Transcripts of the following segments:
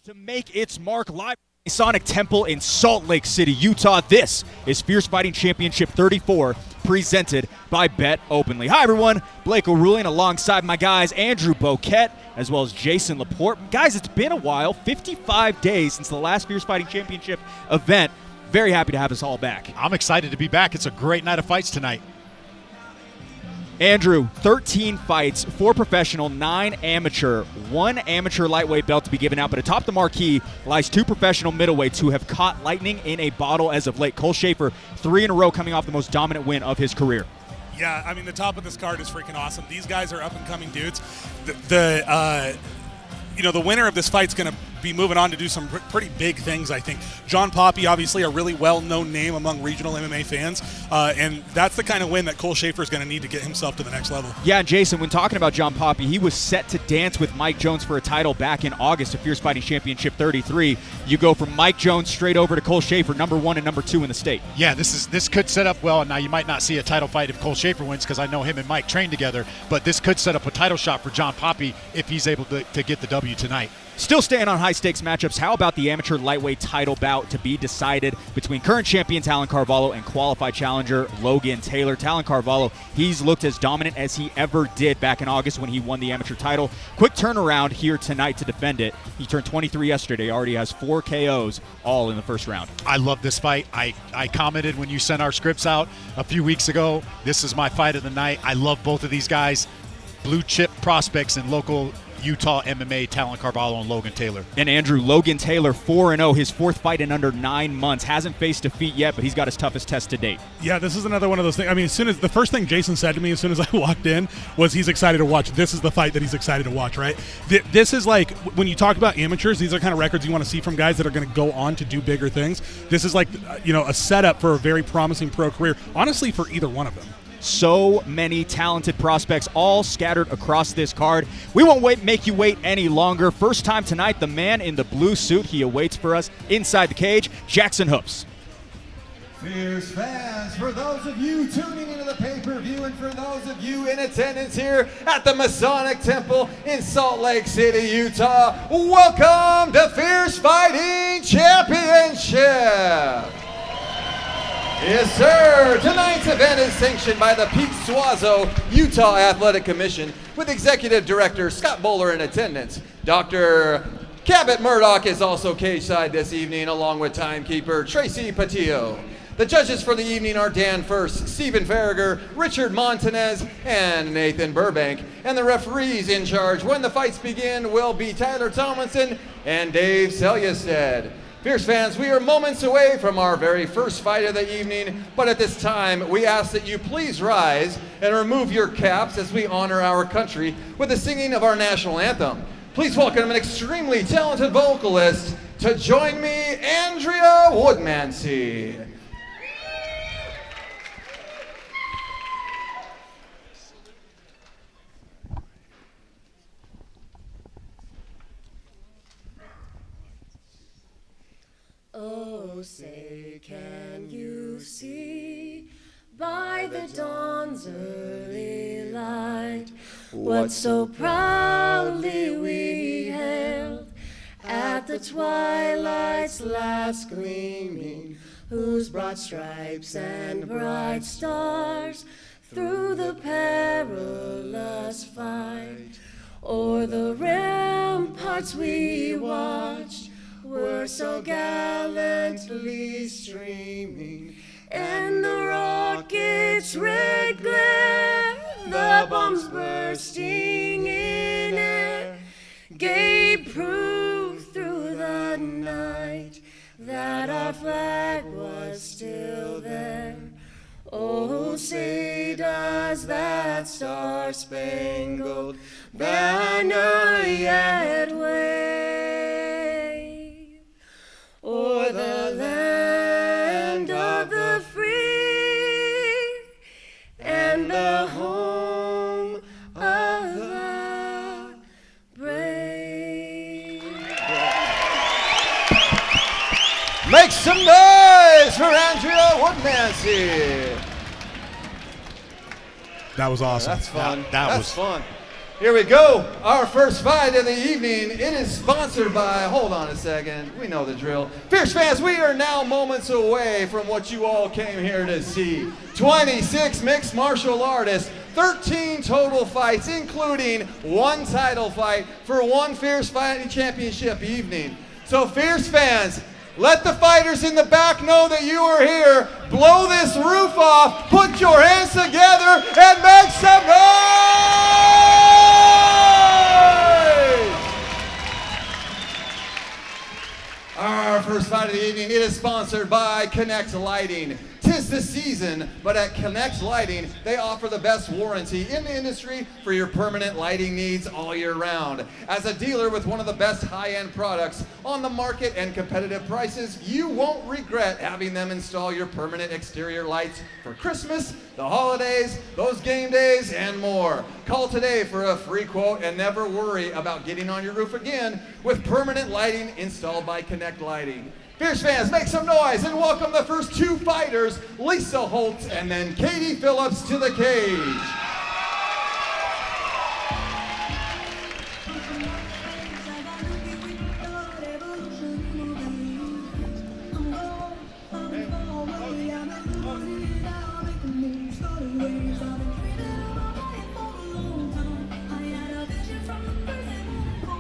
To make its mark live Masonic Temple in Salt Lake City, Utah. This is Fierce Fighting Championship 34, presented by Bet Openly. Hi, everyone. Blake O'Rulian alongside my guys Andrew Boquette, as well as Jason Laporte. Guys, it's been a while, 55 days since the last Fierce Fighting Championship event. Very happy to have us all back. I'm excited to be back. It's a great night of fights tonight. Andrew, 13 fights, 4 professional, 9 amateur, 1 amateur lightweight belt to be given out, but atop the marquee lies 2 professional middleweights who have caught lightning in a bottle as of late. Cole Schaefer, 3 in a row, coming off the most dominant win of his career. Yeah, I mean, the top of this card is freaking awesome. These guys are up-and-coming dudes. The winner of this fight's going to be moving on to do some pretty big things, I think. John Poppy, obviously a really well-known name among regional MMA fans, and that's the kind of win that Cole Schaefer is going to need to get himself to the next level. Yeah, and Jason, when talking about John Poppy, he was set to dance with Mike Jones for a title back in August of Fierce Fighting Championship 33. You go from Mike Jones straight over to Cole Schaefer, number 1 and number 2 in the state. Yeah, this could set up well. Now, you might not see a title fight if Cole Schaefer wins because I know him and Mike trained together, but this could set up a title shot for John Poppy if he's able to get the W tonight. Still staying on high-stakes matchups, how about the amateur lightweight title bout to be decided between current champion Talon Carvalho and qualified challenger Logan Taylor? Talon Carvalho, he's looked as dominant as he ever did back in August when he won the amateur title. Quick turnaround here tonight to defend it. He turned 23 yesterday, already has 4 KOs, all in the first round. I love this fight. I commented when you sent our scripts out a few weeks ago, this is my fight of the night. I love both of these guys, blue chip prospects in local Utah MMA, Talon Carvalho and Logan Taylor. And Andrew, Logan Taylor, 4-0, his 4th fight in under 9 months. Hasn't faced defeat yet, but he's got his toughest test to date. Yeah, this is another one of those things. I mean, the first thing Jason said to me as soon as I walked in was he's excited to watch. This is the fight that he's excited to watch, right? This is like, when you talk about amateurs, these are kind of records you want to see from guys that are going to go on to do bigger things. This is like, a setup for a very promising pro career, honestly, for either one of them. So many talented prospects all scattered across this card. We won't make you wait any longer. First time tonight, the man in the blue suit. He awaits for us inside the cage, Jackson Hoops. Fierce fans, for those of you tuning into the pay-per-view and for those of you in attendance here at the Masonic Temple in Salt Lake City, Utah, welcome to Fierce Fighting Championship. Yes, sir. Tonight's event is sanctioned by the Pete Suazo Utah Athletic Commission with Executive Director Scott Bowler in attendance. Dr. Cabot Murdoch is also cage-side this evening, along with timekeeper Tracy Patillo. The judges for the evening are Dan First, Stephen Farragher, Richard Montanez, and Nathan Burbank. And the referees in charge when the fights begin will be Tyler Tomlinson and Dave Selyestead. Fierce fans, we are moments away from our very first fight of the evening, but at this time, we ask that you please rise and remove your caps as we honor our country with the singing of our national anthem. Please welcome an extremely talented vocalist to join me, Andrea Woodmansey. Oh, say, can you see by the dawn's early light what so proudly we hailed at the twilight's last gleaming, whose broad stripes and bright stars through the perilous fight o'er the ramparts we watched were so gallantly streaming, and the rocket's red glare, the bombs bursting in air, gave proof through the night that our flag was still there. Oh, say does that star-spangled banner yet wave o'er the land of the free and the home of the brave? Make some noise for Andrea Woodmansey. That was awesome. That's fun. That That's was fun. Here we go. Our first fight of the evening. It is sponsored by, hold on a second, we know the drill. Fierce fans, we are now moments away from what you all came here to see. 26 mixed martial artists, 13 total fights, including one title fight for one Fierce Fighting Championship evening. So Fierce fans, let the fighters in the back know that you are here. Blow this roof off, put your hands together, and make some noise! Our first fight of the evening, it is sponsored by Connect Lighting. 'Tis the season, but at Connect Lighting, they offer the best warranty in the industry for your permanent lighting needs all year round. As a dealer with one of the best high-end products on the market and competitive prices, you won't regret having them install your permanent exterior lights for Christmas, the holidays, those game days, and more. Call today for a free quote and never worry about getting on your roof again with permanent lighting installed by Connect Lighting. Fierce fans, make some noise and welcome the first two fighters, Lisa Holtz and then Katie Phillips, to the cage.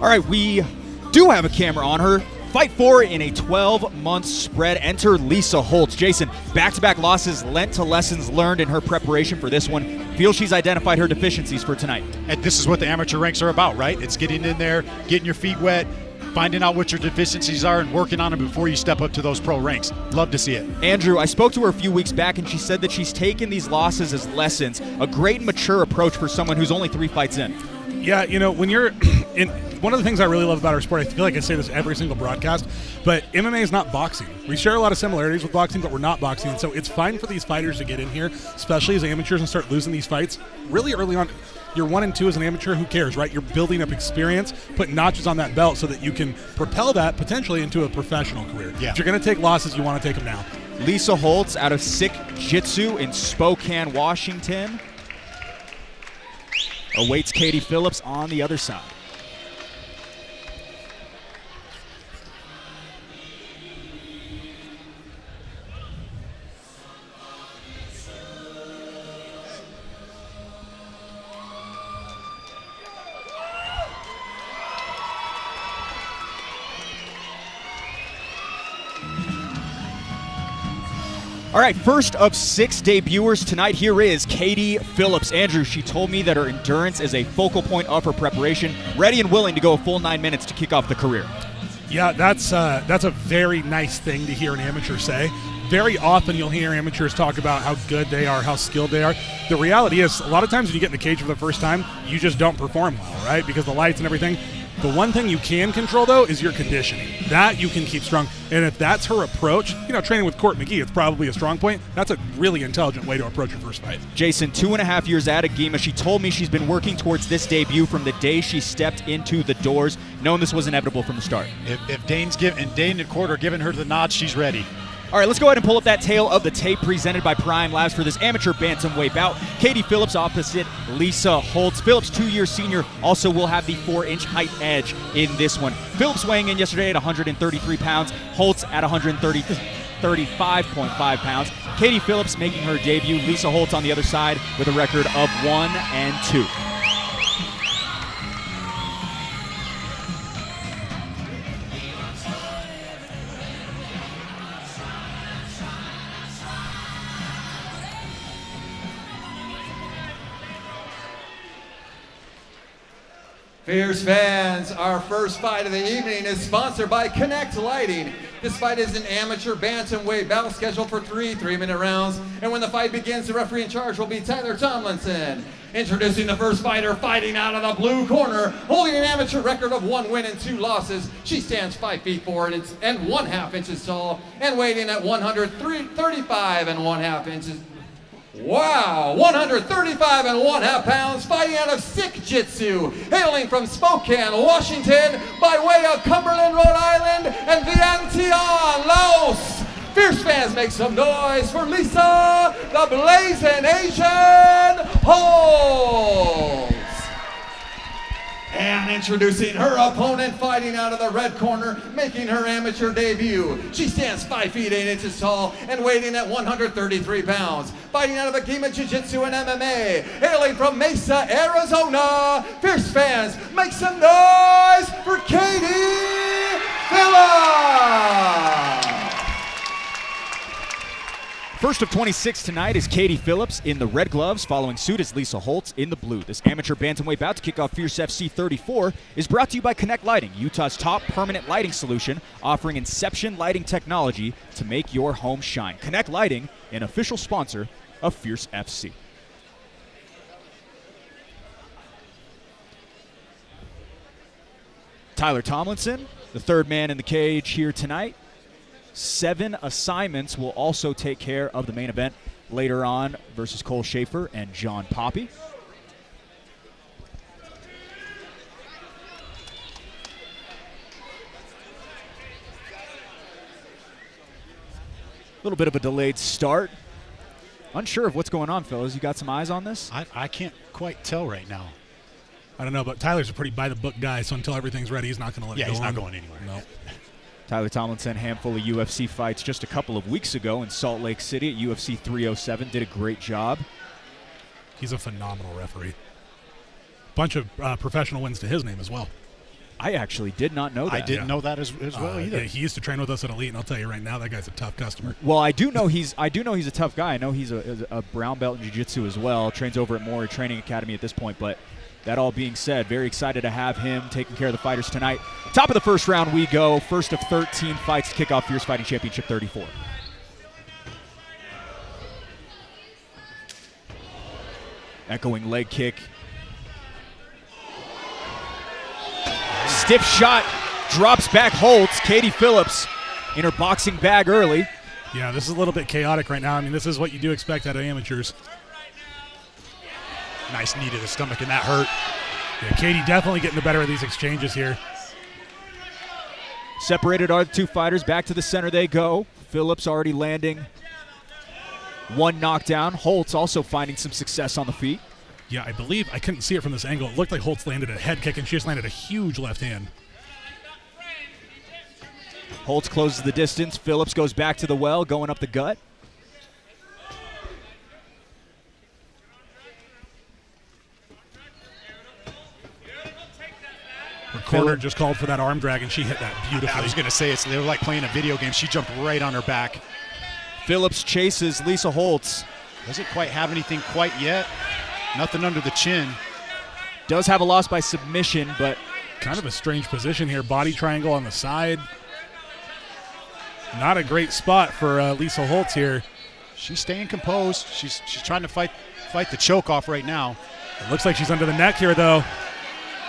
All right, we do have a camera on her. Fight 4 in a 12-month spread. Enter Lisa Holtz. Jason, back-to-back losses lent to lessons learned in her preparation for this one. Feel she's identified her deficiencies for tonight. And this is what the amateur ranks are about, right? It's getting in there, getting your feet wet, finding out what your deficiencies are and working on them before you step up to those pro ranks. Love to see it. Andrew, I spoke to her a few weeks back, and she said that she's taken these losses as lessons, a great and mature approach for someone who's only 3 fights in. Yeah, you know, when you're in, one of the things I really love about our sport, I feel like I say this every single broadcast, but MMA is not boxing. We share a lot of similarities with boxing, but we're not boxing. And so it's fine for these fighters to get in here, especially as amateurs, and start losing these fights really early on. You're 1 and 2 as an amateur, who cares, right? You're building up experience, putting notches on that belt so that you can propel that potentially into a professional career. Yeah. If you're going to take losses, you want to take them now. Lisa Holtz out of Sick Jitsu in Spokane, Washington, awaits Katie Phillips on the other side. All right, first of 6 debuters tonight, here is Katie Phillips. Andrew, she told me that her endurance is a focal point of her preparation, ready and willing to go a full 9 minutes to kick off the career. Yeah, that's a very nice thing to hear an amateur say. Very often you'll hear amateurs talk about how good they are, how skilled they are. The reality is, a lot of times when you get in the cage for the first time, you just don't perform well, right? Because the lights and everything. The one thing you can control, though, is your conditioning. That you can keep strong. And if that's her approach, you know, training with Court McGee, it's probably a strong point. That's a really intelligent way to approach your first fight. Jason, 2.5 years at Agema, she told me she's been working towards this debut from the day she stepped into the doors, knowing this was inevitable from the start. If Dane and Court are giving her the nod, she's ready. All right, let's go ahead and pull up that tail of the tape presented by Prime Labs for this amateur bantamweight bout. Katie Phillips opposite Lisa Holtz. Phillips, 2-year senior, also will have the 4-inch height edge in this one. Phillips weighing in yesterday at 133 pounds. Holtz at 135.5 pounds. Katie Phillips making her debut. Lisa Holtz on the other side with a record of 1-2. Fierce fans, our first fight of the evening is sponsored by Connect Lighting. This fight is an amateur bantamweight battle scheduled for 3 3-minute rounds. And when the fight begins, the referee in charge will be Tyler Tomlinson. Introducing the first fighter, fighting out of the blue corner, holding an amateur record of 1 win and 2 losses. She stands 5 feet 4 and 1/2 inches tall and weighing in at 135 and 1/2 inches. Wow, 135 and 1/2 pounds, fighting out of Sick Jitsu, hailing from Spokane, Washington, by way of Cumberland, Rhode Island, and Vientiane, Laos. Fierce fans, make some noise for Lisa, the Blazing Asian Holtz. And introducing her opponent, fighting out of the red corner, making her amateur debut. She stands 5 feet 8 inches tall and weighing at 133 pounds. Fighting out of the game of Jiu-Jitsu and MMA, hailing from Mesa, Arizona. Fierce fans, make some noise for Katie Phillips! First of 26 tonight is Katie Phillips in the red gloves. Following suit is Lisa Holtz in the blue. This amateur bantamweight bout to kick off Fierce FC 34 is brought to you by Connect Lighting, Utah's top permanent lighting solution, offering Inception lighting technology to make your home shine. Connect Lighting, an official sponsor of Fierce FC. Tyler Tomlinson, the third man in the cage here tonight. 7 assignments will also take care of the main event later on versus Cole Schaefer and John Poppy. A little bit of a delayed start. Unsure of what's going on, fellas. You got some eyes on this? I can't quite tell right now. I don't know, but Tyler's a pretty by-the-book guy, so until everything's ready, he's not going to let it go he's on. not going anywhere. No. Tyler Tomlinson, handful of UFC fights just a couple of weeks ago in Salt Lake City at UFC 307. Did a great job. He's a phenomenal referee. Bunch of professional wins to his name as well. I actually did not know that. I didn't know that as well either. Yeah, he used to train with us at Elite, and I'll tell you right now, that guy's a tough customer. Well, I do know he's a tough guy. I know he's a brown belt in jiu-jitsu as well. Trains over at Mori Training Academy at this point. But that all being said, very excited to have him taking care of the fighters tonight. Top of the first round we go. First of 13 fights to kick off Fierce Fighting Championship 34. Echoing leg kick. Stiff shot. Drops back Holtz. Katie Phillips in her boxing bag early. Yeah, this is a little bit chaotic right now. I mean, this is what you do expect out of amateurs. Nice knee to the stomach, and that hurt. Yeah, Katie definitely getting the better of these exchanges here. Separated are the two fighters. Back to the center they go. Phillips already landing one knockdown. Holtz also finding some success on the feet. Yeah, I believe, I couldn't see it from this angle. It looked like Holtz landed a head kick, and she just landed a huge left hand. Holtz closes the distance. Phillips goes back to the well, going up the gut. Her corner just called for that arm drag, and she hit that beautifully. I was going to say, they were like playing a video game. She jumped right on her back. Phillips chases Lisa Holtz. Doesn't quite have anything quite yet. Nothing under the chin. Does have a loss by submission, but kind of a strange position here. Body triangle on the side. Not a great spot for Lisa Holtz here. She's staying composed. She's trying to fight the choke off right now. It looks like she's under the neck here, though.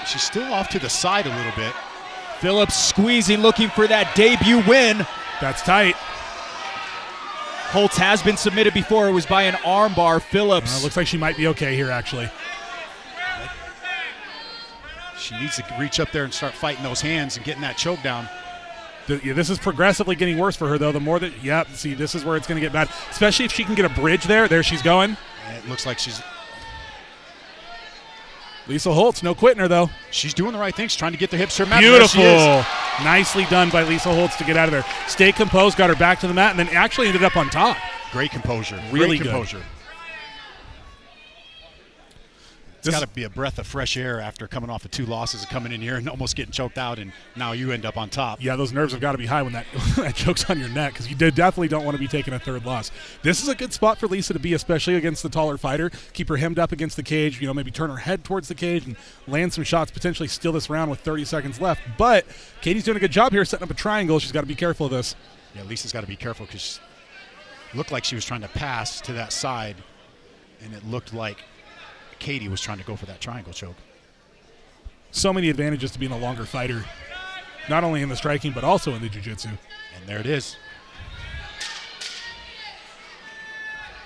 She's still off to the side a little bit. Phillips squeezing, looking for that debut win. That's tight. Holtz has been submitted before. It was by an armbar. Phillips. Looks like she might be okay here, actually. She needs to reach up there and start fighting those hands and getting that choke down. This is progressively getting worse for her, though. The more that, see, this is where it's going to get bad. Especially if she can get a bridge there. There she's going. And it looks like she's... Lisa Holtz, no quitting her, though. She's doing the right thing. She's trying to get the hips to her mat. Beautiful. Nicely done by Lisa Holtz to get out of there. Stay composed, got her back to the mat, and then actually ended up on top. Great composure. Really Great composure. good. It's got to be a breath of fresh air after coming off of 2 losses and coming in here and almost getting choked out, and now you end up on top. Yeah, those nerves have got to be high when that choke's on your neck, because you definitely don't want to be taking a third loss. This is a good spot for Lisa to be, especially against the taller fighter. Keep her hemmed up against the cage, maybe turn her head towards the cage and land some shots, potentially steal this round with 30 seconds left. But Katie's doing a good job here setting up a triangle. She's got to be careful of this. Yeah, Lisa's got to be careful because it looked like she was trying to pass to that side, and it looked like Katie was trying to go for that triangle choke. So many advantages to being a longer fighter, not only in the striking but also in the jiu-jitsu. And there it is.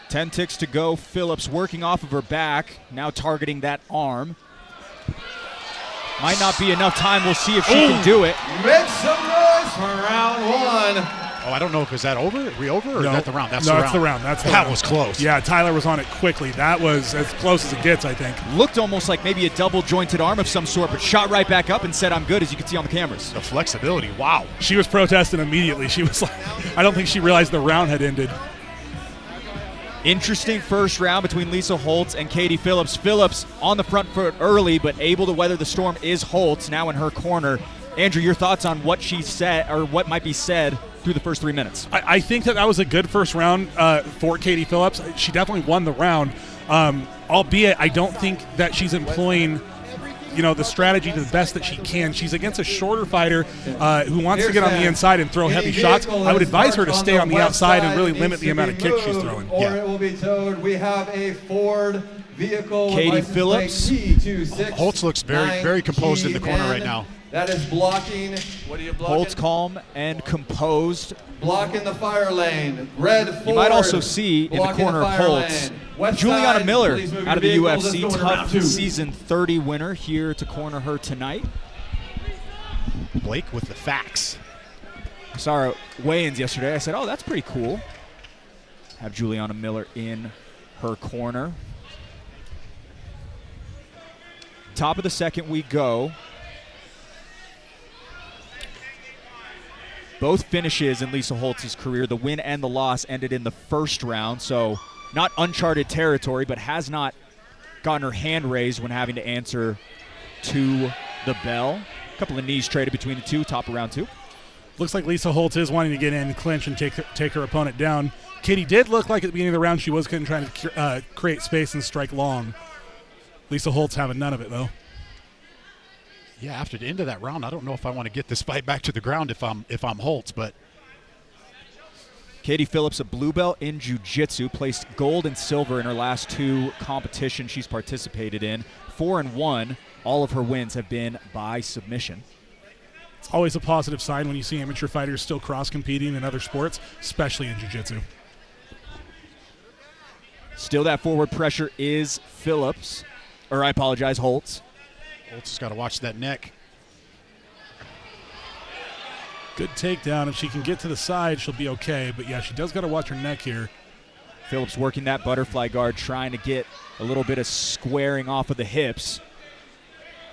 10 ticks to go. Phillips working off of her back, now targeting that arm. Might not be enough time. We'll see if she can do it. Make some noise for round 1. Oh, I don't know if is that over? Are we over or is that the round? That's no, the that's the round. That's the that round. was close. Yeah, Tyler was on it quickly. That was as close as it gets, I think. Looked almost like maybe a double jointed arm of some sort, but shot right back up and said, I'm good, as you can see on the cameras. The flexibility. Wow. She was protesting immediately. She was like, I don't think she realized the round had ended. Interesting first round between Lisa Holtz and Katie Phillips. Phillips on the front foot early, but able to weather the storm is Holtz, now in her corner. Andrew, your thoughts on what she said, or what might be said through the first 3 minutes? I think that was a good first round for Katie Phillips. She definitely won the round, albeit I don't think that she's employing the strategy to the best that she can. She's against a shorter fighter who wants to get on the inside and throw heavy shots. I would advise her to stay on the outside and really limit the amount of kicks she's throwing. Or it will be towed. We have a Ford vehicle. Katie Phillips. Holtz looks very composed in the corner right now. That is blocking. What are you blocking? Holtz calm and composed. Blocking the fire lane. Red Ford. You might also see in the corner of Holtz, Juliana Miller out of the UFC, tough season 30 winner, here to corner her tonight. Blake with the facts. I saw her weigh-ins yesterday. I said, oh, that's pretty cool. Have Juliana Miller in her corner. Top of the second we go. Both finishes in Lisa Holtz's career, the win and the loss, ended in the first round, so not uncharted territory, but has not gotten her hand raised when having to answer to the bell. A couple of knees traded between the two, top of round 2. Looks like Lisa Holtz is wanting to get in, clinch, and take her opponent down. Katie did look like at the beginning of the round she was going to try to create space and strike long. Lisa Holtz having none of it, though. Yeah, after the end of that round, I don't know if I want to get this fight back to the ground if I'm Holtz, but Katie Phillips, a blue belt in jiu-jitsu, placed gold and silver in her last 2 competitions she's participated in. 4-1. All of her wins have been by submission. It's always a positive sign when you see amateur fighters still cross-competing in other sports, especially in jiu-jitsu. Still that forward pressure is Phillips, or I apologize, Holtz. Holtz has got to watch that neck. Good takedown. If she can get to the side, she'll be okay. But, yeah, she does got to watch her neck here. Phillips working that butterfly guard, trying to get a little bit of squaring off of the hips.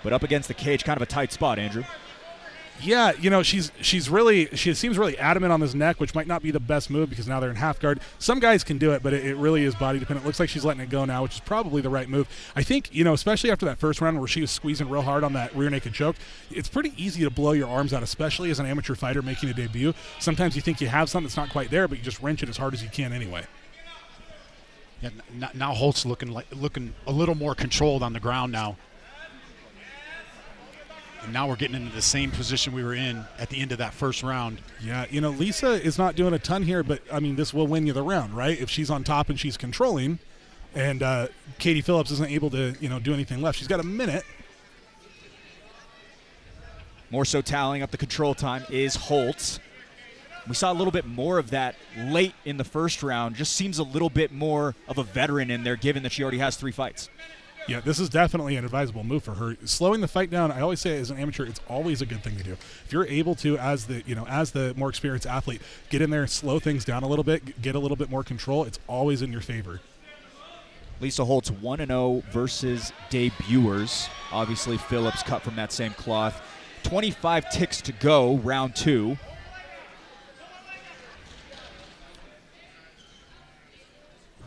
But up against the cage, kind of a tight spot, Andrew. Yeah, she seems really adamant on this neck, which might not be the best move because now they're in half guard. Some guys can do it, but it really is body dependent. Looks like she's letting it go now, which is probably the right move. I think, especially after that first round where she was squeezing real hard on that rear naked choke, it's pretty easy to blow your arms out, especially as an amateur fighter making a debut. Sometimes you think you have something that's not quite there, but you just wrench it as hard as you can anyway. Yeah, now Holtz looking a little more controlled on the ground now. And now we're getting into the same position we were in at the end of that first round. Yeah, Lisa is not doing a ton here, but, this will win you the round, right? If she's on top and she's controlling, and Katie Phillips isn't able to, do anything left. She's got a minute. More so tallying up the control time is Holtz. We saw a little bit more of that late in the first round. Just seems a little bit more of a veteran in there, given that she already has 3 fights. Yeah, this is definitely an advisable move for her. Slowing the fight down, I always say as an amateur, it's always a good thing to do. If you're able to, as the more experienced athlete, get in there, slow things down a little bit, get a little bit more control, it's always in your favor. Lisa Holtz 1-0 versus debuters. Obviously, Phillips cut from that same cloth. 25 ticks to go, round 2.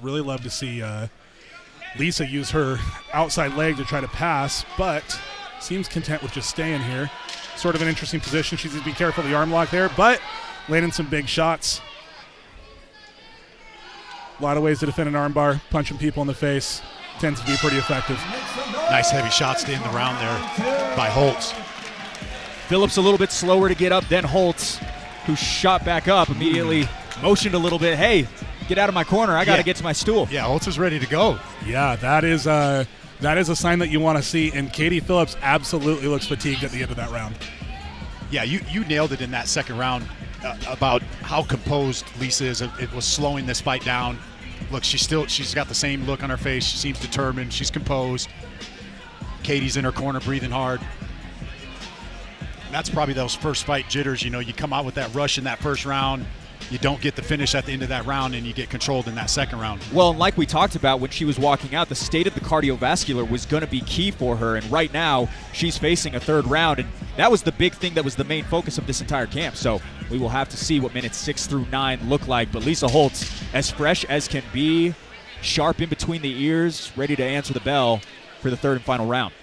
Really love to see Lisa use her outside leg to try to pass, but seems content with just staying here. Sort of an interesting position. She's going to be careful of the arm lock there, but landing some big shots. A lot of ways to defend an armbar. Punching people in the face tends to be pretty effective. Nice heavy shots to end the round there by Holtz. Phillips a little bit slower to get up than Holtz, who shot back up, immediately motioned a little bit. Hey, get out of my corner. I got to get to my stool. Yeah, Holtz is ready to go. Yeah, that is a sign that you want to see, and Katie Phillips absolutely looks fatigued at the end of that round. Yeah, you nailed it in that second round about how composed Lisa is. It was slowing this fight down. Look, she's got the same look on her face. She seems determined. She's composed. Katie's in her corner breathing hard. That's probably those first fight jitters. You come out with that rush in that first round. you don't get the finish at the end of that round and you get controlled in that second round. Well, and like we talked about when she was walking out, the state of the cardiovascular was going to be key for her. And right now, she's facing a third round. And that was the big thing that was the main focus of this entire camp. So we will have to see what minutes 6 through 9 look like. But Lisa Holtz, as fresh as can be, sharp in between the ears, ready to answer the bell for the third and final round.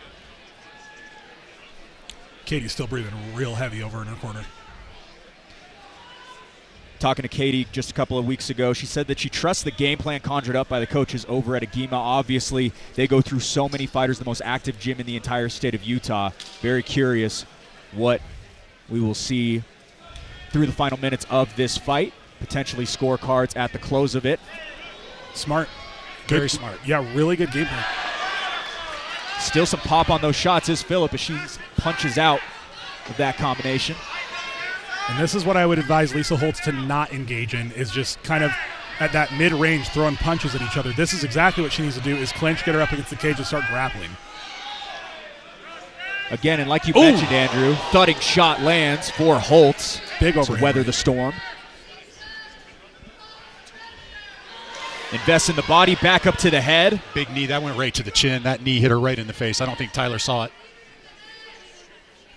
Katie's still breathing real heavy over in her corner. Talking to Katie just a couple of weeks ago, she said that she trusts the game plan conjured up by the coaches over at Agema. Obviously, they go through so many fighters, the most active gym in the entire state of Utah. Very curious what we will see through the final minutes of this fight. Potentially scorecards at the close of it. Smart. Very smart. Yeah, really good game plan. Still some pop on those shots is Phillip as she punches out of that combination. And this is what I would advise Lisa Holtz to not engage in, is just kind of at that mid-range throwing punches at each other. This is exactly what she needs to do, is clinch, get her up against the cage, and start grappling. Again, and like you mentioned, Andrew, thudding shot lands for Holtz. Big to overhand. weather the storm. Invest in the body, back up to the head. Big knee, that went right to the chin. That knee hit her right in the face. I don't think Tyler saw it.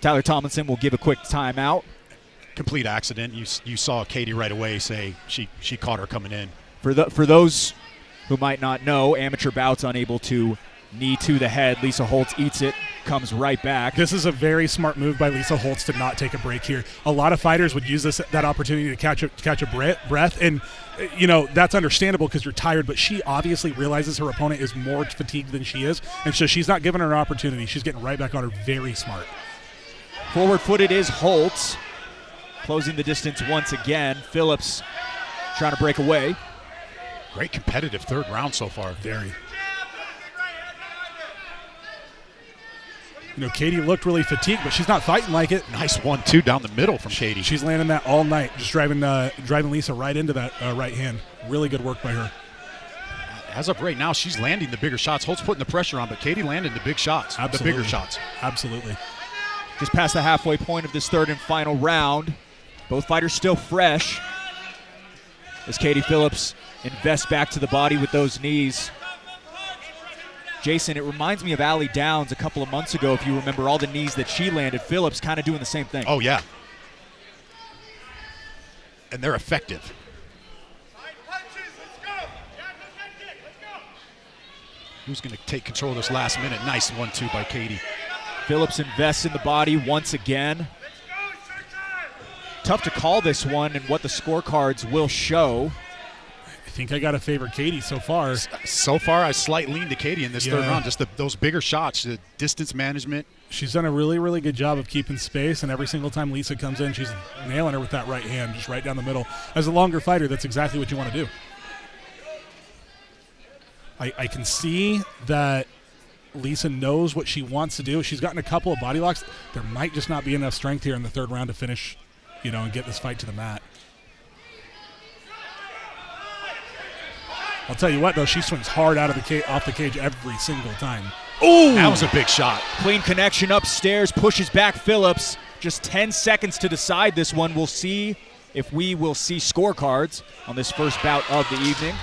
Tyler Tomlinson will give a quick timeout. Complete accident. You saw Katie right away say she caught her coming in. For those who might not know, amateur bouts unable to knee to the head. Lisa Holtz eats it, comes right back. This is a very smart move by Lisa Holtz to not take a break here. A lot of fighters would use that opportunity to catch a breath, and that's understandable because you're tired. But she obviously realizes her opponent is more fatigued than she is, and so she's not giving her an opportunity. She's getting right back on her. Very smart. Forward-footed is Holtz, closing the distance once again. Phillips trying to break away. Great competitive third round so far. Very. Katie looked really fatigued, but she's not fighting like it. Nice 1-2 down the middle from Katie. She's landing that all night, just driving Lisa right into that right hand. Really good work by her. As of right now, she's landing the bigger shots. Holt's putting the pressure on, but Katie landing the big shots, Absolutely. the bigger shots. Absolutely. Just past the halfway point of this third and final round. Both fighters still fresh as Katie Phillips invests back to the body with those knees. Jason, it reminds me of Allie Downs a couple of months ago, if you remember all the knees that she landed. Phillips kind of doing the same thing. Oh, yeah. And they're effective. Who's going to take control of this last minute? Nice 1-2 by Katie. Phillips invests in the body once again. Tough to call this one and what the scorecards will show. I think I got to favor Katie so far. So far, I slight lean to Katie in this third round. Just those bigger shots, the distance management. She's done a really, really good job of keeping space, and every single time Lisa comes in, she's nailing her with that right hand, just right down the middle. As a longer fighter, that's exactly what you want to do. I can see that Lisa knows what she wants to do. She's gotten a couple of body locks. There might just not be enough strength here in the third round to finish, and get this fight to the mat. I'll tell you what, though, she swings hard out of off the cage every single time. Ooh! That was a big shot. Clean connection upstairs, pushes back Phillips. Just 10 seconds to decide this one. We'll see if we will see scorecards on this first bout of the evening.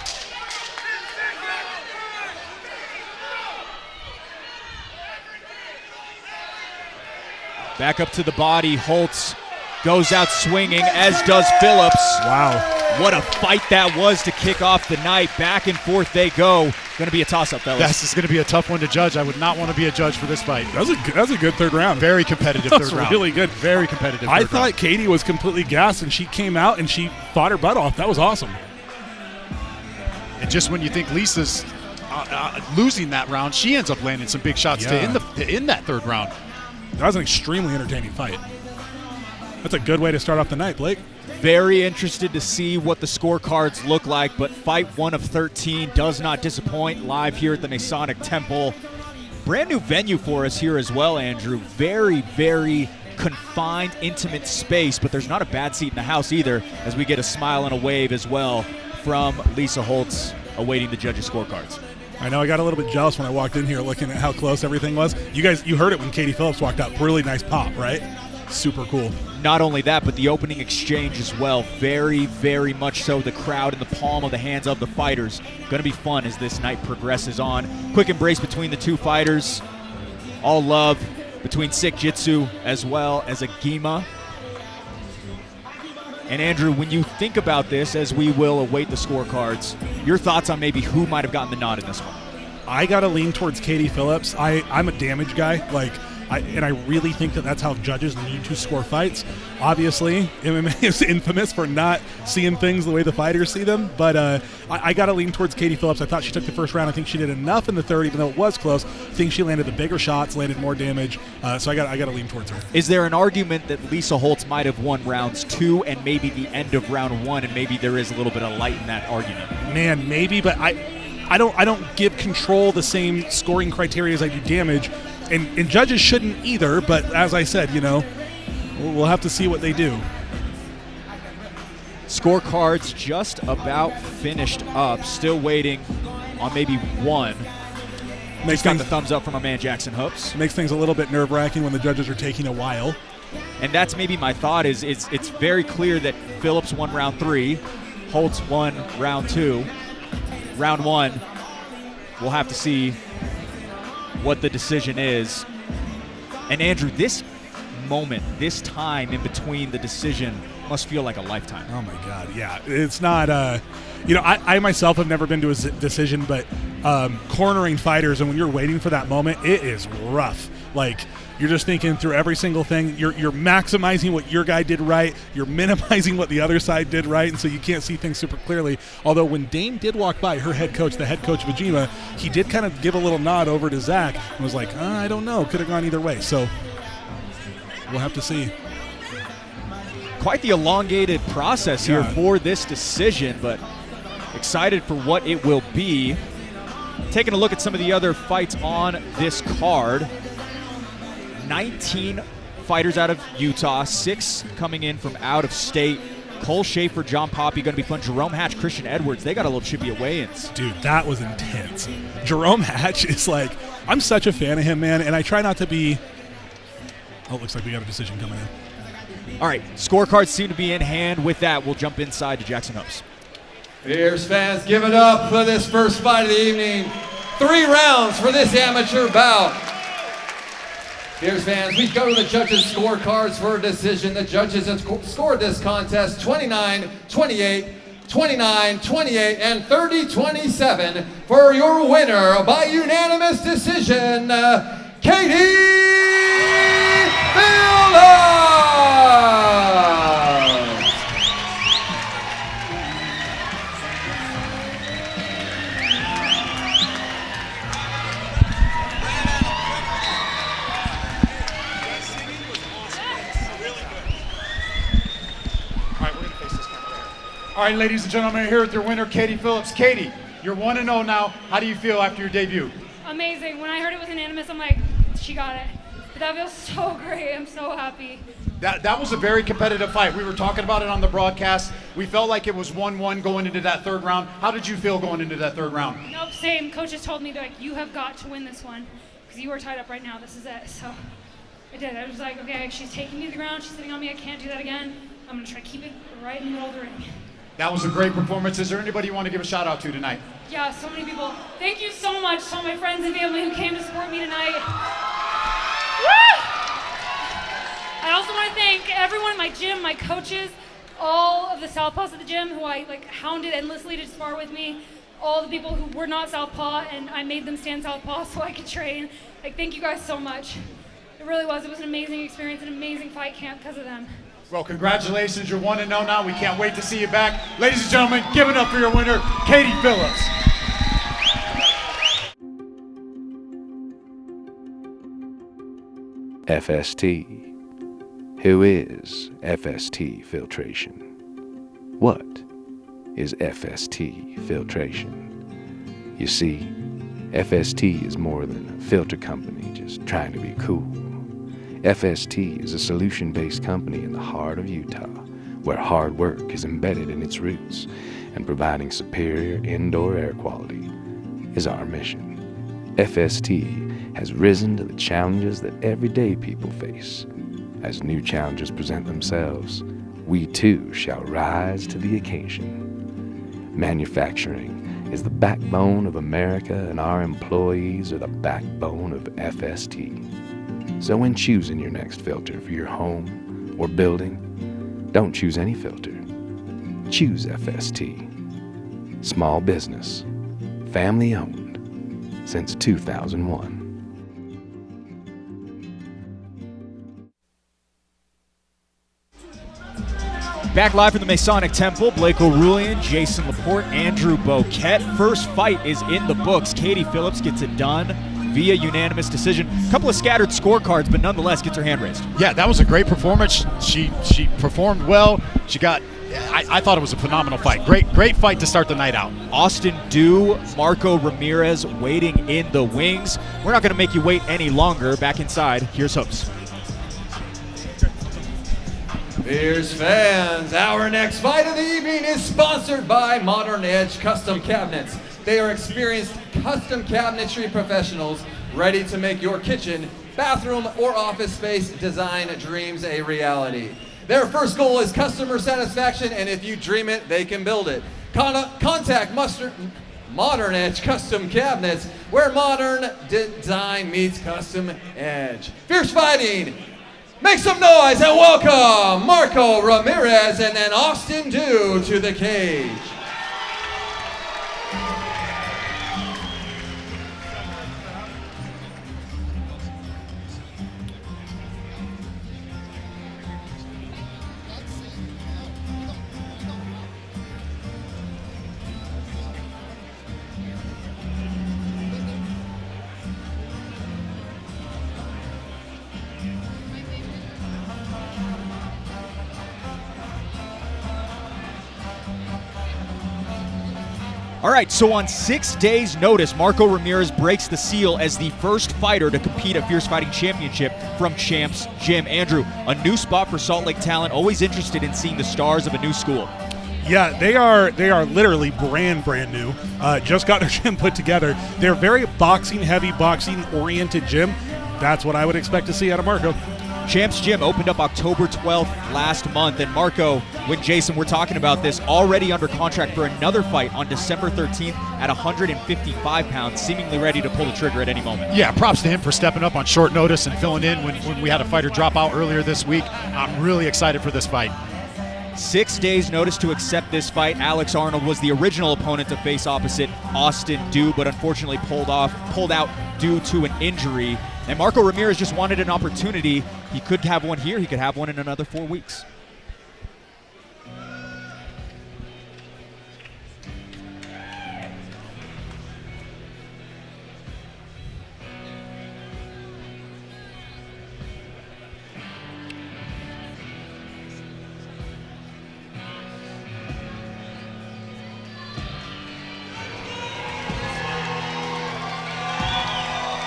Back up to the body. Holtz goes out swinging, as does Phillips. Wow. What a fight that was to kick off the night. Back and forth they go. Going to be a toss-up, fellas. This is going to be a tough one to judge. I would not want to be a judge for this fight. That was a good third round. Very competitive third round. That was really good. Very competitive I third thought round. Katie was completely gassed, and she came out and she fought her butt off. That was awesome. And just when you think Lisa's losing that round, she ends up landing some big shots to end that third round. That was an extremely entertaining fight. That's a good way to start off the night, Blake. Very interested to see what the scorecards look like, but fight 1 of 13 does not disappoint live here at the Masonic Temple. Brand new venue for us here as well, Andrew. Very, very confined, intimate space, but there's not a bad seat in the house either, as we get a smile and a wave as well from Lisa Holtz awaiting the judges' scorecards. I know I got a little bit jealous when I walked in here looking at how close everything was. You heard it when Katie Phillips walked out. Really nice pop, right? super cool. Not only that, but the opening exchange as well. Very, very much so. The crowd in the palm of the hands of the fighters. Going to be fun as this night progresses on. Quick embrace between the two fighters. All love between Sick Jitsu as well as Agima. And Andrew, when you think about this, as we will await the scorecards, your thoughts on maybe who might have gotten the nod in this one? I got to lean towards Katie Phillips. I'm a damage guy. And I really think that that's how judges need to score fights. Obviously, MMA is infamous for not seeing things the way the fighters see them, but I got to lean towards Katie Phillips. I thought she took the first round. I think she did enough in the third, even though it was close. I think she landed the bigger shots, landed more damage, so I got to lean towards her. Is there an argument that Lisa Holtz might have won rounds 2 and maybe the end of round 1, and maybe there is a little bit of light in that argument? Man, maybe, but I don't give control the same scoring criteria as I do damage. And judges shouldn't either, but as I said, we'll have to see what they do. Scorecards just about finished up. Still waiting on maybe one. Just got the thumbs up from our man Jackson Hoops. Makes things a little bit nerve-wracking when the judges are taking a while. And that's maybe my thought is it's very clear that Phillips won round 3, Holtz won round 2. Round 1, we'll have to see what the decision is. And Andrew, this moment, this time in between the decision must feel like a lifetime. Oh my God, yeah. It's not, I myself have never been to a decision, but cornering fighters, and when you're waiting for that moment, it is rough. Like, you're just thinking through every single thing. You're maximizing what your guy did right. You're minimizing what the other side did right, and so you can't see things super clearly. Although when Dame did walk by, her head coach, the head coach of Agima, he did kind of give a little nod over to Zach and was like, I don't know. Could have gone either way. So we'll have to see. Quite the elongated process here for this decision, but excited for what it will be. Taking a look at some of the other fights on this card. 19 fighters out of Utah, 6 coming in from out of state. Cole Schaefer, John Poppy, going to be fun. Jerome Hatch, Christian Edwards, they got a little chippy at weigh-ins. Dude, that was intense. Jerome Hatch is like, I'm such a fan of him, man, and I try not to be. Oh, it looks like we got a decision coming in. All right, scorecards seem to be in hand. With that, we'll jump inside to Jackson Hoops. Fierce fans, give it up for this first fight of the evening. 3 rounds for this amateur bout. Fierce fans, we go to the judges' scorecards for a decision. The judges have scored this contest 29-28, 29-28, and 30-27 for your winner by unanimous decision, Katie Phillips. All right, ladies and gentlemen, here with your winner, Katie Phillips. Katie, you're 1-0 now. How do you feel after your debut? Amazing. When I heard it was unanimous, I'm like, she got it. But that feels so great. I'm so happy. That was a very competitive fight. We were talking about it on the broadcast. We felt like it was 1-1 going into that third round. How did you feel going into that third round? Nope, same. Coaches told me, like, you have got to win this one because you are tied up right now. This is it. So I did. I was like, okay, she's taking me to the ground. She's sitting on me. I can't do that again. I'm going to try to keep it right in the middle of the ring. That was a great performance. Is there anybody you want to give a shout out to tonight? Yeah, so many people. Thank you so much to all my friends and family who came to support me tonight. Woo! I also want to thank everyone in my gym, my coaches, all of the Southpaws at the gym who I hounded endlessly to spar with me, all the people who were not Southpaw and I made them stand Southpaw so I could train. Thank you guys so much. It really was. It was an amazing experience, an amazing fight camp because of them. Well, congratulations. You're 1-0 now. We can't wait to see you back. Ladies and gentlemen, give it up for your winner, Katie Phillips. FST. Who is FST filtration? What is FST filtration? You see, FST is more than a filter company just trying to be cool. FST is a solution-based company in the heart of Utah, where hard work is embedded in its roots, and providing superior indoor air quality is our mission. FST has risen to the challenges that everyday people face, As new challenges present themselves, we too shall rise to the occasion. Manufacturing is the backbone of America, and our employees are the backbone of FST. So when choosing your next filter for your home or building, don't choose any filter. Choose FST. Small business, family owned, since 2001. Back live from the Masonic Temple, Blake O'Rulian, Jason Laporte, Andrew Boquette. First fight is in the books. Katie Phillips gets it done via unanimous decision. A couple of scattered scorecards, but nonetheless gets her hand raised. Yeah, that was a great performance. She performed well. She got, I thought it was a phenomenal fight. Great fight to start the night out. Austin Dew, Marco Ramirez waiting in the wings. We're not going to make you wait any longer. Back inside, here's Hopes. Fierce fans, our next fight of the evening is sponsored by Modern Edge Custom Cabinets. They are experienced custom cabinetry professionals ready to make your kitchen, bathroom, or office space design dreams a reality. Their first goal is customer satisfaction, and if you dream it, they can build it. Contact Modern Edge Custom Cabinets, where modern design meets custom edge. Fierce fighting! Make some noise and welcome Marco Ramirez and then Austin Dew to the cage. All right, so on 6 days' notice, Marco Ramirez breaks the seal as the first fighter to compete at Fierce Fighting Championship from Champs Gym. Andrew, a new spot for Salt Lake talent, always interested in seeing the stars of a new school. Yeah, they are literally brand new. Just got their gym put together. They're very boxing-heavy, boxing-oriented gym. That's what I would expect to see out of Marco. Champs Gym opened up October 12th last month, and Marco, when Jason were talking about this, already under contract for another fight on December 13th at 155 pounds, seemingly ready to pull the trigger at any moment. Yeah, props to him for stepping up on short notice and filling in when we had a fighter drop out earlier this week. I'm really excited for this fight. 6 days notice to accept this fight. Alex Arnold was the original opponent to face opposite Austin Dew, but unfortunately pulled out due to an injury. And Marco Ramirez just wanted an opportunity. He could have one here. He could have one in another 4 weeks.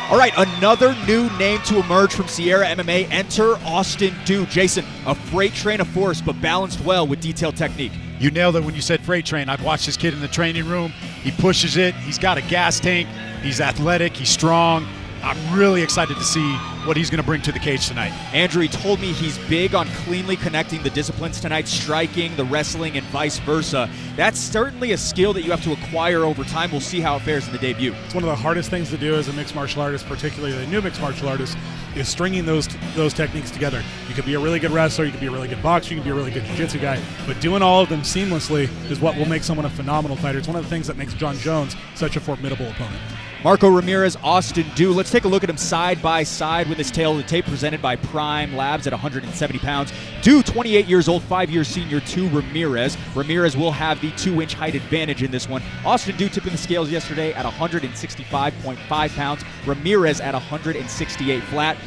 All right, another new name to emerge from Sierra MMA. Enter Austin Dew. Jason, a freight train of force, but balanced well with detailed technique. You nailed it when you said freight train. I've watched this kid in the training room. He pushes it. He's got a gas tank. He's athletic. He's strong. I'm really excited to see what he's going to bring to the cage tonight. Andrew, he told me he's big on cleanly connecting the disciplines tonight, striking, the wrestling, and vice versa. That's certainly a skill that you have to acquire over time. We'll see how it fares in the debut. It's one of the hardest things to do as a mixed martial artist, particularly a new mixed martial artist, is stringing those techniques together. You could be a really good wrestler, you could be a really good boxer, you could be a really good jiu-jitsu guy, but doing all of them seamlessly is what will make someone a phenomenal fighter. It's one of the things that makes John Jones such a formidable opponent. Marco Ramirez, Austin Dew. Let's take a look at him side by side with his tail of the tape presented by Prime Labs at 170 pounds. Dew, 28 years old, 5-year senior to Ramirez. Ramirez will have the 2-inch height advantage in this one. Austin Dew tipping the scales yesterday at 165.5 pounds. Ramirez at 168 flat.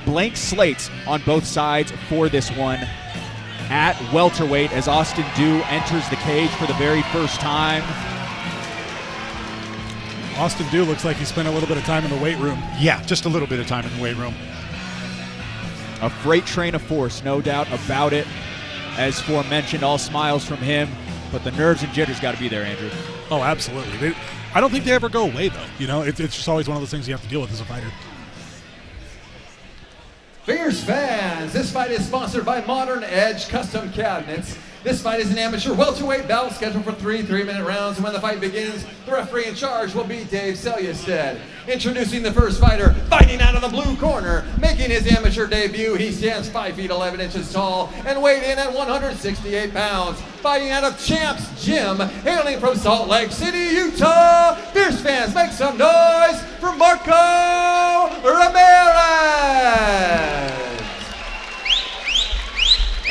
Blank slates on both sides for this one at welterweight as Austin Dew enters the cage for the very first time. Austin Dew looks like he spent a little bit of time in the weight room. Yeah, just a little bit of time in the weight room. A freight train of force, no doubt about it. As forementioned, all smiles from him, but the nerves and jitters got to be there, Andrew. Oh, absolutely. I don't think they ever go away, though. You know, it's just always one of those things you have to deal with as a fighter. Fierce fans, this fight is sponsored by Modern Edge Custom Cabinets. This fight is an amateur welterweight bout scheduled for 3 3-minute rounds. And when the fight begins, the referee in charge will be Dave Selyestead. Introducing the first fighter, fighting out of the blue corner, making his amateur debut. He stands 5 feet 11 inches tall and weighed in at 168 pounds. Fighting out of Champs Gym, hailing from Salt Lake City, Utah. Fierce fans, make some noise for Marco Ramirez.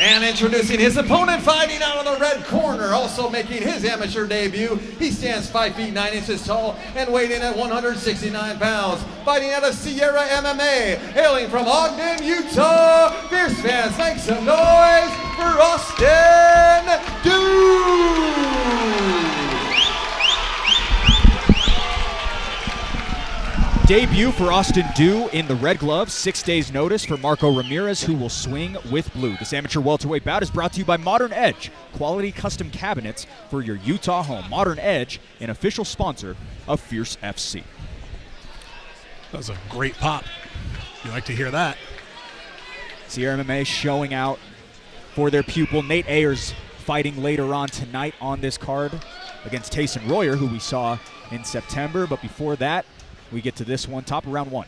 And introducing his opponent, fighting out of the red corner, also making his amateur debut. He stands 5 feet 9 inches tall and weighed in at 169 pounds. Fighting out of Sierra MMA, hailing from Ogden, Utah. Fierce fans, make some noise for Austin Dew. Debut for Austin Dew in the red gloves. 6 days notice for Marco Ramirez, who will swing with blue. This amateur welterweight bout is brought to you by Modern Edge, quality custom cabinets for your Utah home. Modern Edge, an official sponsor of Fierce FC. That was a great pop. You like to hear that. Sierra MMA showing out for their pupil. Nate Ayers fighting later on tonight on this card against Tayson Royer, who we saw in September. But before that, we get to this one, top of round 1.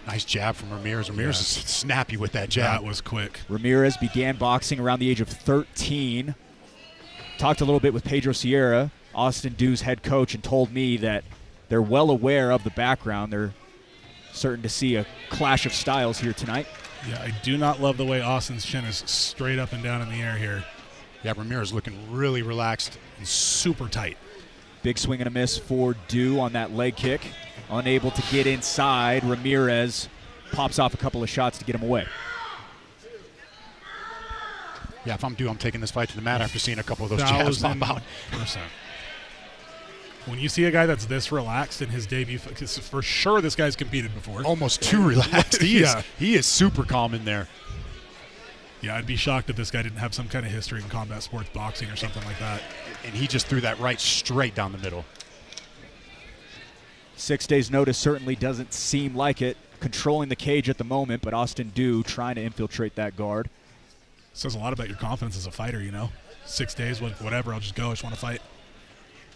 Nice jab from Ramirez. Ramirez is snappy with that jab. That was quick. Ramirez began boxing around the age of 13. Talked a little bit with Pedro Sierra, Austin Dew's head coach, and told me that they're well aware of the background. They're certain to see a clash of styles here tonight. Yeah, I do not love the way Austin's chin is straight up and down in the air here. Yeah, Ramirez looking really relaxed. And super tight. Big swing and a miss for Dew on that leg kick. Unable to get inside. Ramirez pops off a couple of shots to get him away. Yeah, if I'm Dew, I'm taking this fight to the mat after seeing a couple of those jabs pop out. 100%. When you see a guy that's this relaxed in his debut, because for sure this guy's competed before. Almost too relaxed. He is super calm in there. Yeah, I'd be shocked if this guy didn't have some kind of history in combat sports boxing or something like that. And he just threw that right straight down the middle. 6 days notice certainly doesn't seem like it. Controlling the cage at the moment, but Austin Dew trying to infiltrate that guard. Says a lot about your confidence as a fighter, you know. 6 days, whatever, I'll just go. I just want to fight.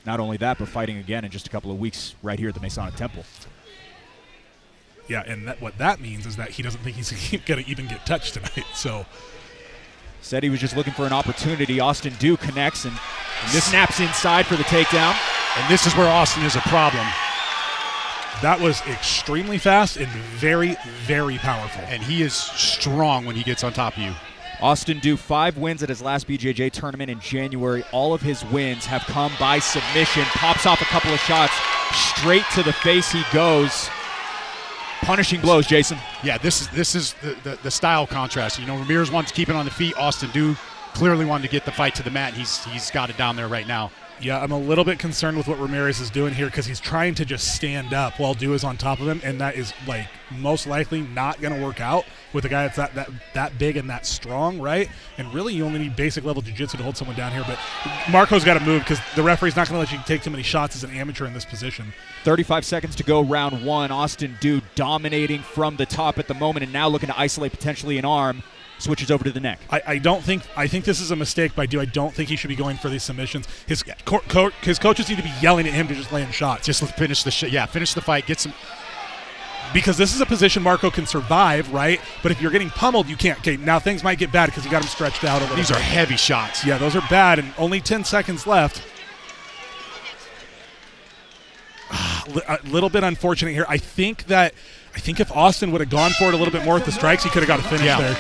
Not only that, but fighting again in just a couple of weeks right here at the Masonic Temple. Yeah, and what that means is that he doesn't think he's going to even get touched tonight. So said he was just looking for an opportunity. Austin Dew connects and snaps inside for the takedown. And this is where Austin is a problem. That was extremely fast and very, very powerful. And he is strong when he gets on top of you. Austin Dew, 5 wins at his last BJJ tournament in January. All of his wins have come by submission. Pops off a couple of shots. Straight to the face he goes. Punishing blows, Jason. Yeah, this is the style contrast. You know, Ramirez wants to keep it on the feet. Austin Dew clearly wanted to get the fight to the mat. He's got it down there right now. Yeah, I'm a little bit concerned with what Ramirez is doing here because he's trying to just stand up while Dew is on top of him, and that is like most likely not going to work out with a guy that's that big and that strong, right? And really, you only need basic level jiu-jitsu to hold someone down here. But Marco's got to move because the referee's not going to let you take too many shots as an amateur in this position. 35 seconds to go, round 1. Austin Dew dominating from the top at the moment, and now looking to isolate potentially an arm. Switches over to the neck. I think this is a mistake by Dew. I don't think he should be going for these submissions. His coaches need to be yelling at him to just land shots. Just finish the finish the fight. Get some. Because this is a position Marco can survive, right? But if you're getting pummeled, you can't. Okay, now things might get bad because you got him stretched out a little. These are heavy shots. Yeah, those are bad, and only 10 seconds left. A little bit unfortunate here. I think if Austin would have gone for it a little bit more with the strikes, he could have got a finish there.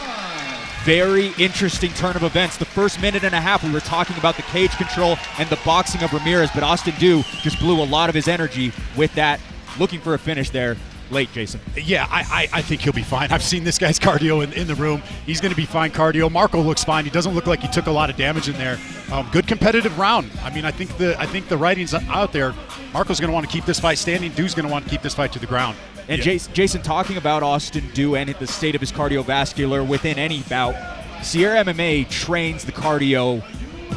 Very interesting turn of events. The first minute and a half, we were talking about the cage control and the boxing of Ramirez, but Austin Dew just blew a lot of his energy with that, looking for a finish there late, Jason. Yeah, I think he'll be fine. I've seen this guy's cardio in the room. He's going to be fine cardio. Marco looks fine. He doesn't look like he took a lot of damage in there. Good competitive round. I mean, I think the writing's out there. Marco's going to want to keep this fight standing. Dew's going to want to keep this fight to the ground. And yeah. Jason, talking about Austin Dew and the state of his cardiovascular within any bout, Sierra MMA trains the cardio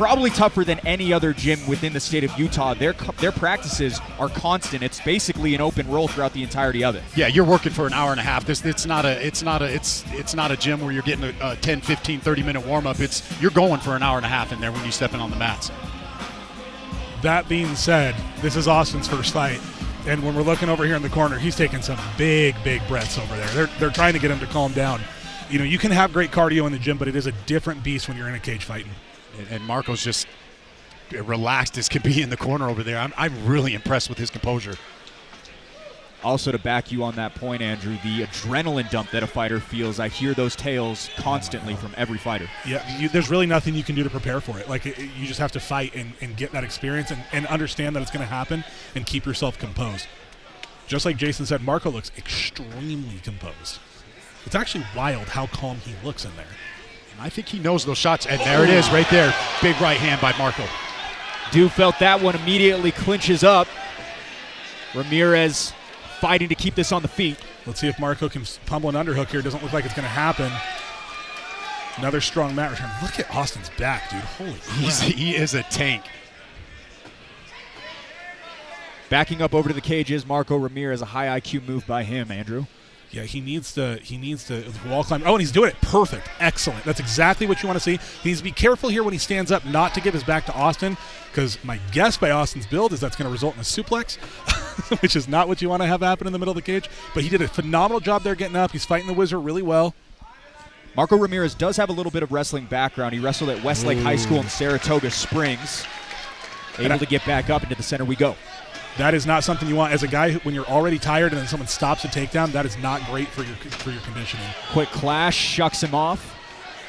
probably tougher than any other gym within the state of Utah. Their practices are constant. It's basically an open roll throughout the entirety of it. Yeah, you're working for an hour and a half. It's not a gym where you're getting a 10, 15, 30-minute warm-up. You're going for an hour and a half in there when you step in on the mats. That being said, this is Austin's first fight. And when we're looking over here in the corner, he's taking some big breaths over there. They're trying to get him to calm down. You know, you can have great cardio in the gym, but it is a different beast when you're in a cage fighting. And Marco's just relaxed as can be in the corner over there. I'm really impressed with his composure. Also, to back you on that point, Andrew, the adrenaline dump that a fighter feels, I hear those tales constantly from every fighter. Yeah, there's really nothing you can do to prepare for it. Like, you just have to fight and get that experience and understand that it's going to happen and keep yourself composed. Just like Jason said, Marco looks extremely composed. It's actually wild how calm he looks in there. And I think he knows those shots. And there it is right there. Big right hand by Marco. Du felt that one, immediately clinches up. Ramirez fighting to keep this on the feet. Let's see if Marco can pummel an underhook here. Doesn't look like it's going to happen. Another strong mat return. Look at Austin's back, dude. Holy crap. He is a tank. Backing up over to the cage is Marco Ramirez, a high IQ move by him, Andrew. Yeah, he needs to wall climb. Oh, and he's doing it. Perfect. Excellent. That's exactly what you want to see. He needs to be careful here when he stands up not to give his back to Austin, because my guess by Austin's build is that's going to result in a suplex, which is not what you want to have happen in the middle of the cage. But he did a phenomenal job there getting up. He's fighting the Wizard really well. Marco Ramirez does have a little bit of wrestling background. He wrestled at Westlake High School in Saratoga Springs. Able to get back up into the center we go. That is not something you want as a guy when you're already tired and then someone stops a takedown. That is not great for your conditioning. Quick clash, shucks him off,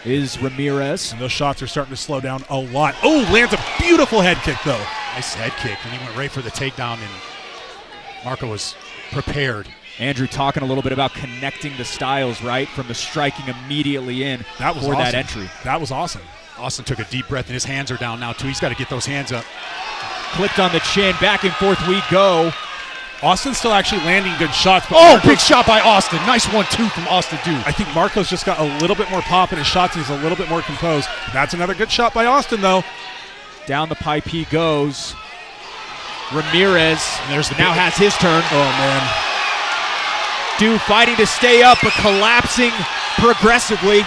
is Ramirez. And those shots are starting to slow down a lot. Oh, lands a beautiful head kick, though. Nice head kick, and he went right for the takedown, and Marco was prepared. Andrew talking a little bit about connecting the styles, right, from the striking immediately in that was for awesome. That entry. That was awesome. Austin took a deep breath, and his hands are down now, too. He's got to get those hands up. Clicked on the chin, back and forth we go. Austin's still actually landing good shots. But oh, big shot by Austin. Nice 1-2 from Austin, dude. I think Marco's just got a little bit more pop in his shots, and he's a little bit more composed. That's another good shot by Austin, though. Down the pipe he goes. Ramirez now has his turn. Oh, man. Du fighting to stay up, but collapsing progressively.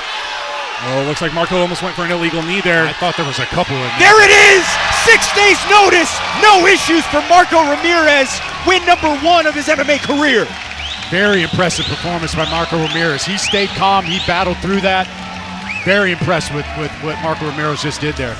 Oh, looks like Marco almost went for an illegal knee there. I thought there was a couple of them. There it is! 6 days notice! No issues for Marco Ramirez. Win number 1 of his MMA career. Very impressive performance by Marco Ramirez. He stayed calm. He battled through that. Very impressed with what Marco Ramirez just did there.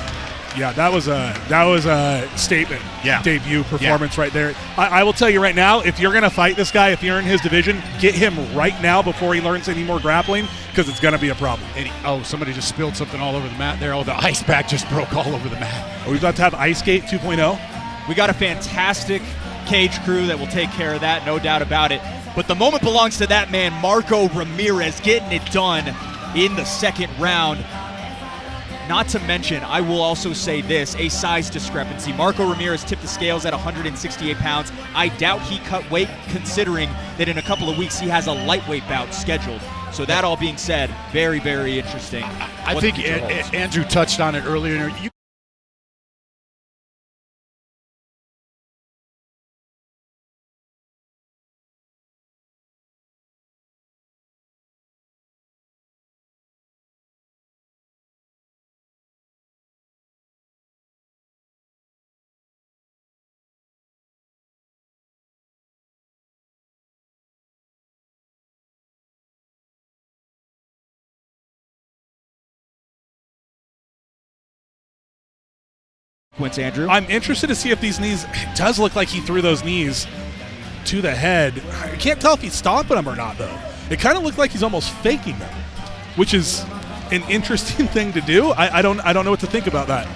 Yeah, that was a statement debut performance right there. I will tell you right now, if you're going to fight this guy, if you're in his division, get him right now before he learns any more grappling, because it's going to be a problem. And somebody just spilled something all over the mat there. Oh, the ice pack just broke all over the mat. Are we about to have Ice Skate 2.0? We got a fantastic cage crew that will take care of that, no doubt about it. But the moment belongs to that man, Marco Ramirez, getting it done in the second round. Not to mention, I will also say this, a size discrepancy. Marco Ramirez tipped the scales at 168 pounds. I doubt he cut weight, considering that in a couple of weeks he has a lightweight bout scheduled. So that all being said, very, very interesting. I think Andrew touched on it earlier. Andrew, I'm interested to see if these knees, it does look like he threw those knees to the head. I can't tell if he's stomping them or not, though. It kind of looked like he's almost faking them, which is an interesting thing to do. I don't know what to think about that.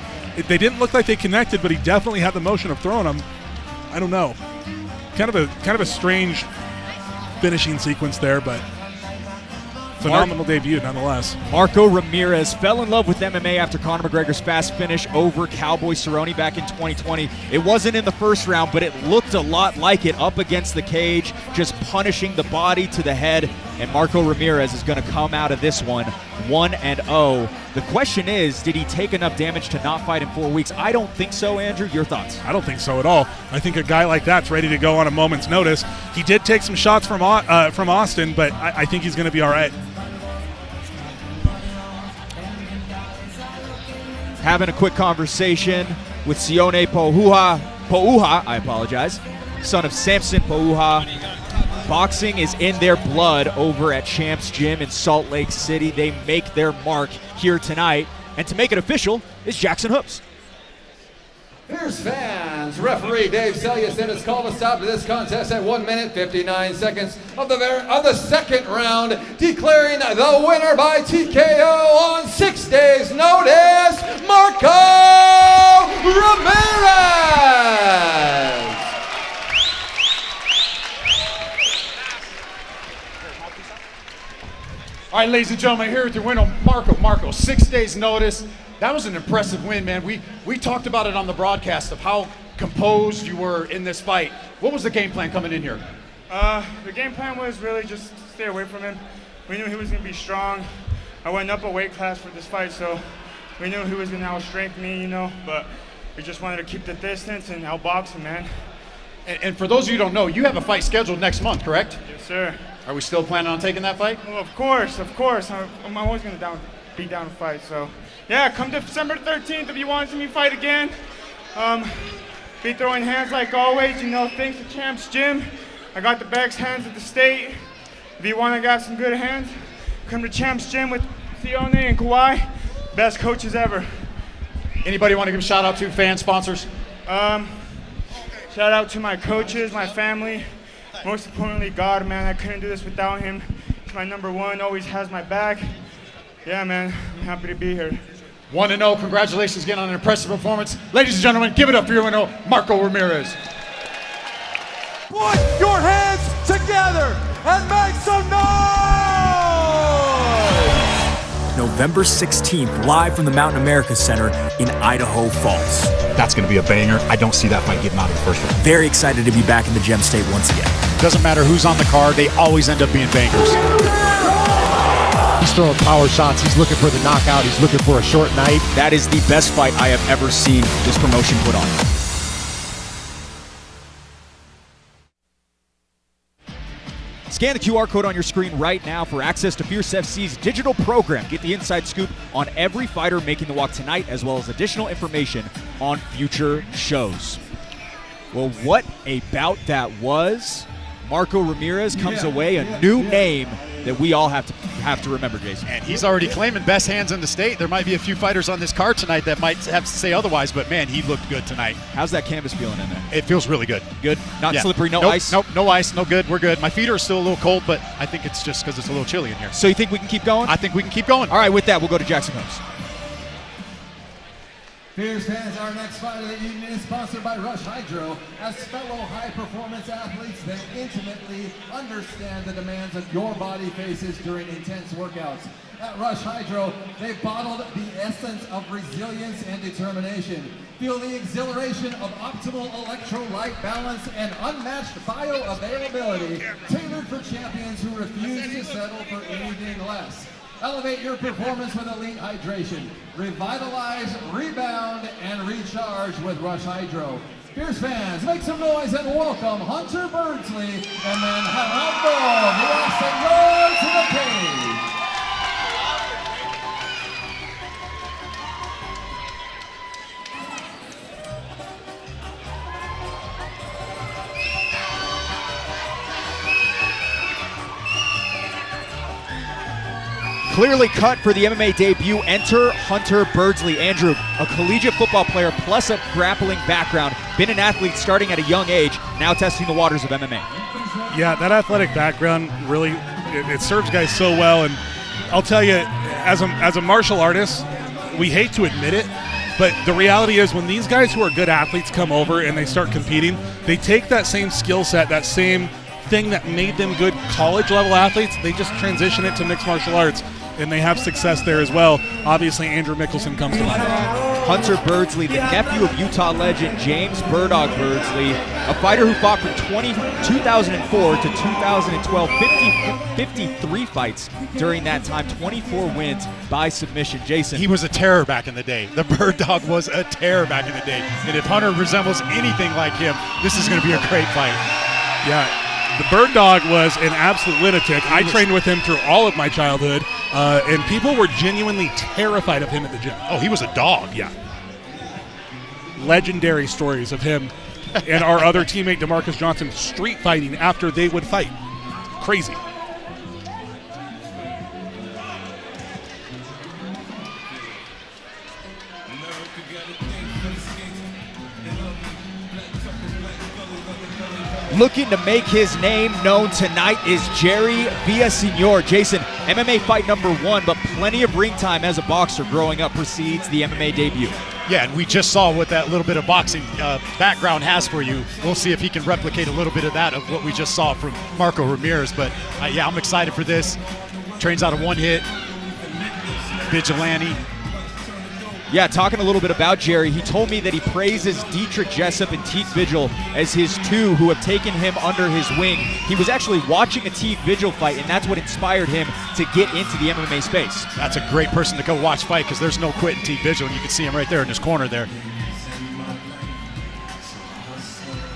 They didn't look like they connected, but he definitely had the motion of throwing them. I don't know. Kind of a strange finishing sequence there, but phenomenal debut nonetheless. Marco Ramirez fell in love with MMA after Conor McGregor's fast finish over Cowboy Cerrone back in 2020. It wasn't in the first round, but it looked a lot like it, up against the cage, just punishing the body to the head. and Marco Ramirez is going to come out of this one 1-0. The question is, did he take enough damage to not fight in 4 weeks? I don't think so, Andrew. Your thoughts? I don't think so at all. I think a guy like that's ready to go on a moment's notice. He did take some shots from Austin, but I think he's going to be all right. Having a quick conversation with Sione Pouha, I apologize, son of Samson Pouha. Boxing is in their blood over at Champs Gym in Salt Lake City. They make their mark here tonight. And to make it official is Jackson Hoops. Fierce fans, referee Dave Selyeson has called a stop to this contest at 1 minute 59 seconds of the second round, declaring the winner by TKO on 6 days' notice, Marco Ramirez. All right, ladies and gentlemen, here with your winner, Marco, 6 days notice. That was an impressive win, man. We talked about it on the broadcast of how composed you were in this fight. What was the game plan coming in here? The game plan was really just stay away from him. We knew he was going to be strong. I went up a weight class for this fight, so we knew he was going to outstrength me, but we just wanted to keep the distance and outbox him, man. And for those of you who don't know, you have a fight scheduled next month, correct? Yes, sir. Are we still planning on taking that fight? Well, of course. I'm always going to be down to fight, so. Yeah, come December 13th if you want to see me fight again. Be throwing hands like always, thanks to Champs Gym. I got the best hands of the state. If you want to got some good hands, come to Champs Gym with Sione and Kawhi. Best coaches ever. Anybody want to give a shout out to fan sponsors? Shout out to my coaches, my family. Most importantly, God, man. I couldn't do this without him. He's my number one, always has my back. Yeah, man, I'm happy to be here. 1-0, congratulations again on an impressive performance. Ladies and gentlemen, give it up for your winner, Marco Ramirez. Put your hands together and make some noise! November 16th, live from the Mountain America Center in Idaho Falls. That's going to be a banger. I don't see that fight getting out of the first round. Very excited to be back in the Gem State once again. Doesn't matter who's on the card, they always end up being bangers. He's throwing power shots. He's looking for the knockout. He's looking for a short night. That is the best fight I have ever seen this promotion put on. Scan the QR code on your screen right now for access to Fierce FC's digital program. Get the inside scoop on every fighter making the walk tonight, as well as additional information on future shows. Well, what a bout that was. Marco Ramirez comes away a new name that we all have to remember, Jason. And he's already claiming best hands in the state. There might be a few fighters on this card tonight that might have to say otherwise, but man, he looked good tonight. How's that canvas feeling in there? It feels really good. Good? Not slippery, no Nope, ice? Nope, no ice, no good. We're good. My feet are still a little cold, but I think it's just because it's a little chilly in here. So you think we can keep going? I think we can keep going. All right, with that, we'll go to Jackson Hoops. Fierce fans, our next fight of the evening is sponsored by Rush Hydro. As fellow high-performance athletes, they intimately understand the demands that your body faces during intense workouts. At Rush Hydro, they bottled the essence of resilience and determination. Feel the exhilaration of optimal electrolyte balance and unmatched bioavailability, tailored for champions who refuse to settle for anything less. Elevate your performance with elite hydration. Revitalize, rebound, and recharge with Rush Hydro. Fierce fans, make some noise and welcome Hunter Birdsley and then Gerardo Villaseñor to the cage. Clearly cut for the MMA debut. Enter Hunter Birdsley. Andrew, a collegiate football player plus a grappling background. Been an athlete starting at a young age, now testing the waters of MMA. Yeah, that athletic background really, it serves guys so well. And I'll tell you, as a martial artist, we hate to admit it, but the reality is when these guys who are good athletes come over and they start competing, they take that same skill set, that same thing that made them good college-level athletes, they just transition it to mixed martial arts, and they have success there as well. Obviously, Andrew Mickelson comes to mind. Hunter Birdsley, the nephew of Utah legend James Birdog Birdsley, a fighter who fought from 2004 to 2012, 53 fights during that time, 24 wins by submission. Jason. He was a terror back in the day. The Bird Dog was a terror back in the day. And if Hunter resembles anything like him, this is going to be a great fight. Yeah. The Bird Dog was an absolute lunatic. I trained with him through all of my childhood, and people were genuinely terrified of him at the gym. Oh, he was a dog. Yeah. Legendary stories of him and our other teammate DeMarcus Johnson street fighting after they would fight. Crazy. Looking to make his name known tonight is Jerry Villasenor. Jason, MMA fight number 1, but plenty of ring time as a boxer growing up precedes the MMA debut. Yeah, and we just saw what that little bit of boxing background has for you. We'll see if he can replicate a little bit of that of what we just saw from Marco Ramirez. But yeah, I'm excited for this. Trains out of one hit. Vigilante. Yeah, talking a little bit about Jerry, he told me that he praises Dietrich Jessup and Teague Vigil as his two who have taken him under his wing. He was actually watching a Teague Vigil fight, and that's what inspired him to get into the MMA space. That's a great person to go watch fight because there's no quitting Teague Vigil, and you can see him right there in his corner there.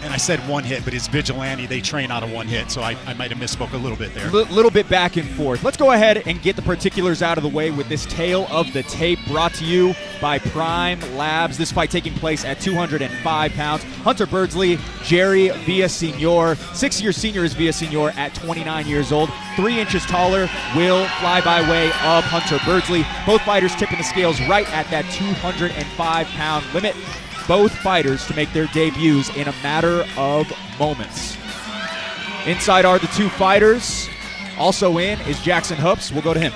And I said one hit, but it's Vigilante. They train out of one hit, so I might have misspoke a little bit there. Little bit back and forth. Let's go ahead and get the particulars out of the way with this tale of the tape brought to you by Prime Labs. This fight taking place at 205 pounds. Hunter Birdsley, Jerry Villasenor. 6-year senior is Villasenor at 29 years old. 3 inches taller, will fly by way of Hunter Birdsley. Both fighters tipping the scales right at that 205-pound limit. Both fighters to make their debuts in a matter of moments. Inside are the two fighters. Also in is Jackson Hoops. We'll go to him.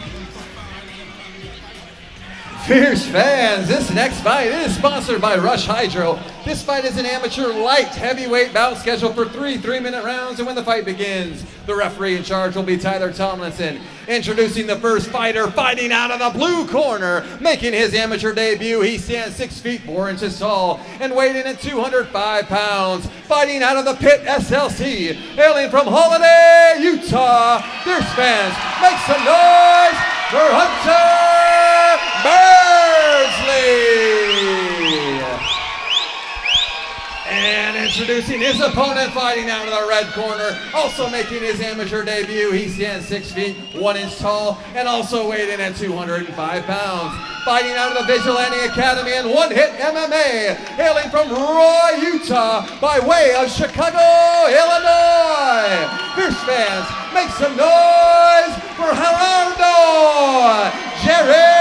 Fierce fans, this next fight is sponsored by Rush Hydro. This fight is an amateur light heavyweight bout scheduled for 3 3-minute rounds, and when the fight begins, the referee in charge will be Tyler Tomlinson. Introducing the first fighter, fighting out of the blue corner, making his amateur debut. He stands 6 feet 4 inches tall and weighing in at 205 pounds. Fighting out of the Pit SLC, hailing from Holiday, Utah. Fierce fans, make some noise for Hunter Birdsley. And introducing his opponent, fighting out of the red corner, also making his amateur debut. He stands 6 feet 1 inch tall and also weighed in at 205 pounds. Fighting out of the Vigilante Academy and One Hit MMA, hailing from Roy, Utah, by way of Chicago, Illinois. Fierce fans, make some noise for Gerardo Jerry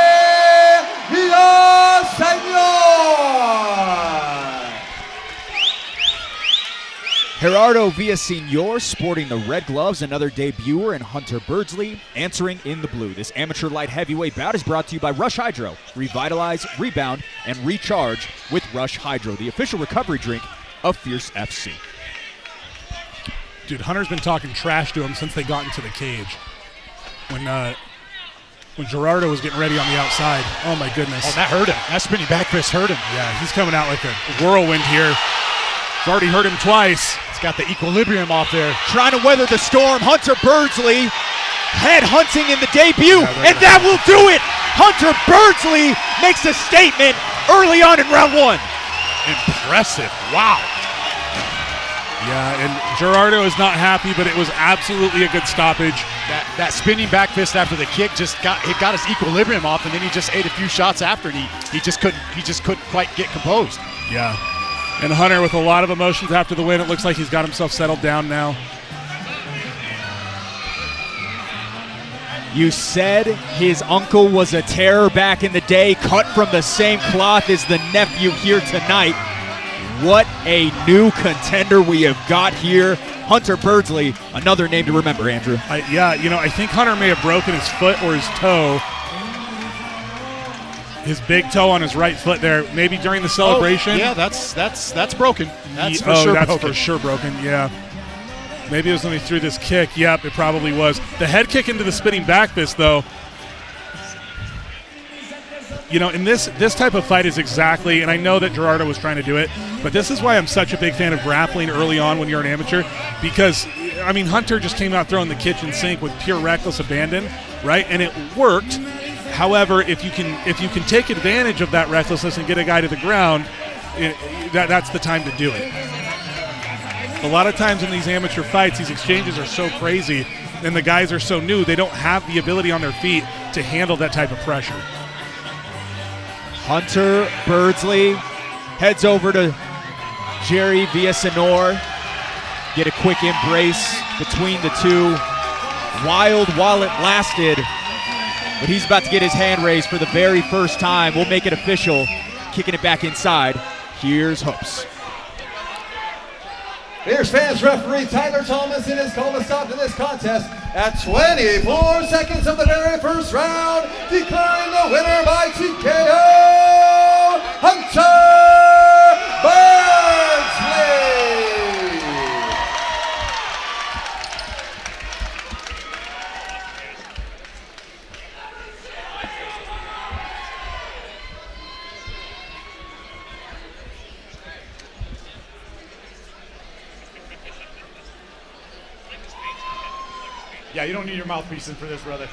Villasenor. Gerardo Villasenor sporting the red gloves, another debuter, and Hunter Birdsley answering in the blue. This amateur light heavyweight bout is brought to you by Rush Hydro. Revitalize, rebound, and recharge with Rush Hydro, the official recovery drink of Fierce FC. Dude, Hunter's been talking trash to him since they got into the cage. When Gerardo was getting ready on the outside. Oh, my goodness. Oh, that hurt him. That spinning back fist hurt him. Yeah, he's coming out like a whirlwind here. It's already hurt him twice. He's got the equilibrium off there. Trying to weather the storm. Hunter Birdsley head hunting in the debut, and that will do it. Hunter Birdsley makes a statement early on in round 1. Impressive. Wow. Yeah, and Gerardo is not happy, but it was absolutely a good stoppage. That spinning back fist after the kick got his equilibrium off, and then he just ate a few shots after, and he just couldn't quite get composed. Yeah. And Hunter with a lot of emotions after the win. It looks like he's got himself settled down now. You said his uncle was a terror back in the day, cut from the same cloth as the nephew here tonight. What a new contender we have got here. Hunter Birdsley, another name to remember, Andrew. I think Hunter may have broken his foot or his toe. His big toe on his right foot there, maybe during the celebration. Oh, yeah, that's broken. That's for sure broken, yeah. Maybe it was when he threw this kick. Yep, it probably was. The head kick into the spinning back fist, though. You know, and this type of fight is exactly, and I know that Gerardo was trying to do it, but this is why I'm such a big fan of grappling early on when you're an amateur, because, I mean, Hunter just came out throwing the kitchen sink with pure reckless abandon, right? And it worked. However, if you can take advantage of that recklessness and get a guy to the ground, that's the time to do it. A lot of times in these amateur fights, these exchanges are so crazy, and the guys are so new, they don't have the ability on their feet to handle that type of pressure. Hunter Birdsley heads over to Jerry Villasenor. Get a quick embrace between the two. Wild while it lasted, but he's about to get his hand raised for the very first time. We'll make it official. Kicking it back inside. Here's Hoops. Here's fans referee Tyler Thomason has called a stop to this contest at 24 seconds of the very first round, declaring the winner by TKO, Hunter Birdsley. Yeah, you don't need your mouthpiece in for this, brother.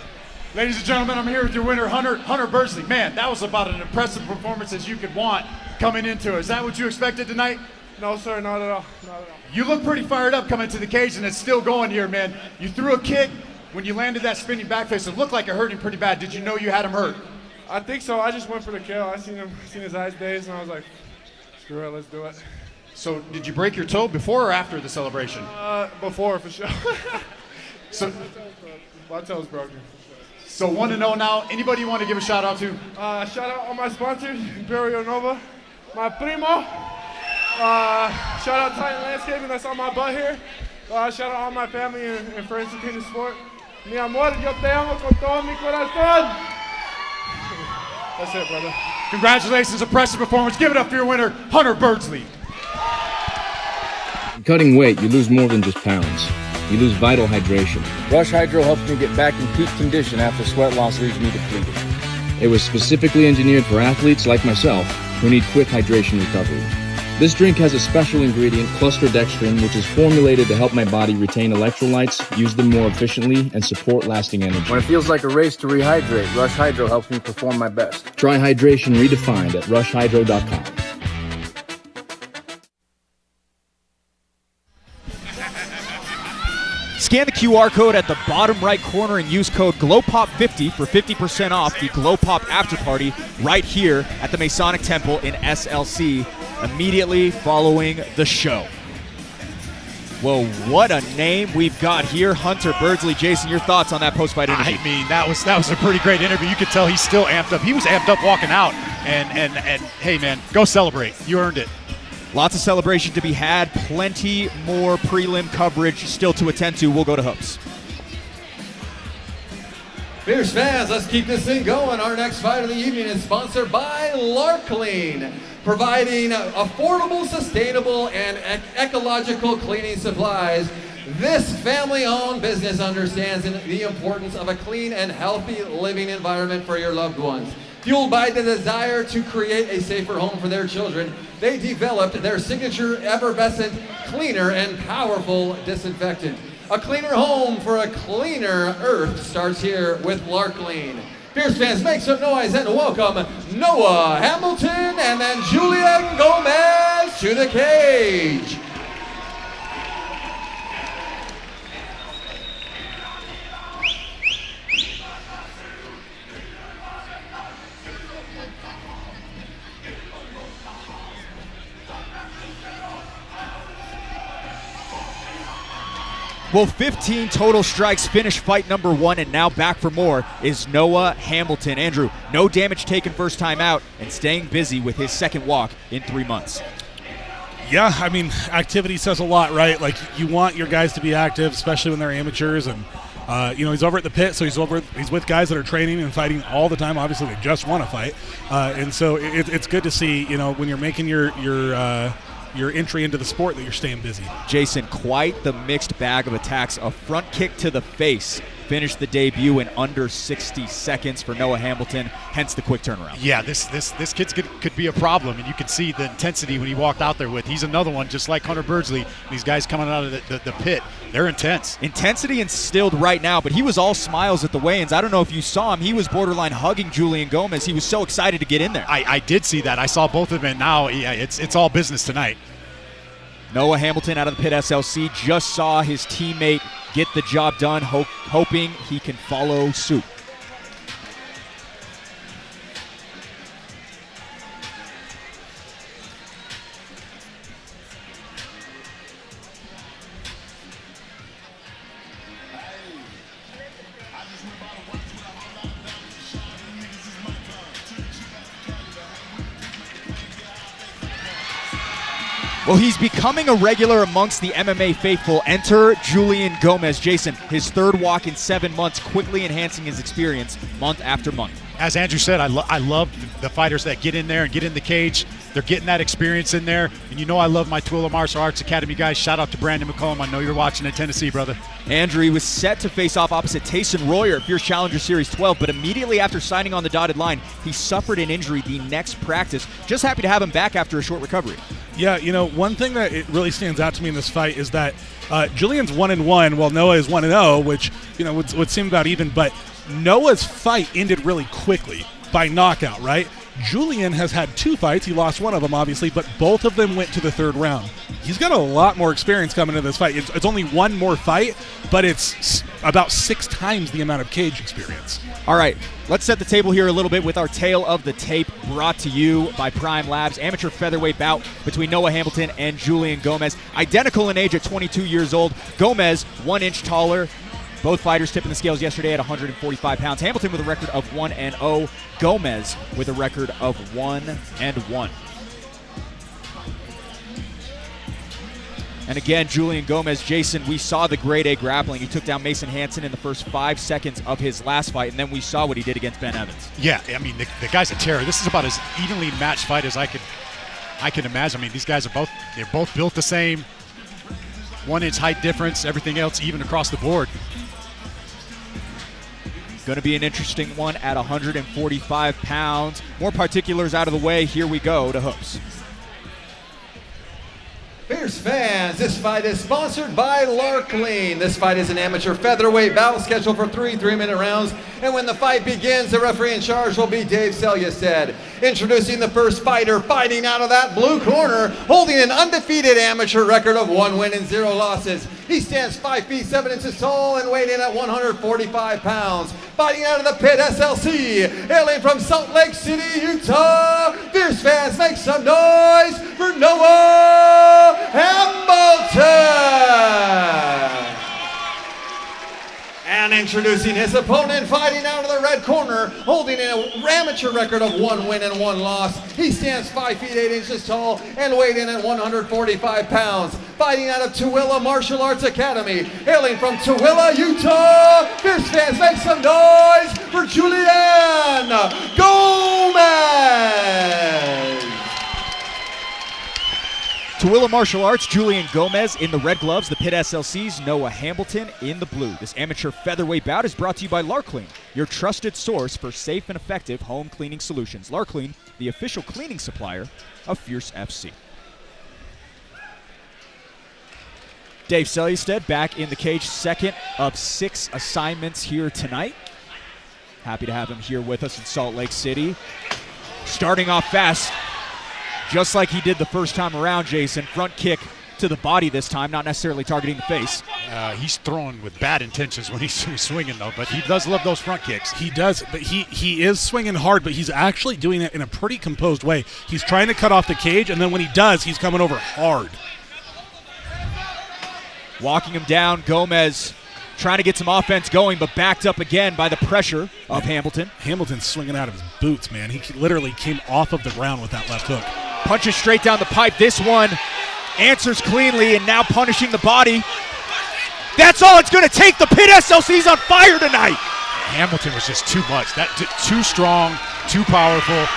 Ladies and gentlemen, I'm here with your winner, Hunter Birdsley. Man, that was about an impressive performance as you could want coming into it. Is that what you expected tonight? No, sir, not at all. Not at all. You look pretty fired up coming to the cage, and it's still going here, man. You threw a kick. When you landed that spinning back face, it looked like it hurt him pretty bad. Did you know you had him hurt? I think so. I just went for the kill. I seen his eyes dazed, and I was like, screw it, let's do it. So did you break your toe before or after the celebration? Before, for sure. So my toe's broken. So 1-0 now. Anybody you want to give a shout out to? Shout out all my sponsors, Imperio Nova, my primo. Shout out Titan Landscaping, that's on my butt here. Shout out all my family and friends who came to sport. Mi amor, yo te amo con todo mi corazón. That's it, brother. Congratulations, impressive performance. Give it up for your winner, Hunter Birdsley. Cutting weight, you lose more than just pounds. You lose vital hydration. Rush Hydro helps me get back in peak condition after sweat loss leaves me depleted. It was specifically engineered for athletes like myself who need quick hydration recovery. This drink has a special ingredient, cluster dextrin, which is formulated to help my body retain electrolytes, use them more efficiently, and support lasting energy. When it feels like a race to rehydrate, Rush Hydro helps me perform my best. Try hydration redefined at rushhydro.com. Scan the QR code at the bottom right corner and use code GLOWPOP50 for 50% off the Glow Pop After Party right here at the Masonic Temple in SLC immediately following the show. Well, what a name we've got here. Hunter Birdsley. Jason, your thoughts on that post-fight interview? I mean, that was a pretty great interview. You could tell he's still amped up. He was amped up walking out. And hey, man, go celebrate. You earned it. Lots of celebration to be had. Plenty more prelim coverage still to attend to. We'll go to Hoops. Fierce fans, let's keep this thing going. Our next fight of the evening is sponsored by Larklean, providing affordable, sustainable, and ecological cleaning supplies. This family-owned business understands the importance of a clean and healthy living environment for your loved ones. Fueled by the desire to create a safer home for their children, they developed their signature effervescent cleaner and powerful disinfectant. A cleaner home for a cleaner earth starts here with Larklean. Fierce fans, make some noise and welcome Noah Hamilton and then Julian Gomez to the cage. Well, 15 total strikes, finish fight number 1, and now back for more is Noah Hamilton. Andrew, no damage taken first time out and staying busy with his second walk in 3 months. Yeah, I mean, activity says a lot, right? Like, you want your guys to be active, especially when they're amateurs. And, he's over at the pit, so he's with guys that are training and fighting all the time. Obviously, they just want to fight. And so it's good to see, when you're making your entry into the sport that you're staying busy. Jason, quite the mixed bag of attacks. A front kick to the face finished the debut in under 60 seconds for Noah Hamilton, hence the quick turnaround. Yeah, this kid could be a problem, and you can see the intensity when he walked out there with. He's another one, just like Hunter Birdsley. These guys coming out of the pit, they're intense. Intensity instilled right now, but he was all smiles at the weigh-ins. I don't know if you saw him. He was borderline hugging Julian Gomez. He was so excited to get in there. I did see that. I saw both of them, and now it's all business tonight. Noah Hamilton out of the pit SLC just saw his teammate get the job done, hoping he can follow suit. Well, he's becoming a regular amongst the MMA faithful. Enter Julian Gomez. Jason, his third walk in 7 months, quickly enhancing his experience month after month. As Andrew said, I love the fighters that get in there and get in the cage. They're getting that experience in there. And you know I love my Tooele Martial Arts Academy guys. Shout out to Brandon McCollum. I know you're watching in Tennessee, brother. Andrew was set to face off opposite Tayson Royer at Fierce Challenger Series 12, but immediately after signing on the dotted line, he suffered an injury the next practice. Just happy to have him back after a short recovery. Yeah, you know, one thing that it really stands out to me in this fight is that Julian's 1-1, while Noah is 1-0, which, you know, would seem about even, but Noah's fight ended really quickly by knockout, right? Julian has had 2 fights. He lost one of them, obviously, but both of them went to the 3rd round. He's got a lot more experience coming into this fight. It's only one more fight, but it's about 6 times the amount of cage experience. All right, let's set the table here a little bit with our tale of the tape brought to you by Prime Labs. Amateur featherweight bout between Noah Hamilton and Julian Gomez. Identical in age at 22 years old. Gomez, 1 inch taller. Both fighters tipping the scales yesterday at 145 pounds. Hamilton with a record of 1-0. Gomez with a record of 1-1. And again, Julian Gomez, Jason, we saw the grade A grappling. He took down Mason Hansen in the first 5 seconds of his last fight, and then we saw what he did against Ben Evans. Yeah, I mean, the guy's a terror. This is about as evenly matched fight as I can imagine. I mean, these guys are both built the same. 1 inch height difference, everything else even across the board. Going to be an interesting one at 145 pounds. More particulars out of the way. Here we go to Hoops. Fierce fans, this fight is sponsored by Larklean. This fight is an amateur featherweight bout scheduled for 3 3-minute rounds. And when the fight begins, the referee in charge will be Dave Selyusted. Introducing the first fighter, fighting out of that blue corner, holding an undefeated amateur record of 1 win and 0 losses. He stands 5 feet 7 inches tall and weighed in at 145 pounds. Fighting out of the pit SLC, hailing from Salt Lake City, Utah. Fierce fans, make some noise for Noah Hamilton. And introducing his opponent, fighting out of the red corner, holding an amateur record of 1 win and 1 loss. He stands 5 feet 8 inches tall and weighed in at 145 pounds. Fighting out of Tooele Martial Arts Academy, hailing from Tooele, Utah. Fierce fans, make some noise for Julian Gomez. Tooele Martial Arts, Julian Gomez in the red gloves, the pit SLCs, Noah Hamilton in the blue. This amateur featherweight bout is brought to you by Larklean, your trusted source for safe and effective home cleaning solutions. Larklean, the official cleaning supplier of Fierce FC. Dave Selyusted back in the cage, 2nd of 6 assignments here tonight. Happy to have him here with us in Salt Lake City. Starting off fast, just like he did the first time around, Jason. Front kick to the body this time, not necessarily targeting the face. He's throwing with bad intentions when he's swinging, though, but he does love those front kicks. He does, but he is swinging hard, but he's actually doing it in a pretty composed way. He's trying to cut off the cage, and then when he does, he's coming over hard. Walking him down, Gomez trying to get some offense going, but backed up again by the pressure of Hamilton. Hamilton's swinging out of his boots, man. He literally came off of the ground with that left hook. Punches straight down the pipe. This one answers cleanly and now punishing the body. That's all it's going to take. The pit SLC's on fire tonight. Hamilton was just too much. Too strong, too powerful.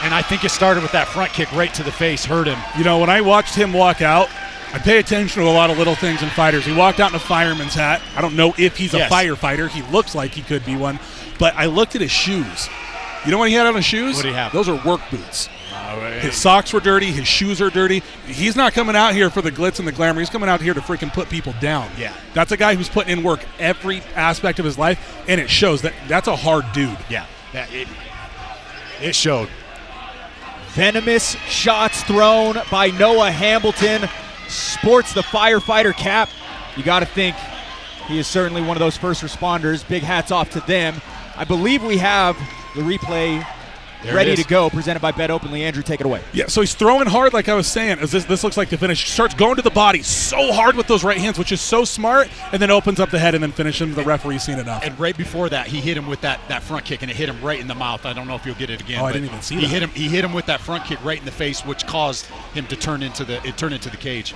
And I think it started with that front kick right to the face, hurt him. You know, when I watched him walk out, I pay attention to a lot of little things in fighters. He walked out in a fireman's hat. I don't know if he's a firefighter. He looks like he could be one. But I looked at his shoes. You know what he had on his shoes? What do you have? Those are work boots. His socks were dirty. His shoes are dirty. He's not coming out here for the glitz and the glamour. He's coming out here to freaking put people down. Yeah. That's a guy who's putting in work every aspect of his life, and it shows. That's a hard dude. Yeah. It showed. Venomous shots thrown by Noah Hamilton. Sports the firefighter cap. You got to think he is certainly one of those first responders. Big hats off to them. I believe we have the replay ready to go, presented by Bet Openly. Andrew, take it away. Yeah, so he's throwing hard, like I was saying. As this looks like the finish. Starts going to the body so hard with those right hands, which is so smart, and then opens up the head and then finishes him. The referee's seen enough. And right before that, he hit him with that front kick, and it hit him right in the mouth. I don't know if you'll get it again. Oh, I didn't even see that. He hit him with that front kick right in the face, which caused him to turn into the cage.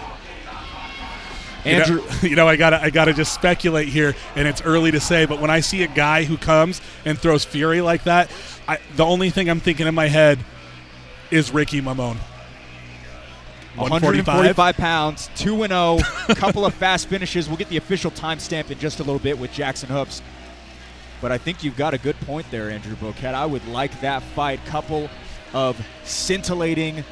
Andrew, I gotta just speculate here, and it's early to say, but when I see a guy who comes and throws fury like that, the only thing I'm thinking in my head is Ricky Mamon. 145 pounds, 2-0, a couple of fast finishes. We'll get the official timestamp in just a little bit with Jackson Hoops. But I think you've got a good point there, Andrew Boquette. I would like that fight. Couple of scintillating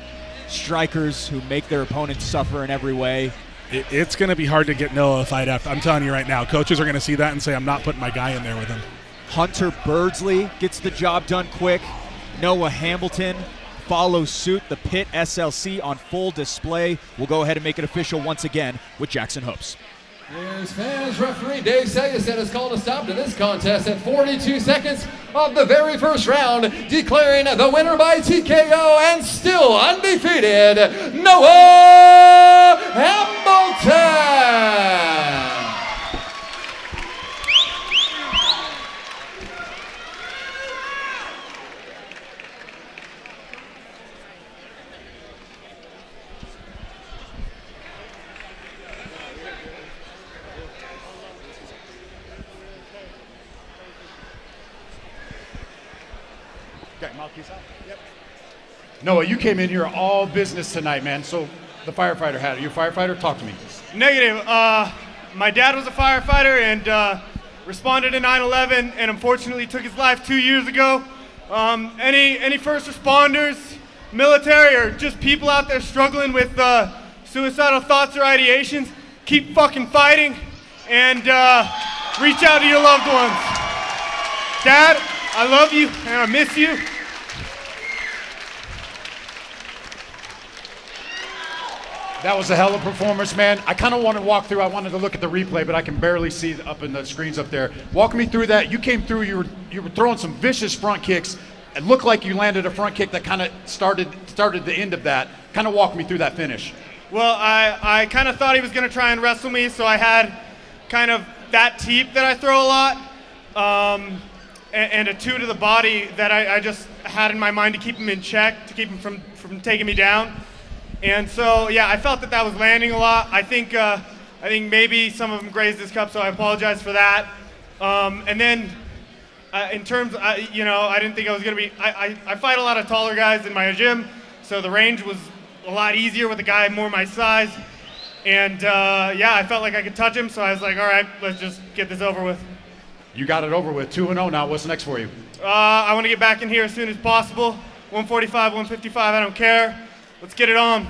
strikers who make their opponents suffer in every way. It's going to be hard to get Noah a fight after. I'm telling you right now, coaches are going to see that and say, I'm not putting my guy in there with him. Hunter Birdsley gets the job done quick. Noah Hamilton follows suit. The Pit SLC on full display. We'll go ahead and make it official once again with Jackson Hoops. Here's fans. Referee Dave Saguson has called a stop to this contest at 42 seconds of the very first round, declaring the winner by TKO and still undefeated, Noah Hamilton. Noah, you came in here all business tonight, man. So the firefighter hat. Are you a firefighter? Talk to me. Negative. My dad was a firefighter and responded to 9/11 and unfortunately took his life 2 years ago. Any first responders, military, or just people out there struggling with suicidal thoughts or ideations, keep fucking fighting and reach out to your loved ones. Dad, I love you and I miss you. That was a hell of a performance, man. I kind of want to walk through. I wanted to look at the replay, but I can barely see up in the screens up there. Walk me through that. You came through. You were throwing some vicious front kicks. It looked like you landed a front kick that kind of started the end of that. Kind of walk me through that finish. Well, I kind of thought he was going to try and wrestle me, so I had kind of that teep that I throw a lot, and a 2 to the body that I just had in my mind to keep him in check, to keep him from taking me down. And so, yeah, I felt that was landing a lot. I think maybe some of them grazed his cup, so I apologize for that. And then, in terms, I didn't think I was going to be. I fight a lot of taller guys in my gym, so the range was a lot easier with a guy more my size. And I felt like I could touch him, so I was like, all right, let's just get this over with. You got it over with. 2-0 now. What's next for you? I want to get back in here as soon as possible. 145, 155, I don't care. Let's get it on.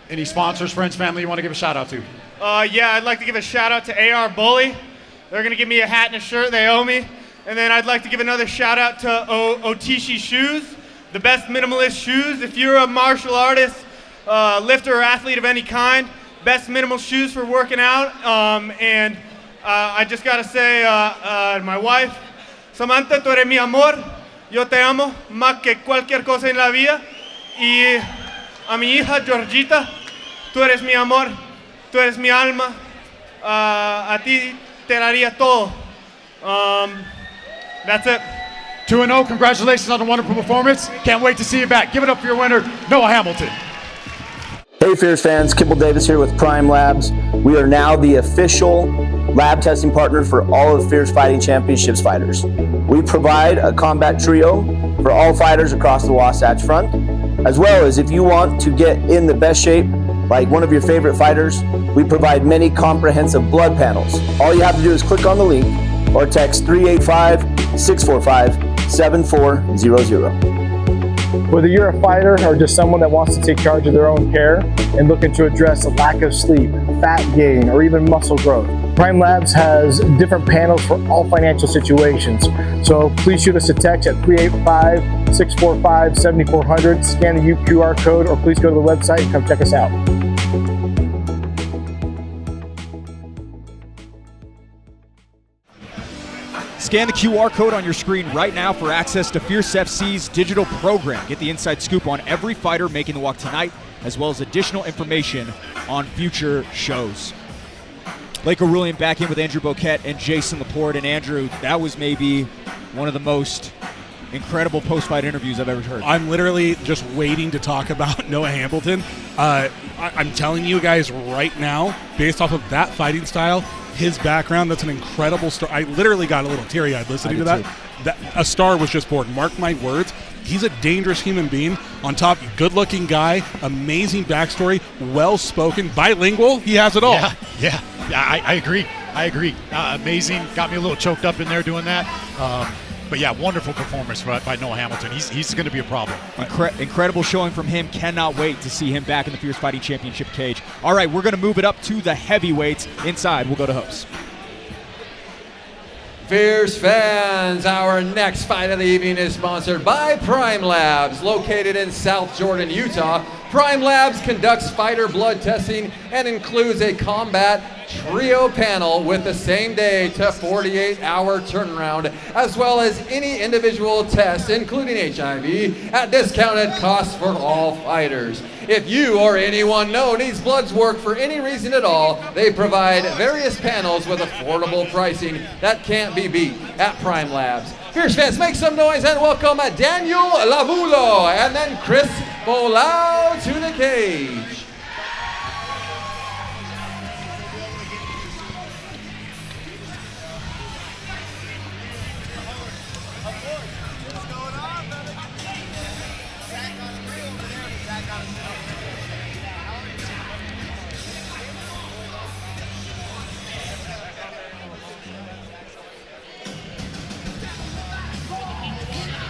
Any sponsors, friends, family you want to give a shout out to? I'd like to give a shout out to AR Bully. They're going to give me a hat and a shirt. They owe me. And then I'd like to give another shout out to Otishi Shoes, the best minimalist shoes. If you're a martial artist, lifter, or athlete of any kind, best minimal shoes for working out. And I just got to say, my wife, Samantha, tú eres mi amor. Yo te amo más que cualquier cosa en la vida. Y a mi hija Georgita, tú eres mi amor, tú eres mi alma, a ti te daría todo. That's it. 2-0, congratulations on a wonderful performance. Can't wait to see you back. Give it up for your winner, Noah Hamilton. Hey Fierce fans, Kimball Davis here with Prime Labs. We are now the official lab testing partner for all of Fierce Fighting Championships fighters. We provide a combat trio for all fighters across the Wasatch Front, as well as if you want to get in the best shape like one of your favorite fighters, we provide many comprehensive blood panels. All you have to do is click on the link or text 385-645-7400. Whether you're a fighter or just someone that wants to take charge of their own care and looking to address a lack of sleep, fat gain, or even muscle growth, Prime Labs has different panels for all financial situations. So please shoot us a text at 385-645-7400, scan the QR code, or please go to the website and come check us out. Scan the QR code on your screen right now for access to Fierce FC's digital program. Get the inside scoop on every fighter making the walk tonight, as well as additional information on future shows. Blake O'Rulian back in with Andrew Boquette and Jason Laporte. And Andrew, that was maybe one of the most incredible post-fight interviews I've ever heard. I'm literally just waiting to talk about Noah Hamilton. I'm telling you guys right now, based off of that fighting style, his background, that's an incredible story. I literally got a little teary-eyed listening to that. A star was just born. Mark my words. He's a dangerous human being. On top, good-looking guy, amazing backstory, well-spoken, bilingual. He has it all. Yeah, I agree. Amazing. Got me a little choked up in there doing that. But yeah, wonderful performance by Noah Hamilton. He's going to be a problem. Incredible showing from him. Cannot wait to see him back in the Fierce Fighting Championship cage. All right, we're going to move it up to the heavyweights. Inside, we'll go to Hopes. Fierce fans, our next fight of the evening is sponsored by Prime Labs, located in South Jordan, Utah. Prime Labs conducts fighter blood testing and includes a combat trio panel with the same day to 48-hour turnaround, as well as any individual test, including HIV, at discounted costs for all fighters. If you or anyone know needs blood work for any reason at all, they provide various panels with affordable pricing that can't be beat at Prime Labs. Fierce fans, make some noise and welcome Daniel Lavulo and then Chris Folau to the cage.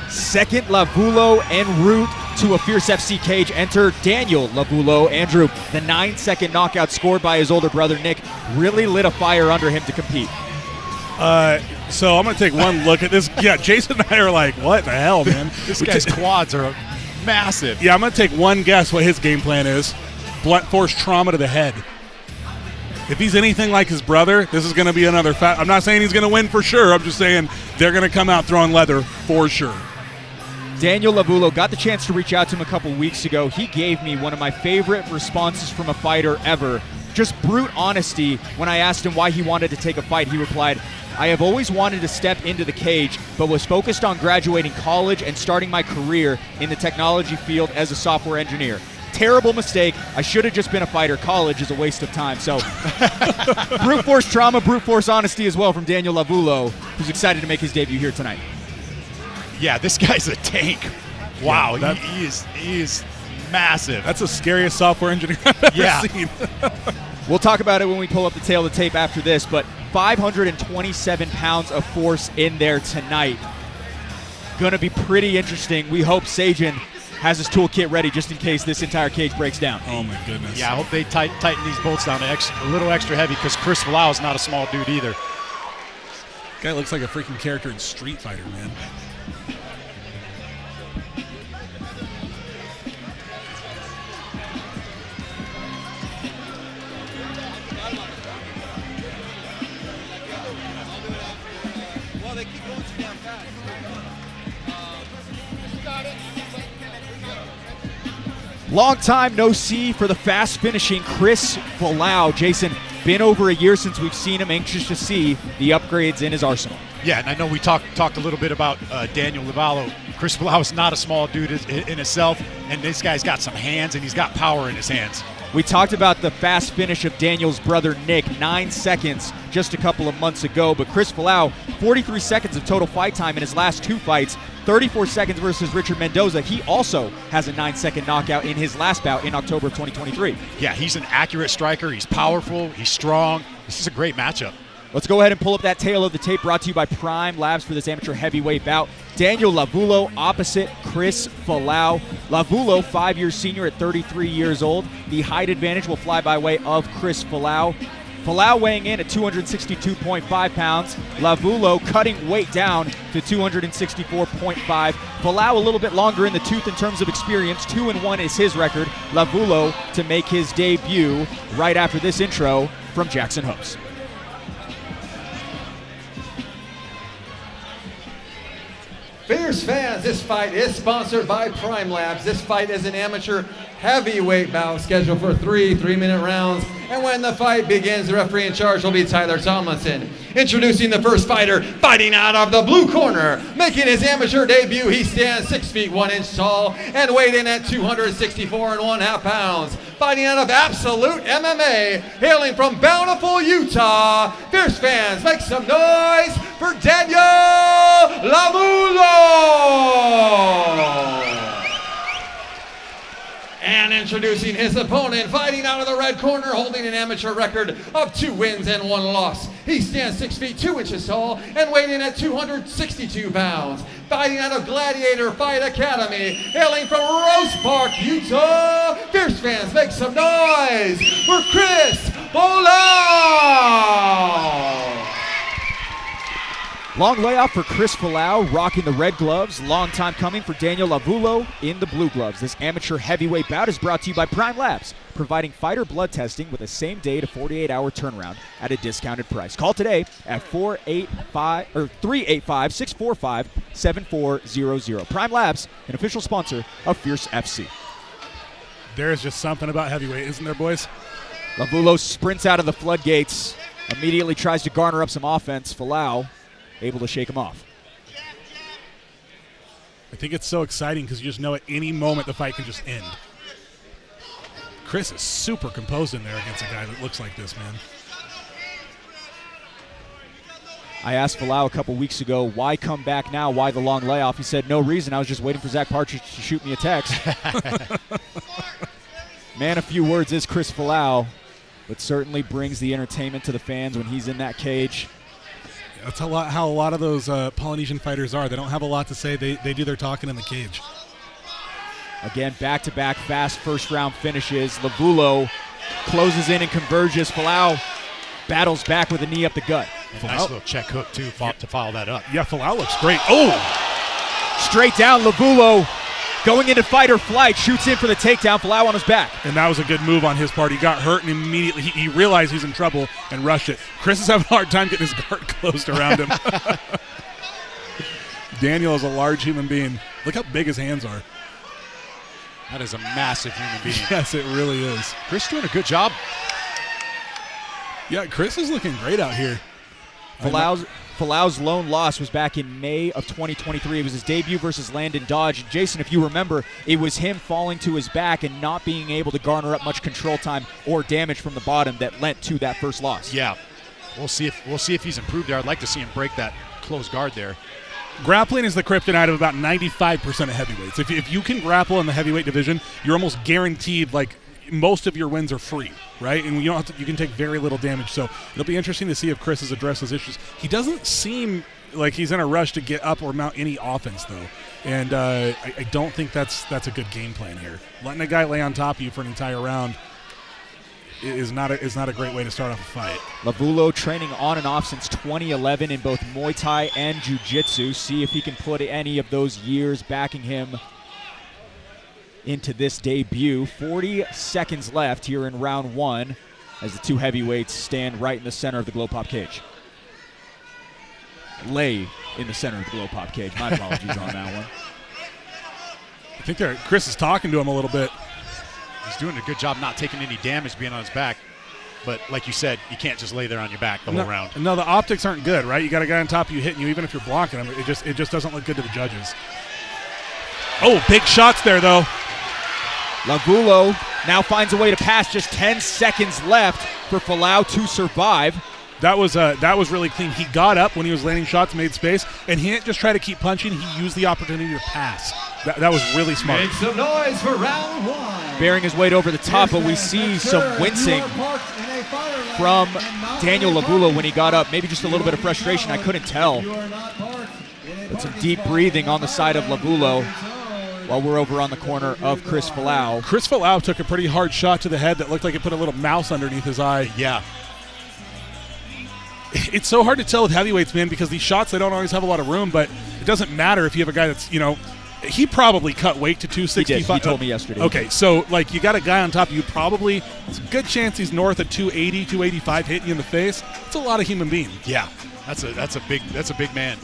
Second, Lavulo en route to a Fierce FC cage. Enter Daniel Lavulo. Andrew, the 9-second knockout scored by his older brother Nick really lit a fire under him to compete. So I'm going to take one look at this. Yeah, Jason and I are like, what the hell, man? This guy's quads are massive. Yeah, I'm going to take one guess what his game plan is. Blunt force trauma to the head. If he's anything like his brother, this is going to be another I'm not saying he's going to win for sure. I'm just saying they're going to come out throwing leather for sure. Daniel Lavulo, got the chance to reach out to him a couple weeks ago. He gave me one of my favorite responses from a fighter ever. Just brute honesty. When I asked him why he wanted to take a fight, he replied, I have always wanted to step into the cage, but was focused on graduating college and starting my career in the technology field as a software engineer. Terrible mistake. I should have just been a fighter. College is a waste of time. So brute force trauma, brute force honesty as well from Daniel Lavulo, who's excited to make his debut here tonight. Yeah, this guy's a tank. Wow, yeah, he is massive. That's the scariest software engineer I've ever seen. We'll talk about it when we pull up the tail of the tape after this, but 527 pounds of force in there tonight. Going to be pretty interesting. We hope Sajin has his toolkit ready just in case this entire cage breaks down. Oh, my goodness. Yeah, I hope they tighten these bolts down a little extra heavy because Chris Folau is not a small dude either. Guy looks like a freaking character in Street Fighter, man. Long time no see for the fast finishing Chris Folau. Jason, been over a year since we've seen him. Anxious to see the upgrades in his arsenal. Yeah, and I know we talked a little bit about Daniel Lavulo. Chris Folau is not a small dude in itself, and this guy's got some hands and he's got power in his hands. We talked about the fast finish of Daniel's brother Nick, 9 seconds just a couple of months ago, but Chris Folau, 43 seconds of total fight time in his last 2 fights, 34 seconds versus Richard Mendoza. He also has a 9-second knockout in his last bout in October of 2023. Yeah, he's an accurate striker. He's powerful. He's strong. This is a great matchup. Let's go ahead and pull up that tail of the tape brought to you by Prime Labs for this amateur heavyweight bout. Daniel Lavulo opposite Chris Folau. Lavulo, 5-year senior at 33 years old. The height advantage will fly by way of Chris Folau. Folau weighing in at 262.5 pounds. Lavulo cutting weight down to 264.5. Folau a little bit longer in the tooth in terms of experience. 2-1 is his record. Lavulo to make his debut right after this intro from Jackson Hopes. Fierce fans, this fight is sponsored by Prime Labs. This fight is an amateur heavyweight bout scheduled for 3 3-minute rounds. And when the fight begins, the referee in charge will be Tyler Tomlinson. Introducing the first fighter, fighting out of the blue corner. Making his amateur debut, he stands 6 feet 1 inch tall and weighed in at 264.5 pounds. Fighting out of Absolute MMA, hailing from Bountiful, Utah. Fierce fans, make some noise for Daniel Lavulo! And introducing his opponent, fighting out of the red corner, holding an amateur record of 2 wins and 1 loss. He stands 6 feet 2 inches tall and weighed in at 262 pounds. Fighting out of Gladiator Fight Academy, hailing from Rose Park, Utah. Fierce fans, make some noise for Chris Folau! Long layoff for Chris Folau, rocking the red gloves. Long time coming for Daniel Lavulo in the blue gloves. This amateur heavyweight bout is brought to you by Prime Labs, providing fighter blood testing with a same-day to 48-hour turnaround at a discounted price. Call today at 385-645-7400. Prime Labs, an official sponsor of Fierce FC. There's just something about heavyweight, isn't there, boys? Lavulo sprints out of the floodgates, immediately tries to garner up some offense. Folau able to shake him off. I think it's so exciting because you just know at any moment the fight can just end. Chris is super composed in there against a guy that looks like this, man. I asked Folau a couple weeks ago, why come back now? Why the long layoff? He said, no reason. I was just waiting for Zach Partridge to shoot me a text. Man, a few words is Chris Folau, but certainly brings the entertainment to the fans when he's in that cage. That's how a lot of those Polynesian fighters are. They don't have a lot to say. They do their talking in the cage. Again, back-to-back fast first-round finishes. Lavulo closes in and converges. Folau battles back with a knee up the gut. Nice little check hook, too, to follow that up. Yeah, Folau looks great. Oh! Straight down, Lavulo going into fight or flight, shoots in for the takedown. Folau on his back. And that was a good move on his part. He got hurt and immediately he realized he's in trouble and rushed it. Chris is having a hard time getting his guard closed around him. Daniel is a large human being. Look how big his hands are. That is a massive human being. Yes, it really is. Chris doing a good job. Yeah, Chris is looking great out here. Falau's lone loss was back in May of 2023. It was his debut versus Landon Dodge. Jason, if you remember, it was him falling to his back and not being able to garner up much control time or damage from the bottom that led to that first loss. Yeah, we'll see if he's improved there. I'd like to see him break that close guard there. Grappling is the kryptonite of about 95% of heavyweights. If you can grapple in the heavyweight division, you're almost guaranteed, like, most of your wins are free, right? And you don't have to, you can take very little damage. So it'll be interesting to see if Chris has addressed those issues. He doesn't seem like he's in a rush to get up or mount any offense, though. And I don't think that's a good game plan here. Letting a guy lay on top of you for an entire round is not a great way to start off a fight. Lavulo training on and off since 2011 in both Muay Thai and Jiu-Jitsu. See if he can put any of those years backing him into this debut. 40 seconds left here in round one as the two heavyweights stand right in the center of the Glow Pop cage. Lay in the center of the Glow Pop cage. My apologies on that one. I think Chris is talking to him a little bit. He's doing a good job not taking any damage being on his back. But like you said, you can't just lay there on your back the whole round. No, the optics aren't good, right? You got a guy on top of you hitting you, even if you're blocking him. It just doesn't look good to the judges. Oh, big shots there, though. Lavulo Now finds a way to pass. Just 10 seconds left for Folau to survive. That was really clean. He got up when he was landing shots, made space, and he didn't just try to keep punching. He used the opportunity to pass. That was really smart. Make some noise for round one. Bearing his weight over the top, but we see some wincing from Daniel Lavulo when he got up. Maybe just a little bit of frustration. I couldn't tell. But some deep breathing on the side of Lavulo while we're over on the corner of Chris Folau. Chris Folau took a pretty hard shot to the head that looked like it put a little mouse underneath his eye. Yeah. It's so hard to tell with heavyweights, man, because these shots, they don't always have a lot of room, but it doesn't matter if you have a guy that's, he probably cut weight to 265. He told me yesterday. Okay, so, you got a guy on top of you probably, it's a good chance he's north of 280, 285 hitting you in the face. It's a lot of human being. Yeah, that's a big man.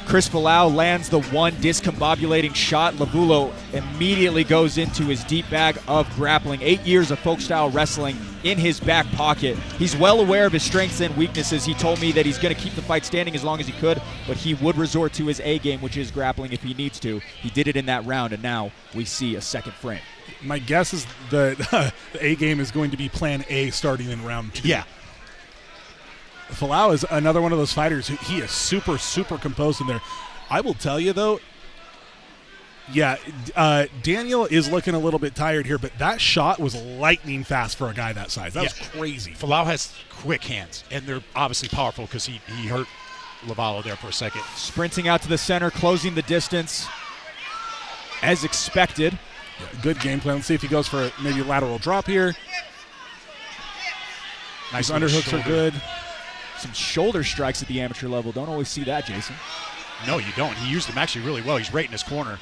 Chris Folau lands the one discombobulating shot. Lavulo immediately goes into his deep bag of grappling. 8 years of folk-style wrestling in his back pocket. He's well aware of his strengths and weaknesses. He told me that he's going to keep the fight standing as long as he could, but he would resort to his A game, which is grappling if he needs to. He did it in that round, and now we see a second frame. My guess is that the A game is going to be plan A starting in round 2. Yeah. Folau is another one of those fighters who he is super, super composed in there. I will tell you, though, Daniel is looking a little bit tired here, but that shot was lightning fast for a guy that size. That was crazy. Folau has quick hands, and they're obviously powerful because he hurt Lavulo there for a second. Sprinting out to the center, closing the distance as expected. Good game plan. Let's see if he goes for maybe a lateral drop here. Nice underhooks are good. Some shoulder strikes at the amateur level. Don't always see that, Jason. No, you don't. He used them actually really well. He's right in his corner.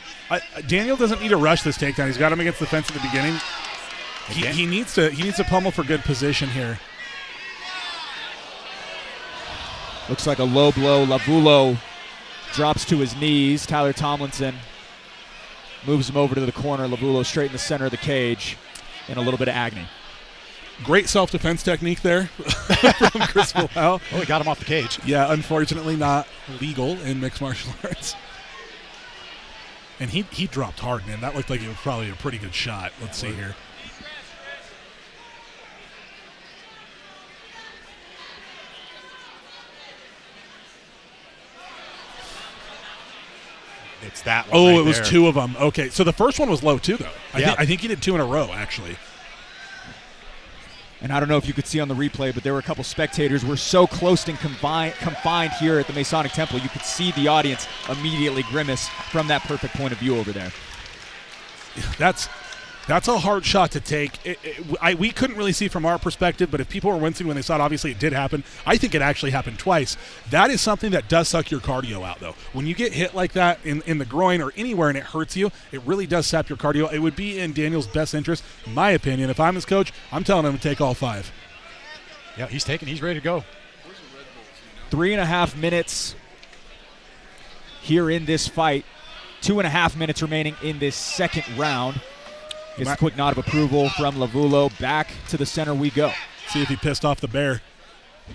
Daniel doesn't need to rush this takedown. He's got him against the fence at the beginning. He needs to pummel for good position here. Looks like a low blow. Lavulo drops to his knees. Tyler Tomlinson moves him over to the corner. Lavulo straight in the center of the cage in a little bit of agony. Great self-defense technique there from Chris Folau. Oh, he got him off the cage. Yeah, unfortunately not legal in mixed martial arts. And he dropped hard, man. That looked like it was probably a pretty good shot. Let's see here. It's that one. Oh, right it was there. 2 of them. Okay, so the first one was low too, though. Yeah. I think he did 2 in a row, actually. And I don't know if you could see on the replay, but there were a couple spectators. We're so close and confined here at the Masonic Temple. You could see the audience immediately grimace from that perfect point of view over there. That's a hard shot to take. We couldn't really see from our perspective, but if people were wincing when they saw it, obviously it did happen. I think it actually happened twice. That is something that does suck your cardio out, though. When you get hit like that in the groin or anywhere and it hurts you, it really does sap your cardio. It would be in Daniel's best interest, in my opinion. If I'm his coach, I'm telling him to take all 5. Yeah, he's ready to go. 3.5 minutes here in this fight. 2.5 minutes remaining in this second round. It's a quick nod of approval from Lavulo. Back to the center we go. See if he pissed off the bear. You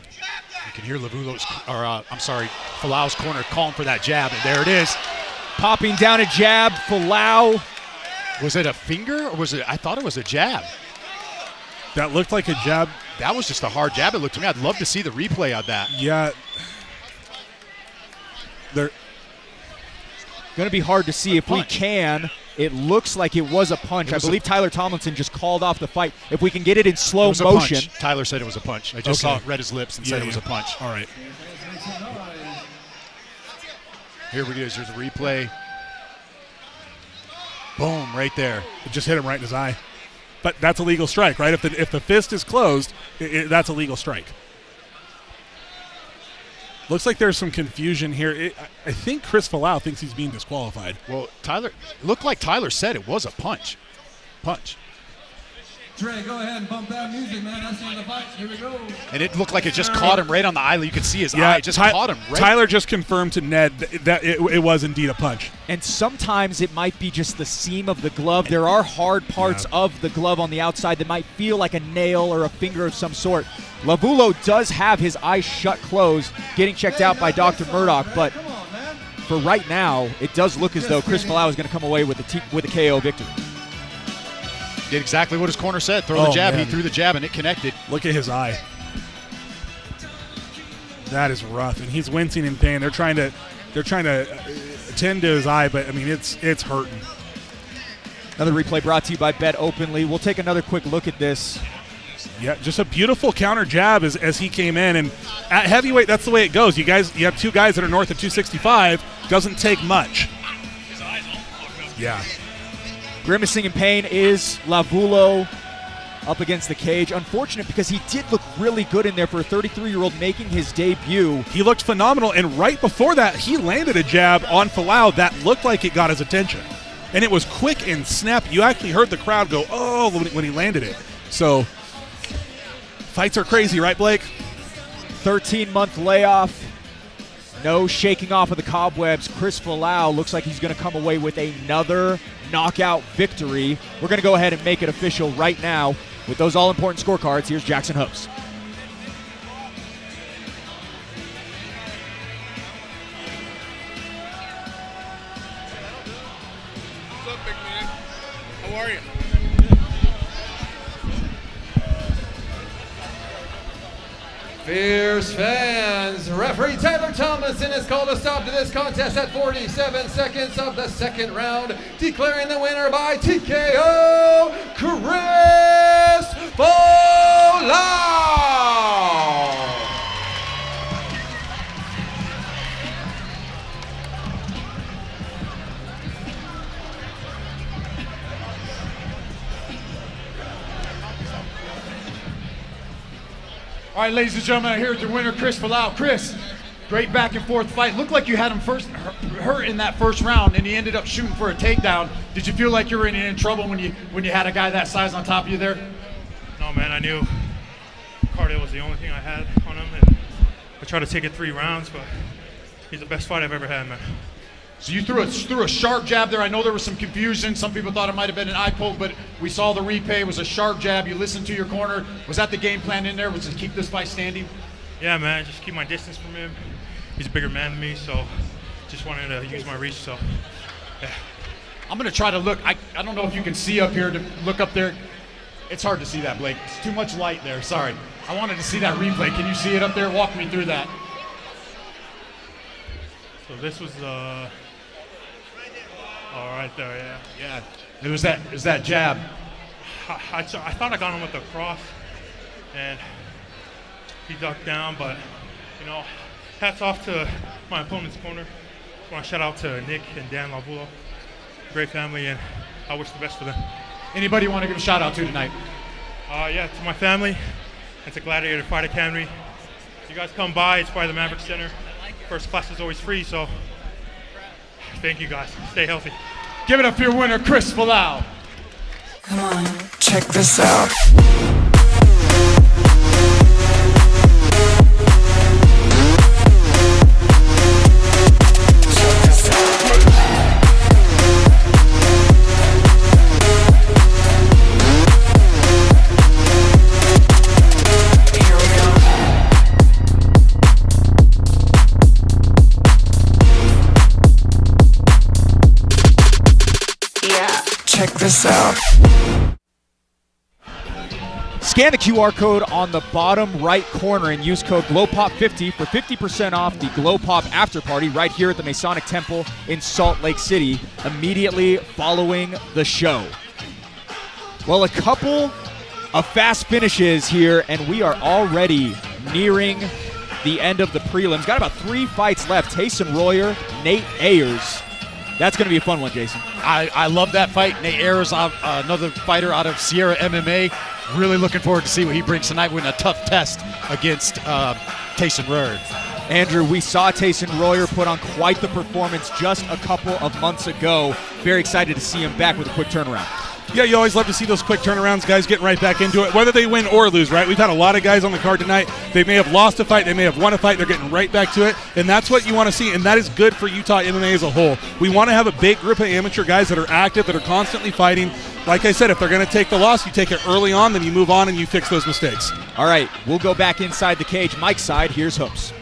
can hear Falau's corner calling for that jab, and there it is. Popping down a jab, Folau. Was it a finger, or was it? I thought it was a jab. That looked like a jab. That was just a hard jab, it looked to me. I'd love to see the replay of that. Yeah. Going to be hard to see if we can. It looks like it was a punch. I believe Tyler Tomlinson just called off the fight. If we can get it in slow motion. Punch. Tyler said it was a punch. I just read his lips and said it was a punch. All right. Here it is. Here's a replay. Boom, right there. It just hit him right in his eye. But that's a legal strike, right? If the fist is closed, that's a legal strike. Looks like there's some confusion here. I think Chris Folau thinks he's being disqualified. Well, looked like Tyler said it was a punch. Trey, go ahead and bump that music, man. That's the end of the fight. Here we go. And it looked like it just caught him right on the eyelid. You could see his eye. It just caught him right. Tyler just confirmed to Ned that it was indeed a punch. And sometimes it might be just the seam of the glove. There are hard parts of the glove on the outside that might feel like a nail or a finger of some sort. Lavulo does have his eyes shut closed, getting checked out by Dr. Murdoch, but for right now, it does look as though Chris Folau is going to come away with a KO victory. did exactly what his corner said. Throw the jab. Man. He threw the jab, and it connected. Look at his eye. That is rough, and he's wincing in pain. They're trying to tend to his eye, but I mean it's hurting. Another replay brought to you by Bet Openly. We'll take another quick look at this. Yeah, just a beautiful counter jab as he came in, and at heavyweight, that's the way it goes. You have two guys that are north of 265. Doesn't take much. Yeah. Grimacing in pain is Lavulo up against the cage. Unfortunate because he did look really good in there for a 33-year-old making his debut. He looked phenomenal, and right before that, he landed a jab on Folau that looked like it got his attention. And it was quick and snappy. You actually heard the crowd go, oh, when he landed it. So, fights are crazy, right, Blake? 13-month layoff. No shaking off of the cobwebs. Chris Folau looks like he's going to come away with another knockout victory. We're going to go ahead and make it official right now with those all-important scorecards. Here's Jackson Hopes. What's up, big man? How are you? Fierce fans, referee Tyler Thomason has called a stop to this contest at 47 seconds of the second round, declaring the winner by TKO, Chris Folau. All right, ladies and gentlemen, here's your winner, Chris Folau. Chris, great back and forth fight. Looked like you had him hurt in that first round, and he ended up shooting for a takedown. Did you feel like you were in trouble when you had a guy that size on top of you there? No, man, I knew cardio was the only thing I had on him, and I tried to take it 3 rounds, but he's the best fight I've ever had, man. So you threw a sharp jab there. I know there was some confusion. Some people thought it might have been an eye poke, but we saw the replay. It was a sharp jab. You listened to your corner. Was that the game plan in there? Was to keep this fight standing? Yeah, man, just keep my distance from him. He's a bigger man than me, so just wanted to use my reach, so yeah. I'm going to try to look. I don't know if you can see up here to look up there. It's hard to see that, Blake. It's too much light there. Sorry. I wanted to see that replay. Can you see it up there? Walk me through that. So this was all right there, yeah. Yeah. It was that jab. I thought I got him with the cross, and he ducked down, but, you know, hats off to my opponent's corner. I want to shout out to Nick and Dan Lavulo. Great family, and I wish the best for them. Anybody you want to give a shout out to tonight? Yeah, to my family and to Gladiator Fight Academy. You guys come by, it's by the Maverick Center. First class is always free, so thank you guys. Stay healthy. Give it up for your winner, Chris Folau. Come on, check this out. Check this out. Scan the QR code on the bottom right corner and use code GLOWPOP50 for 50% off the Glow Pop After Party right here at the Masonic Temple in Salt Lake City immediately following the show. Well, a couple of fast finishes here, and we are already nearing the end of the prelims. Got about 3 fights left. Tyson Royer, Nate Ayers. That's going to be a fun one, Jason. I love that fight. Nate Ayers, another fighter out of Sierra MMA. Really looking forward to see what he brings tonight with a tough test against Tyson Royer. Andrew, we saw Tyson Royer put on quite the performance just a couple of months ago. Very excited to see him back with a quick turnaround. Yeah, you always love to see those quick turnarounds, guys getting right back into it, whether they win or lose, right? We've had a lot of guys on the card tonight. They may have lost a fight, they may have won a fight, they're getting right back to it, and that's what you want to see, and that is good for Utah MMA as a whole. We want to have a big group of amateur guys that are active, that are constantly fighting. Like I said, if they're going to take the loss, you take it early on, then you move on and you fix those mistakes. All right, we'll go back inside the cage. Mike's side, here's Hoops.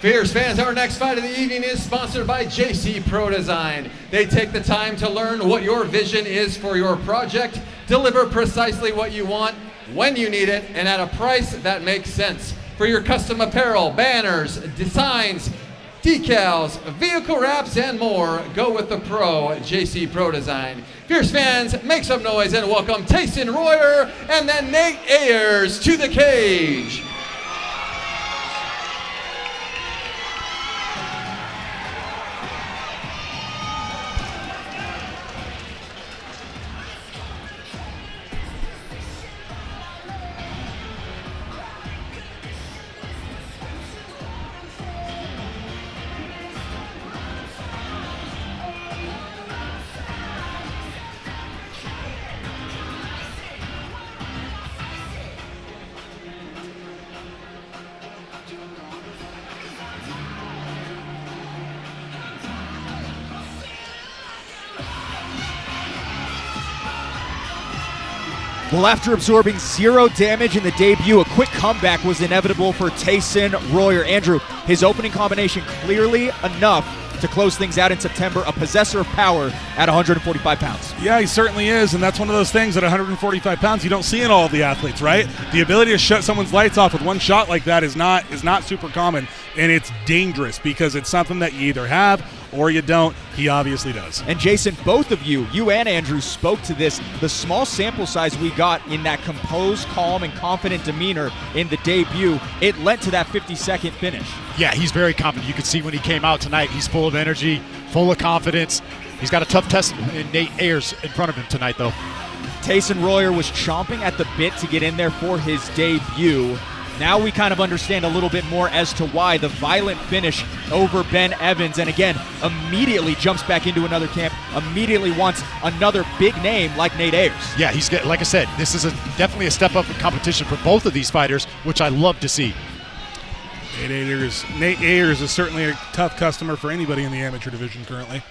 Fierce fans, our next fight of the evening is sponsored by JC Pro Design. They take the time to learn what your vision is for your project, deliver precisely what you want, when you need it, and at a price that makes sense. For your custom apparel, banners, designs, decals, vehicle wraps, and more, go with the pro, JC Pro Design. Fierce fans, make some noise and welcome Tyson Royer and then Nate Ayers to the cage. Well, after absorbing 0 damage in the debut, a quick comeback was inevitable for Tyson Royer. Andrew, his opening combination clearly enough to close things out in September, a possessor of power at 145 pounds. Yeah, he certainly is, and that's one of those things at 145 pounds you don't see in all of the athletes, right? The ability to shut someone's lights off with one shot like that is not super common, and it's dangerous because it's something that you either have or you don't. He obviously does. And Jason, both of you and Andrew spoke to this. The small sample size we got in that composed, calm, and confident demeanor in the debut, it led to that 50-second finish. Yeah, he's very confident. You could see when he came out tonight, he's full of energy, full of confidence. He's got a tough test in Nate Ayers in front of him tonight, though. Tyson Royer was chomping at the bit to get in there for his debut. Now we kind of understand a little bit more as to why the violent finish over Ben Evans, and again, immediately jumps back into another camp, immediately wants another big name like Nate Ayers. Yeah, he's get, like I said, this is definitely a step up in competition for both of these fighters, which I love to see. Nate Ayers is certainly a tough customer for anybody in the amateur division currently.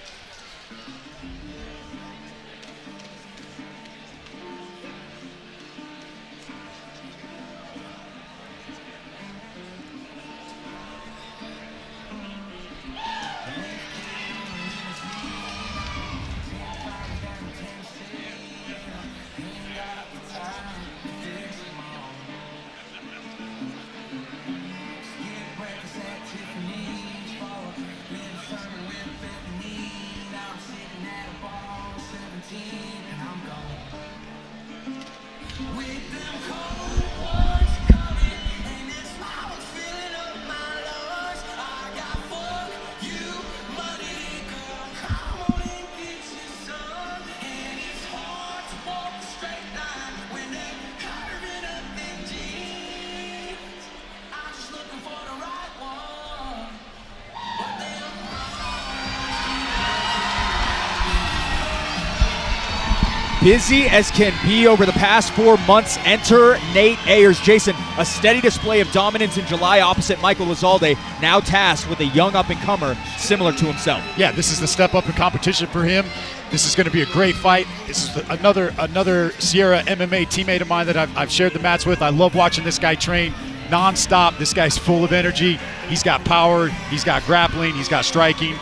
Busy as can be over the past 4 months, enter Nate Ayers. Jason, a steady display of dominance in July opposite Michael Lizalde, now tasked with a young up-and-comer similar to himself. Yeah, this is the step up in competition for him. This is going to be a great fight. This is another Sierra MMA teammate of mine that I've shared the mats with. I love watching this guy train nonstop. This guy's full of energy. He's got power. He's got grappling. He's got striking.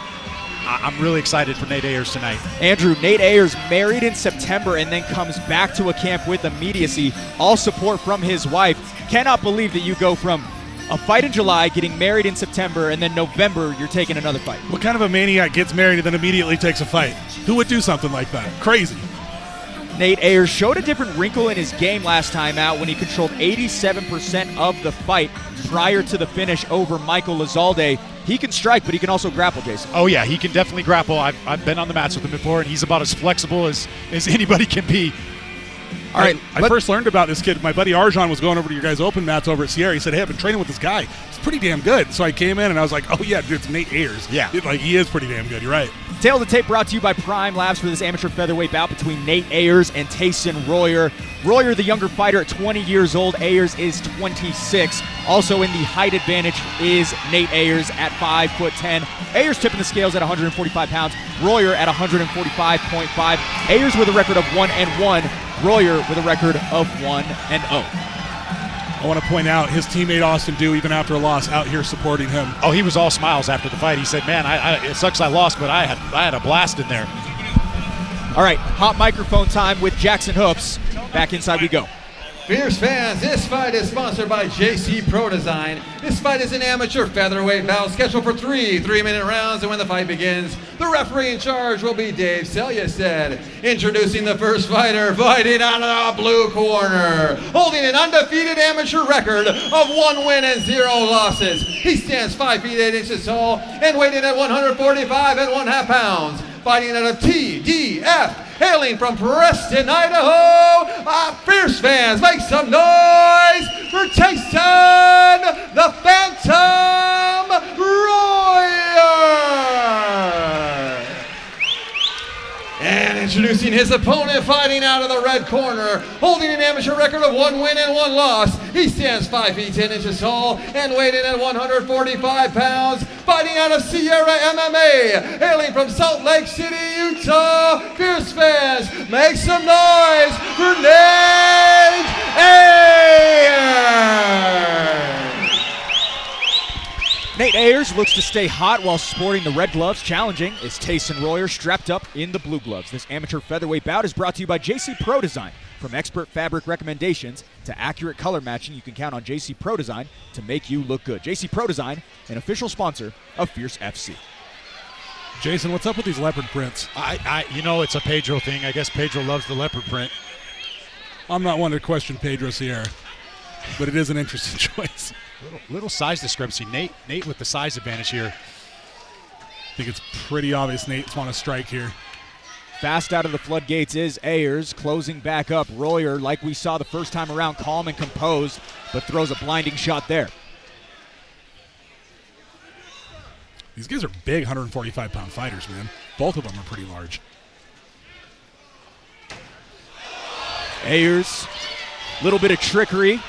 I'm really excited for Nate Ayers tonight. Andrew, Nate Ayers married in September and then comes back to a camp with immediacy. All support from his wife. Cannot believe that you go from a fight in July, getting married in September, and then November you're taking another fight. What kind of a maniac gets married and then immediately takes a fight? Who would do something like that? Crazy. Nate Ayers showed a different wrinkle in his game last time out when he controlled 87% of the fight prior to the finish over Michael Lizalde. He can strike, but he can also grapple, Jason. Oh, yeah, he can definitely grapple. I've been on the mats with him before, and he's about as flexible as anybody can be. All right, I first learned about this kid. My buddy Arjan was going over to your guys' open mats over at Sierra. He said, hey, I've been training with this guy. He's pretty damn good. So I came in, and I was like, oh, yeah, dude, it's Nate Ayers. Yeah. He is pretty damn good. You're right. Tail of the tape brought to you by Prime Labs for this amateur featherweight bout between Nate Ayers and Tyson Royer. Royer, the younger fighter at 20 years old. Ayers is 26. Also in the height advantage is Nate Ayers at 5'10". Ayers tipping the scales at 145 pounds. Royer at 145.5. Ayers with a record of 1-1. Royer with a record of 1-0. I want to point out his teammate Austin Dew, even after a loss, out here supporting him. Oh, he was all smiles after the fight. He said, man, it sucks I lost, but I had a blast in there. All right, hot microphone time with Jackson Hoops. Back inside we go. Fierce fans, this fight is sponsored by JC Pro Design. This fight is an amateur featherweight bout scheduled for 3 3-minute rounds, and when the fight begins, the referee in charge will be Dave Selyusted. Introducing the first fighter, fighting out of the blue corner, holding an undefeated amateur record of 1 win and 0 losses. He stands 5 feet 8 inches tall and weighing at 145 1/2 pounds. Fighting out of TDF, hailing from Preston, Idaho. Fierce fans, make some noise for Tyson the Phantom Royer. And introducing his opponent, fighting out of the red corner, holding an amateur record of 1 win and 1 loss. He stands 5 feet 10 inches tall and weighing at 145 pounds. Fighting out of Sierra MMA, hailing from Salt Lake City, Utah. Fierce fans, make some noise for Nate Ayers. Nate Ayers looks to stay hot while sporting the red gloves. Challenging is Tyson Royer, strapped up in the blue gloves. This amateur featherweight bout is brought to you by JC Pro Design. From expert fabric recommendations to accurate color matching, you can count on JC Pro Design to make you look good. JC Pro Design, an official sponsor of Fierce FC. Jason, what's up with these leopard prints? It's a Pedro thing. I guess Pedro loves the leopard print. I'm not one to question Pedro Sierra, but it is an interesting choice. Little size discrepancy. Nate with the size advantage here. I think it's pretty obvious Nate's want to strike here. Fast out of the floodgates is Ayers, closing back up. Royer, like we saw the first time around, calm and composed, but throws a blinding shot there. These guys are big 145-pound fighters, man. Both of them are pretty large. Ayers, little bit of trickery,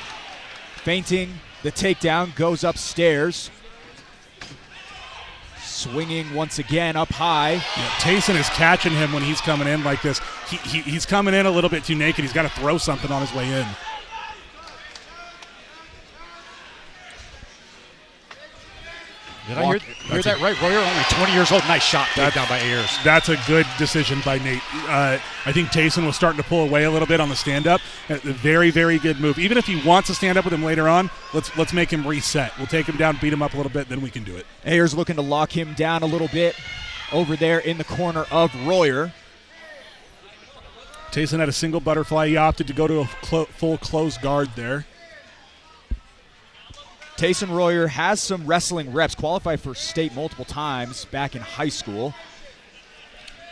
feinting the takedown, goes upstairs. Swinging once again up high. Yeah, Tyson is catching him when he's coming in like this. He's coming in a little bit too naked. He's got to throw something on his way in. Did I hear that right? Royer, only 20 years old. Nice shot takedown by Ayers. That's a good decision by Nate. I think Tyson was starting to pull away a little bit on the stand-up. A very, very good move. Even if he wants to stand up with him later on, let's make him reset. We'll take him down, beat him up a little bit, then we can do it. Ayers looking to lock him down a little bit over there in the corner of Royer. Tyson had a single butterfly. He opted to go to a full closed guard there. Tyson Royer has some wrestling reps, qualified for state multiple times back in high school.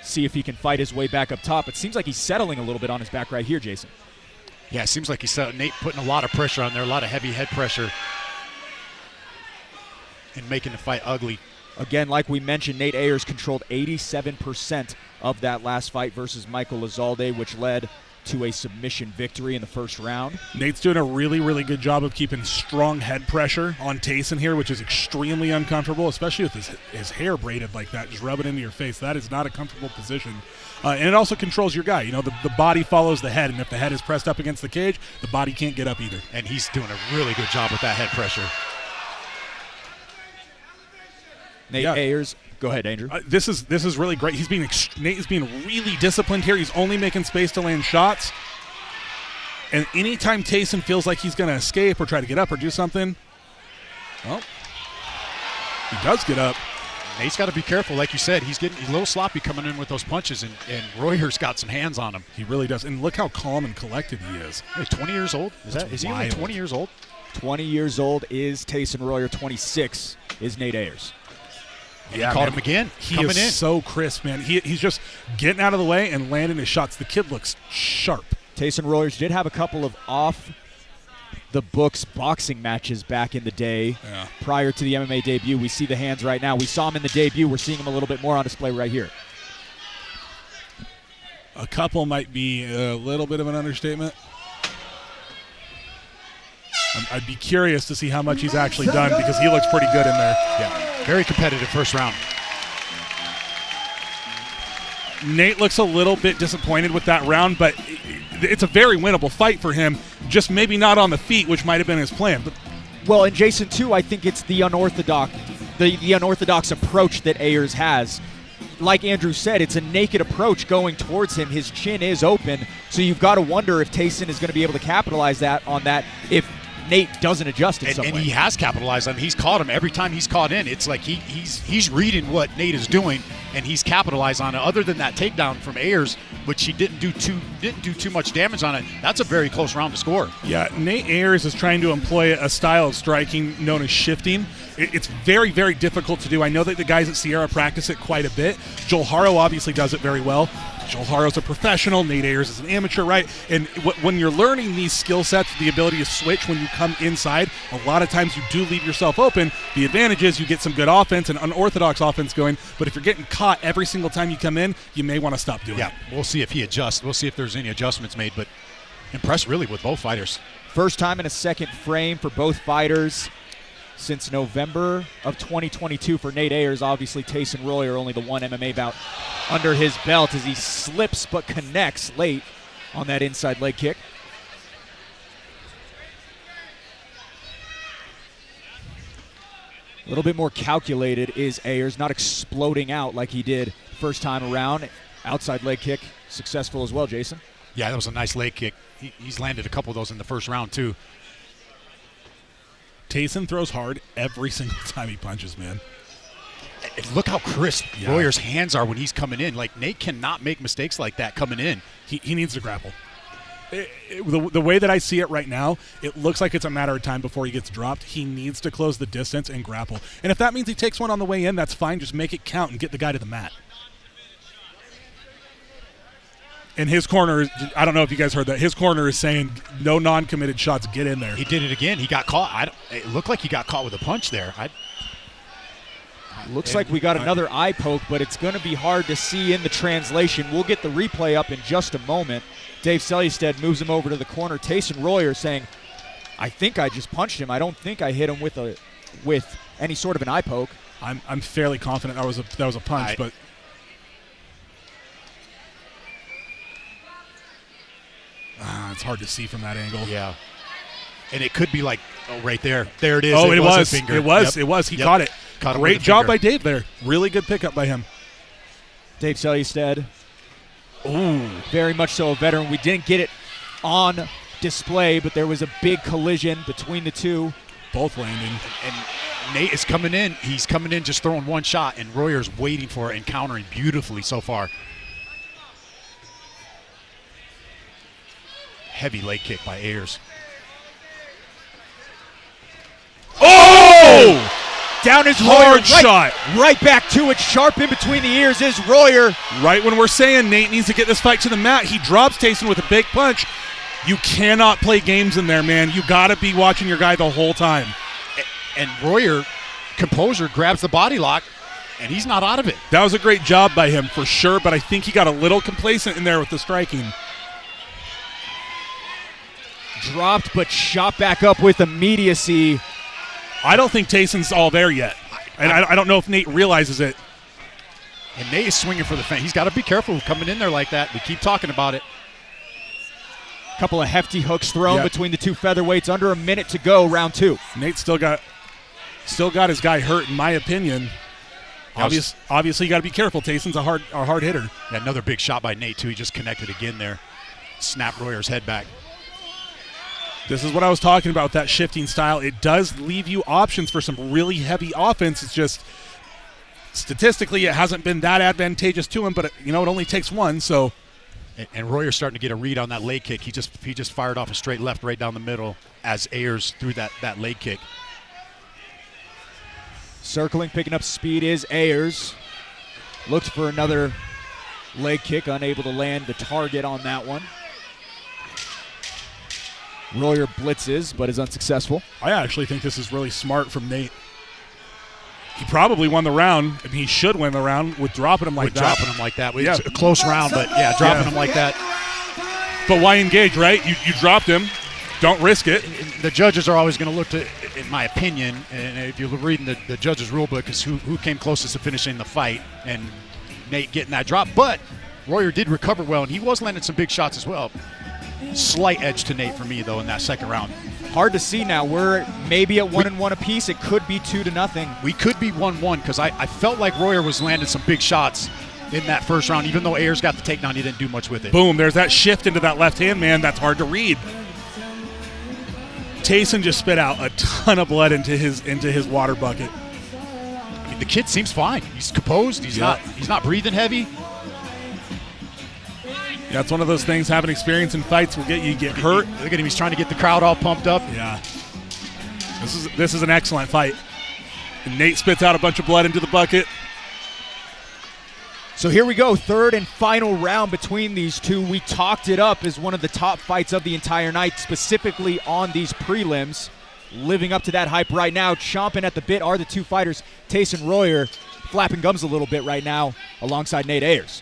See if he can fight his way back up top. It seems like he's settling a little bit on his back right here, Jason. Yeah, it seems like he's Nate putting a lot of pressure on there, a lot of heavy head pressure, and making the fight ugly. Again, like we mentioned, Nate Ayers controlled 87% of that last fight versus Michael Lazalde, which led to a submission victory in the first round. Nate's doing a really, really good job of keeping strong head pressure on Tyson here, which is extremely uncomfortable, especially with his hair braided like that, just rub it into your face. That is not a comfortable position. And it also controls your guy. You know, the body follows the head, and if the head is pressed up against the cage, the body can't get up either. And he's doing a really good job with that head pressure. Nate Ayers. Go ahead, Andrew. This is really great. Nate is being really disciplined here. He's only making space to land shots. And anytime Tyson feels like he's going to escape or try to get up or do something, well, he does get up. Nate's got to be careful. Like you said, he's getting a little sloppy coming in with those punches, and Royer's got some hands on him. He really does. And look how calm and collected he is. Hey, 20 years old? Is he only 20 years old? 20 years old is Tyson Royer. 26 is Nate Ayers. Yeah, he caught him again. He is so crisp, man. He's just getting out of the way and landing his shots. The kid looks sharp. Tyson Royers did have a couple of off-the-books boxing matches back in the day prior to the MMA debut. We see the hands right now. We saw him in the debut. We're seeing him a little bit more on display right here. A couple might be a little bit of an understatement. I'd be curious to see how much he's actually done because he looks pretty good in there. Yeah, very competitive first round. Nate looks a little bit disappointed with that round, but it's a very winnable fight for him just maybe not on the feet, which might have been his plan. But Well, and Jason, too, I think it's the unorthodox approach that Ayers has. Like Andrew said, it's a naked approach going towards him. His chin is open, so you've got to wonder if Tayson is going to be able to capitalize on that if Nate doesn't adjust in some way. And he has capitalized on him. He's caught him every time he's caught in. It's like he's reading what Nate is doing, and he's capitalized on it. Other than that takedown from Ayers, which he didn't do too much damage on it, that's a very close round to score. Yeah, Nate Ayers is trying to employ a style of striking known as shifting. It's very, very difficult to do. I know that the guys at Sierra practice it quite a bit. Joel Haro obviously does it very well. Joel Haro's a professional. Nate Ayers is an amateur, right? And when you're learning these skill sets, the ability to switch when you come inside, a lot of times you do leave yourself open. The advantage is you get some good offense and unorthodox offense going, but if you're getting caught every single time you come in, you may want to stop doing it. Yeah, we'll see if he adjusts. We'll see if there's any adjustments made, but impressed really with both fighters. First time in a second frame for both fighters since November of 2022 for Nate Ayers. Obviously, Tayson Royer only the one MMA bout under his belt as he slips but connects late on that inside leg kick. A little bit more calculated is Ayers, not exploding out like he did first time around. Outside leg kick, successful as well, Jason. Yeah, that was a nice leg kick. He's landed a couple of those in the first round, too. Tayson throws hard every single time he punches, man. And look how crisp Royer's hands are when he's coming in. Like, Nate cannot make mistakes like that coming in. He needs to grapple. The way that I see it right now, it looks like it's a matter of time before he gets dropped. He needs to close the distance and grapple. And if that means he takes one on the way in, that's fine. Just make it count and get the guy to the mat. And his corner, I don't know if you guys heard that, his corner is saying no non-committed shots, get in there. He did it again. He got caught. It looked like he got caught with a punch there. Looks like we got another eye poke, but it's going to be hard to see in the translation. We'll get the replay up in just a moment. Dave Selystead moves him over to the corner. Tayson Royer saying, I think I just punched him. I don't think I hit him with any sort of an eye poke. I'm fairly confident that was a punch, but it's hard to see from that angle. Yeah. And it could be like, right there. There it is. Oh, it was. A finger. It was. He caught it. Caught him Great with a job finger. by Dave there. Really good pickup by him. Dave Selystead. Ooh. Very much so a veteran. We didn't get it on display, but there was a big collision between the two. Both landing. And Nate is coming in. He's coming in just throwing one shot, and Royer's waiting for it and countering beautifully so far. Heavy leg kick by Ayers. Oh! Down is hard Royer, shot. Right back to it. Sharp in between the ears is Royer. Right when we're saying Nate needs to get this fight to the mat, he drops Tayson with a big punch. You cannot play games in there, man. You got to be watching your guy the whole time. And Royer, composure, grabs the body lock, and he's not out of it. That was a great job by him for sure, but I think he got a little complacent in there with the striking. Dropped but shot back up with immediacy. I don't think Tayson's all there yet. And I don't know if Nate realizes it. And Nate is swinging for the fence. He's got to be careful coming in there like that. We keep talking about it. Couple of hefty hooks thrown between the two featherweights. Under a minute to go, round two. Nate still got his guy hurt, in my opinion. Obviously, you got to be careful. Tayson's a hard hitter. Yeah, another big shot by Nate, too. He just connected again there. Snapped Royer's head back. This is what I was talking about with that shifting style. It does leave you options for some really heavy offense. It's just statistically it hasn't been that advantageous to him, but it only takes one. So, and Royer's starting to get a read on that leg kick. He just fired off a straight left right down the middle as Ayers threw that leg kick. Circling, picking up speed is Ayers. Looked for another leg kick, unable to land the target on that one. Royer blitzes, but is unsuccessful. I actually think this is really smart from Nate. He probably won the round, and he should win the round with dropping him like that. It's a close round, but dropping him like that. But why engage, right? You dropped him. Don't risk it. The judges are always going to look to, in my opinion, and if you're reading the judges' rule book, is who came closest to finishing the fight, and Nate getting that drop. But Royer did recover well, and he was landing some big shots as well. slight edge to Nate for me, though, in that second round. Hard to see now. We're maybe at 1-1 apiece. It could be 2-0. We could be 1-1 because I felt like Royer was landing some big shots in that first round. Even though Ayers got the takedown, he didn't do much with it. Boom, there's that shift into that left hand, man. That's hard to read. Tayson just spit out a ton of blood into his water bucket. I mean, the kid seems fine. He's composed. He's not breathing heavy. Yeah, it's one of those things. Having experience in fights will get you hurt. Look at him. He's trying to get the crowd all pumped up. Yeah. This is an excellent fight. And Nate spits out a bunch of blood into the bucket. So here we go, third and final round between these two. We talked it up as one of the top fights of the entire night, specifically on these prelims. Living up to that hype right now, chomping at the bit are the two fighters. Tayson Royer flapping gums a little bit right now alongside Nate Ayers.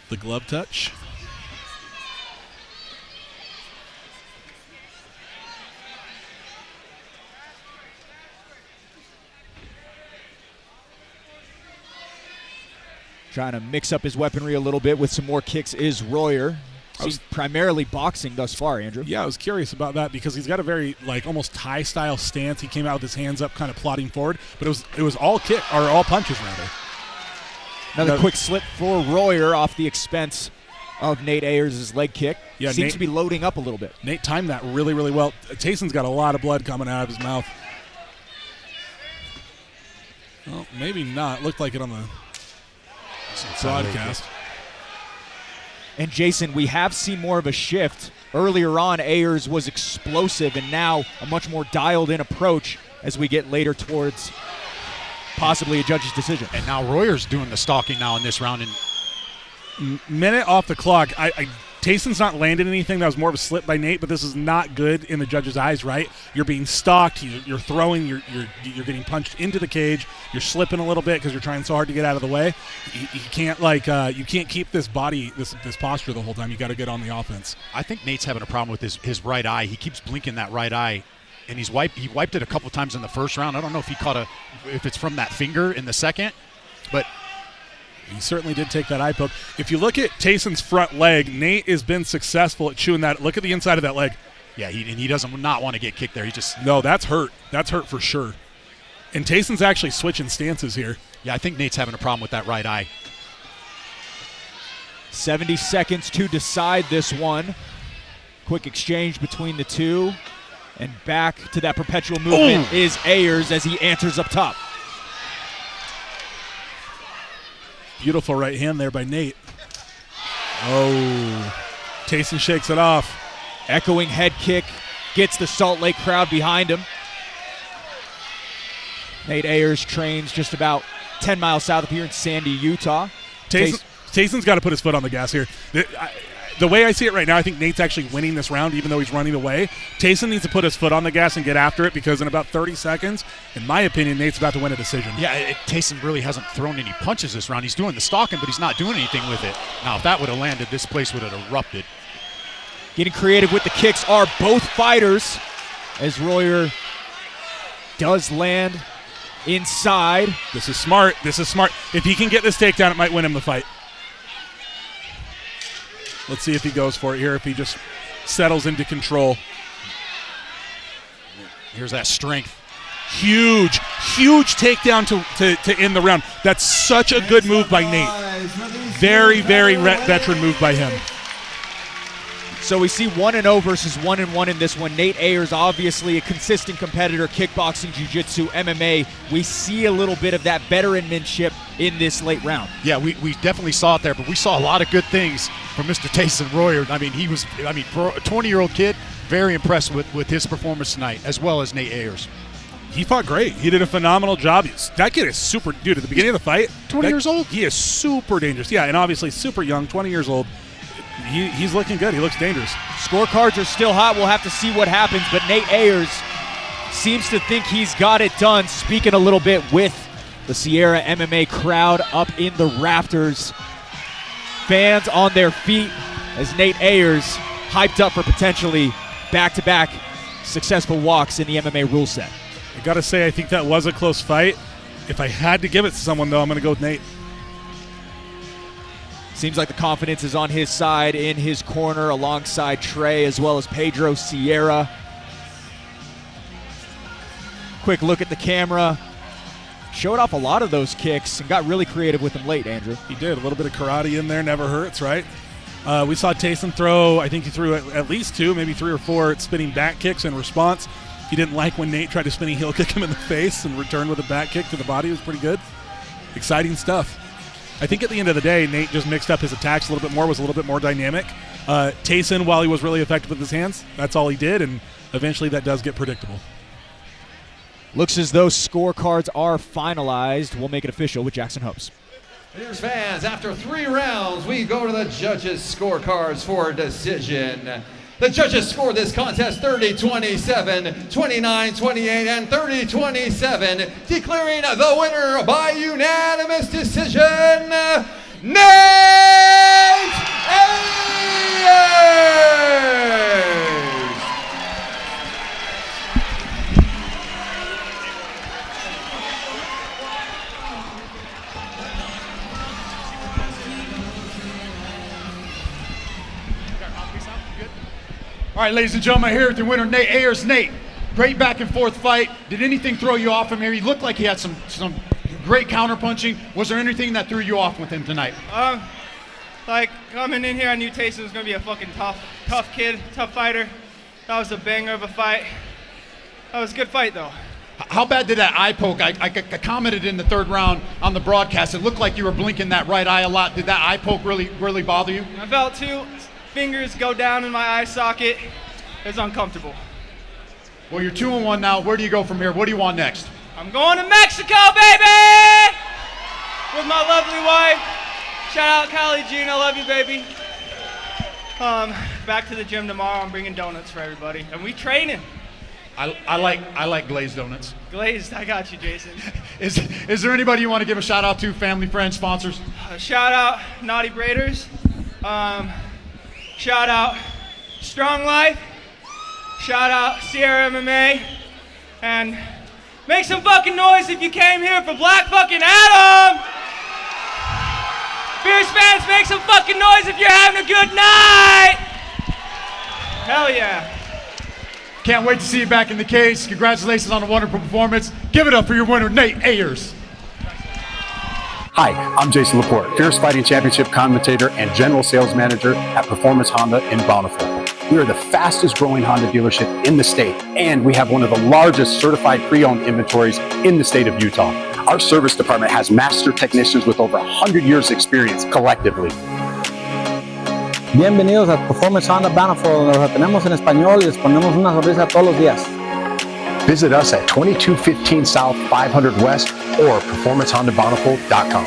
The glove touch. Trying to mix up his weaponry a little bit with some more kicks is Royer. He's primarily boxing thus far, Andrew. Yeah, I was curious about that because he's got a very almost Thai-style stance. He came out with his hands up, kind of plodding forward, but it was all all punches rather. Another quick slip for Royer off the expense of Nate Ayers' leg kick. Yeah, seems to be loading up a little bit. Nate timed that really, really well. Tayson's got a lot of blood coming out of his mouth. Well, maybe not. Looked like it on the broadcast. And Jason, we have seen more of a shift. Earlier on, Ayers was explosive, and now a much more dialed-in approach as we get later towards possibly a judge's decision. And now Royer's doing the stalking now in this round. And minute off the clock. Tayson's not landed anything. That was more of a slip by Nate, but this is not good in the judge's eyes, right? You're being stalked. You're throwing. You're getting punched into the cage. You're slipping a little bit because you're trying so hard to get out of the way. You can't you can't keep this body, this posture the whole time. You got to get on the offense. I think Nate's having a problem with his right eye. He keeps blinking that right eye, and he wiped it a couple times in the first round. I don't know if he if it's from that finger in the second, but. He certainly did take that eye poke. If you look at Tayson's front leg, Nate has been successful at chewing that. Look at the inside of that leg. Yeah, he doesn't not want to get kicked there. No, that's hurt. That's hurt for sure. And Tayson's actually switching stances here. Yeah, I think Nate's having a problem with that right eye. 70 seconds to decide this one. Quick exchange between the two. And back to that perpetual movement is Ayers as he answers up top. Beautiful right hand there by Nate. Oh, Tayson shakes it off. Echoing head kick gets the Salt Lake crowd behind him. Nate Ayers trains just about 10 miles south of here in Sandy, Utah. Tayson's got to put his foot on the gas here. The way I see it right now, I think Nate's actually winning this round, even though he's running away. Tayson needs to put his foot on the gas and get after it because in about 30 seconds, in my opinion, Nate's about to win a decision. Yeah, Tayson really hasn't thrown any punches this round. He's doing the stalking, but he's not doing anything with it. Now, if that would have landed, this place would have erupted. Getting creative with the kicks are both fighters as Royer does land inside. This is smart. If he can get this takedown, it might win him the fight. Let's see if he goes for it here, if he just settles into control. Here's that strength. Huge takedown to end the round. That's such a good move by Nate. Very, very veteran move by him. So we see 1-0 versus 1-1 in this one. Nate Ayers, obviously a consistent competitor, kickboxing, jiu-jitsu, MMA. We see a little bit of that veteranmanship in this late round. Yeah, we definitely saw it there, but we saw a lot of good things from Mr. Tayson Royer. For a 20-year-old kid, very impressed with his performance tonight, as well as Nate Ayers. He fought great. He did a phenomenal job. That kid is super, dude, at the beginning of the fight. 20 years old? He is super dangerous. Yeah, and obviously super young, 20 years old. He's looking good. He looks dangerous. Scorecards are still hot. We'll have to see what happens, but Nate Ayers seems to think he's got it done. Speaking a little bit with the Sierra MMA crowd up in the rafters. Fans on their feet as Nate Ayers hyped up for potentially back-to-back successful walks in the MMA rule set. I got to say, I think that was a close fight. If I had to give it to someone, though, I'm going to go with Nate. Seems like the confidence is on his side, in his corner, alongside Trey, as well as Pedro Sierra. Quick look at the camera. Showed off a lot of those kicks and got really creative with them late, Andrew. He did. A little bit of karate in there, never hurts, right? We saw Tayson throw, I think he threw at least 2, maybe 3 or 4 spinning back kicks in response. He didn't like when Nate tried to spinning heel kick him in the face and returned with a back kick to the body. It was pretty good. Exciting stuff. I think at the end of the day, Nate just mixed up his attacks a little bit more, was a little bit more dynamic. Tayson, while he was really effective with his hands, that's all he did, and eventually that does get predictable. Looks as though scorecards are finalized. We'll make it official with Jackson Hopes. Here's fans. After 3 rounds, we go to the judges' scorecards for a decision. The judges scored this contest 30-27, 29-28, and 30-27, declaring the winner by unanimous decision, Nate Ayers! All right, ladies and gentlemen, here with the winner, Nate Ayers. Nate, great back and forth fight. Did anything throw you off him here? He looked like he had some great counter punching. Was there anything that threw you off with him tonight? Like coming in here, I knew Tayson was gonna be a fucking tough kid, tough fighter. That was a banger of a fight. That was a good fight though. How bad did that eye poke? I commented in the 3rd round on the broadcast. It looked like you were blinking that right eye a lot. Did that eye poke really bother you? I felt 2 fingers go down in my eye socket. It was uncomfortable. Well, you're 2-1 now. Where do you go from here? What do you want next? I'm going to Mexico, baby! With my lovely wife. Shout out Kylie Jean, I love you, baby. Back to the gym tomorrow. I'm bringing donuts for everybody, and we training. I like glazed donuts. Glazed, I got you, Jason. Is there anybody you want to give a shout out to? Family, friends, sponsors? Shout out Naughty Braiders. Shout out Strong Life. Shout out Sierra MMA. And make some fucking noise if you came here for Black fucking Adam. Fierce fans, make some fucking noise if you're having a good night. Hell yeah. Can't wait to see you back in the cage. Congratulations on a wonderful performance. Give it up for your winner, Nate Ayers. Hi, I'm Jason Laporte, Fierce Fighting Championship commentator and general sales manager at Performance Honda in Bountiful. We are the fastest growing Honda dealership in the state, and we have one of the largest certified pre-owned inventories in the state of Utah. Our service department has master technicians with over 100 years experience collectively. Bienvenidos a Performance Honda Bountiful, donde los atendemos en español y les ponemos una sonrisa todos los días. Visit us at 2215 South 500 West or performancehondabountiful.com.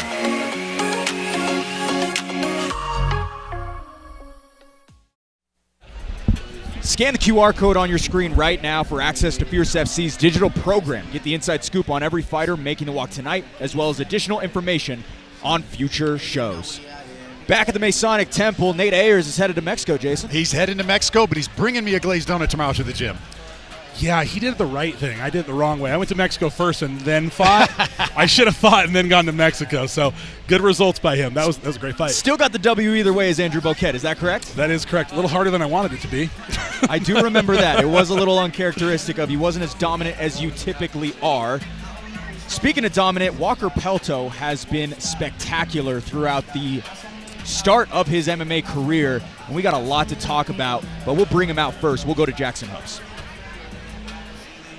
Scan the QR code on your screen right now for access to Fierce FC's digital program. Get the inside scoop on every fighter making the walk tonight, as well as additional information on future shows. Back at the Masonic Temple, Nate Ayers is headed to Mexico, Jason. He's heading to Mexico, but he's bringing me a glazed donut tomorrow to the gym. Yeah, he did the right thing. I did it the wrong way. I went to Mexico first and then fought. I should have fought and then gone to Mexico. So good results by him. That was a great fight. Still got the W either way as Andrew Boquette. Is that correct? That is correct. A little harder than I wanted it to be. I do remember that. It was a little uncharacteristic of you. Wasn't as dominant as you typically are. Speaking of dominant, Walker Pelto has been spectacular throughout the start of his MMA career, and we got a lot to talk about, but we'll bring him out first. We'll go to Jackson Hopes.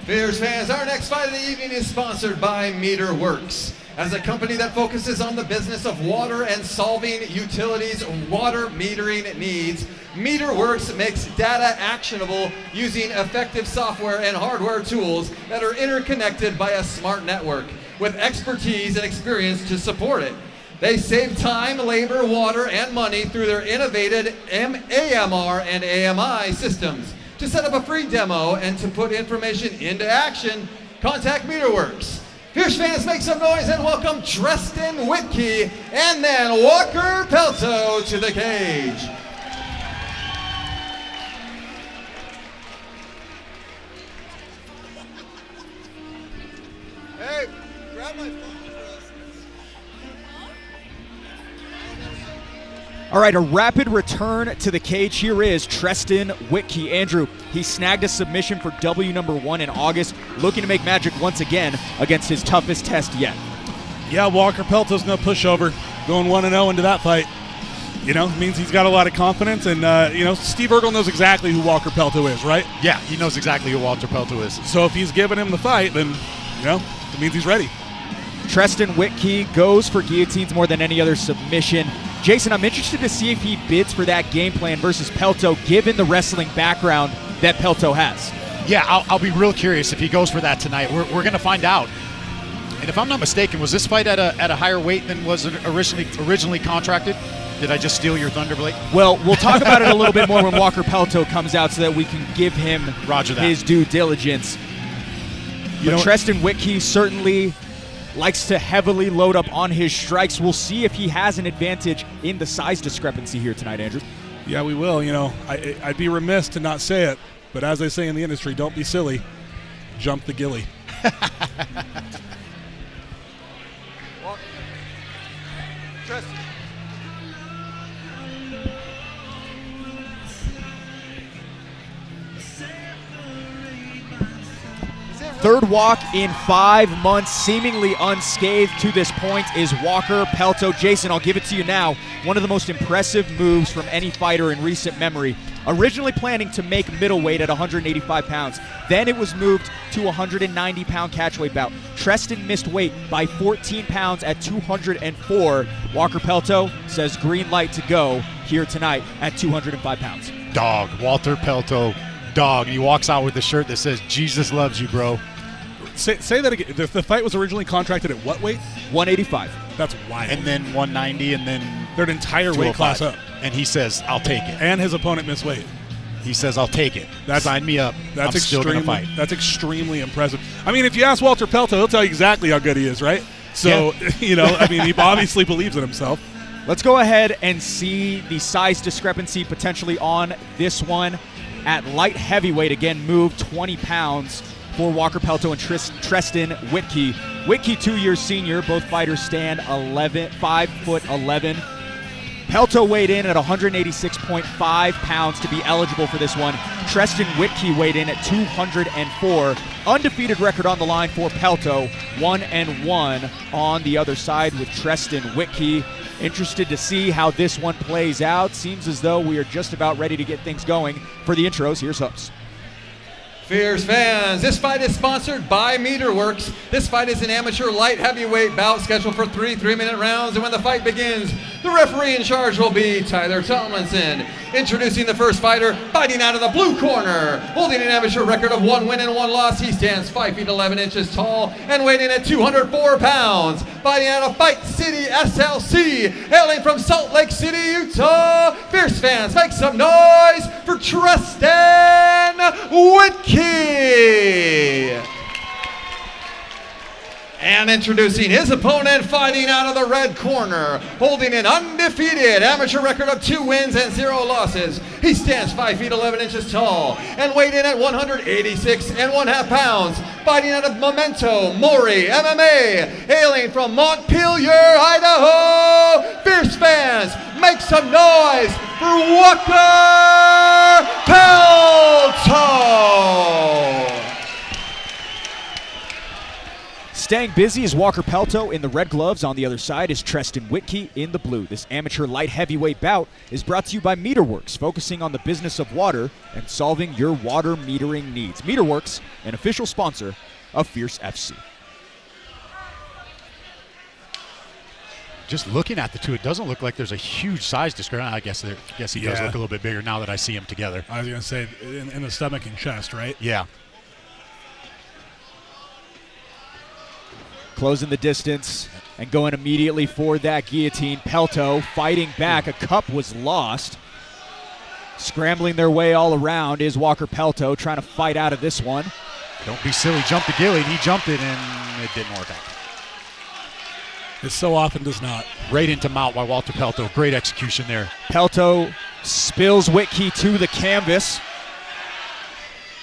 Fierce fans, our next fight of the evening is sponsored by MeterWorks. As a company that focuses on the business of water and solving utilities' water metering needs, MeterWorks makes data actionable using effective software and hardware tools that are interconnected by a smart network with expertise and experience to support it. They save time, labor, water, and money through their innovative AMR and AMI systems. To set up a free demo and to put information into action, contact MeterWorks. Fierce fans, make some noise and welcome Treston Whitkey and then Walker Pelto to the cage. Hey, grab my phone for us. All right, a rapid return to the cage. Here is Treston Whitkey. Andrew, he snagged a submission for W number 1 in August, looking to make magic once again against his toughest test yet. Yeah, Walker Pelto's going to push over, going 1-0 into that fight. You know, means he's got a lot of confidence, and, you know, Steve Urkel knows exactly who Walker Pelto is, right? Yeah, he knows exactly who Walter Pelto is. So if he's giving him the fight, then, you know, it means he's ready. Treston Whitkey goes for guillotines more than any other submission. Jason, I'm interested to see if he bids for that game plan versus Pelto, given the wrestling background that Pelto has. Yeah, I'll be real curious if he goes for that tonight. We're going to find out. And if I'm not mistaken, was this fight at a higher weight than was originally contracted? Did I just steal your thunder, Blake? Well, we'll talk about it a little bit more when Walker Pelto comes out so that we can give him his due diligence. But Treston Whitkey certainly likes to heavily load up on his strikes. We'll see if he has an advantage in the size discrepancy here tonight, Andrew. Yeah, we will. You know, I'd be remiss to not say it, but as they say in the industry, don't be silly. Jump the gilly. Treston. Third walk in 5 months, seemingly unscathed to this point, is Walker Pelto. Jason, I'll give it to you now. One of the most impressive moves from any fighter in recent memory. Originally planning to make middleweight at 185 pounds. Then it was moved to 190-pound catchweight bout. Treston missed weight by 14 pounds at 204. Walker Pelto says green light to go here tonight at 205 pounds. Dog, Walter Pelto, dog. And he walks out with the shirt that says, Jesus loves you, bro. Say that again. The fight was originally contracted at what weight? 185. That's wild. And then 190, and then their entire weight class up. And he says, I'll take it. And his opponent missed weight. He says, I'll take it. Sign me up. That's I'm still going to fight. That's extremely impressive. I mean, if you ask Walter Pelto, he'll tell you exactly how good he is, right? So, you know, I mean, he obviously believes in himself. Let's go ahead and see the size discrepancy potentially on this one. At light heavyweight, again, moved 20 pounds for Walker Pelto and Treston Whitkey. Whitkey, 2 years senior. Both fighters stand 5'11". Pelto weighed in at 186.5 pounds to be eligible for this one. Treston Whitkey weighed in at 204. Undefeated record on the line for Pelto. 1-1 on the other side with Treston Whitkey. Interested to see how this one plays out. Seems as though we are just about ready to get things going. For the intros, here's Hoops. Fierce fans, this fight is sponsored by Meterworks. This fight is an amateur light heavyweight bout scheduled for 3 3-minute rounds, and when the fight begins, the referee in charge will be Tyler Tomlinson. Introducing the first fighter, fighting out of the blue corner, holding an amateur record of 1 win and 1 loss. He stands 5 feet 11 inches tall and weighing in at 204 pounds. Fighting out of Fight City SLC, hailing from Salt Lake City, Utah. Fierce fans, make some noise for Treston Whitkey. And introducing his opponent, fighting out of the red corner, holding an undefeated amateur record of 2 wins and 0 losses. He stands 5 feet 11 inches tall and weighed in at 186.5 pounds. Fighting out of Memento Mori MMA, hailing from Montpelier, Idaho. Fierce fans, make some noise for Walker Pelto. Staying busy is Walker Pelto in the red gloves. On the other side is Treston Whitkey in the blue. This amateur light heavyweight bout is brought to you by Meterworks, focusing on the business of water and solving your water metering needs. Meterworks, an official sponsor of Fierce FC. Just looking at the two, it doesn't look like there's a huge size discrepancy. I guess he does look a little bit bigger now that I see him together. I was going to say in the stomach and chest, right? Yeah. Closing the distance and going immediately for that guillotine. Pelto fighting back. A cup was lost. Scrambling their way all around is Walker Pelto, trying to fight out of this one. Don't be silly. Jump the gilly. He jumped it, and it didn't work out. It so often does not. Right into mount by Walter Pelto. Great execution there. Pelto spills Whitkey to the canvas.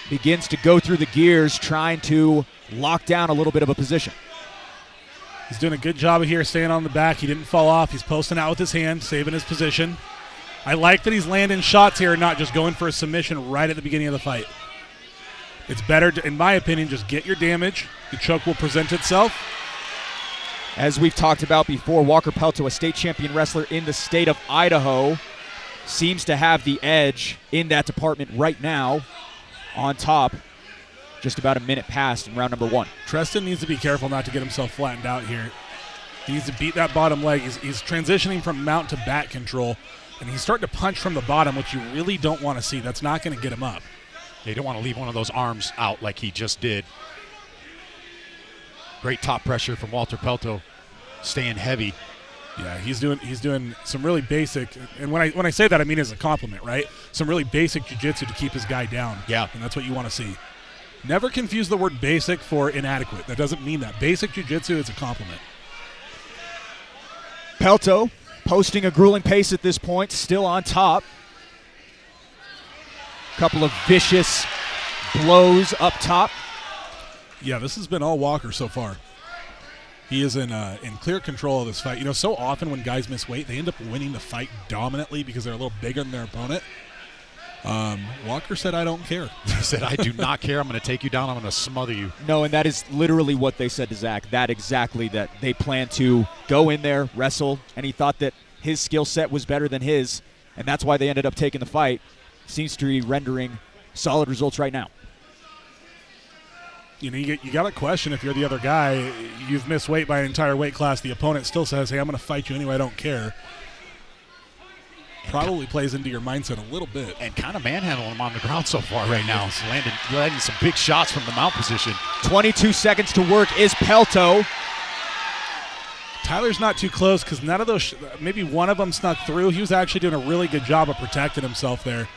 Begins to go through the gears, trying to lock down a little bit of a position. He's doing a good job here staying on the back. He didn't fall off. He's posting out with his hand, saving his position. I like that he's landing shots here and not just going for a submission right at the beginning of the fight. It's better, in my opinion, just get your damage. The choke will present itself. As we've talked about before, Walker Pelto, a state champion wrestler in the state of Idaho, seems to have the edge in that department right now, on top. Just about a minute past in round number 1. Treston needs to be careful not to get himself flattened out here. He needs to beat that bottom leg. He's transitioning from mount to back control, and he's starting to punch from the bottom, which you really don't want to see. That's not going to get him up. You don't want to leave one of those arms out like he just did. Great top pressure from Walter Pelto, staying heavy. Yeah, he's doing some really basic, and when I say that, I mean as a compliment, right? Some really basic jiu-jitsu to keep his guy down. Yeah. And that's what you want to see. Never confuse the word basic for inadequate. That doesn't mean that. Basic jiu-jitsu is a compliment. Pelto posting a grueling pace at this point, still on top. Couple of vicious blows up top. Yeah, this has been all Walker so far. He is in clear control of this fight. You know, so often when guys miss weight, they end up winning the fight dominantly because they're a little bigger than their opponent. Walker said, I don't care. He said, I do not care. I'm going to take you down. I'm going to smother you. No, and that is literally what they said to Zach. That they plan to go in there, wrestle, and he thought that his skill set was better than his, and that's why they ended up taking the fight. Seems to be rendering solid results right now. You know, you got to question if you're the other guy. You've missed weight by an entire weight class. The opponent still says, hey, I'm going to fight you anyway. I don't care. Probably plays into your mindset a little bit. And kind of manhandling him on the ground so far right now. He's landing some big shots from the mount position. 22 seconds to work is Pelto. Tyler's not too close because none of those, maybe one of them snuck through. He was actually doing a really good job of protecting himself there.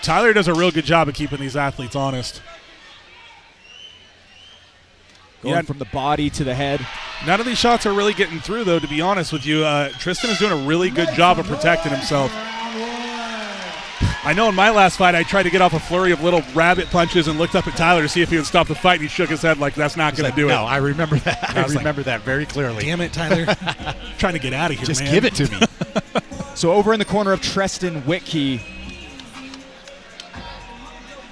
Tyler does a real good job of keeping these athletes honest. Going from the body to the head. None of these shots are really getting through, though, to be honest with you. Tristan is doing a really good job of protecting himself. I know in my last fight I tried to get off a flurry of little rabbit punches and looked up at Tyler to see if he would stop the fight, and he shook his head like that's not going to do it. No, I remember that. I remember that very clearly. Damn it, Tyler. Trying to get out of here, Just man. give it to me. So over in the corner of Treston Whitkey,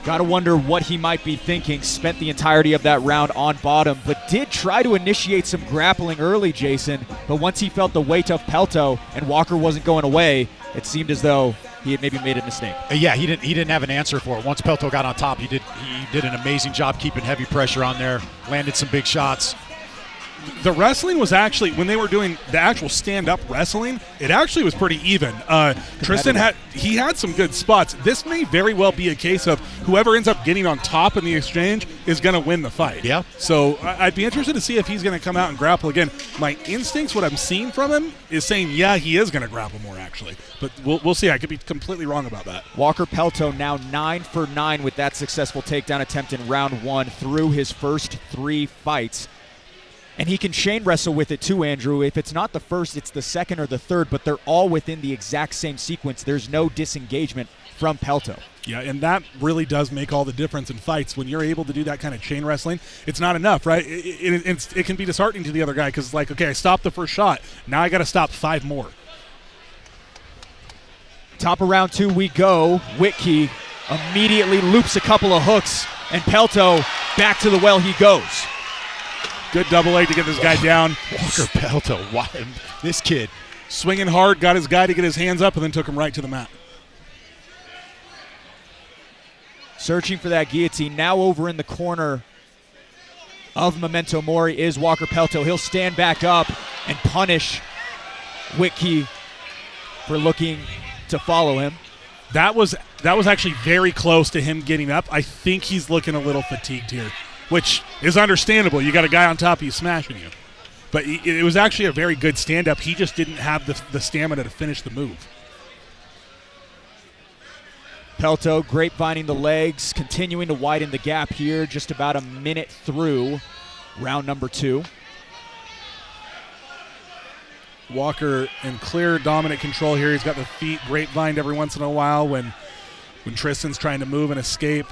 got to wonder what he might be thinking. Spent the entirety of that round on bottom, but did try to initiate some grappling early, Jason. But once he felt the weight of Pelto and Walker wasn't going away, it seemed as though he had maybe made a mistake. Yeah, he didn't have an answer for it. Once Pelto got on top, he did an amazing job keeping heavy pressure on there, landed some big shots. The wrestling was actually, when they were doing the actual stand-up wrestling, it actually was pretty even. Tristan had some good spots. This may very well be a case of whoever ends up getting on top in the exchange is going to win the fight. Yeah. So I'd be interested to see if he's going to come out and grapple again. My instincts, what I'm seeing from him, is saying, yeah, he is going to grapple more, actually. But we'll see. I could be completely wrong about that. Walker Pelto now 9 for 9 with that successful takedown attempt in round 1 through his first 3 fights. And he can chain wrestle with it too, Andrew. If it's not the first, it's the second or the third, but they're all within the exact same sequence. There's no disengagement from Pelto. Yeah, and that really does make all the difference in fights. When you're able to do that kind of chain wrestling, it's not enough, right? It can be disheartening to the other guy because it's like, okay, I stopped the first shot. Now I got to stop 5 more. Top of round 2 we go. Whitkey immediately loops a couple of hooks, and Pelto back to the well he goes. Good double leg to get this guy down. Walker Pelto, this kid. Swinging hard, got his guy to get his hands up, and then took him right to the mat. Searching for that guillotine. Now over in the corner of Memento Mori is Walker Pelto. He'll stand back up and punish Whitkey for looking to follow him. That was actually very close to him getting up. I think he's looking a little fatigued here, which is understandable. You got a guy on top of you smashing you. But it was actually a very good stand-up. He just didn't have the stamina to finish the move. Pelto grapevining the legs, continuing to widen the gap here, just about a minute through round number 2. Walker in clear dominant control here. He's got the feet grapevined every once in a while when Tristan's trying to move and escape.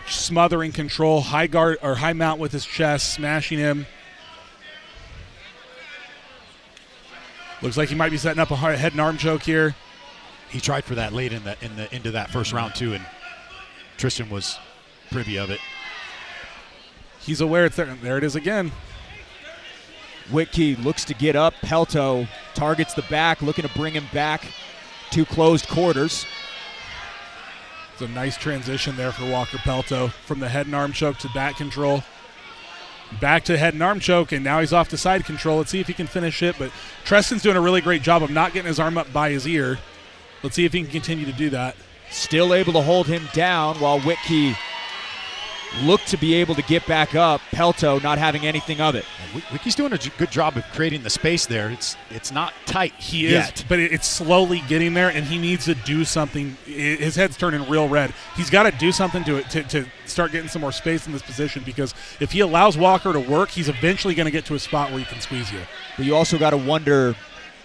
Smothering control, high guard or high mount with his chest, smashing him. Looks like he might be setting up a head and arm choke here. he tried for that late into that first round too, and Tristan was privy of it. He's aware it's there. There it is again. Whitkey looks to get up. Pelto targets the back, looking to bring him back to closed quarters. It's a nice transition there for Walker Pelto from the head and arm choke to back control. Back to head and arm choke, and now he's off to side control. Let's see if he can finish it, but Treston's doing a really great job of not getting his arm up by his ear. Let's see if he can continue to do that. Still able to hold him down while Whitkey looked to be able to get back up. Pelto not having anything of it. Whitkey's doing a good job of creating the space there. It's not tight yet. But it's slowly getting there, and he needs to do something. His head's turning real red. He's got to do something to start getting some more space in this position, because if he allows Walker to work, he's eventually going to get to a spot where he can squeeze you. But you also got to wonder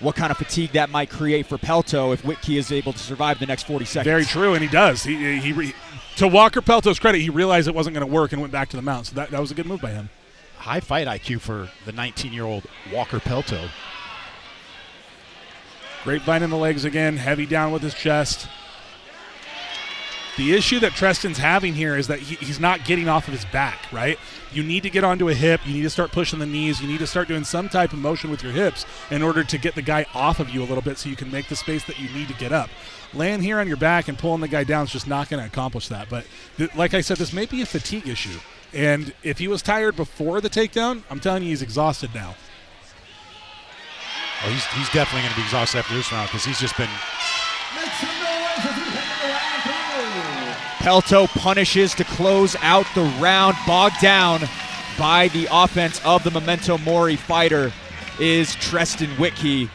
what kind of fatigue that might create for Pelto if Whitkey is able to survive the next 40 seconds. Very true, and he does. To Walker Pelto's credit, he realized it wasn't going to work and went back to the mount, so that was a good move by him. High fight IQ for the 19-year-old Walker Pelto. Grapevine in the legs again, heavy down with his chest. The issue that Treston's having here is that he's not getting off of his back, right? You need to get onto a hip. You need to start pushing the knees. You need to start doing some type of motion with your hips in order to get the guy off of you a little bit so you can make the space that you need to get up. Laying here on your back and pulling the guy down is just not going to accomplish that. But like I said, this may be a fatigue issue. And if he was tired before the takedown, I'm telling you he's exhausted now. Oh, he's definitely going to be exhausted after this round because he's just been... Pelto punishes to close out the round, bogged down by the offense of the Memento Mori fighter is Treston Whitkey.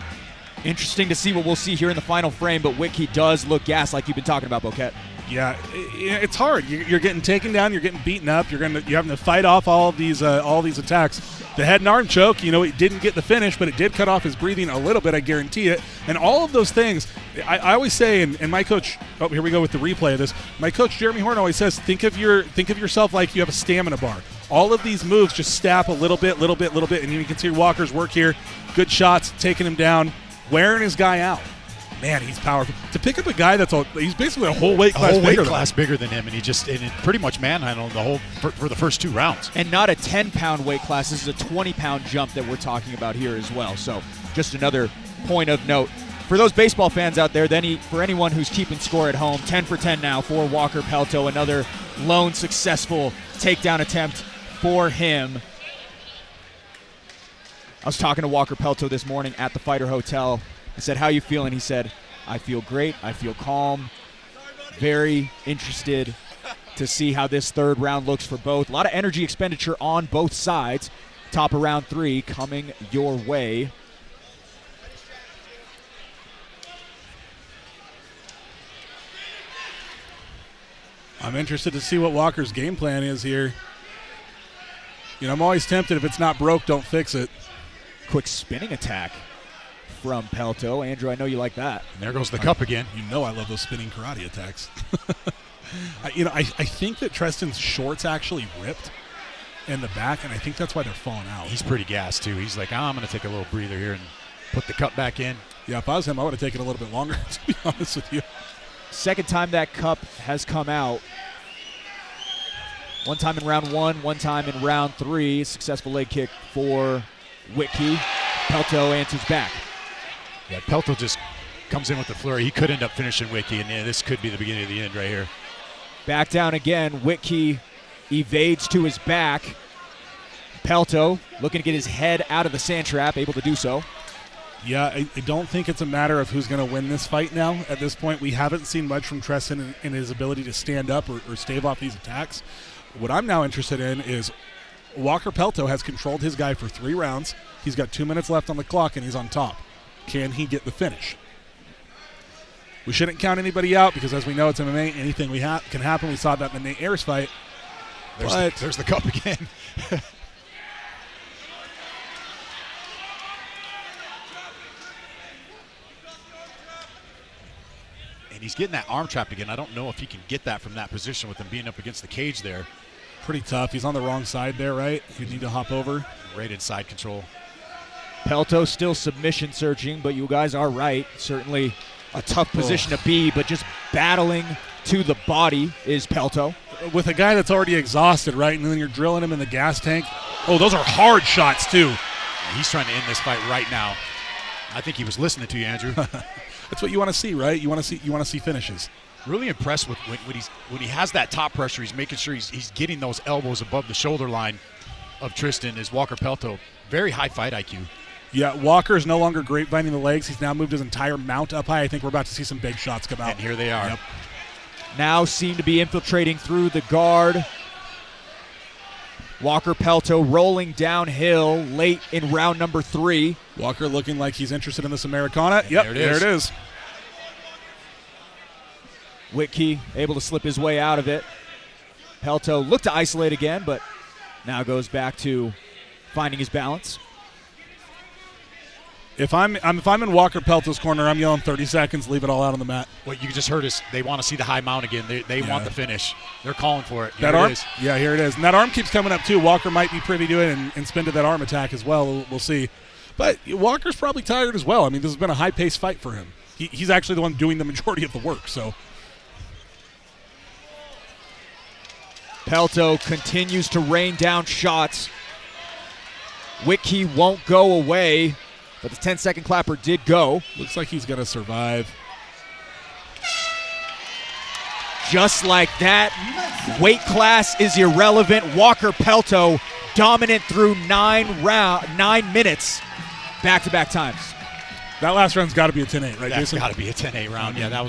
Interesting to see what we'll see here in the final frame, but Whitkey does look gassed like you've been talking about, Boquette. Yeah, it's hard. You're getting taken down. You're getting beaten up. You're having to fight off all these attacks. The head and arm choke, it didn't get the finish, but it did cut off his breathing a little bit. I guarantee it. And all of those things, I always say, and my coach. Oh, here we go with the replay of this. My coach Jeremy Horn always says, think of yourself like you have a stamina bar. All of these moves just stap a little bit, and you can see Walker's work here. Good shots, taking him down, wearing his guy out. Man, he's powerful. To pick up a guy he's basically a whole weight class bigger than him, and he pretty much manhandled the whole for the first 2 rounds. And not a 10-pound weight class. This is a 20-pound jump that we're talking about here as well. So just another point of note. For those baseball fans out there, for anyone who's keeping score at home, 10 for 10 now for Walker Pelto. Another lone successful takedown attempt for him. I was talking to Walker Pelto this morning at the Fighter Hotel. I said, how you feeling? He said, I feel great. I feel calm. Very interested to see how this third round looks for both. A lot of energy expenditure on both sides. Top of round 3 coming your way. I'm interested to see what Walker's game plan is here. I'm always tempted, if it's not broke, don't fix it. Quick spinning attack from Pelto. Andrew, I know you like that. And there goes the cup again. I love those spinning karate attacks. I think that Treston's shorts actually ripped in the back, and I think that's why they're falling out. He's pretty gassed, too. He's like, I'm going to take a little breather here and put the cup back in. Yeah, if I was him, I would have taken a little bit longer, to be honest with you. Second time that cup has come out. One time in round 1, one time in round 3. Successful leg kick for Whitkey. Pelto answers back. Yeah, Pelto just comes in with the flurry. He could end up finishing Whitkey, and this could be the beginning of the end right here. Back down again. Whitkey evades to his back. Pelto looking to get his head out of the sand trap, able to do so. Yeah, I don't think it's a matter of who's going to win this fight now. At this point, we haven't seen much from Treston in his ability to stand up or stave off these attacks. What I'm now interested in is Walker Pelto has controlled his guy for 3 rounds. He's got 2 minutes left on the clock, and he's on top. Can he get the finish? We shouldn't count anybody out because, as we know, it's MMA. Anything can happen. We saw that in the Nate Ayers fight. There's the cup again. And he's getting that arm trapped again. I don't know if he can get that from that position with him being up against the cage there. Pretty tough. He's on the wrong side there, right? You need to hop over. Right inside control. Pelto still submission searching, but you guys are right. Certainly a tough position to be, but just battling to the body is Pelto. With a guy that's already exhausted, right, and then you're drilling him in the gas tank. Oh, those are hard shots, too. He's trying to end this fight right now. I think he was listening to you, Andrew. That's what you want to see, right? You want to see finishes. Really impressed with when he has that top pressure. He's making sure he's getting those elbows above the shoulder line of Tristan. Is Walker Pelto. Very high fight IQ. Yeah, Walker is no longer grapevining the legs. He's now moved his entire mount up high. I think we're about to see some big shots come out. And here they are. Yep. Now seem to be infiltrating through the guard. Walker Pelto rolling downhill late in round number 3. Walker looking like he's interested in this Americana. Yep, there it is. Whitkey able to slip his way out of it. Pelto looked to isolate again, but now goes back to finding his balance. If I'm in Walker Pelto's corner, I'm yelling 30 seconds, leave it all out on the mat. What you just heard is they want to see the high mount again. They want the finish. They're calling for it. That arm? Yeah, here it is. And that arm keeps coming up too. Walker might be privy to it and spin to that arm attack as well. We'll see. But Walker's probably tired as well. I mean, this has been a high-paced fight for him. He's actually the one doing the majority of the work. So Pelto continues to rain down shots. Whitkey won't go away, but the 10-second clapper did go. Looks like he's going to survive. Just like that, weight class is irrelevant. Walker Pelto dominant through 9 minutes, back-to-back times. That last round's got to be a 10-8, right, That's Jason? got to be a 10-8 round. Yeah, that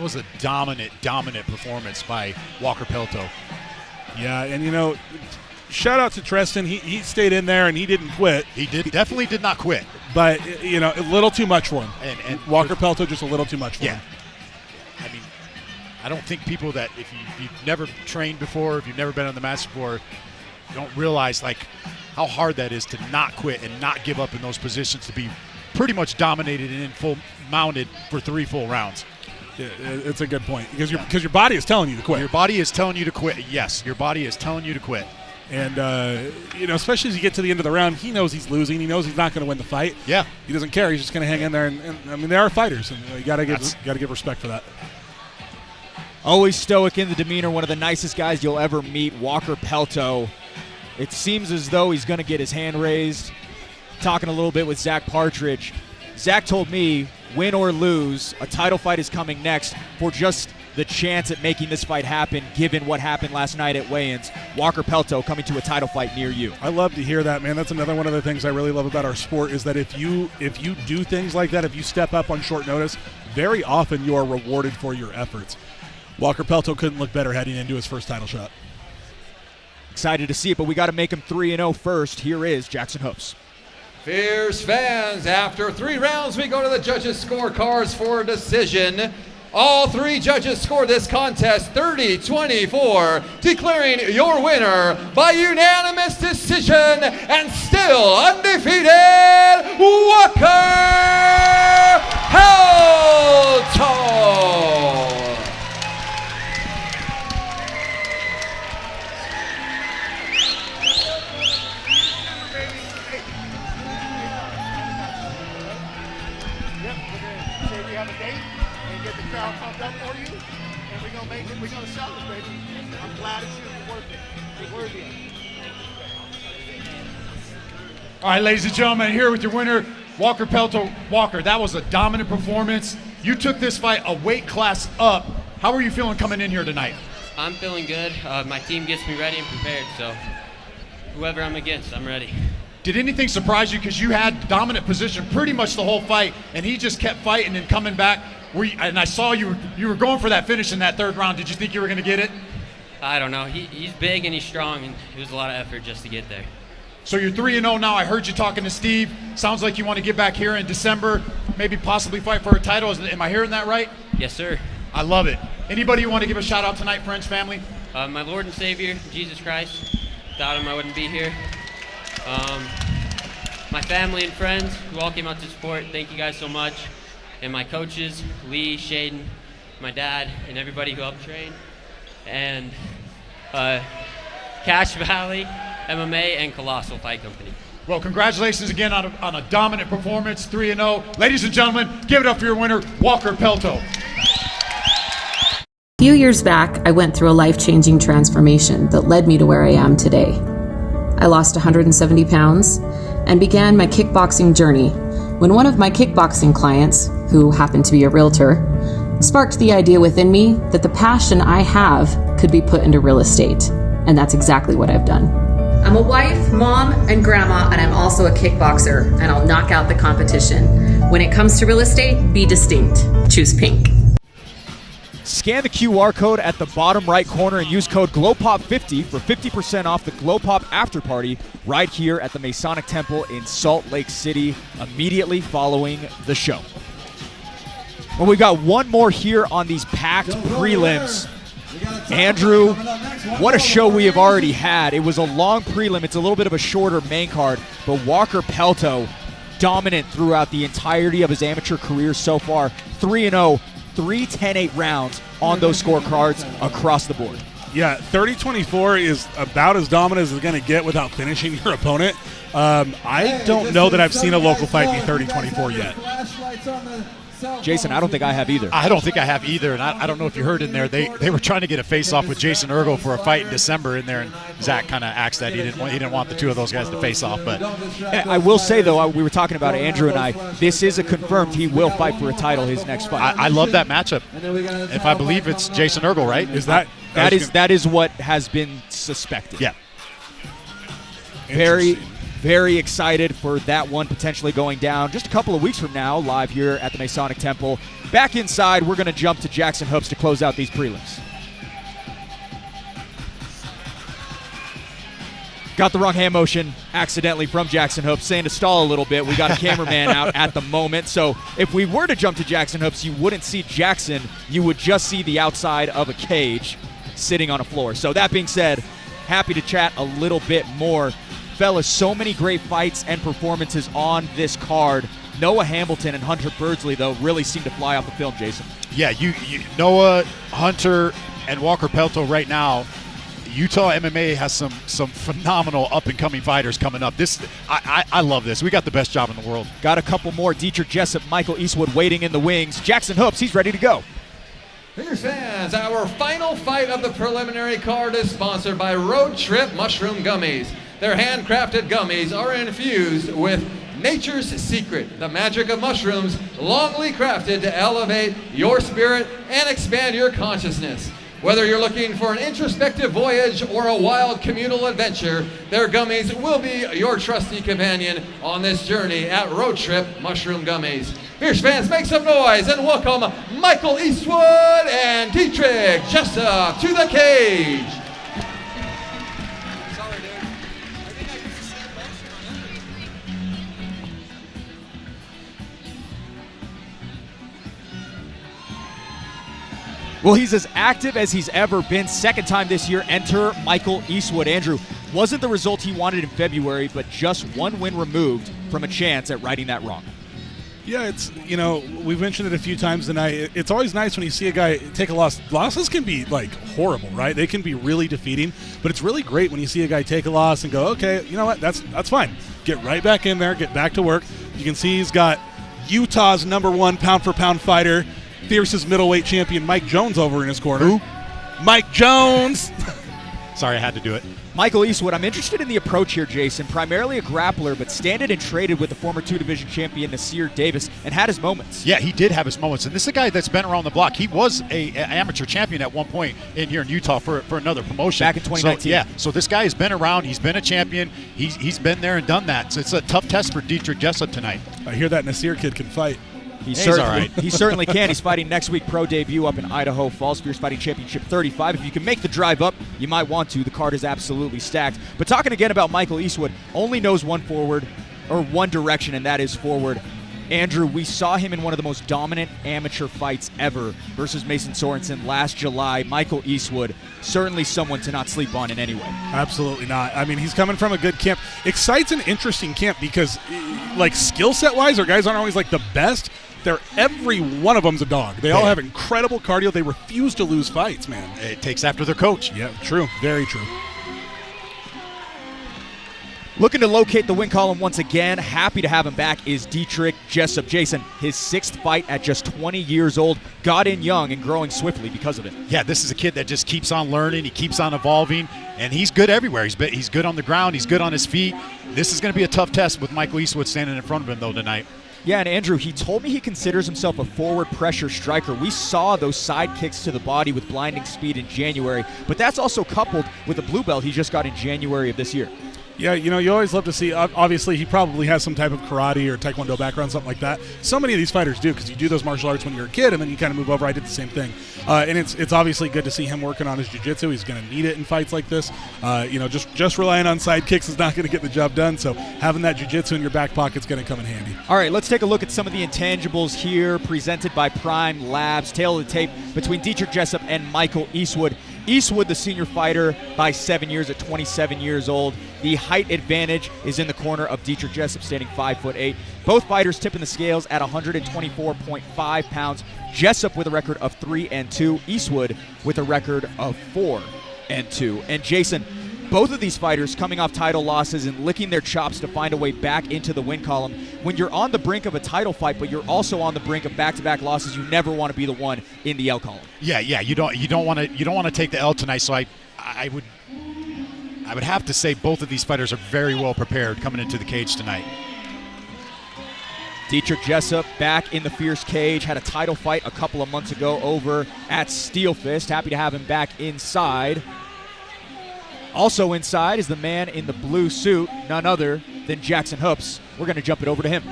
was a dominant performance by Walker Pelto. Yeah, and shout out to Tristan. He stayed in there and he didn't quit. He definitely did not quit. But a little too much for him. And Walker Pelto just a little too much for him. I mean, I don't think people that if you've never trained before, if you've never been on the mats before, don't realize like how hard that is to not quit and not give up in those positions, to be pretty much dominated and in full mounted for 3 full rounds. Yeah, it's a good point because your body is telling you to quit. Your body is telling you to quit. Yes, your body is telling you to quit. And especially as you get to the end of the round, he knows he's losing. He knows he's not going to win the fight. Yeah, he doesn't care. He's just going to hang in there. And I mean, they are fighters, and you got to give respect for that. Always stoic in the demeanor, one of the nicest guys you'll ever meet, Walker Pelto. It seems as though he's going to get his hand raised. Talking a little bit with Zach Partridge. Zach told me, win or lose, a title fight is coming next for just the chance at making this fight happen, given what happened last night at weigh-ins. Walker Pelto coming to a title fight near you. I love to hear that, man. That's another one of the things I really love about our sport is that if you do things like that, if you step up on short notice, very often you are rewarded for your efforts. Walker Pelto couldn't look better heading into his first title shot. Excited to see it, but we got to make him 3-0 first. Here is Jackson Hopes. Fierce fans, after 3 rounds, we go to the judges' scorecards for a decision. All 3 judges scored this contest 30-24, declaring your winner by unanimous decision and still undefeated, Walker Pelto. We're going to sell this, baby. I'm glad it's worth it. It's worth it. All right, ladies and gentlemen, here with your winner, Walker Pelto. Walker, that was a dominant performance. You took this fight a weight class up. How are you feeling coming in here tonight? I'm feeling good. My team gets me ready and prepared, so whoever I'm against, I'm ready. Did anything surprise you? Because you had dominant position pretty much the whole fight, and he just kept fighting and coming back. And I saw you were going for that finish in that 3rd round. Did you think you were going to get it? I don't know. He's big and he's strong, and it was a lot of effort just to get there. So you're 3-0 now. I heard you talking to Steve. Sounds like you want to get back here in December, maybe possibly fight for a title. Am I hearing that right? Yes, sir. I love it. Anybody you want to give a shout out tonight, friends, family? My Lord and Savior, Jesus Christ. Without him, I wouldn't be here. My family and friends who all came out to support, thank you guys so much. And my coaches, Lee, Shaden, my dad, and everybody who helped train. And Cash Valley, MMA, and Colossal Fight Company. Well, congratulations again on a dominant performance, 3-0. Ladies and gentlemen, give it up for your winner, Walker Pelto. A few years back, I went through a life-changing transformation that led me to where I am today. I lost 170 pounds and began my kickboxing journey when one of my kickboxing clients, who happened to be a realtor, sparked the idea within me that the passion I have could be put into real estate. And that's exactly what I've done. I'm a wife, mom, and grandma, and I'm also a kickboxer, and I'll knock out the competition. When it comes to real estate, be distinct. Choose pink. Scan the QR code at the bottom right corner and use code GLOWPOP50 for 50% off the Glow Pop After Party right here at the Masonic Temple in Salt Lake City immediately following the show. Well, we've got one more here on these packed prelims. Andrew, what a show we have already had. It was a long prelim. It's a little bit of a shorter main card, but Walker Pelto dominant throughout the entirety of his amateur career so far. 3-0, 3 10-8 rounds on those scorecards across the board. Yeah, 30-24 is about as dominant as it's going to get without finishing your opponent. I don't know that I've seen a local fight be 30-24 yet. Jason, I don't think I have either. I don't think I have either, and I don't know if you heard in there, they were trying to get a face-off with Jason Ergo for a fight in December in there, and Zach kind of axed that. He didn't want the two of those guys to face off. But I will say, though, we were talking about Andrew and I, this is a confirmed he will fight for a title his next fight. I love that matchup. If I believe it's Jason Ergo, right? Is that that is what has been suspected. Yeah. Very excited for that one potentially going down just a couple of weeks from now, live here at the Masonic Temple. Back inside, we're going to jump to Jackson Hoops to close out these prelims. Got the wrong hand motion accidentally from Jackson Hoops, saying to stall a little bit. We got a cameraman out at the moment. So if we were to jump to Jackson Hoops, you wouldn't see Jackson. You would just see the outside of a cage sitting on a floor. So that being said, happy to chat a little bit more. Fellas, so many great fights and performances on this card. Noah Hamilton and Hunter Birdsley, though, really seem to fly off the film, Jason. Yeah, you Noah, Hunter, and Walker Pelto right now. Utah MMA has some phenomenal up-and-coming fighters coming up. I love this. We got the best job in the world. Got a couple more. Dietrich Jessup, Michael Eastwood waiting in the wings. Jackson Hoops, he's ready to go. Fierce fans, our final fight of the preliminary card is sponsored by Road Trip Mushroom Gummies. Their handcrafted gummies are infused with nature's secret, the magic of mushrooms, longly crafted to elevate your spirit and expand your consciousness. Whether you're looking for an introspective voyage or a wild communal adventure, their gummies will be your trusty companion on this journey at Road Trip Mushroom Gummies. Fierce fans, make some noise and welcome Michael Eastwood and Dietrich Jessup to the cage. Well, he's as active as he's ever been. Second time this year, enter Michael Eastwood. Andrew, wasn't the result he wanted in February, but just one win removed from a chance at righting that wrong. Yeah, it's, we've mentioned it a few times tonight. It's always nice when you see a guy take a loss. Losses can be, horrible, right? They can be really defeating, but it's really great when you see a guy take a loss and go, okay, you know what, that's fine. Get right back in there, get back to work. You can see he's got Utah's #1 pound-for-pound fighter, Fierce's middleweight champion Mike Jones over in his corner. Who? Mike Jones! Sorry, I had to do it. Michael Eastwood, I'm interested in the approach here, Jason. Primarily a grappler, but standed and traded with the former 2-division champion Nasir Davis and had his moments. Yeah, he did have his moments. And this is a guy that's been around the block. He was an amateur champion at one point here in Utah for another promotion. Back in 2019. So this guy has been around. He's been a champion. He's been there and done that. So it's a tough test for Dietrich Jessup tonight. I hear that Nasir kid can fight. He certainly can. He's fighting next week, pro debut up in Idaho Falls, Fierce Fighting Championship 35. If you can make the drive up, you might want to. The card is absolutely stacked. But talking again about Michael Eastwood, only knows one direction, and that is forward. Andrew, we saw him in one of the most dominant amateur fights ever versus Mason Sorensen last July. Michael Eastwood, certainly someone to not sleep on in any way. Absolutely not. I mean, he's coming from a good camp. Excites an interesting camp because, skill set wise, our guys aren't always the best. Every one of them's a dog. They all have incredible cardio. They refuse to lose fights, man. It takes after their coach. Yeah, true. Very true. Looking to locate the win column once again. Happy to have him back is Dietrich Jessup. Jason, his 6th fight at just 20 years old. Got in young and growing swiftly because of it. Yeah, this is a kid that just keeps on learning. He keeps on evolving, and he's good everywhere. He's good on the ground. He's good on his feet. This is going to be a tough test with Michael Eastwood standing in front of him, though, tonight. Yeah, and Andrew, he told me he considers himself a forward pressure striker. We saw those side kicks to the body with blinding speed in January, but that's also coupled with the blue belt he just got in January of this year. Yeah, you know, you always love to see, obviously he probably has some type of karate or taekwondo background, something like that. So many of these fighters do, because you do those martial arts when you're a kid and then you kind of move over. I did the same thing. And it's obviously good to see him working on his jiu-jitsu. He's going to need it in fights like this. You know, just relying on side kicks is not going to get the job done, so having that jiu-jitsu in your back pocket is going to come in handy. All right, let's take a look at some of the intangibles here presented by Prime Labs. Tail of the tape between Dietrich Jessup and Michael Eastwood. Eastwood, the senior fighter, by 7 years at 27 years old. The height advantage is in the corner of Dietrich Jessup, standing 5'8". Both fighters tipping the scales at 124.5 pounds. Jessup with a record of 3-2. Eastwood with a record of 4-2. And Jason, both of these fighters coming off title losses and licking their chops to find a way back into the win column. When you're on the brink of a title fight, but you're also on the brink of back-to-back losses, you never want to be the one in the L column. Yeah, you don't want to take the L tonight. So I would have to say both of these fighters are very well prepared coming into the cage tonight. Dietrich Jessup back in the fierce cage, had a title fight a couple of months ago over at Steel Fist. Happy to have him back inside. Also inside is the man in the blue suit, none other than Jackson Hoops. We're going to jump it over to him.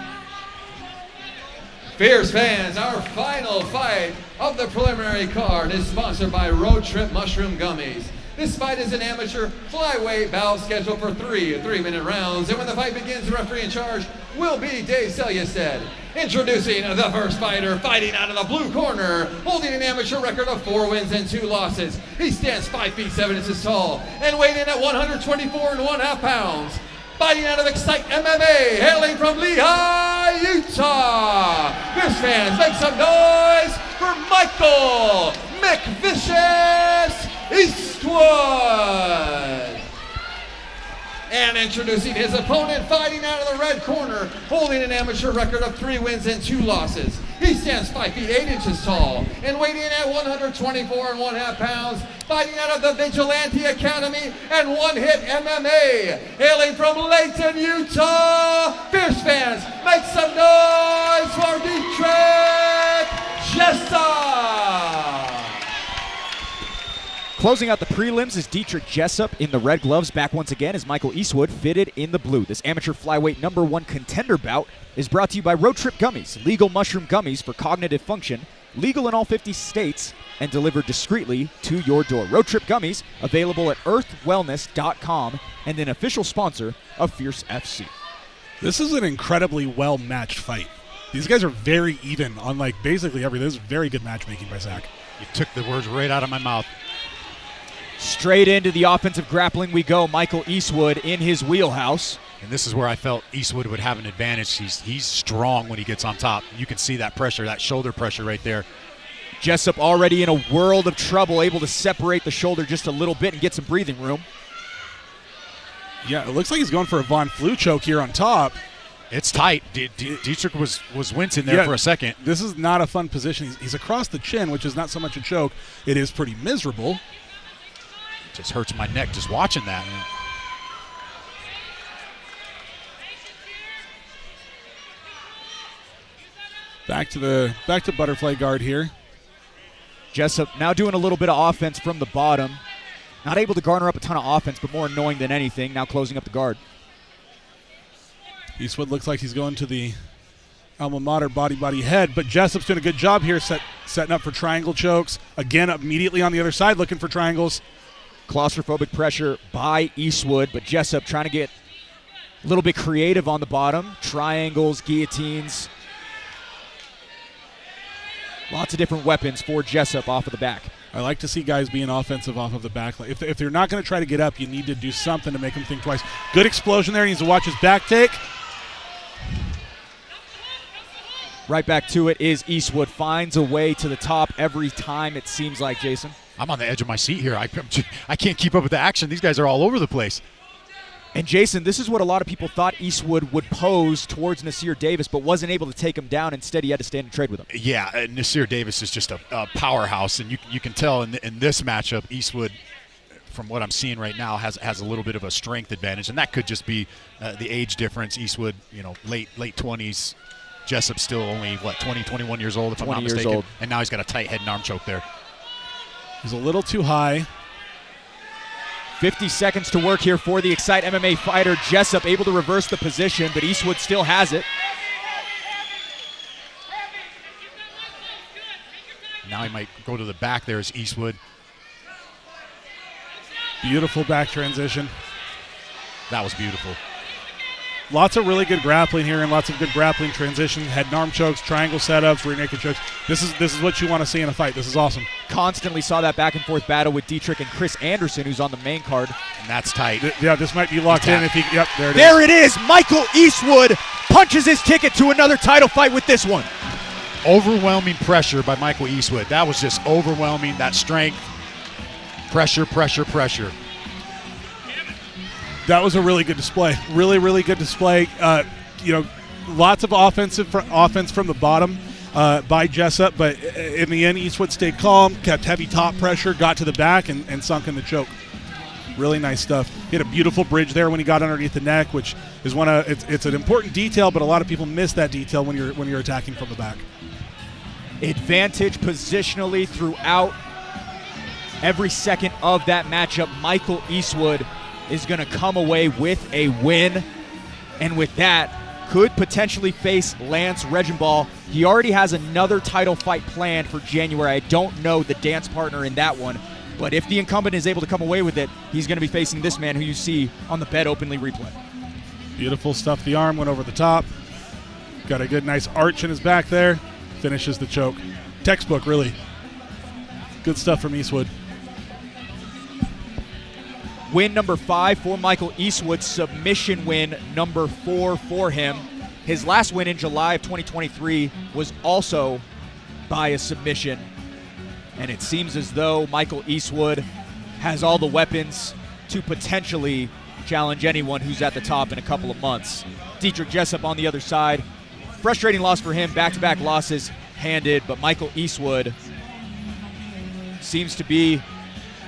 Fierce fans, our final fight of the preliminary card is sponsored by Road Trip Mushroom Gummies. This fight is an amateur flyweight bout scheduled for 3 3-minute rounds, and when the fight begins, the referee in charge will be Dave Selyusted. Introducing the first fighter, fighting out of the blue corner, holding an amateur record of 4 wins and 2 losses. He stands 5 feet 7 inches tall and weighed in at 124.5 pounds. Fighting out of Excite MMA, hailing from Lehigh, Utah. Fierce fans, make some noise for Michael McVicious Eastwood. And introducing his opponent, fighting out of the red corner, holding an amateur record of 3 wins and 2 losses. He stands 5 feet 8 inches tall and weighed in at 124.5 pounds, fighting out of the Vigilante Academy and One Hit MMA, hailing from Layton, Utah. Fierce fans, make some noise for Dietrich Jessup. Closing out the prelims is Dietrich Jessup in the red gloves. Back once again is Michael Eastwood, fitted in the blue. This amateur flyweight #1 contender bout is brought to you by Road Trip Gummies, legal mushroom gummies for cognitive function, legal in all 50 states, and delivered discreetly to your door. Road Trip Gummies, available at earthwellness.com, and an official sponsor of Fierce FC. This is an incredibly well-matched fight. These guys are very even on basically everything. This is very good matchmaking by Zach. You took the words right out of my mouth. Straight into the offensive grappling we go. Michael Eastwood in his wheelhouse. And this is where I felt Eastwood would have an advantage. He's strong when he gets on top. You can see that pressure, that shoulder pressure right there. Jessup already in a world of trouble, able to separate the shoulder just a little bit and get some breathing room. Yeah, it looks like he's going for a Von Flue choke here on top. It's tight. Dietrich was wincing there for a second. This is not a fun position. He's across the chin, which is not so much a choke. It is pretty miserable. Just hurts my neck just watching that. Back to butterfly guard here. Jessup now doing a little bit of offense from the bottom. Not able to garner up a ton of offense, but more annoying than anything. Now closing up the guard. Eastwood looks like he's going to the alma mater body head, but Jessup's doing a good job here setting up for triangle chokes. Again, immediately on the other side looking for triangles. Claustrophobic pressure by Eastwood, but Jessup trying to get a little bit creative on the bottom. Triangles, guillotines. Lots of different weapons for Jessup off of the back. I like to see guys being offensive off of the back. If they're not going to try to get up, you need to do something to make them think twice. Good explosion there. He needs to watch his back take. Right back to it is Eastwood. Finds a way to the top every time, it seems like, Jason. I'm on the edge of my seat here. I can't keep up with the action. These guys are all over the place. And Jason, this is what a lot of people thought Eastwood would pose towards Nasir Davis, but wasn't able to take him down. Instead, he had to stand and trade with him. Yeah, Nasir Davis is just a powerhouse, and you can tell in this matchup, Eastwood, from what I'm seeing right now, has a little bit of a strength advantage, and that could just be the age difference. Eastwood, late 20s. Jessup still only, 20, 21 years old, if I'm not mistaken. Old. And now he's got a tight head and arm choke there. He's a little too high. 50 seconds to work here for the Excite MMA fighter. Jessup able to reverse the position, but Eastwood still has it. Now he might go to the back there as Eastwood. Beautiful back transition. That was beautiful. Lots of really good grappling here and lots of good grappling transitions. Head and arm chokes, triangle setups, rear naked chokes. This is what you want to see in a fight. This is awesome. Constantly saw that back and forth battle with Dietrich and Chris Anderson, who's on the main card. And that's tight. Yeah, this might be locked in. Yep, there it is. There it is. Michael Eastwood punches his ticket to another title fight with this one. Overwhelming pressure by Michael Eastwood. That was just overwhelming. That strength. Pressure, pressure, pressure. That was a really good display. Really, really good display. Lots of offense from the bottom by Jessup, but in the end, Eastwood stayed calm, kept heavy top pressure, got to the back, and sunk in the choke. Really nice stuff. He had a beautiful bridge there when he got underneath the neck, which is it's an important detail, but a lot of people miss that detail when you're attacking from the back. Advantage positionally throughout every second of that matchup. Michael Eastwood is going to come away with a win, and with that, could potentially face Lance Regenball. He already has another title fight planned for January. I don't know the dance partner in that one, but if the incumbent is able to come away with it, he's going to be facing this man who you see on the Bet Openly replay. Beautiful stuff. The arm went over the top. Got a good, nice arch in his back there. Finishes the choke. Textbook, really. Good stuff from Eastwood. Win number 5 for Michael Eastwood, submission win number 4 for him. His last win in July of 2023 was also by a submission. And it seems as though Michael Eastwood has all the weapons to potentially challenge anyone who's at the top in a couple of months. Dietrich Jessup on the other side. Frustrating loss for him, back-to-back losses handed, but Michael Eastwood seems to be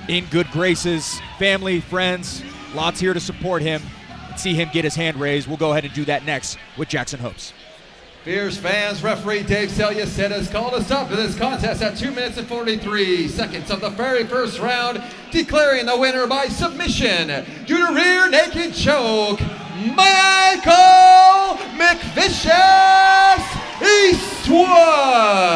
in good graces, family, friends, lots here to support him and see him get his hand raised. We'll go ahead and do that next with Jackson Hopes. Fierce fans, referee Dave Selya said has called a stop to this contest at 2 minutes and 43 seconds of the very first round, declaring the winner by submission due to rear naked choke, Michael McVicious Eastwood.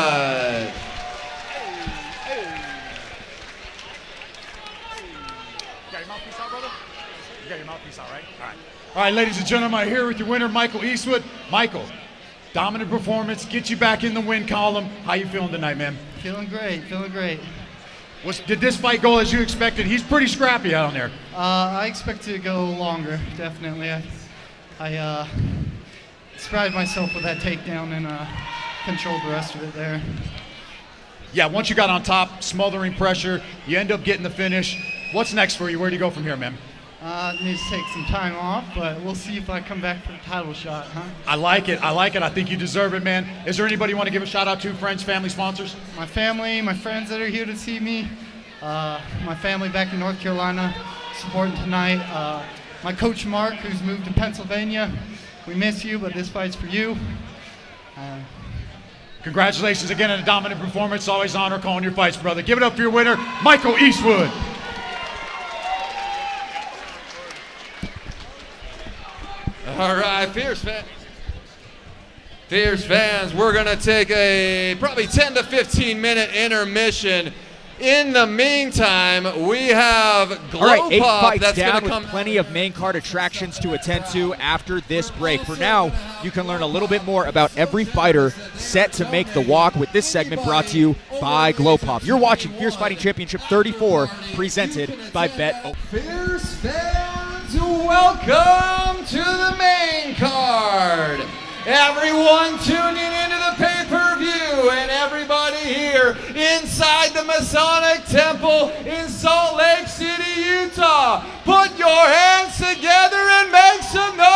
All right, ladies and gentlemen, I'm here with your winner, Michael Eastwood. Michael, dominant performance, get you back in the win column. How you feeling tonight, man? Feeling great, feeling great. Did this fight go as you expected? He's pretty scrappy out there. I expect to go longer, definitely. I surprised myself with that takedown and controlled the rest of it there. Yeah, once you got on top, smothering pressure, you end up getting the finish. What's next for you? Where do you go from here, man? Need to take some time off, but we'll see if I come back for the title shot, huh? I like it. I think you deserve it, man. Is there anybody you want to give a shout out to? Friends, family, sponsors? My family, my friends that are here to see me. My family back in North Carolina supporting tonight. My coach Mark, who's moved to Pennsylvania. We miss you, but this fight's for you. Congratulations again on a dominant performance. Always an honor calling your fights, brother. Give it up for your winner, Michael Eastwood. All right, Fierce fans, we're going to take a probably 10 to 15 minute intermission. In the meantime, we have Glow All right, 8 Pop fights that's down going to with come. plenty of main card attractions to attend to after this break. For now, you can learn a little bit more about every fighter set to make the walk with this segment brought to you by Glow Pop. You're watching Fierce Fighting Championship 34, presented by Bet. Fierce fans, welcome to the main card. Everyone tuning into the pay-per-view and everybody here inside the Masonic Temple in Salt Lake City, Utah. Put your hands together and make some noise!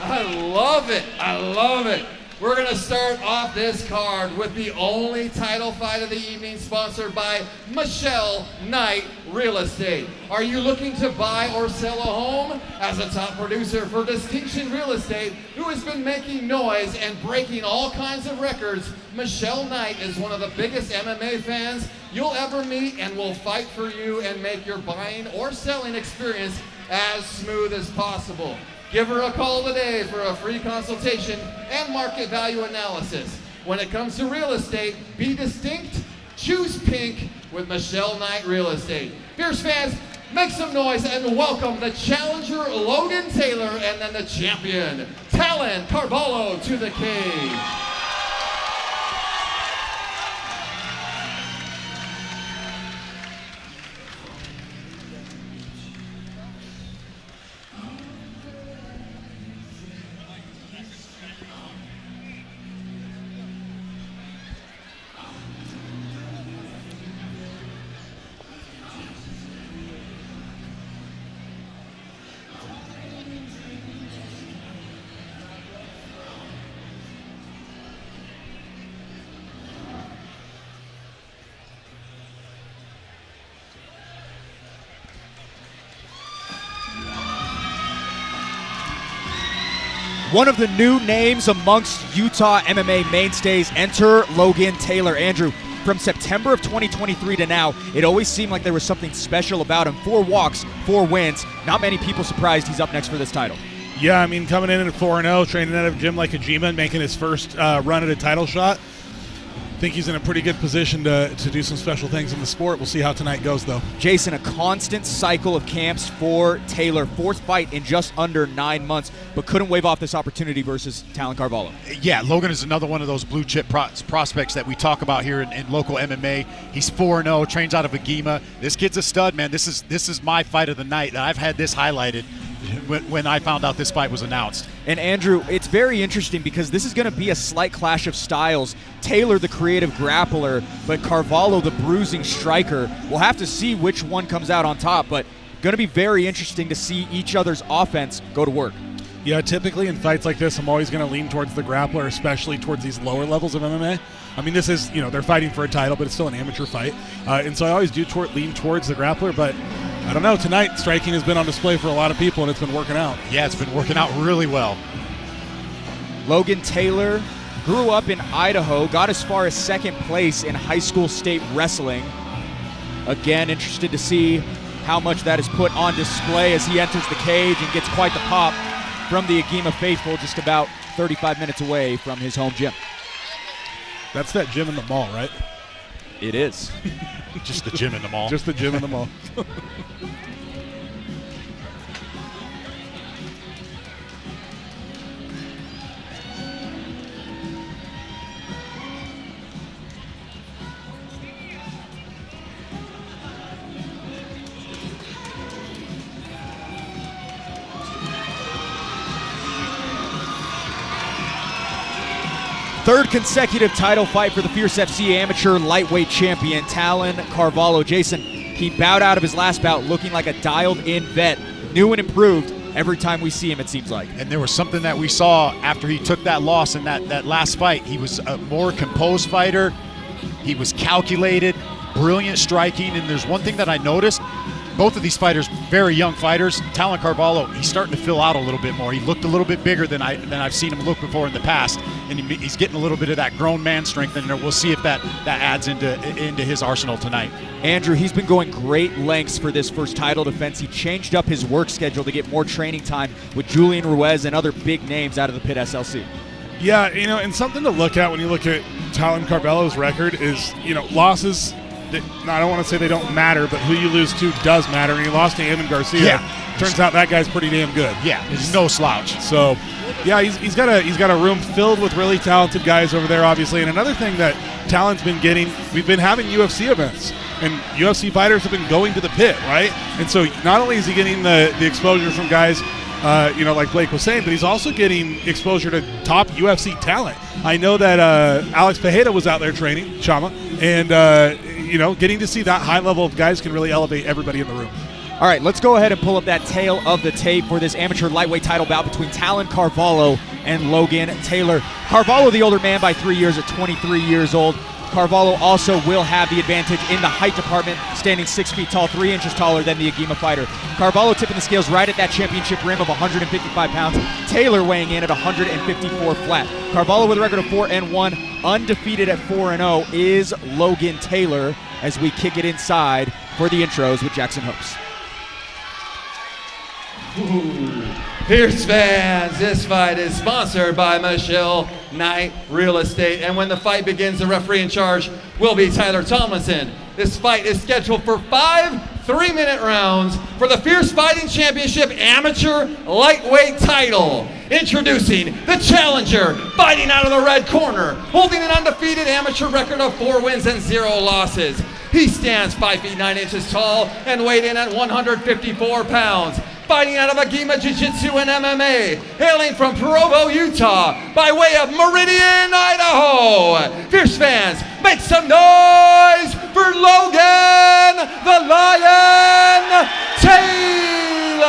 I love it. I love it. We're going to start off this card with the only title fight of the evening, sponsored by Michelle Knight Real Estate. Are you looking to buy or sell a home? As a top producer for Distinction Real Estate, who has been making noise and breaking all kinds of records, Michelle Knight is one of the biggest MMA fans you'll ever meet and will fight for you and make your buying or selling experience as smooth as possible. Give her a call today for a free consultation and market value analysis. When it comes to real estate, be distinct, choose pink with Michelle Knight Real Estate. Fierce fans, make some noise and welcome the challenger Logan Taylor and then the champion Talon Carvalho to the cage. One of the new names amongst Utah MMA mainstays, enter Logan Taylor. Andrew, from September of 2023 to now, it always seemed like there was something special about him. 4 walks, 4 wins. Not many people surprised he's up next for this title. Yeah, I mean, coming in at 4-0, training at a gym like Kojima and making his first run at a title shot. I think he's in a pretty good position to do some special things in the sport. We'll see how tonight goes, though. Jason, a constant cycle of camps for Taylor. 4th fight in just under 9 months, but couldn't wave off this opportunity versus Talon Carvalho. Yeah, Logan is another one of those blue chip prospects that we talk about here in local MMA. He's 4-0, trains out of Agema. This kid's a stud, man. This is my fight of the night. I've had this highlighted when I found out this fight was announced. And Andrew, it's very interesting because this is going to be a slight clash of styles. Taylor, the creative grappler, but Carvalho, the bruising striker. We'll have to see which one comes out on top, but going to be very interesting to see each other's offense go to work. Yeah, typically in fights like this, I'm always going to lean towards the grappler, especially towards these lower levels of MMA. I mean, this is, they're fighting for a title, but it's still an amateur fight. And so I always do lean towards the grappler, but I don't know. Tonight, striking has been on display for a lot of people, and it's been working out. Yeah, it's been working out really well. Logan Taylor grew up in Idaho, got as far as 2nd place in high school state wrestling. Again, interested to see how much that is put on display as he enters the cage and gets quite the pop from the Agema faithful, just about 35 minutes away from his home gym. That's that gym in the mall, right? It is. Just the gym in the mall. Just the gym in the mall. Third consecutive title fight for the Fierce FC amateur lightweight champion, Talon Carvalho. Jason, he bowed out of his last bout looking like a dialed-in vet, new and improved every time we see him, it seems like. And there was something that we saw after he took that loss in that last fight. He was a more composed fighter. He was calculated, brilliant striking, and there's one thing that I noticed. Both of these fighters, very young fighters. Talon Carvalho, he's starting to fill out a little bit more. He looked a little bit bigger than I've seen him look before in the past, and he's getting a little bit of that grown man strength in there. We'll see if that adds into his arsenal tonight. Andrew, he's been going great lengths for this first title defense. He changed up his work schedule to get more training time with Julian Ruiz and other big names out of the Pit SLC. Yeah, and something to look at when you look at Talon Carvalho's record is, losses. I don't want to say they don't matter, but who you lose to does matter. And he lost to Eamon Garcia. Yeah. Turns out that guy's pretty damn good. Yeah, he's no slouch. So, yeah, he's got a room filled with really talented guys over there, obviously. And another thing that Talon's been getting, we've been having UFC events, and UFC fighters have been going to the Pit, right? And so not only is he getting the exposure from guys like Blake was saying, but he's also getting exposure to top UFC talent. I know that Alex Pereira was out there training, Chama, and, getting to see that high level of guys can really elevate everybody in the room. All right, let's go ahead and pull up that tail of the tape for this amateur lightweight title bout between Talon Carvalho and Logan Taylor. Carvalho, the older man by 3 years at 23 years old. Carvalho also will have the advantage in the height department, standing 6 feet tall, 3 inches taller than the Agima fighter. Carvalho tipping the scales right at that championship rim of 155 pounds. Taylor weighing in at 154 flat. Carvalho with a record of 4-1, undefeated at 4-0 is Logan Taylor, as we kick it inside for the intros with Jackson Hopes. Fierce fans, this fight is sponsored by Michelle Knight Real Estate. And when the fight begins, the referee in charge will be Tyler Tomlinson. This fight is scheduled for 5 3-minute rounds for the Fierce Fighting Championship Amateur Lightweight title. Introducing the challenger, fighting out of the red corner, holding an undefeated amateur record of 4 wins and 0 losses. He stands 5 feet 9 inches tall and weighed in at 154 pounds. Fighting out of Agima Jiu-Jitsu and MMA, hailing from Provo, Utah, by way of Meridian, Idaho. Fierce fans, make some noise for Logan the Lion Taylor.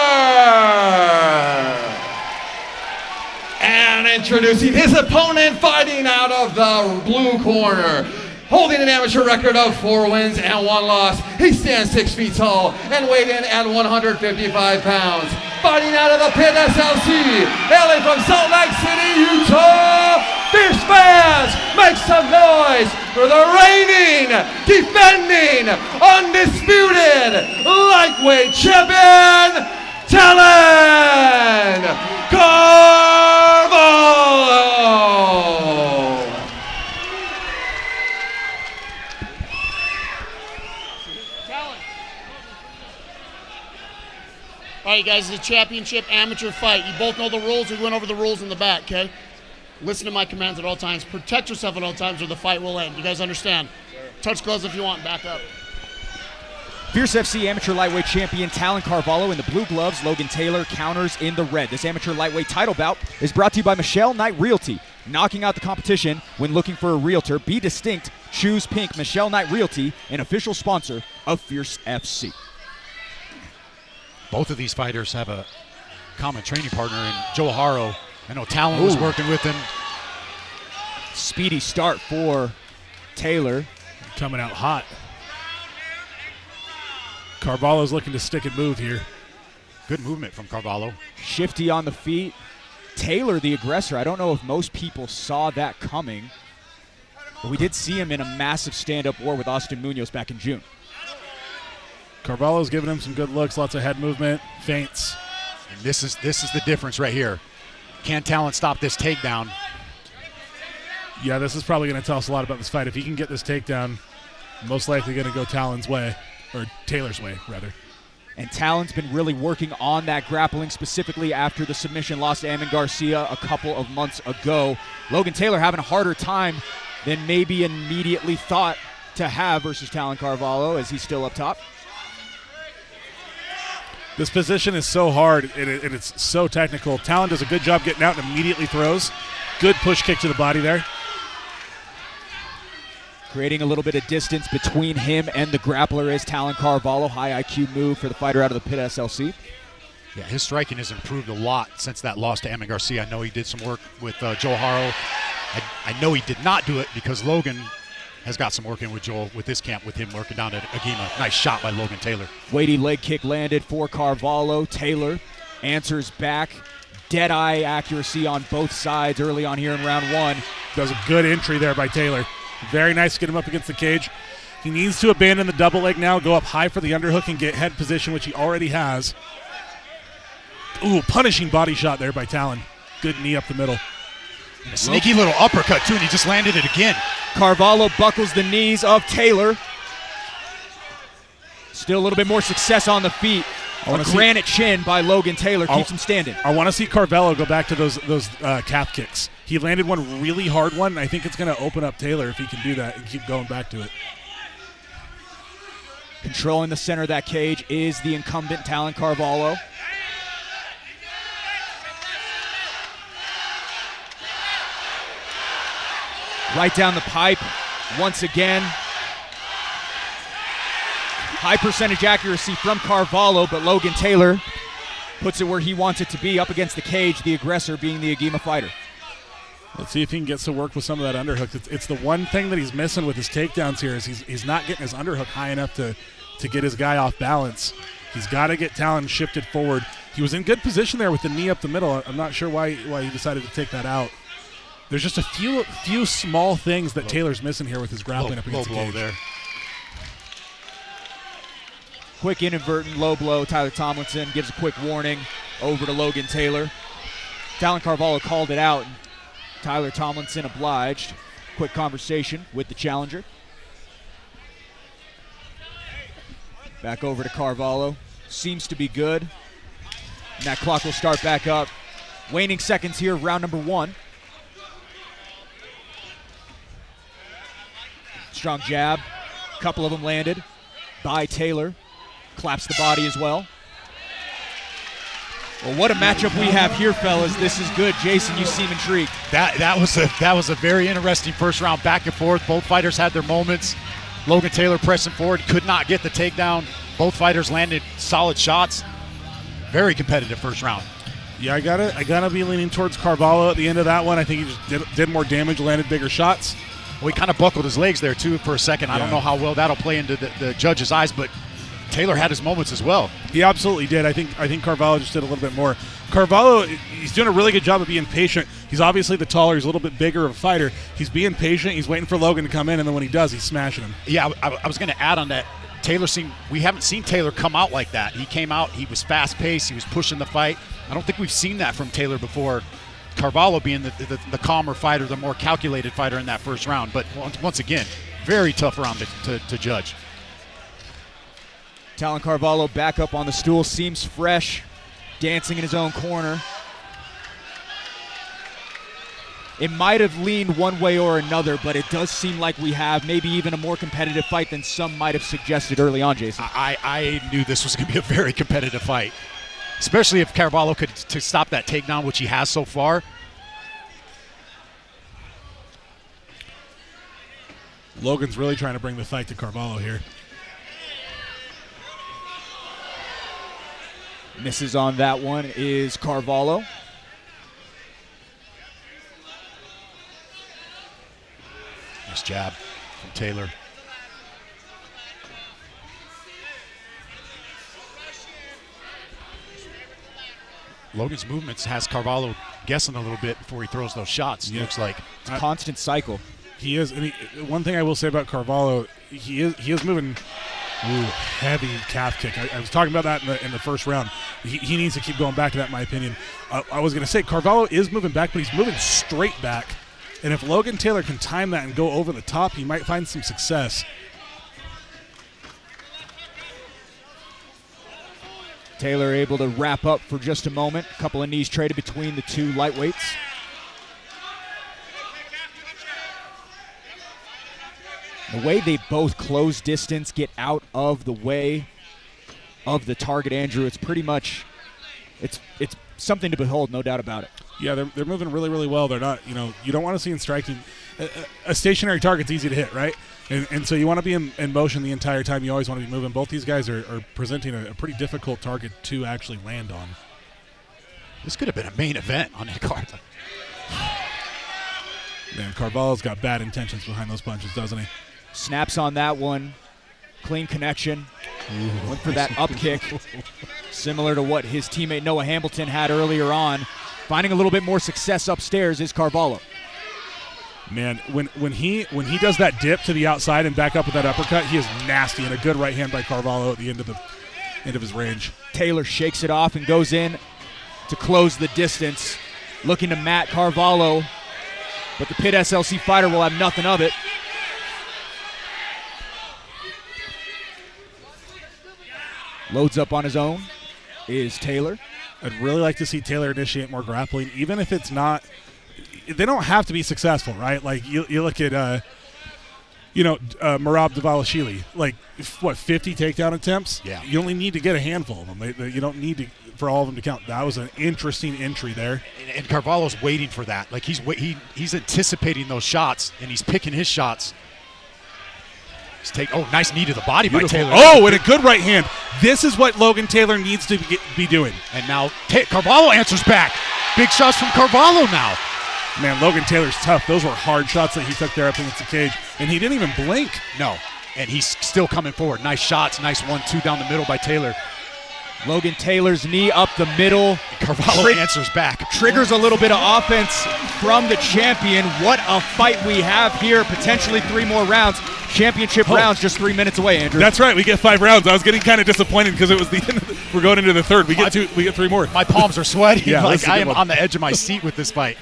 And introducing his opponent, fighting out of the blue corner, holding an amateur record of 4 wins and 1 loss. He stands 6 feet tall and weighed in at 155 pounds. Fighting out of the Pit SLC, hailing from Salt Lake City, Utah. Fierce fans, make some noise for the reigning, defending, undisputed lightweight champion, Talon Carvalho. All right, guys, it's a championship amateur fight. You both know the rules. We went over the rules in the back, okay? Listen to my commands at all times. Protect yourself at all times or the fight will end. You guys understand? Sure. Touch gloves if you want. Back up. Fierce FC amateur lightweight champion Talon Carvalho in the blue gloves. Logan Taylor counters in the red. This amateur lightweight title bout is brought to you by Michelle Knight Realty. Knocking out the competition when looking for a realtor. Be distinct. Choose pink. Michelle Knight Realty, an official sponsor of Fierce FC. Both of these fighters have a common training partner in Joe Haro. I know Talon was working with him. Speedy start for Taylor. Coming out hot. Carvalho's looking to stick and move here. Good movement from Carvalho. Shifty on the feet. Taylor, the aggressor. I don't know if most people saw that coming, but we did see him in a massive stand-up war with Austin Munoz back in June. Carvalho's giving him some good looks, lots of head movement, feints. And this is the difference right here. Can Talon stop this takedown? Yeah, this is probably going to tell us a lot about this fight. If he can get this takedown, most likely going to go Talon's way, or Taylor's way, rather. And Talon's been really working on that grappling, specifically after the submission loss to Amin Garcia a couple of months ago. Logan Taylor having a harder time than maybe immediately thought to have versus Talon Carvalho, as he's still up top. This position is so hard, and it's so technical. Talon does a good job getting out and immediately throws. Good push kick to the body there. Creating a little bit of distance between him and the grappler is Talon Carvalho. High IQ move for the fighter out of the Pit SLC. Yeah, his striking has improved a lot since that loss to Amin Garcia. I know he did some work with Joe Haro. I know he did not do it because Logan has got some work in with Joel with this camp, with him working down at Agima. Nice shot by Logan Taylor. Weighty leg kick landed for Carvalho. Taylor answers back. Dead-eye accuracy on both sides early on here in round 1. Does a good entry there by Taylor. Very nice to get him up against the cage. He needs to abandon the double leg now, go up high for the underhook and get head position, which he already has. Ooh, punishing body shot there by Talon. Good knee up the middle. And a sneaky little uppercut, too, and he just landed it again. Carvalho buckles the knees of Taylor. Still a little bit more success on the feet. A granite chin by Logan Taylor keeps him standing. I want to see Carvalho go back to those calf kicks. He landed one really hard one, and I think it's going to open up Taylor if he can do that and keep going back to it. Controlling the center of that cage is the incumbent Talon Carvalho. Right down the pipe once again. High percentage accuracy from Carvalho, but Logan Taylor puts it where he wants it to be, up against the cage, the aggressor being the Agema fighter. Let's see if he can get to work with some of that underhook. It's the one thing that he's missing with his takedowns here is he's not getting his underhook high enough to get his guy off balance. He's got to get Talon shifted forward. He was in good position there with the knee up the middle. I'm not sure why he decided to take that out. There's just a few small things that Taylor's missing here with his grappling up against the cage. There. Quick inadvertent low blow. Tyler Tomlinson gives a quick warning over to Logan Taylor. Talon Carvalho called it out. Tyler Tomlinson obliged. Quick conversation with the challenger. Back over to Carvalho. Seems to be good. And that clock will start back up. Waning seconds here, round number 1. Strong jab. A couple of them landed by Taylor. Claps the body as well. Well, what a matchup we have here, fellas. This is good. Jason, you seem intrigued. That was a very interesting first round, back and forth. Both fighters had their moments. Logan Taylor pressing forward, could not get the takedown. Both fighters landed solid shots. Very competitive first round. Yeah, I gotta be leaning towards Carvalho at the end of that one. I think he just did more damage, landed bigger shots. Well, he kind of buckled his legs there too for a second. Yeah. I don't know how well that'll play into the judge's eyes, but Taylor had his moments as well. He absolutely did. I think Carvalho just did a little bit more. Carvalho, he's doing a really good job of being patient. He's obviously the taller, he's a little bit bigger of a fighter. He's being patient. He's waiting for Logan to come in, and then when he does, he's smashing him. Yeah, I was going to add on that. We haven't seen Taylor come out like that. He came out, he was fast-paced, he was pushing the fight. I don't think we've seen that from Taylor before. Carvalho being the calmer fighter, the more calculated fighter in that first round. But once again, very tough round to judge. Talon Carvalho back up on the stool, seems fresh, dancing in his own corner. It might have leaned one way or another, but it does seem like we have maybe even a more competitive fight than some might have suggested early on, Jason. I knew this was going to be a very competitive fight, especially if Carvalho could to stop that takedown, which he has so far. Logan's really trying to bring the fight to Carvalho here. Misses on that one is Carvalho. Nice jab from Taylor. Logan's movements has Carvalho guessing a little bit before he throws those shots. Yeah. Looks like it's a constant cycle. He is. And one thing I will say about Carvalho, he is moving. Heavy calf kick. I was talking about that in the first round. He needs to keep going back to that, in my opinion. I was going to say Carvalho is moving back, but he's moving straight back. And if Logan Taylor can time that and go over the top, he might find some success. Taylor able to wrap up for just a moment. A couple of knees traded between the two lightweights. The way they both close distance, get out of the way of the target, Andrew, it's pretty much, it's something to behold, no doubt about it. Yeah, they're moving really, really well. They're not, you don't want to see in striking. A stationary target's easy to hit, right? And so you want to be in motion the entire time. You always want to be moving. Both these guys are presenting a pretty difficult target to actually land on. This could have been a main event on that card. Man, Carvalho's got bad intentions behind those punches, doesn't he? Snaps on that one. Clean connection. Ooh. Went for that up kick. Similar to what his teammate Noah Hamilton had earlier on. Finding a little bit more success upstairs is Carvalho. Man, when he does that dip to the outside and back up with that uppercut, he is nasty, and a good right hand by Carvalho at the end of his range. Taylor shakes it off and goes in to close the distance. Looking to mat Carvalho, but the Pit SLC fighter will have nothing of it. Loads up on his own is Taylor. I'd really like to see Taylor initiate more grappling, even if it's not – they don't have to be successful, right? Like you look at Merab Dvalishvili, like, 50 takedown attempts? Yeah. You only need to get a handful of them. You don't need to for all of them to count. That was an interesting entry there. And Carvalho's waiting for that. Like, he's anticipating those shots, and he's picking his shots. Nice knee to the body by Taylor. Oh, and a good right hand. This is what Logan Taylor needs to be doing. And now Carvalho answers back. Big shots from Carvalho now. Man, Logan Taylor's tough. Those were hard shots that he took there up against the cage, and he didn't even blink. No, and he's still coming forward. Nice shots, nice 1-2 down the middle by Taylor. Logan Taylor's knee up the middle. Carvalho answers back. Triggers a little bit of offense from the champion. What a fight we have here. Potentially 3 more rounds. Championship rounds just 3 minutes away, Andrew. That's right. We get 5 rounds. I was getting kind of disappointed because it was the end. We're going into the third. We get 3 more. My palms are sweaty. Yeah, like I am on the edge of my seat with this fight.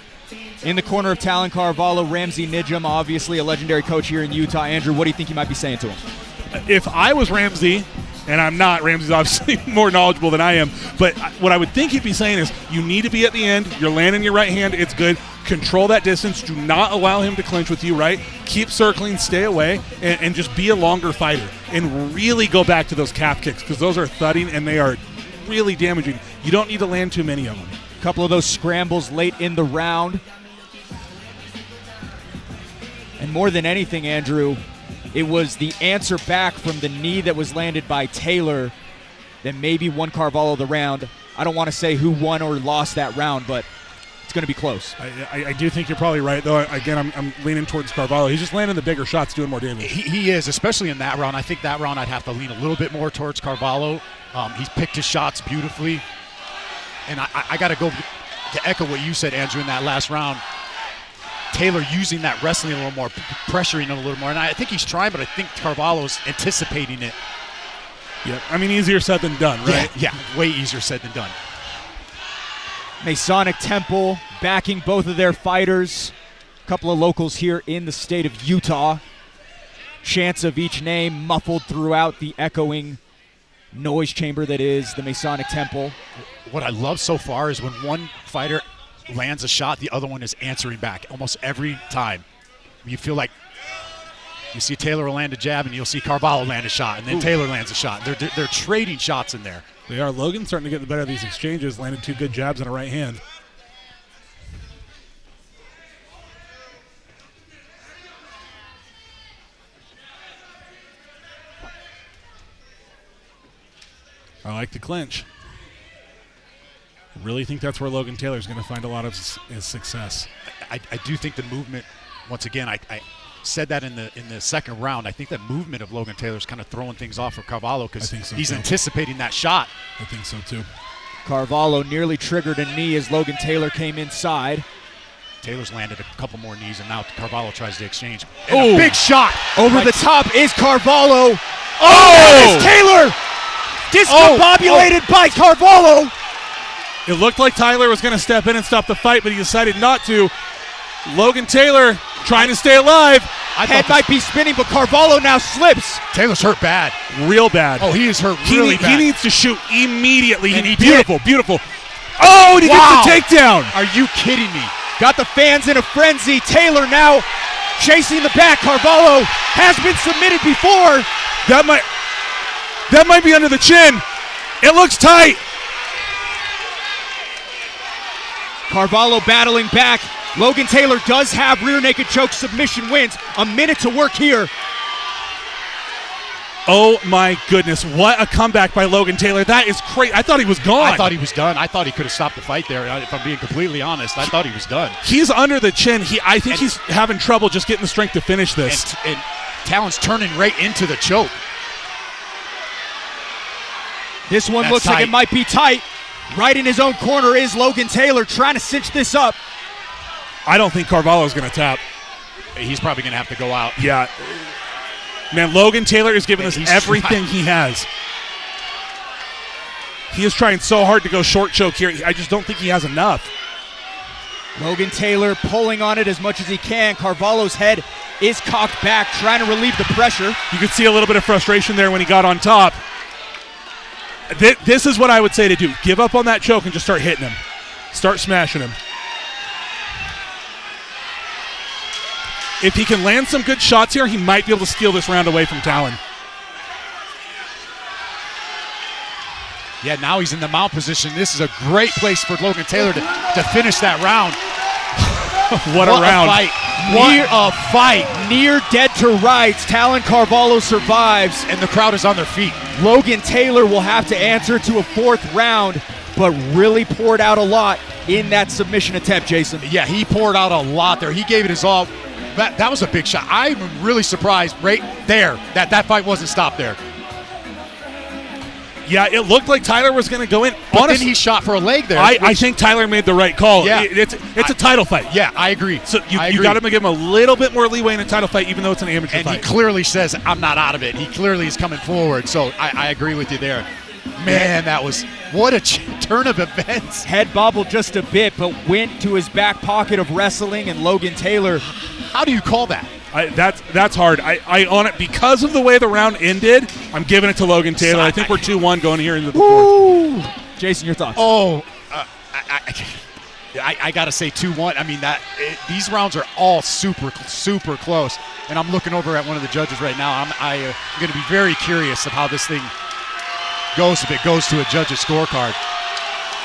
In the corner of Talon Carvalho, Ramsey Nijum, obviously a legendary coach here in Utah. Andrew, what do you think you might be saying to him? If I was Ramsey, and I'm not, Ramsey's obviously more knowledgeable than I am, but what I would think he'd be saying is, you need to be at the end. You're landing your right hand. It's good. Control that distance. Do not allow him to clinch with you, right? Keep circling, stay away, and just be a longer fighter. And really go back to those calf kicks, because those are thudding, and they are really damaging. You don't need to land too many of them. A couple of those scrambles late in the round. And more than anything, Andrew, it was the answer back from the knee that was landed by Taylor that maybe won Carvalho the round. I don't want to say who won or lost that round, but it's going to be close. I do think you're probably right, though. Again, I'm leaning towards Carvalho. He's just landing the bigger shots, doing more damage. He is, especially in that round. I think that round I'd have to lean a little bit more towards Carvalho. He's picked his shots beautifully. And I got to go to echo what you said, Andrew, in that last round. Taylor using that wrestling a little more, pressuring it a little more. And I think he's trying, but I think Carvalho's anticipating it. Yeah, I mean, easier said than done, right? Yeah, way easier said than done. Masonic Temple backing both of their fighters. A couple of locals here in the state of Utah. Chants of each name muffled throughout the echoing noise chamber that is the Masonic Temple. What I love so far is when one fighter lands a shot, the other one is answering back almost every time. You feel like you see Taylor land a jab, and you'll see Carvalho land a shot, and then Taylor lands a shot. They're trading shots in there. They are. Logan's starting to get the better of these exchanges, landed 2 good jabs and a right hand. I like the clinch. Really think that's where Logan Taylor's going to find a lot of his success. I do think the movement, once again, I said that in the second round. I think that movement of Logan Taylor's kind of throwing things off for Carvalho because he's anticipating that shot. I think so too. Carvalho nearly triggered a knee as Logan Taylor came inside. Taylor's landed a couple more knees, and now Carvalho tries to exchange. And a big shot! Over the top is Carvalho. Oh! Is Taylor discombobulated by Carvalho. It looked like Tyler was going to step in and stop the fight, but he decided not to. Logan Taylor trying to stay alive. Head might be spinning, but Carvalho now slips. Taylor's hurt bad. Real bad. Oh, he is hurt really bad. He needs to shoot immediately. And he beautiful, did. Beautiful. Oh, and he gets the takedown. Are you kidding me? Got the fans in a frenzy. Taylor now chasing the back. Carvalho has been submitted before. That might be under the chin. It looks tight. Carvalho battling back. Logan Taylor does have rear naked choke submission wins. A minute to work here. Oh my goodness, what a comeback by Logan Taylor. That is crazy. I thought he was gone. I thought he was done. I thought he could have stopped the fight there. If I'm being completely honest, I thought he was done. He's under the chin. I think he's having trouble just getting the strength to finish this. And Talon's turning right into the choke. This one looks like it might be tight. Right in his own corner is Logan Taylor trying to cinch this up. I don't think Carvalho's going to tap. He's probably going to have to go out. Yeah. Man, Logan Taylor is giving us everything he has. He is trying so hard to go short choke here. I just don't think he has enough. Logan Taylor pulling on it as much as he can. Carvalho's head is cocked back, trying to relieve the pressure. You could see a little bit of frustration there when he got on top. This is what I would say to do. Give up on that choke and just start hitting him. Start smashing him. If he can land some good shots here, he might be able to steal this round away from Talon. Yeah, now he's in the mount position. This is a great place for Logan Taylor to finish that round. What a round. What a fight. Near dead to rights. Talon Carvalho survives. And the crowd is on their feet. Logan Taylor will have to answer to a 4th round, but really poured out a lot in that submission attempt, Jason. Yeah, he poured out a lot there. He gave it his all. That was a big shot. I'm really surprised right there that fight wasn't stopped there. Yeah, it looked like Tyler was going to go in. But Honestly, then he shot for a leg there. I think Tyler made the right call. Yeah. It's a title fight. Yeah, I agree. So you got to give him a little bit more leeway in a title fight, even though it's an amateur and fight. And he clearly says, I'm not out of it. He clearly is coming forward. So I agree with you there. Man, that was what a turn of events. Head bobbled just a bit, but went to his back pocket of wrestling, and Logan Taylor. How do you call that? That's hard. I on it because of the way the round ended. I'm giving it to Logan Taylor. I think we're 2-1 going here into the 4th. Jason, your thoughts? Oh, I got to say 2-1. I mean, these rounds are all super close. And I'm looking over at one of the judges right now. I'm going to be very curious of how this thing goes if it goes to a judge's scorecard.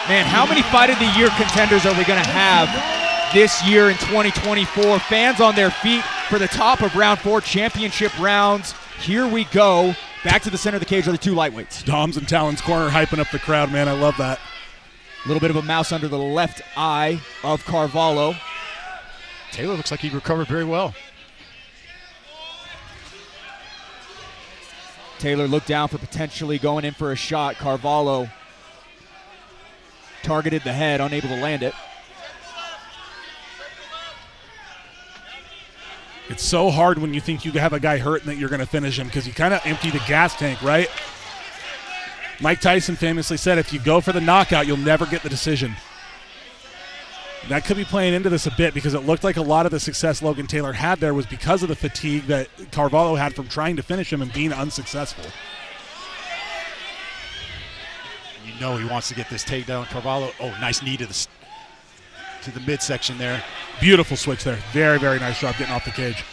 Man, how many Fight of the Year contenders are we going to have this year in 2024? Fans on their feet for the top of round 4 championship rounds. Here we go. Back to the center of the cage are the 2 lightweights. Dom's in Talon's corner hyping up the crowd, man. I love that. A little bit of a mouse under the left eye of Carvalho. Taylor looks like he recovered very well. Taylor looked down for potentially going in for a shot. Carvalho targeted the head, unable to land it. It's so hard when you think you have a guy hurt and that you're going to finish him because you kind of empty the gas tank, right? Mike Tyson famously said, if you go for the knockout, you'll never get the decision. That could be playing into this a bit because it looked like a lot of the success Logan Taylor had there was because of the fatigue that Carvalho had from trying to finish him and being unsuccessful. You know he wants to get this takedown. Carvalho, nice knee to the midsection there. Beautiful switch there. Very, very nice job getting off the cage.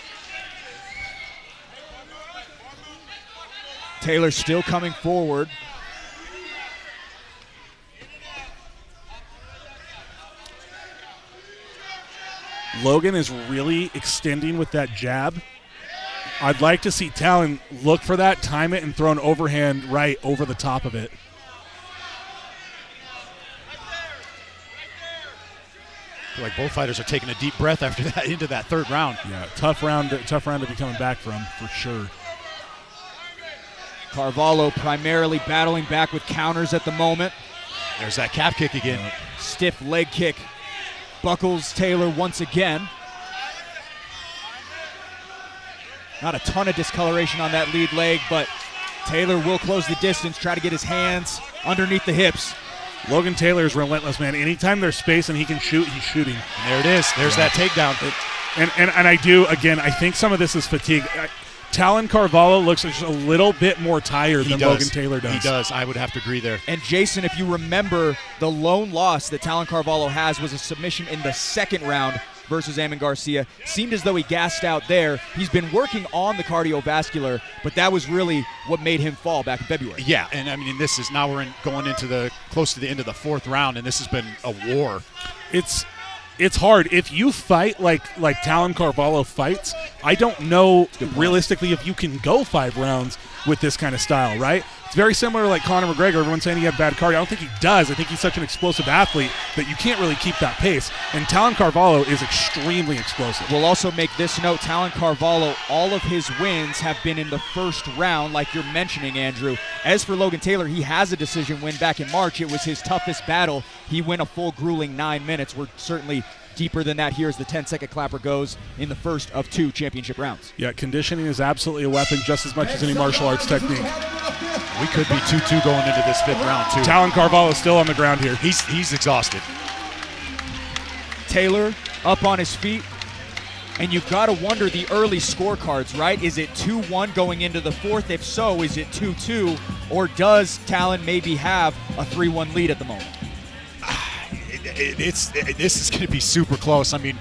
Taylor still coming forward. Logan is really extending with that jab. I'd like to see Talon look for that, time it, and throw an overhand right over the top of it. I feel like both fighters are taking a deep breath after that into that 3rd round. Yeah, tough round to be coming back from, for sure. Carvalho primarily battling back with counters at the moment. There's that calf kick again. Stiff leg kick. Buckles Taylor once again. Not a ton of discoloration on that lead leg, but Taylor will close the distance, try to get his hands underneath the hips. Logan Taylor is relentless, man. Anytime there's space and he can shoot, he's shooting. And there it is. There's that takedown. And I do, again, I think some of this is fatigue. Talon Carvalho looks just a little bit more tired than Logan Taylor does. He does. I would have to agree there. And Jason, if you remember, the lone loss that Talon Carvalho has was a submission in the 2nd round versus Amin Garcia. Seemed as though he gassed out there. He's been working on the cardiovascular, but that was really what made him fall back in February. Yeah, and I mean, this is now we're going into close to the end of the 4th round, and this has been a war. It's hard. If you fight like Talon Carvalho fights, I don't know realistically if you can go 5 rounds with this kind of style, right? It's very similar to like Conor McGregor. Everyone's saying he had bad cardio. I don't think he does. I think he's such an explosive athlete that you can't really keep that pace. And Talon Carvalho is extremely explosive. We'll also make this note, Talon Carvalho, all of his wins have been in the 1st round, like you're mentioning, Andrew. As for Logan Taylor, he has a decision win back in March. It was his toughest battle. He went a full grueling 9 minutes. We're certainly deeper than that here as the 10-second clapper goes in the first of 2 championship rounds. Yeah, conditioning is absolutely a weapon just as much as any martial arts technique. We could be 2-2 going into this 5th round, too. Talon Carvalho is still on the ground here. He's exhausted. Taylor up on his feet, and you've got to wonder the early scorecards, right? Is it 2-1 going into the 4th? If so, is it 2-2, or does Talon maybe have a 3-1 lead at the moment? This is going to be super close. I mean,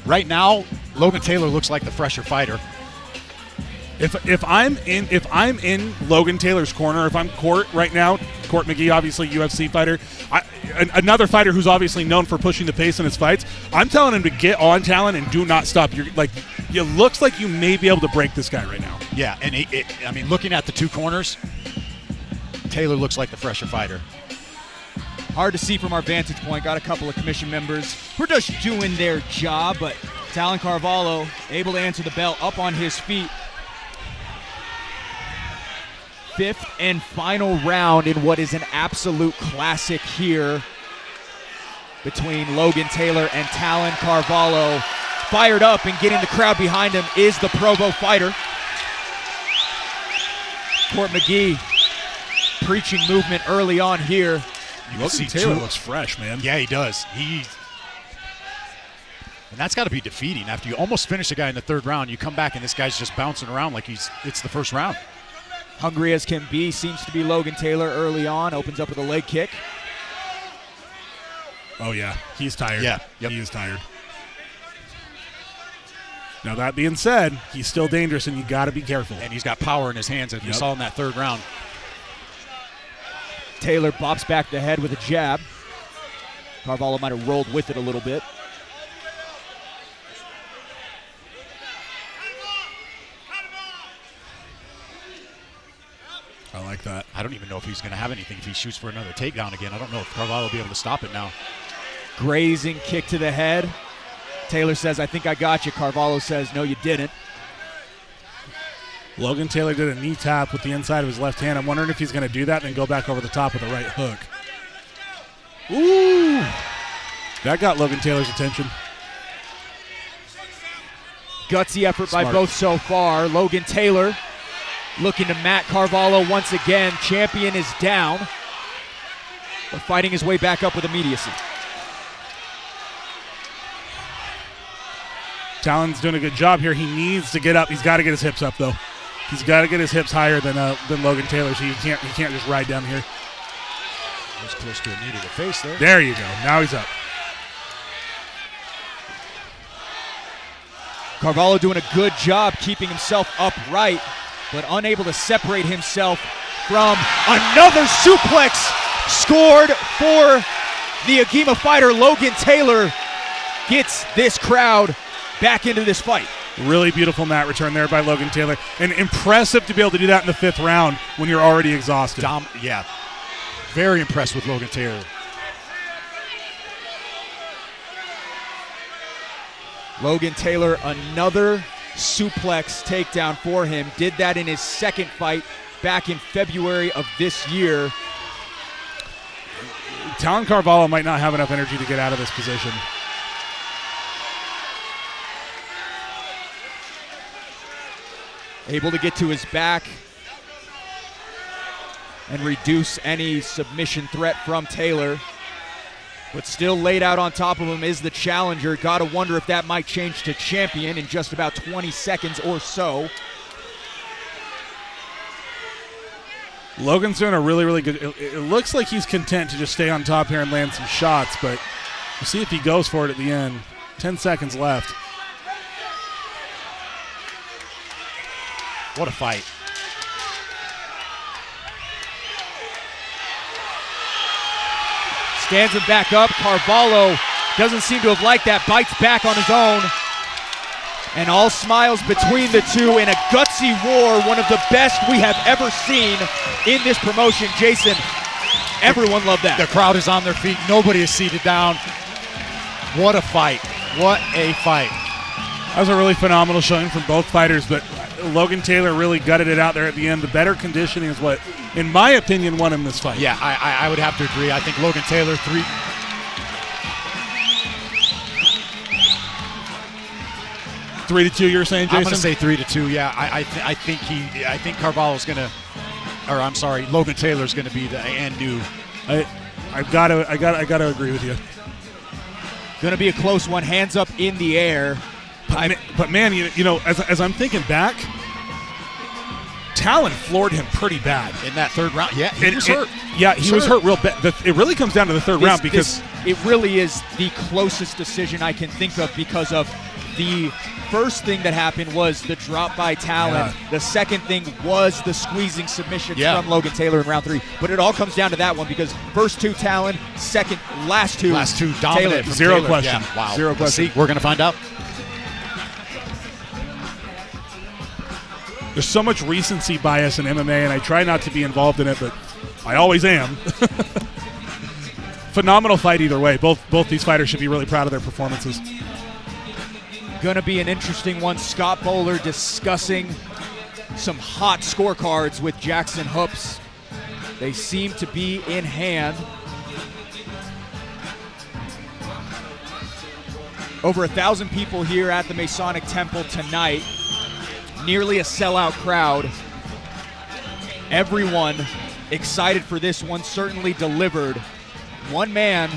right now, Logan Taylor looks like the fresher fighter. If I'm in Logan Taylor's corner, if I'm Court right now, Court McGee, obviously UFC fighter, another fighter who's obviously known for pushing the pace in his fights, I'm telling him to get on Talon and do not stop. It looks like you may be able to break this guy right now. Yeah, and I mean, looking at the two corners, Taylor looks like the fresher fighter. Hard to see from our vantage point. Got a couple of commission members who are just doing their job, but Talon Carvalho able to answer the bell, up on his feet. Fifth and final round in what is an absolute classic here between Logan Taylor and Talon Carvalho. Fired up and getting the crowd behind him is the Provo fighter. Court McGee preaching movement early on here. Logan Taylor looks fresh, man. Yeah, he does. And that's got to be defeating. After you almost finish a guy in the third round, you come back and this guy's just bouncing around like it's the first round. Hungry as can be seems to be Logan Taylor early on. Opens up with a leg kick. Oh, yeah. He's tired. Yeah. Yep. He is tired. Now, that being said, he's still dangerous, and you got to be careful. And he's got power in his hands, as we saw in that third round. Taylor bops back the head with a jab. Carvalho might have rolled with it a little bit. I like that. I don't even know if he's going to have anything if he shoots for another takedown again. I don't know if Carvalho will be able to stop it now. Grazing kick to the head. Taylor says, I think I got you. Carvalho says, no, you didn't. Logan Taylor did a knee tap with the inside of his left hand. I'm wondering if he's going to do that and then go back over the top with a right hook. Ooh! That got Logan Taylor's attention. Gutsy effort Smart. by both so far. Logan Taylor looking to mat Carvalho once again. Champion is down, but fighting his way back up with immediacy. Talon's doing a good job here. He needs to get up. He's got to get his hips up, though. He's got to get his hips higher than Logan Taylor, so he can't just ride down here. Was close to a knee to the face there. There you go. Now he's up. Carvalho doing a good job keeping himself upright, but unable to separate himself from another suplex scored for the Agema fighter. Logan Taylor gets this crowd back into this fight. Really beautiful mat return there by Logan Taylor. And impressive to be able to do that in the fifth round when you're already exhausted. Yeah. Very impressed with Logan Taylor. Logan Taylor, another suplex takedown for him. Did that in his second fight back in February of this year. Talon Carvalho might not have enough energy to get out of this position. Able to get to his back and reduce any submission threat from Taylor. But still laid out on top of him is the challenger. Got to wonder if that might change to champion in just about 20 seconds or so. Logan's doing a really, really good. It looks like he's content to just stay on top here and land some shots, but we'll see if he goes for it at the end. 10 seconds left. What a fight. Stands him back up. Carvalho doesn't seem to have liked that. Bites back on his own. And all smiles between the two in a gutsy war, one of the best we have ever seen in this promotion. Jason, everyone loved that. The crowd is on their feet. Nobody is seated down. What a fight. What a fight. That was a really phenomenal showing from both fighters, but Logan Taylor really gutted it out there at the end. The better conditioning is what, in my opinion, won him this fight. Yeah, I would have to agree. I think Logan Taylor, 3-2, you're saying, Jason? I'm going to say 3-2. Yeah, I think Carvalho's going to, or I'm sorry, Logan Taylor's going to be the and new. I got to agree with you. Going to be a close one. Hands up in the air. But man, you know, as I'm thinking back, Talon floored him pretty bad in that third round. Yeah, he was hurt. Yeah, he was hurt real bad. It really comes down to the third round because it really is the closest decision I can think of because of The first thing that happened was the drop by Talon. Yeah. The second thing was the squeezing submission Yeah. from Logan Taylor in round 3. But it all comes down to that one because first 2 Talon, last two dominant. Taylor. From Zero Taylor. question. Yeah. Wow. Zero question. See, we're going to find out. There's so much recency bias in MMA, and I try not to be involved in it, but I always am. Phenomenal fight either way. Both these fighters should be really proud of their performances. Gonna be an interesting one. Scott Bowler discussing some hot scorecards with Jackson Hoops. They seem to be in hand. Over 1,000 people here at the Masonic Temple tonight. Nearly a sellout crowd. Everyone excited for this one, certainly delivered. One man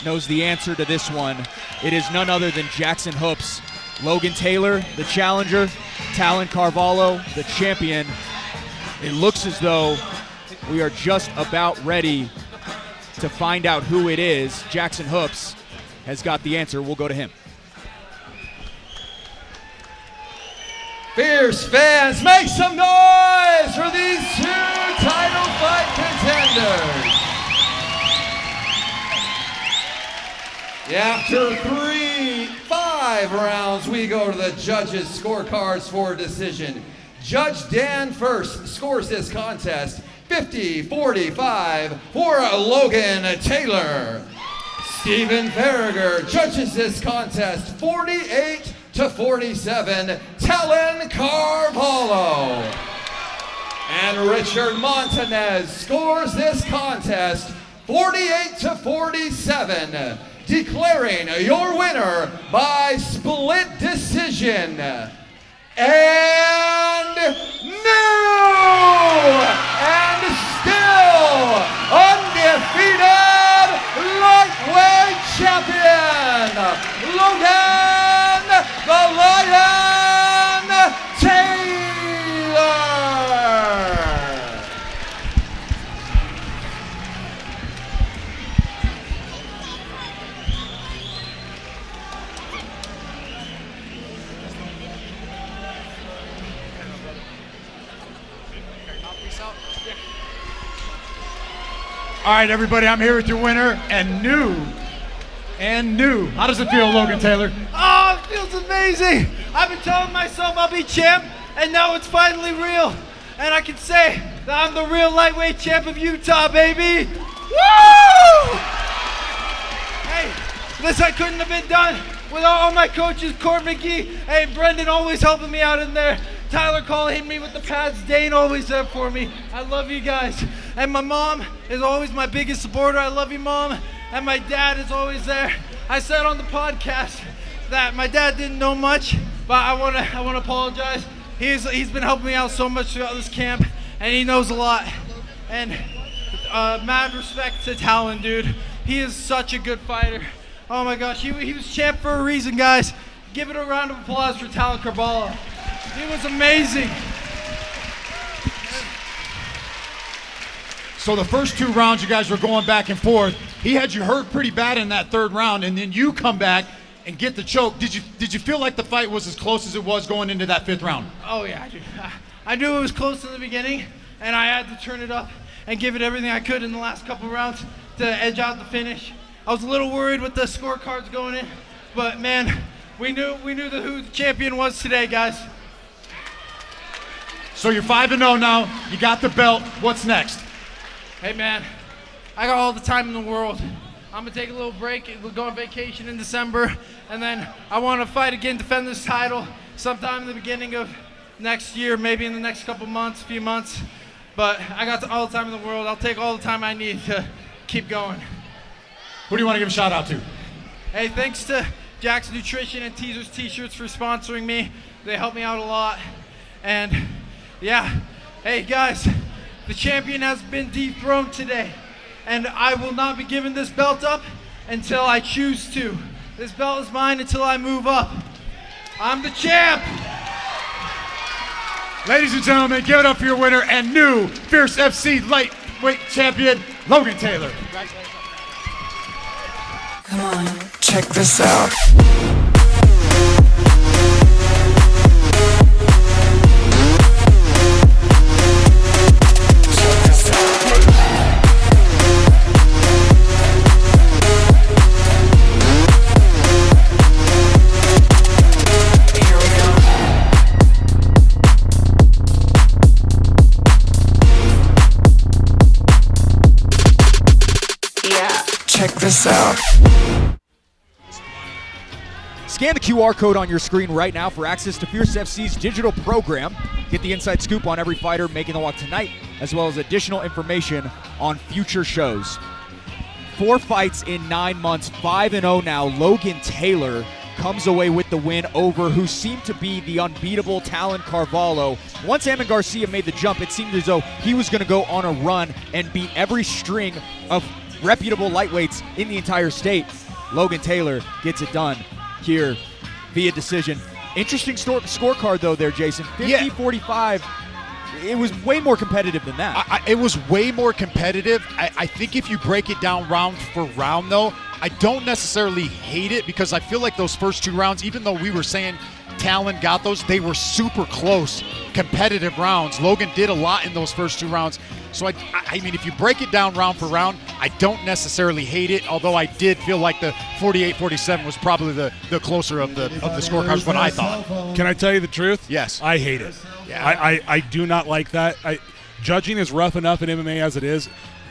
knows the answer to this one. It is none other than Jackson Hoops. Logan Taylor, the challenger. Talon Carvalho, the champion. It looks as though we are just about ready to find out who it is. Jackson Hoops has got the answer. We'll go to him. Fierce fans, make some noise for these 2 title fight contenders. After 5 rounds, we go to the judges' scorecards for a decision. Judge Dan First scores this contest 50-45 for Logan Taylor. Stephen Farragher judges this contest 48-47, Talon Carvalho. And Richard Montanez scores this contest 48-47, declaring your winner by split decision. And new and still undefeated lightweight champion, Logan the Lion Taylor. All right, everybody, I'm here with your winner and new. How does it feel, Logan Taylor? Oh, it feels amazing. I've been telling myself I'll be champ, and now it's finally real. And I can say that I'm the real lightweight champ of Utah, baby. Woo! Hey, this I couldn't have been done without all my coaches, Court McGee. Hey, Brendan always helping me out in there. Tyler calling me with the pads. Dane always there for me. I love you guys. And my mom is always my biggest supporter. I love you, Mom. And my dad is always there. I said on the podcast that my dad didn't know much, but I want to apologize. He's been helping me out so much throughout this camp, and he knows a lot. And mad respect to Talon, dude. He is such a good fighter. Oh my gosh, he was champ for a reason, guys. Give it a round of applause for Talon Carvalho. He was amazing. So the first 2 rounds, you guys were going back and forth. He had you hurt pretty bad in that 3rd round, and then you come back and get the choke. Did you feel like the fight was as close as it was going into that 5th round? Oh yeah, I knew it was close in the beginning, and I had to turn it up and give it everything I could in the last couple rounds to edge out the finish. I was a little worried with the scorecards going in, but man, we knew who the champion was today, guys. So you're 5-0 now. You got the belt. What's next? Hey man, I got all the time in the world. I'm gonna take a little break. We'll go on vacation in December, and then I want to fight again, defend this title sometime in the beginning of next year, maybe in the next few months. But I got all the time in the world. I'll take all the time I need to keep going. Who do you want to give a shout out to? Hey, thanks to Jack's Nutrition and Teasers T-shirts for sponsoring me. They helped me out a lot. And yeah, hey guys, the champion has been dethroned today. And I will not be giving this belt up until I choose to. This belt is mine until I move up. I'm the champ. Ladies and gentlemen, give it up for your winner and new Fierce FC lightweight champion, Logan Taylor. Come on, check this out. out. Scan the QR code on your screen right now for access to Fierce FC's digital program. Get the inside scoop on every fighter making the walk tonight, as well as additional information on future shows. 4 fights in 9 months, 5-0 now. Logan Taylor comes away with the win over who seemed to be the unbeatable Talon Carvalho. Once Amin Garcia made the jump, it seemed as though he was going to go on a run and beat every string of reputable lightweights in the entire state. Logan Taylor gets it done here via decision. Interesting scorecard, though, there, Jason. 50-45. It was way more competitive than that. It was way more competitive. I think if you break it down round for round, though, I don't necessarily hate it because I feel like those first 2 rounds, even though we were saying Talon got those, they were super close, competitive rounds. Logan did a lot in those first 2 rounds. So, I mean, if you break it down round for round, I don't necessarily hate it, although I did feel like the 48-47 was probably the closer of the scorecards, what I thought. Can I tell you the truth? Yes. I hate it. Yeah. I do not like that. Judging is rough enough in MMA as it is.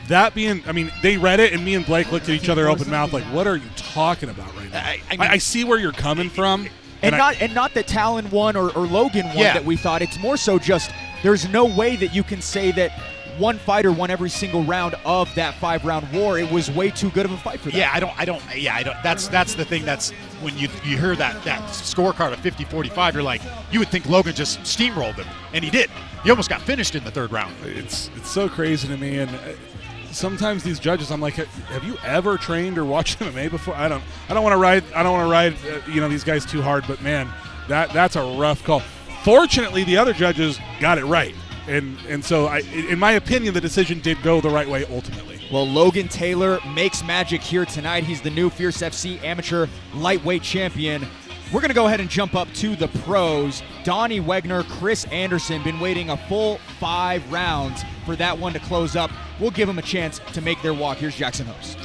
That being, I mean, they read it, and me and Blake looked at each other open mouth like, what are you talking about right now? I see where you're coming from. And not that Talon won or Logan won that we thought. It's more so just there's no way that you can say that one fighter won every single round of that 5-round war. It was way too good of a fight for them. Yeah, I don't. That's the thing. That's when you hear that scorecard of 50-45, you're like, you would think Logan just steamrolled him, and he did. He almost got finished in the 3rd round. It's so crazy to me, and sometimes these judges, I'm like, have you ever trained or watched MMA before? I don't want to ride these guys too hard, but man, that's a rough call. Fortunately, the other judges got it right. And so, in my opinion, the decision did go the right way ultimately. Well, Logan Taylor makes magic here tonight. He's the new Fierce FC amateur lightweight champion. We're going to go ahead and jump up to the pros. Donnie Wegner, Chris Anderson, been waiting a full 5 rounds for that one to close up. We'll give them a chance to make their walk. Here's Jackson Host.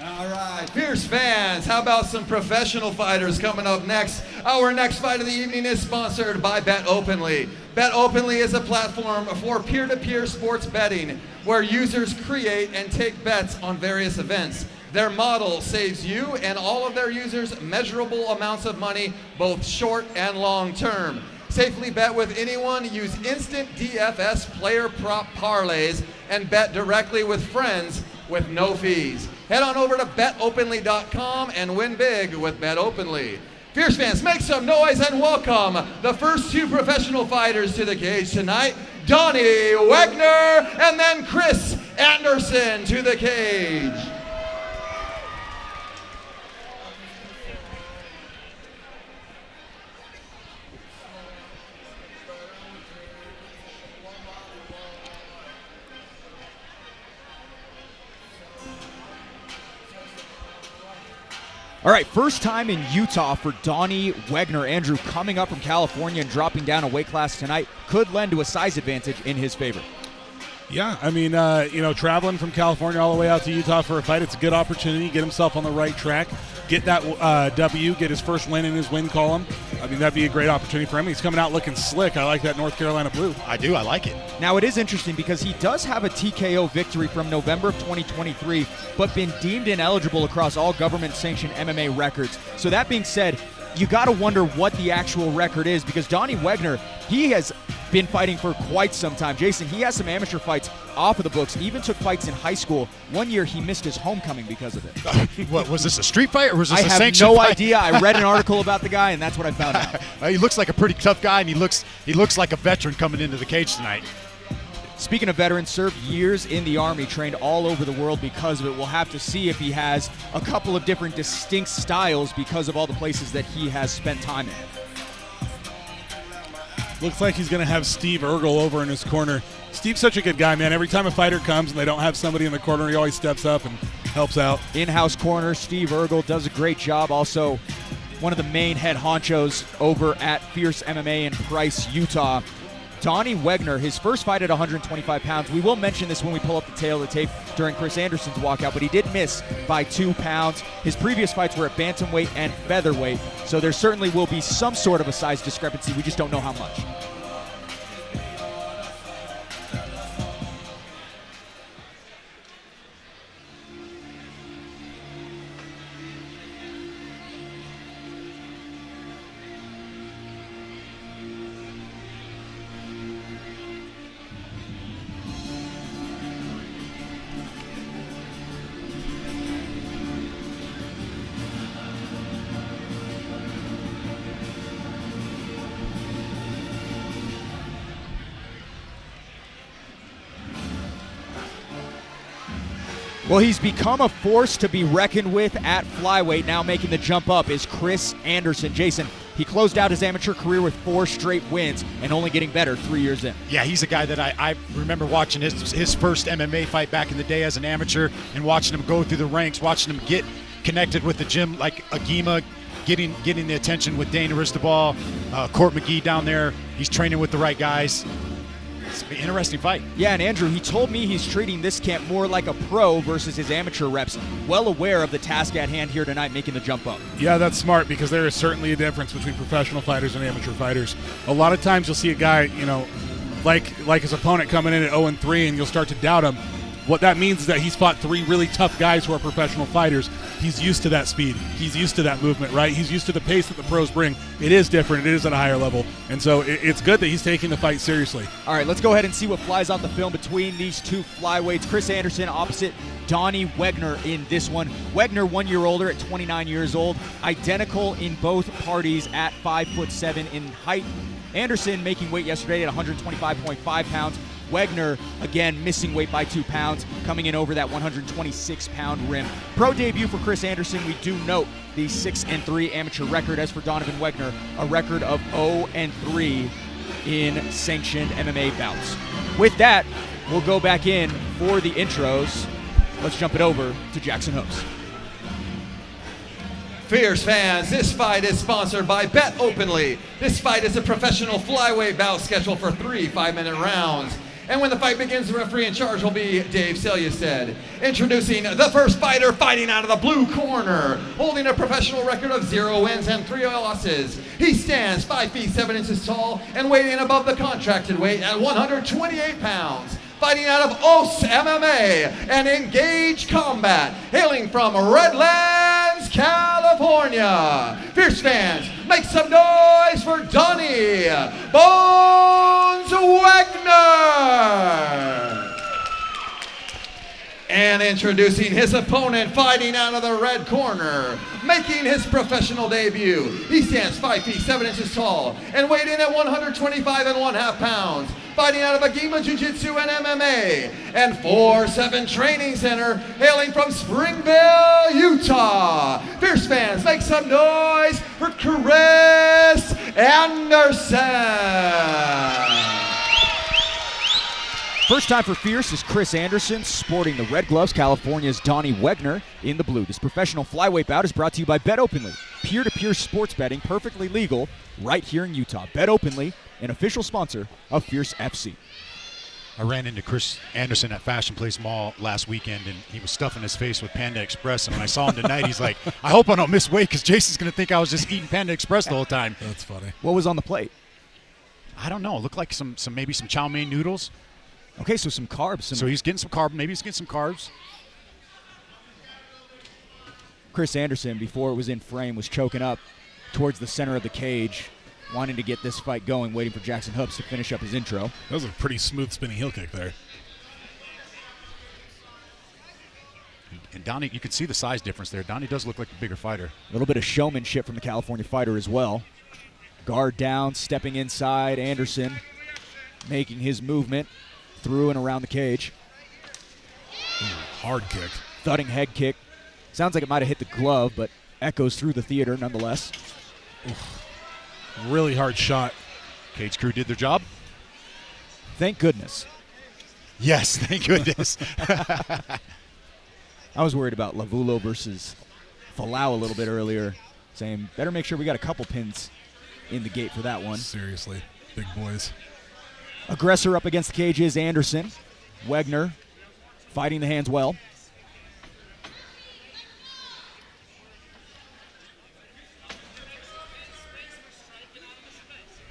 All right, Fierce fans, how about some professional fighters coming up next? Our next fight of the evening is sponsored by Bet Openly. Bet Openly is a platform for peer-to-peer sports betting where users create and take bets on various events. Their model saves you and all of their users measurable amounts of money, both short and long term. Safely bet with anyone, use instant DFS player prop parlays, and bet directly with friends with no fees. Head on over to betopenly.com and win big with Bet Openly. Fierce fans, make some noise and welcome the first 2 professional fighters to the cage tonight, Donnie Wegner and then Chris Anderson to the cage. All right, first time in Utah for Donnie Wegner. Andrew, coming up from California and dropping down a weight class tonight could lend to a size advantage in his favor. Yeah, I mean, traveling from California all the way out to Utah for a fight, it's a good opportunity. Get himself on the right track, get that W, get his first win in his win column. I mean, that'd be a great opportunity for him. He's coming out looking slick. I like that North Carolina blue. I do. I like it. Now, it is interesting because he does have a TKO victory from November of 2023, but been deemed ineligible across all government-sanctioned MMA records. So that being said, you got to wonder what the actual record is because Donnie Wegner, he has been fighting for quite some time. Jason, he has some amateur fights off of the books. He even took fights in high school. One year he missed his homecoming because of it. What, was this a street fight or was this a sanctioned fight? I have no fight? idea. I read an article about the guy and that's what I found out. He looks like a pretty tough guy and he looks like a veteran coming into the cage tonight. Speaking of veterans, served years in the Army, trained all over the world because of it. We'll have to see if he has a couple of different distinct styles because of all the places that he has spent time in. Looks like he's going to have Steve Urgel over in his corner. Steve's such a good guy, man. Every time a fighter comes and they don't have somebody in the corner, he always steps up and helps out. In-house corner, Steve Urgel does a great job. Also, one of the main head honchos over at Fierce MMA in Price, Utah. Donnie Wegner, his first fight at 125 pounds. We will mention this when we pull up the tail of the tape during Chris Anderson's walkout, but he did miss by 2 pounds. His previous fights were at bantamweight and featherweight, so there certainly will be some sort of a size discrepancy. We just don't know how much. Well, he's become a force to be reckoned with at flyweight. Now making the jump up is Chris Anderson. Jason, he closed out his amateur career with 4 straight wins and only getting better 3 years in. Yeah, he's a guy that I remember watching his first MMA fight back in the day as an amateur and watching him go through the ranks, watching him get connected with the gym like Agima, getting the attention with Dana Ristabal, Court McGee down there. He's training with the right guys. It's an interesting fight. Yeah, and Andrew, he told me he's treating this camp more like a pro versus his amateur reps, well aware of the task at hand here tonight, making the jump up. Yeah, that's smart because there is certainly a difference between professional fighters and amateur fighters. A lot of times you'll see a guy, like his opponent coming in at 0-3 and you'll start to doubt him. What that means is that he's fought 3 really tough guys who are professional fighters. He's used to that speed. He's used to that movement, right? He's used to the pace that the pros bring. It is different. It is at a higher level. And so it's good that he's taking the fight seriously. All right, let's go ahead and see what flies off the film between these 2 flyweights. Chris Anderson opposite Donnie Wegner in this one. Wegner 1 year older at 29 years old. Identical in both parties at 5'7" in height. Anderson making weight yesterday at 125.5 pounds. Wegner, again, missing weight by 2 pounds, coming in over that 126-pound rim. Pro debut for Chris Anderson. We do note the 6-3 amateur record. As for Donovan Wegner, a record of 0-3 in sanctioned MMA bouts. With that, we'll go back in for the intros. Let's jump it over to Jackson Hooks. Fierce fans, this fight is sponsored by Bet Openly. This fight is a professional flyweight bout scheduled for 3 5-minute rounds. And when the fight begins, the referee in charge will be Dave Selyusted. Introducing the first fighter fighting out of the blue corner, holding a professional record of 0 wins and 3 losses. He stands 5 feet 7 inches tall and weighing above the contracted weight at 128 pounds. Fighting out of OS MMA and Engage Combat, hailing from Redlands, California. Fierce fans, make some noise for Donnie Bones Wegner. And introducing his opponent fighting out of the red corner, making his professional debut. He stands 5 feet 7 inches tall and weighed in at 125.5 pounds. Fighting out of Agima Jiu-Jitsu and MMA and 4-7 Training Center, hailing from Springville, Utah. Fierce fans, make some noise for Chris Anderson. First time for Fierce is Chris Anderson, sporting the red gloves. California's Donnie Wegner in the blue. This professional flyweight bout is brought to you by Bet Openly. Peer-to-peer sports betting, perfectly legal, right here in Utah. Bet Openly, an official sponsor of Fierce FC. I ran into Chris Anderson at Fashion Place Mall last weekend, and he was stuffing his face with Panda Express. And when I saw him tonight, he's like, I hope I don't miss weight because Jason's going to think I was just eating Panda Express the whole time. That's funny. What was on the plate? I don't know. It looked like maybe some chow mein noodles. Okay, so some carbs. So he's getting some carb. Maybe he's getting some carbs. Chris Anderson, before it was in frame, was choking up towards the center of the cage, wanting to get this fight going, waiting for Jackson Hooks to finish up his intro. That was a pretty smooth spinning heel kick there. And Donnie, you can see the size difference there. Donnie does look like a bigger fighter. A little bit of showmanship from the California fighter as well. Guard down, stepping inside. Anderson making his movement through and around the cage. Hard kick. Thudding head kick. Sounds like it might have hit the glove, but echoes through the theater nonetheless. Oof. Really hard shot. Cage crew did their job. Thank goodness. Yes, thank goodness. I was worried about Lavulo versus Falau a little bit earlier, saying better make sure we got a couple pins in the gate for that one. Seriously, big boys. Aggressor up against the cage is Anderson. Wegner fighting the hands well.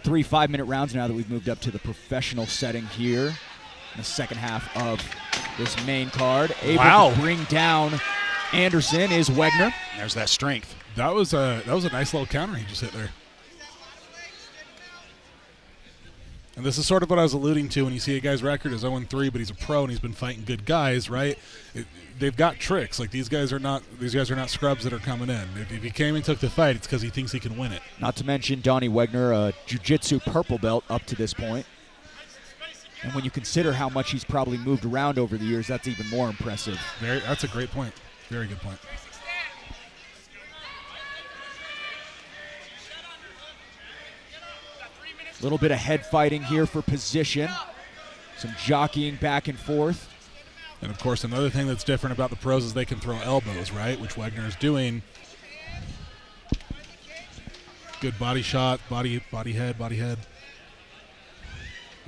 Three 5-minute rounds now that we've moved up to the professional setting here in the second half of this main card. Able to bring down Anderson is Wegner. There's that strength. That was a nice little counter he just hit there. And this is sort of what I was alluding to when you see a guy's record is 0-3, but he's a pro and he's been fighting good guys, right? They've got tricks. Like these guys are not scrubs that are coming in. If he came and took the fight, it's because he thinks he can win it. Not to mention Donnie Wegner, a jiu-jitsu purple belt up to this point. And when you consider how much he's probably moved around over the years, that's even more impressive. That's a great point. Very good point. A little bit of head fighting here for position. Some jockeying back and forth. And, of course, another thing that's different about the pros is they can throw elbows, right, which Wegner is doing. Good body shot, body head.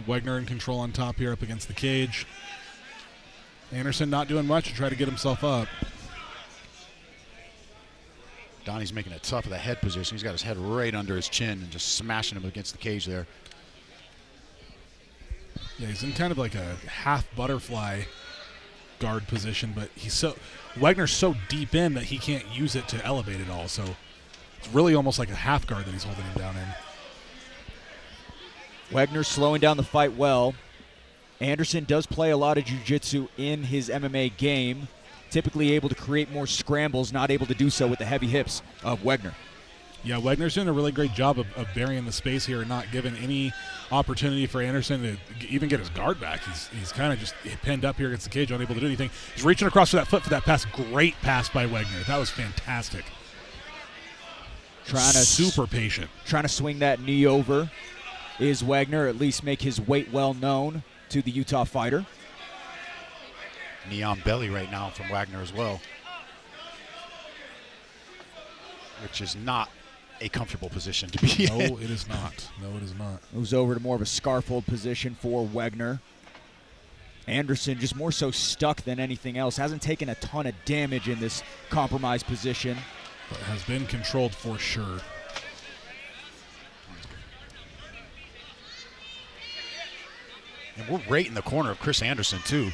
Wegner in control on top here up against the cage. Anderson not doing much to try to get himself up. Donnie's making it tough with the head position. He's got his head right under his chin and just smashing him against the cage there. Yeah, he's in kind of like a half butterfly guard position, but Wegner's so deep in that he can't use it to elevate it all. So it's really almost like a half guard that he's holding him down in. Wegner slowing down the fight well. Anderson does play a lot of jiu-jitsu in his MMA game, typically able to create more scrambles, not able to do so with the heavy hips of Wegner. Yeah, Wegner's doing a really great job of burying the space here and not giving any opportunity for Anderson to even get his guard back. He's kind of just pinned up here against the cage, unable to do anything. He's reaching across for that foot for that pass. Great pass by Wegner. That was fantastic. Super patient. Trying to swing that knee over is Wegner, at least make his weight well known to the Utah fighter. Knee on belly right now from Wagner as well, which is not a comfortable position to be in. No, it is not. No, it is not. Moves over to more of a scarfold position for Wegner. Anderson just more so stuck than anything else. Hasn't taken a ton of damage in this compromised position. But has been controlled for sure. And we're right in the corner of Chris Anderson, too.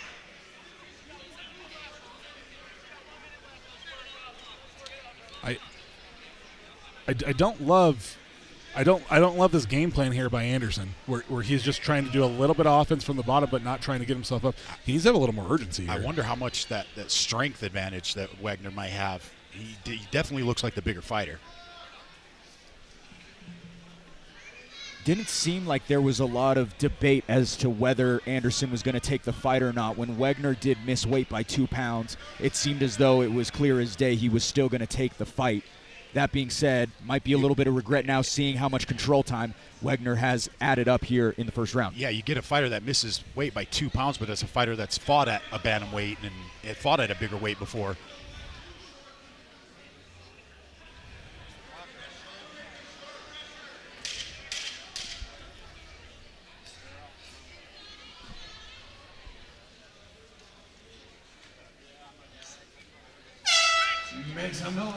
I don't love this game plan here by Anderson, where he's just trying to do a little bit of offense from the bottom, but not trying to get himself up. He needs to have a little more urgency here. I wonder how much that strength advantage that Wegner might have. He definitely looks like the bigger fighter. Didn't seem like there was a lot of debate as to whether Anderson was going to take the fight or not. When Wegner did miss weight by 2 pounds, it seemed as though it was clear as day he was still going to take the fight. That being said, might be a little bit of regret now seeing how much control time Wegner has added up here in the first round. Yeah, you get a fighter that misses weight by 2 pounds, but it's a fighter that's fought at a bantamweight and had fought at a bigger weight before.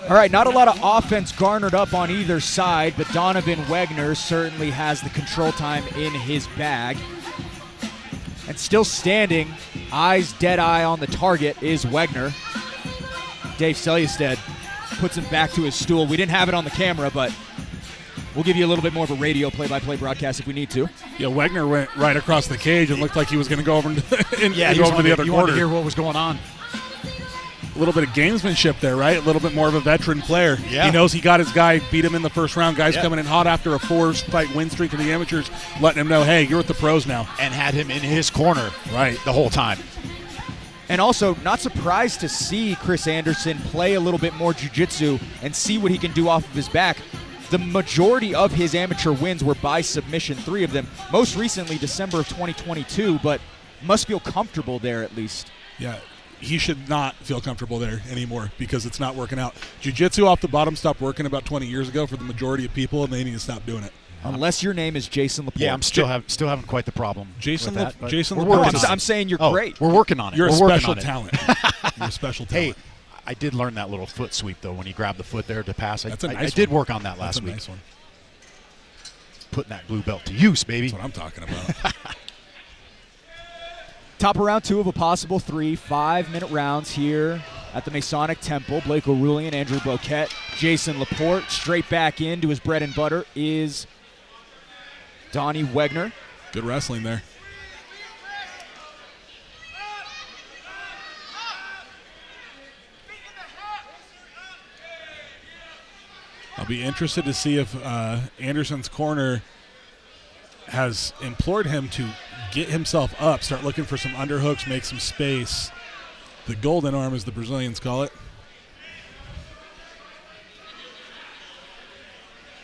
All right, not a lot of offense garnered up on either side, but Donovan Wegner certainly has the control time in his bag. And still standing, eyes dead eye on the target, is Wegner. Dave Selyusted puts him back to his stool. We didn't have it on the camera, but we'll give you a little bit more of a radio play-by-play broadcast if we need to. Yeah, Wegner went right across the cage and looked like he was going to go over and yeah, go over to the other corner. You wanted to hear what was going on. A little bit of gamesmanship there, right? A little bit more of a veteran player. Yeah. He knows he got his guy, beat him in the first round. Guys coming in hot after a 4-fight win streak in the amateurs, letting him know, hey, you're with the pros now. And had him in his corner right the whole time. And also, not surprised to see Chris Anderson play a little bit more jiu-jitsu and see what he can do off of his back. The majority of his amateur wins were by submission, 3 of them. Most recently, December of 2022, but must feel comfortable there at least. Yeah. He should not feel comfortable there anymore because it's not working out. Jiu-jitsu off the bottom stopped working about 20 years ago for the majority of people, and they need to stop doing it. Unless your name is Jason Laporte. Yeah, I'm still having quite the problem. Jason with that, Jason we're Laporte. working on it. I'm saying you're great. We're working on it. You're we're a special talent. You're a special talent. Hey, I did learn that little foot sweep though when he grabbed the foot there to pass. That's a nice one. I did work on that last week. Nice one. Putting that blue belt to use, baby. That's what I'm talking about. Top of round 2 of a possible 3 5-minute rounds here at the Masonic Temple. Blake O'Rulian, Andrew Boquette, Jason Laporte. Straight back into his bread and butter is Donnie Wegner. Good wrestling there. I'll be interested to see if Anderson's corner has implored him to get himself up, start looking for some underhooks, make some space. The golden arm, as the Brazilians call it.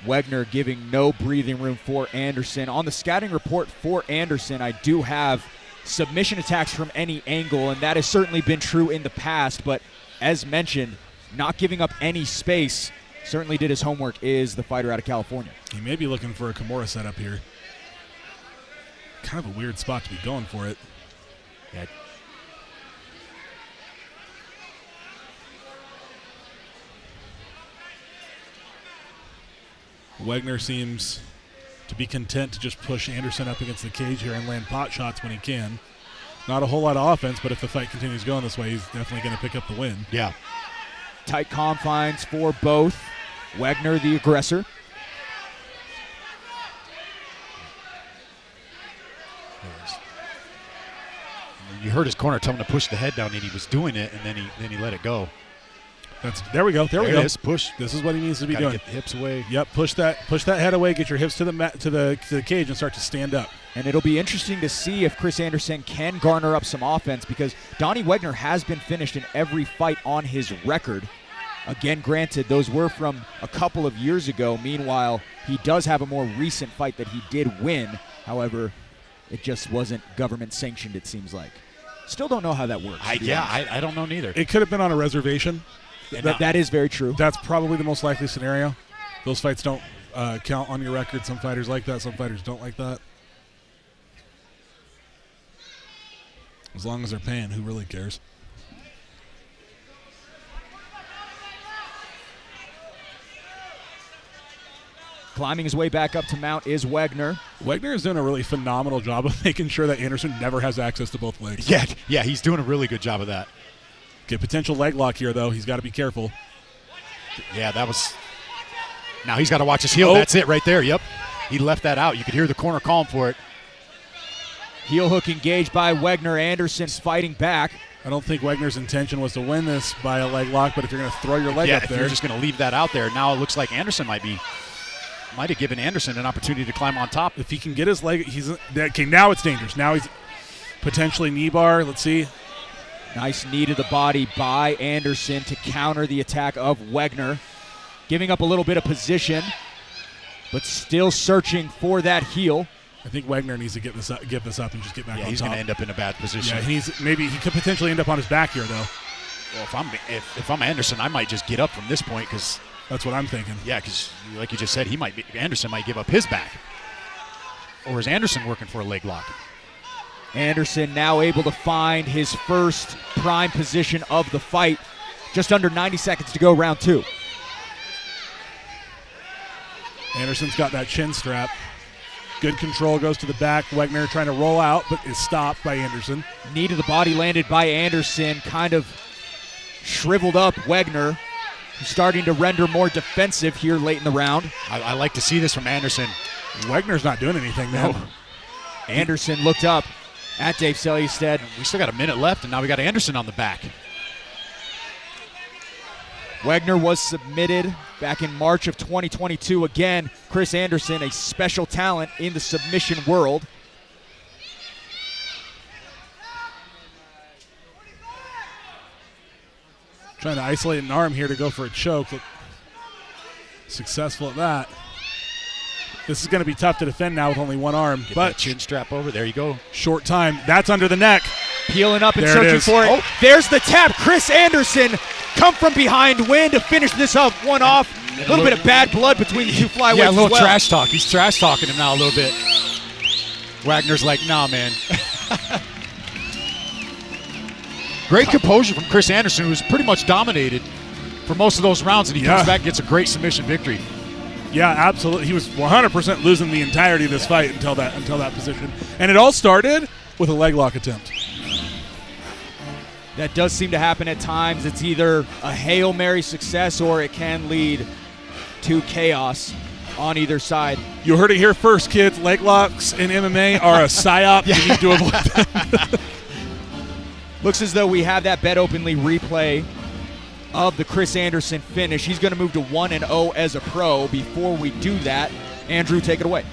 Wegner giving no breathing room for Anderson. On the scouting report for Anderson, I do have submission attacks from any angle, and that has certainly been true in the past, but as mentioned, not giving up any space, certainly did his homework, is the fighter out of California. He may be looking for a Kimura setup here. Kind of a weird spot to be going for it. Yeah. Wegner seems to be content to just push Anderson up against the cage here and land pot shots when he can. Not a whole lot of offense, but if the fight continues going this way, he's definitely going to pick up the win. Yeah. Tight confines for both. Wegner, the aggressor. You heard his corner tell him to push the head down, and he was doing it, and then he let it go. There we go. There we go. It is. Push. This is what he needs to be Gotta doing. Get the hips away. Yep. Push that head away. Get your hips to the cage and start to stand up. And it'll be interesting to see if Chris Anderson can garner up some offense, because Donnie Wegner has been finished in every fight on his record. Again, granted, those were from a couple of years ago. Meanwhile, he does have a more recent fight that he did win. However, it just wasn't government sanctioned, it seems like. Still don't know how that works. I don't know neither. It could have been on a reservation. That is very true. That's probably the most likely scenario. Those fights don't count on your record. Some fighters like that. Some fighters don't like that. As long as they're paying, who really cares? Climbing his way back up to mount is Wegner. Wegner is doing a really phenomenal job of making sure that Anderson never has access to both legs. Yeah, he's doing a really good job of that. Get potential leg lock here, though. He's got to be careful. Yeah, that was. Now he's got to watch his heel. That's it right there. Yep. He left that out. You could hear the corner calling for it. Heel hook engaged by Wegner. Anderson fighting back. I don't think Wegner's intention was to win this by a leg lock, but if you're going to throw your leg up if there. you're just going to leave that out there, now it looks like Anderson might have given Anderson an opportunity to climb on top. If he can get his leg, okay, now it's dangerous. Now he's potentially knee bar. Let's see. Nice knee to the body by Anderson to counter the attack of Wegner. Giving up a little bit of position, but still searching for that heel. I think Wegner needs to give this up and just get back on top. He's going to end up in a bad position. Yeah, he could potentially end up on his back here, though. Well, if I'm Anderson, I might just get up from this point, because that's what I'm thinking. Yeah, because like you just said, Anderson might give up his back. Or is Anderson working for a leg lock? Anderson now able to find his first prime position of the fight. Just under 90 seconds to go, round two. Anderson's got that chin strap. Good control, goes to the back. Wegner trying to roll out, but is stopped by Anderson. Knee to the body landed by Anderson. Kind of shriveled up Wegner, starting to render more defensive here late in the round. I like to see this from Anderson. Wegner's not doing anything, man. No. Anderson looked up at Dave Selstad. We still got a minute left, and now we got Anderson on the back. Wegner was submitted back in March of 2022. Again, Chris Anderson, a special talent in the submission world. Trying to isolate an arm here to go for a choke. Successful at that. This is going to be tough to defend now with only one arm. Get but that chin strap over. There you go. Short time. That's under the neck. Peeling up and there searching for it. There's the tap. Chris Anderson come from behind, win to finish this up. One off. A little bit of bad blood between the two flyweights. Yeah, a little as well. trash talk. He's trash talking him now a little bit. Wagner's like, nah, man. Great composure from Chris Anderson, who's pretty much dominated for most of those rounds, and he comes back and gets a great submission victory. Yeah, absolutely. He was 100% losing the entirety of this fight until that position. And it all started with a leg lock attempt. That does seem to happen at times. It's either a Hail Mary success or it can lead to chaos on either side. You heard it here first, kids. Leg locks in MMA are a psyop. You need to avoid them. Looks as though we have that bet openly replay of the Chris Anderson finish. He's going to move to 1-0 as a pro. Before we do that, Andrew, take it away.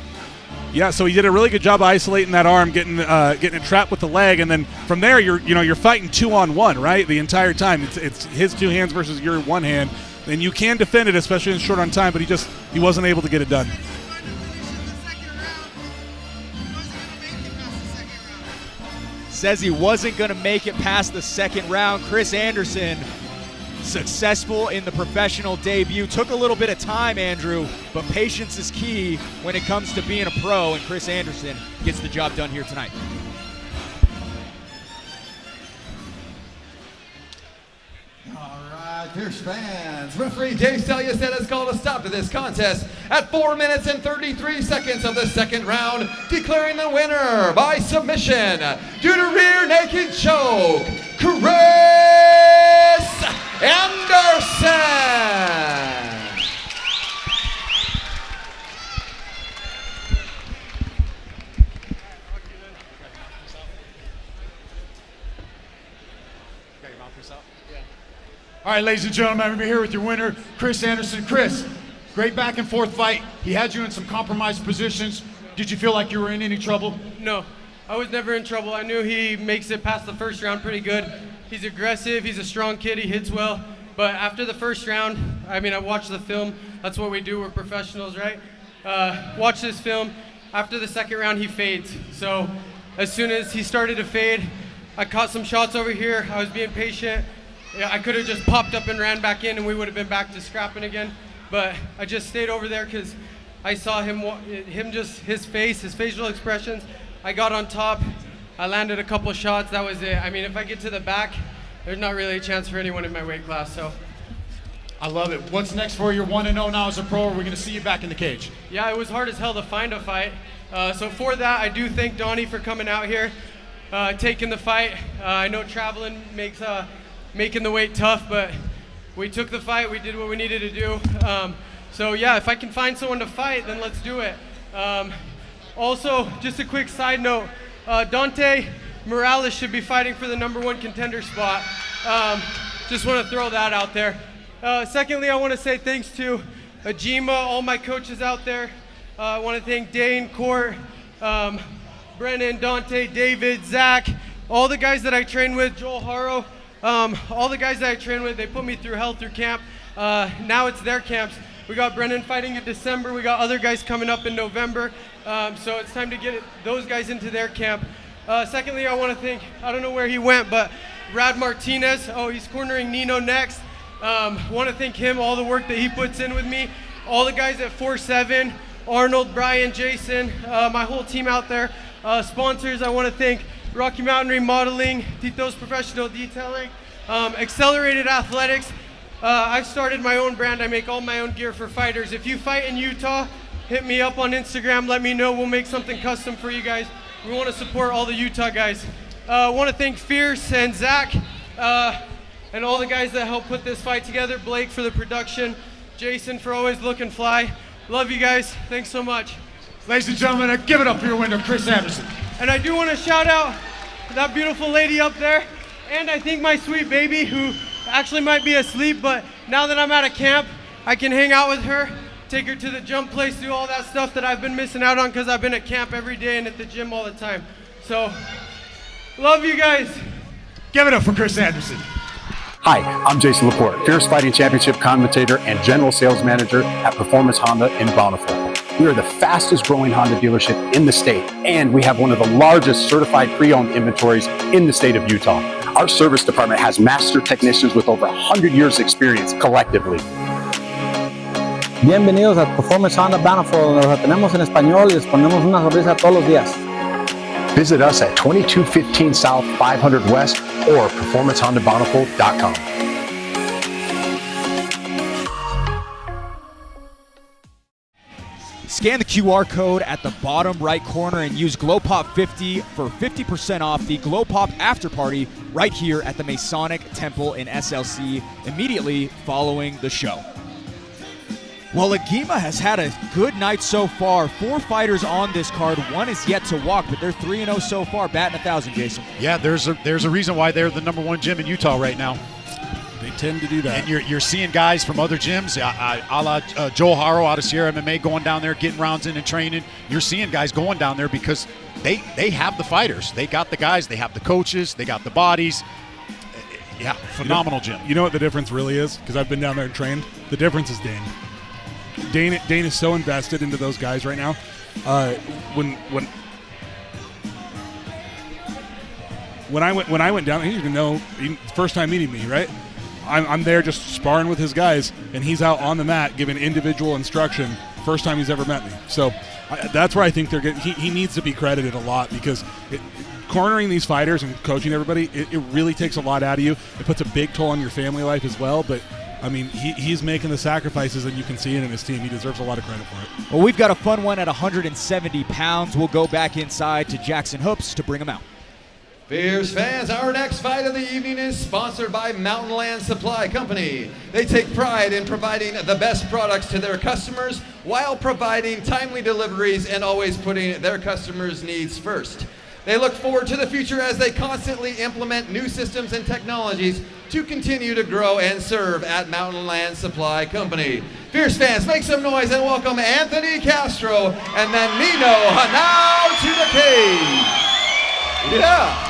Yeah, so he did a really good job isolating that arm, getting it trapped with the leg, and then from there you're fighting 2-on-1, right? The entire time. It's his 2 hands versus your 1 hand, and you can defend it, especially in short on time. But he wasn't able to get it done. Says he wasn't going to make it past the second round. Chris Anderson, successful in the professional debut. Took a little bit of time, Andrew, but patience is key when it comes to being a pro, and Chris Anderson gets the job done here tonight. All right, Fierce fans. Referee Dave Steliuset has called a stop to this contest at 4 minutes and 33 seconds of the second round, declaring the winner by submission due to rear naked choke, Chris Anderson. All right, ladies and gentlemen, I'm here with your winner, Chris Anderson. Chris, great back and forth fight. He had you in some compromised positions. Did you feel like you were in any trouble? No, I was never in trouble. I knew he makes it past the first round pretty good. He's aggressive, he's a strong kid, he hits well. But after the first round, I watched the film. That's what we do, we're professionals, right? Watch this film. After the second round, he fades. So as soon as he started to fade, I caught some shots over here. I was being patient. Yeah, I could have just popped up and ran back in and we would have been back to scrapping again. But I just stayed over there because I saw his face, his facial expressions. I got on top. I landed a couple shots. That was it. If I get to the back, there's not really a chance for anyone in my weight class. So I love it. What's next for you? 1-0 now as a pro. We're going to see you back in the cage. Yeah, it was hard as hell to find a fight. So for that, I do thank Donnie for coming out here, taking the fight. I know traveling makes making the weight tough, but we took the fight, we did what we needed to do. So yeah, if I can find someone to fight, then let's do it. Also, just a quick side note, Dante Morales should be fighting for the #1 contender spot. Just want to throw that out there. Secondly, I want to say thanks to Ajima, all my coaches out there. I want to thank Dane, Court, Brennan, Dante, David, Zach, all the guys that I train with, Joel Haro. All the guys that I train with, they put me through hell through camp. Now it's their camps. We got Brennan fighting in December. We got other guys coming up in November. So it's time to get those guys into their camp. Secondly, I want to thank, I don't know where he went, but Brad Martinez. Oh, he's cornering Nino next. Want to thank him, all the work that he puts in with me. All the guys at 4-7, Arnold, Brian, Jason, my whole team out there. Sponsors, I want to thank Rocky Mountain Remodeling, Tito's Professional Detailing, Accelerated Athletics. I've started my own brand. I make all my own gear for fighters. If you fight in Utah, hit me up on Instagram. Let me know. We'll make something custom for you guys. We want to support all the Utah guys. I want to thank Fierce and Zach and all the guys that helped put this fight together. Blake for the production. Jason for always looking fly. Love you guys. Thanks so much. Ladies and gentlemen, give it up for your winner, Chris Anderson. And I do want to shout out that beautiful lady up there, and I think my sweet baby, who actually might be asleep, but now that I'm out of camp, I can hang out with her, take her to the jump place, do all that stuff that I've been missing out on because I've been at camp every day and at the gym all the time. So, love you guys. Give it up for Chris Anderson. Hi, I'm Jason Laporte, Fierce Fighting Championship commentator and General Sales Manager at Performance Honda in Bountiful. We are the fastest growing Honda dealership in the state, and we have one of the largest certified pre-owned inventories in the state of Utah. Our service department has master technicians with over 100 years experience collectively. Bienvenidos a Performance Honda Bountiful, donde los tenemos en español y les ponemos una sonrisa todos los días. Visit us at 2215 South 500 West or performancehondabountiful.com. Scan the QR code at the bottom right corner and use GlowPop50 for 50% off the GlowPop After Party right here at the Masonic Temple in SLC immediately following the show. Well, Agima has had a good night so far. 4 fighters on this card. 1 is yet to walk, but they're 3-0 so far, batting 1,000, Jason. Yeah, there's a reason why they're the #1 gym in Utah right now. They tend to do that. And you're seeing guys from other gyms, a la Joel Haro out of Sierra MMA, going down there, getting rounds in and training. You're seeing guys going down there because they have the fighters. They got the guys. They have the coaches. They got the bodies. Yeah, phenomenal gym. You know what the difference really is? Because I've been down there and trained. The difference is Dane. Dane is so invested into those guys right now. When I went down, he didn't even know. First time meeting me, right? I'm there just sparring with his guys, and he's out on the mat giving individual instruction. First time he's ever met me. So that's where I think they're getting. He needs to be credited a lot because cornering these fighters and coaching everybody, it really takes a lot out of you. It puts a big toll on your family life as well. But I mean, he's making the sacrifices, and you can see it in his team. He deserves a lot of credit for it. Well, we've got a fun one at 170 pounds. We'll go back inside to Jackson Hoops to bring him out. Fierce fans, our next fight of the evening is sponsored by Mountain Land Supply Company. They take pride in providing the best products to their customers while providing timely deliveries and always putting their customers' needs first. They look forward to the future as they constantly implement new systems and technologies to continue to grow and serve at Mountain Land Supply Company. Fierce fans, make some noise and welcome Anthony Castro and then Nino Henao to the cage. Yeah.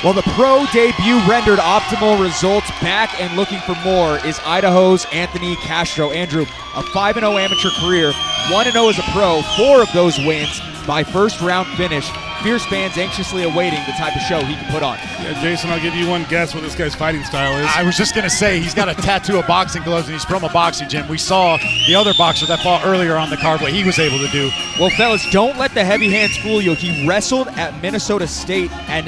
Well, the pro debut rendered optimal results. Back and looking for more is Idaho's Anthony Castro. Andrew, a 5-0 amateur career, 1-0 as a pro, 4 of those wins by first-round finish. Fierce fans anxiously awaiting the type of show he can put on. Yeah, Jason, I'll give you one guess what this guy's fighting style is. I was just going to say, he's got a tattoo of boxing gloves, and he's from a boxing gym. We saw the other boxer that fought earlier on the card, what he was able to do. Well, fellas, don't let the heavy hands fool you. He wrestled at Minnesota State and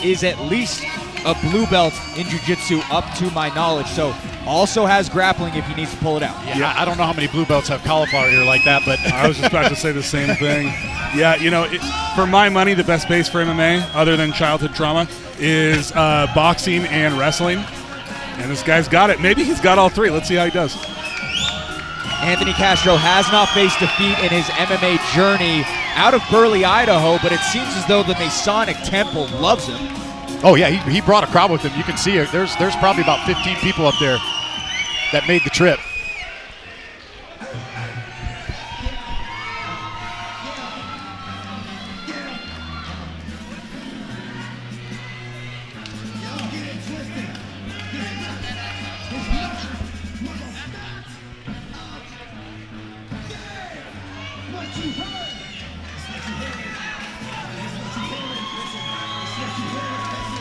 is at least a blue belt in jiu-jitsu up to my knowledge. So also has grappling if he needs to pull it out. Yeah, I don't know how many blue belts have cauliflower ear like that, but I was just about to say the same thing. Yeah, you know, for my money, the best base for MMA, other than childhood trauma, is boxing and wrestling. And this guy's got it. Maybe he's got all three. Let's see how he does. Anthony Castro has not faced defeat in his MMA journey out of Burley, Idaho, but it seems as though the Masonic Temple loves him. Oh, yeah, he brought a crowd with him. You can see it. There's probably about 15 people up there that made the trip.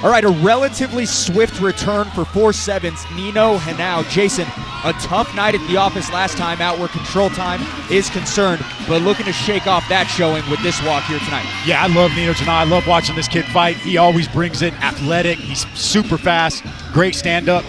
All right, a relatively swift return for 4-7's Nino Henao. Jason, a tough night at the office last time out where control time is concerned, but looking to shake off that showing with this walk here tonight. Yeah, I love Nino Henao. I love watching this kid fight. He always brings it, athletic. He's super fast, great stand-up.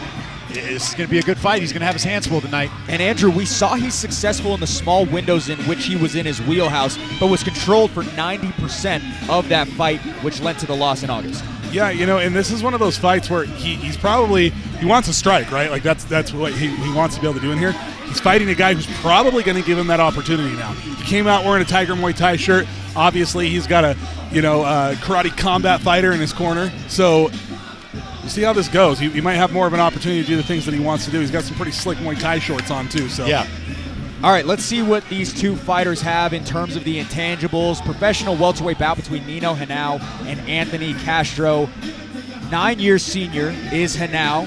This is going to be a good fight. He's going to have his hands full tonight. And Andrew, we saw he's successful in the small windows in which he was in his wheelhouse, but was controlled for 90% of that fight, which led to the loss in August. Yeah, you know, and this is one of those fights where he wants to strike, right? Like that's what he wants to be able to do in here. He's fighting a guy who's probably going to give him that opportunity now. He came out wearing a Tiger Muay Thai shirt. Obviously, he's got a karate combat fighter in his corner. So we'll see how this goes. He might have more of an opportunity to do the things that he wants to do. He's got some pretty slick Muay Thai shorts on too. So yeah. All right, let's see what these two fighters have in terms of the intangibles. Professional welterweight bout between Nino Henao and Anthony Castro. 9-year senior is Henao.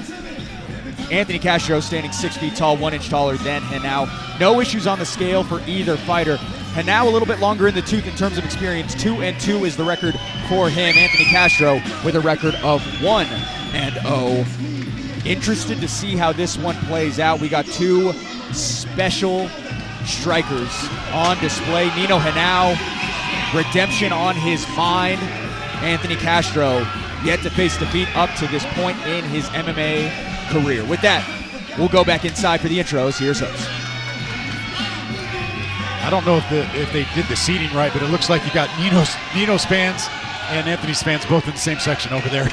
Anthony Castro standing 6 feet tall, 1 inch taller than Henao. No issues on the scale for either fighter. Henao a little bit longer in the tooth in terms of experience. 2-2 is the record for him. Anthony Castro with a record of 1-0. Interested to see how this one plays out. We got two special strikers on display. Nino Henao, redemption on his mind. Anthony Castro yet to face defeat up to this point in his MMA career. With that, we'll go back inside for the intros. Here's host. I don't know if they did the seating right, but it looks like you got Nino's fans and Anthony's fans both in the same section over there.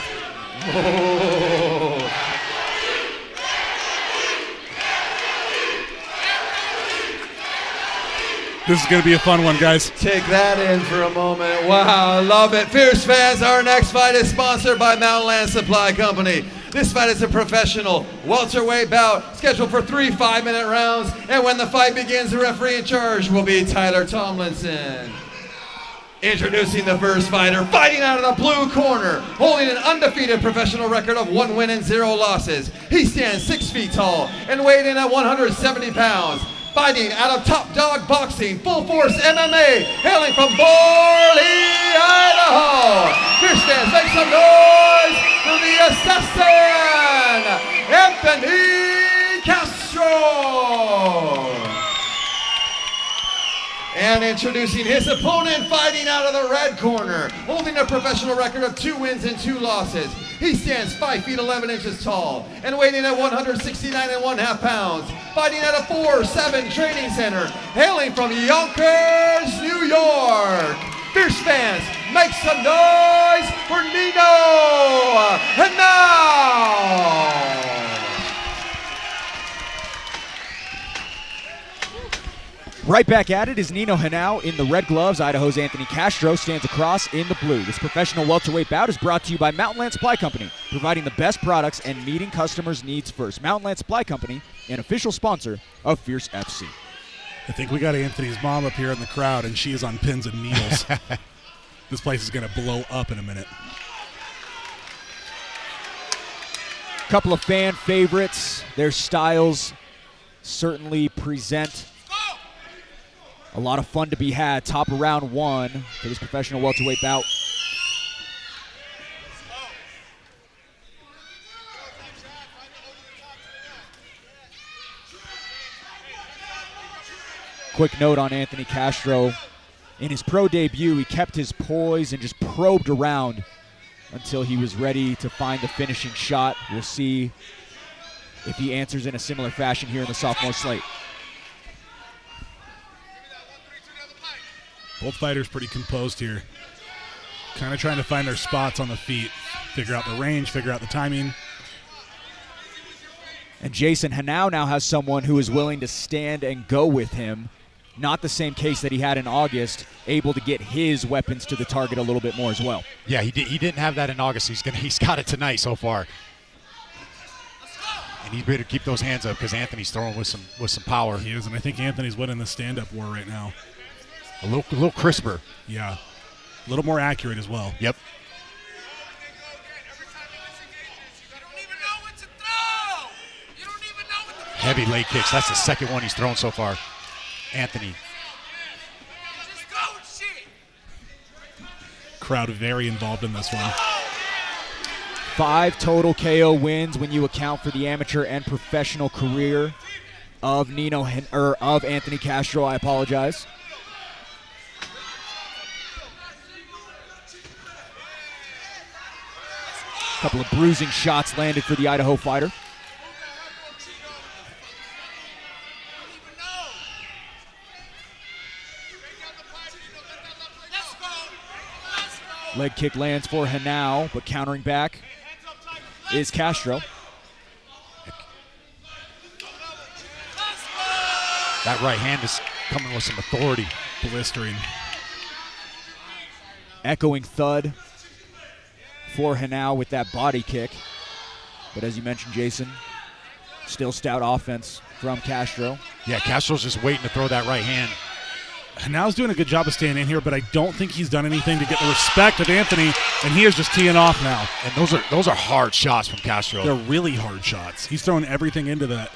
Oh. This is going to be a fun one, guys. Take that in for a moment. Wow, I love it. Fierce fans, our next fight is sponsored by Mountain Land Supply Company. This fight is a professional welterweight bout scheduled for 3 5-minute rounds. And when the fight begins, the referee in charge will be Tyler Tomlinson. Introducing the first fighter, fighting out of the blue corner, holding an undefeated professional record of 1 win and 0 losses. He stands 6 feet tall and weighed in at 170 pounds. Fighting out of Top Dog Boxing, Full Force MMA, hailing from Borley, Idaho. Fierce fans, make some noise for the assassin, Anthony Castro. And introducing his opponent, fighting out of the red corner, holding a professional record of 2 wins and 2 losses. He stands 5 feet 11 inches tall and weighing at 169.5 pounds. Fighting at a 4-7 training center, hailing from Yonkers, New York. Fierce fans, make some noise for Nino Henao. Right back at it is Nino Henao in the red gloves. Idaho's Anthony Castro stands across in the blue. This professional welterweight bout is brought to you by Mountain Land Supply Company, providing the best products and meeting customers' needs first. Mountain Land Supply Company, an official sponsor of Fierce FC. I think we got Anthony's mom up here in the crowd, and she is on pins and needles. This place is going to blow up in a minute. Couple of fan favorites. Their styles certainly present a lot of fun to be had. Top of round 1 for this professional welterweight bout. Quick note on Anthony Castro. In his pro debut, he kept his poise and just probed around until he was ready to find the finishing shot. We'll see if he answers in a similar fashion here in the sophomore slate. Both fighters pretty composed here. Kind of trying to find their spots on the feet, figure out the range, figure out the timing. And Jason Henao now has someone who is willing to stand and go with him. Not the same case that he had in August, able to get his weapons to the target a little bit more as well. Yeah, he didn't have that in August. He's got it tonight so far. And he better keep those hands up because Anthony's throwing with some power. He is, and I think Anthony's winning the stand-up war right now. A little crisper. Yeah. A little more accurate as well. Yep. Heavy leg kicks. That's the second one he's thrown so far. Anthony. Crowd very involved in this one. 5 total KO wins when you account for the amateur and professional career of Anthony Castro. I apologize. Couple of bruising shots landed for the Idaho fighter. Leg kick lands for Henao, but countering back is Castro. That right hand is coming with some authority. Blistering. Echoing thud for Henao with that body kick. But as you mentioned, Jason, still stout offense from Castro. Yeah, Castro's just waiting to throw that right hand. Hanao's doing a good job of staying in here, but I don't think he's done anything to get the respect of Anthony, and he is just teeing off now. And those are hard shots from Castro. They're really hard shots. He's throwing everything into that.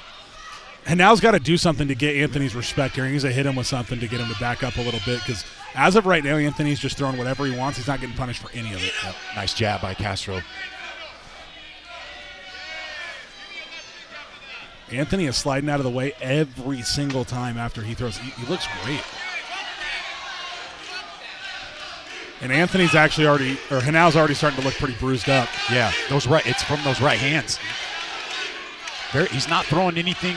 Hanao's got to do something to get Anthony's respect here. He needs to hit him with something to get him to back up a little bit, because as of right now, Anthony's just throwing whatever he wants. He's not getting punished for any of it. Yep. Nice jab by Castro. Anthony is sliding out of the way every single time after he throws. He looks great. And Anthony's actually Hanao's already starting to look pretty bruised up. Yeah, it's from those right hands. He's not throwing anything.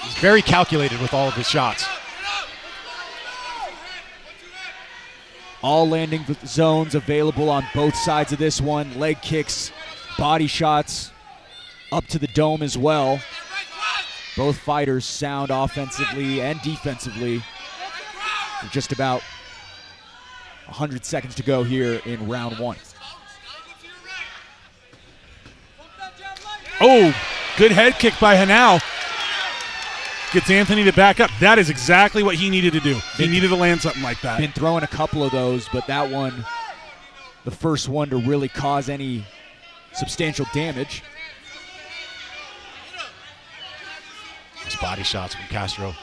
He's very calculated with all of his shots. All landing zones available on both sides of this one. Leg kicks, body shots, up to the dome as well. Both fighters sound offensively and defensively. Just about 100 seconds to go here in round 1. Oh, good head kick by Hanau. Gets Anthony to back up. That is exactly what he needed to do. He needed to land something like that. Been throwing a couple of those, but that one, the first one to really cause any substantial damage. Nice body shots from Castro.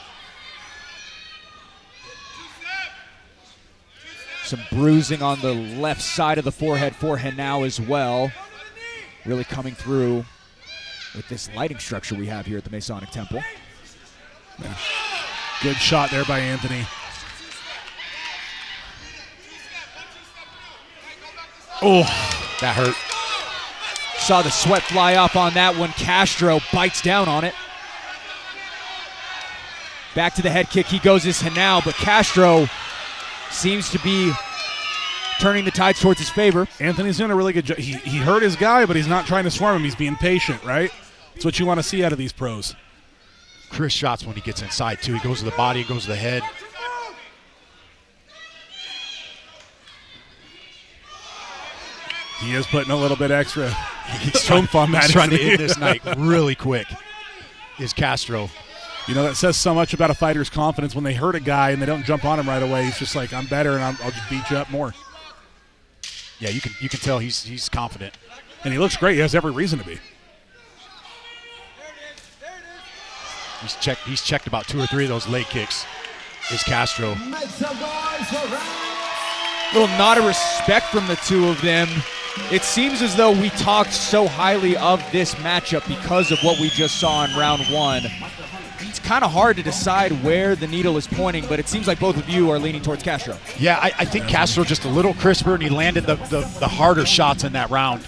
Some bruising on the left side of the forehead for Hanau as well. Really coming through with this lighting structure we have here at the Masonic Temple. Yeah. Good shot there by Anthony. Oh, that hurt. Saw the sweat fly off on that one. Castro bites down on it. Back to the head kick. He goes as Hanau, but Castro seems to be turning the tides towards his favor. Anthony's doing a really good job. He hurt his guy, but he's not trying to swarm him. He's being patient, right? That's what you want to see out of these pros. Chris shots when he gets inside, too. He goes to the body, goes to the head. He is putting a little bit extra oomph on that. He's trying to end this night really quick, is Castro. You know, that says so much about a fighter's confidence when they hurt a guy and they don't jump on him right away. He's just like, I'm better and I'll just beat you up more. Yeah, you can tell he's confident. And he looks great. He has every reason to be. He's checked about 2 or 3 of those leg kicks, is Castro. Little nod of respect from the two of them. It seems as though we talked so highly of this matchup because of what we just saw in round 1. It's kind of hard to decide where the needle is pointing, but it seems like both of you are leaning towards Castro. Yeah, I think Castro just a little crisper, and he landed the harder shots in that round.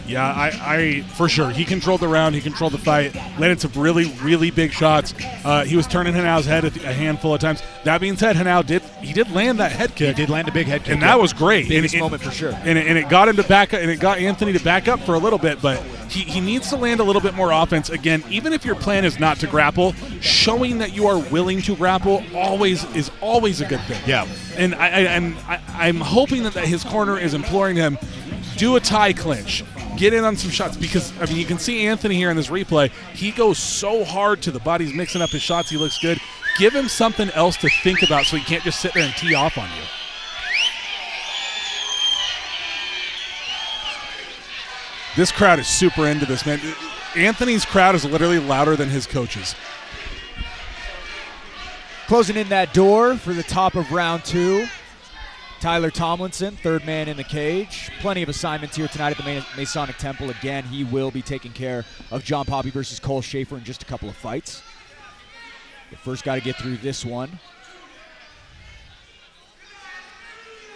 Yeah, I for sure. He controlled the round. He controlled the fight. Landed some really, really big shots. He was turning Hanau's head a handful of times. That being said, Hanau did land that head kick. He did land a big head kick, and that was great. Biggest moment for sure. And it got him to back up, and it got Anthony to back up for a little bit. But he needs to land a little bit more offense. Again, even if your plan is not to grapple, showing that you are willing to grapple is always a good thing. Yeah. And I'm hoping that his corner is imploring him, do a tie clinch. Get in on some shots, because, I mean, you can see Anthony here in this replay. He goes so hard to the body. He's mixing up his shots. He looks good. Give him something else to think about so he can't just sit there and tee off on you. This crowd is super into this, man. Anthony's crowd is literally louder than his coaches. Closing in that door for the top of round 2. Tyler Tomlinson, third man in the cage. Plenty of assignments here tonight at the Masonic Temple. Again, he will be taking care of John Poppy versus Cole Schaefer in just a couple of fights. But first got to get through this one.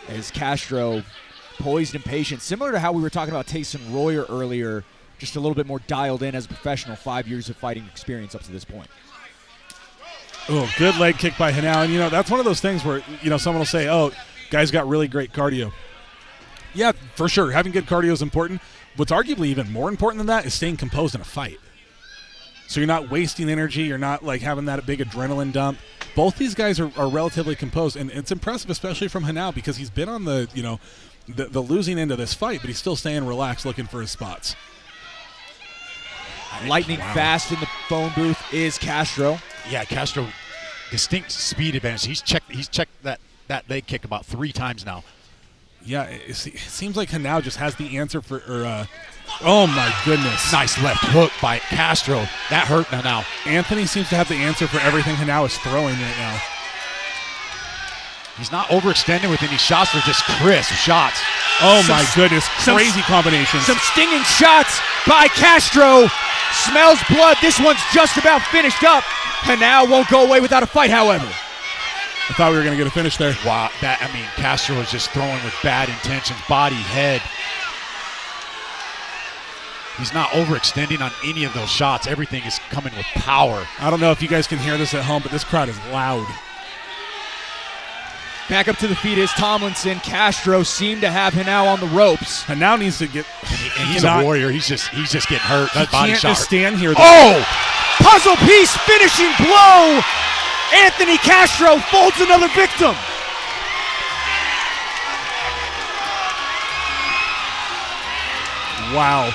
As Castro poised and patient, similar to how we were talking about Tayson Royer earlier, just a little bit more dialed in as a professional, 5 years of fighting experience up to this point. Oh, good leg kick by Hanau. And, that's one of those things where, someone will say, oh, guy's got really great cardio. Yeah, for sure. Having good cardio is important. What's arguably even more important than that is staying composed in a fight. So you're not wasting energy. You're not like having that big adrenaline dump. Both these guys are relatively composed, and it's impressive, especially from Hanau, because he's been on the losing end of this fight, but he's still staying relaxed, looking for his spots. Lightning fast in the phone booth is Castro. Yeah, Castro, distinct speed advantage. He's checked that leg kick about 3 times now. Yeah, it seems like Hanau just has the answer for. Oh my goodness! Nice left hook by Castro. That hurt Hanau. Anthony seems to have the answer for everything Hanau is throwing right now. He's not overextending with any shots. They're just crisp shots. Oh my goodness! Crazy combinations. Some stinging shots by Castro. Smells blood. This one's just about finished up. Hanau won't go away without a fight, however. I thought we were going to get a finish there. Wow, Castro is just throwing with bad intentions, body, head. He's not overextending on any of those shots. Everything is coming with power. I don't know if you guys can hear this at home, but this crowd is loud. Back up to the feet is Tomlinson. Castro seemed to have Hanau on the ropes. Hanau needs to get. And he's a warrior. He's just getting hurt. That body can't shot. Just stand here. Oh! Puzzle piece finishing blow Anthony Castro folds another victim. Wow.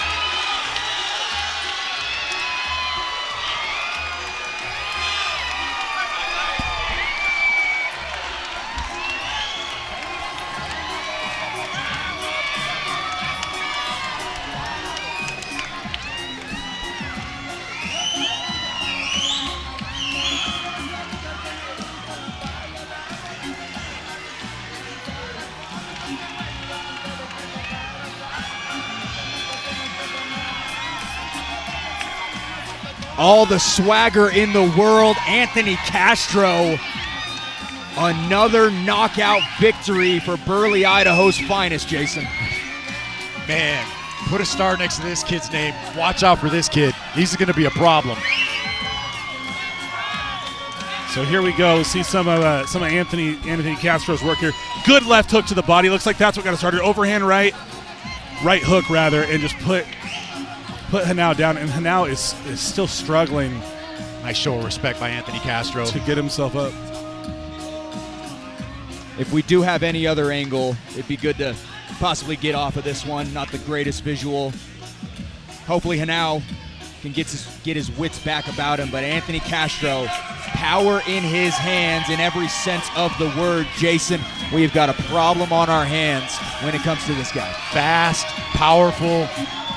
All the swagger in the world. Anthony Castro, another knockout victory for Burley, Idaho's finest, Jason. Man, put a star next to this kid's name. Watch out for this kid. He's going to be a problem. So here we go. See some of Anthony Castro's work here. Good left hook to the body. Looks like that's what got us started. Overhand right hook rather, and just put Hanau down. And Hanau is still struggling. Nice show of respect by Anthony Castro to get himself up. If we do have any other angle, it'd be good to possibly get off of this one. Not the greatest visual. Hopefully Hanau can get his wits back about him, but Anthony Castro, power in his hands in every sense of the word. Jason, we've got a problem on our hands when it comes to this guy. Fast, powerful,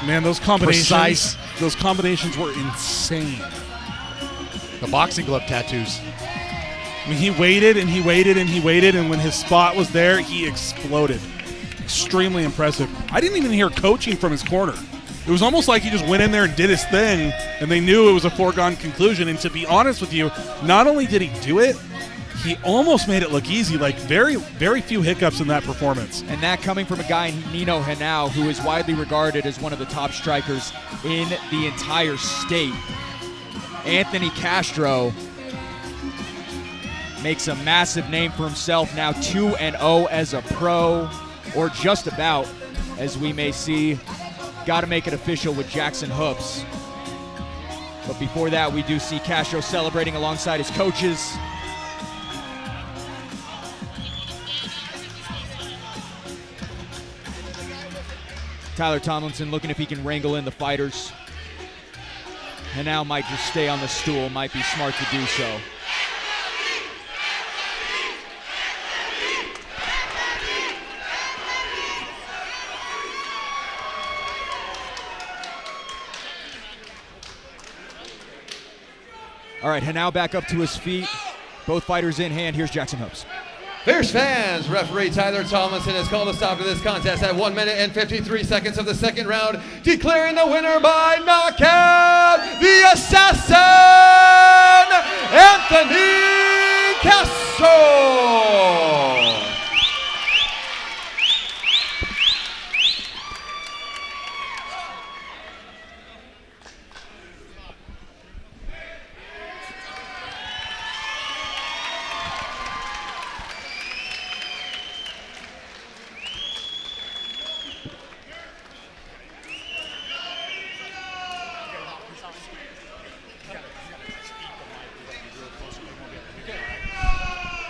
man, those combinations, precise. Those combinations were insane. The boxing glove tattoos. I mean, he waited and he waited and he waited, and when his spot was there, he exploded. Extremely impressive. I didn't even hear coaching from his corner. It was almost like he just went in there and did his thing, and they knew it was a foregone conclusion. And to be honest with you, not only did he do it, he almost made it look easy. Like very, very few hiccups in that performance. And that coming from a guy, Nino Hanau, who is widely regarded as one of the top strikers in the entire state. Anthony Castro makes a massive name for himself, now 2-0 as a pro, or just about, as we may see. Got to make it official with Jackson Hoops. But before that, we do see Castro celebrating alongside his coaches. Tyler Tomlinson looking if he can wrangle in the fighters. And now might just stay on the stool, might be smart to do so. All right, Hanau back up to his feet. Both fighters in hand. Here's Jackson Hoops. Fierce fans, referee Tyler Tomlinson has called a stop to this contest at 1 minute and 53 seconds of the second round, declaring the winner by knockout, the assassin, Anthony Castro.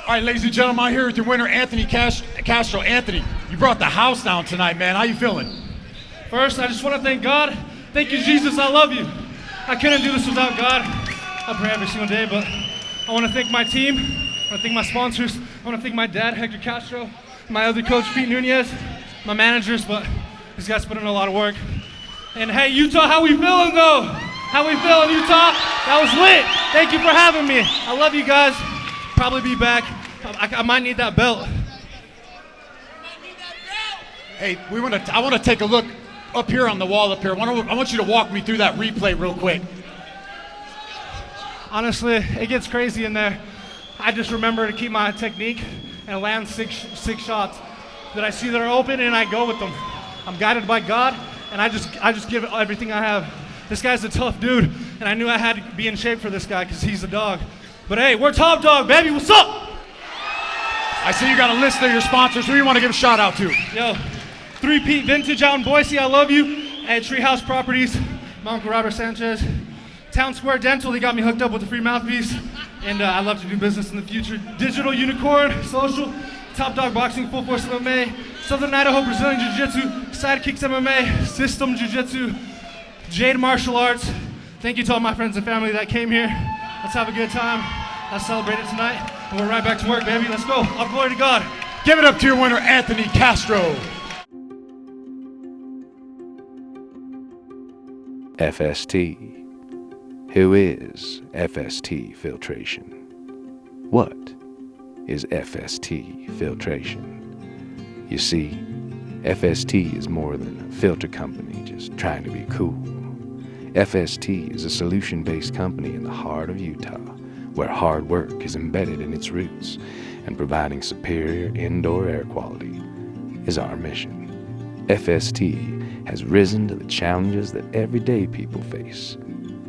All right, ladies and gentlemen, I'm here with your winner, Anthony Castro. Anthony, you brought the house down tonight, man. How you feeling? First, I just want to thank God. Thank you, Jesus. I love you. I couldn't do this without God. I pray every single day, but I want to thank my team. I want to thank my sponsors. I want to thank my dad, Hector Castro, my other coach, Pete Nunez, my managers, but these guys put in a lot of work. And hey, Utah, how we feeling, though? How we feeling, Utah? That was lit. Thank you for having me. I love you guys. Probably be back. I might need that belt. Hey, I want to take a look up here on the wall up here. I want you to walk me through that replay real quick. Honestly, it gets crazy in there. I just remember to keep my technique and land six shots that I see that are open, and I go with them. I'm guided by God, and I just give it everything I have. This guy's a tough dude, and I knew I had to be in shape for this guy because he's a dog. But hey, we're Top Dog, baby. What's up? I see you got a list of your sponsors. Who do you want to give a shout out to? Yo, 3P Vintage out in Boise, I love you. And Treehouse Properties, my Uncle Robert Sanchez. Town Square Dental, they got me hooked up with a free mouthpiece. and I'd love to do business in the future. Digital Unicorn, Social, Top Dog Boxing, Full Force MMA, Southern Idaho Brazilian Jiu-Jitsu, Sidekicks MMA, System Jiu-Jitsu, Jade Martial Arts. Thank you to all my friends and family that came here. Let's have a good time. Let's celebrate it tonight. And we're right back to work, baby. Let's go. All glory to God. Give it up to your winner, Anthony Castro. FST. Who is FST filtration? What is FST filtration? You see, FST is more than a filter company just trying to be cool. FST is a solution-based company in the heart of Utah, where hard work is embedded in its roots, and providing superior indoor air quality is our mission. FST has risen to the challenges that everyday people face.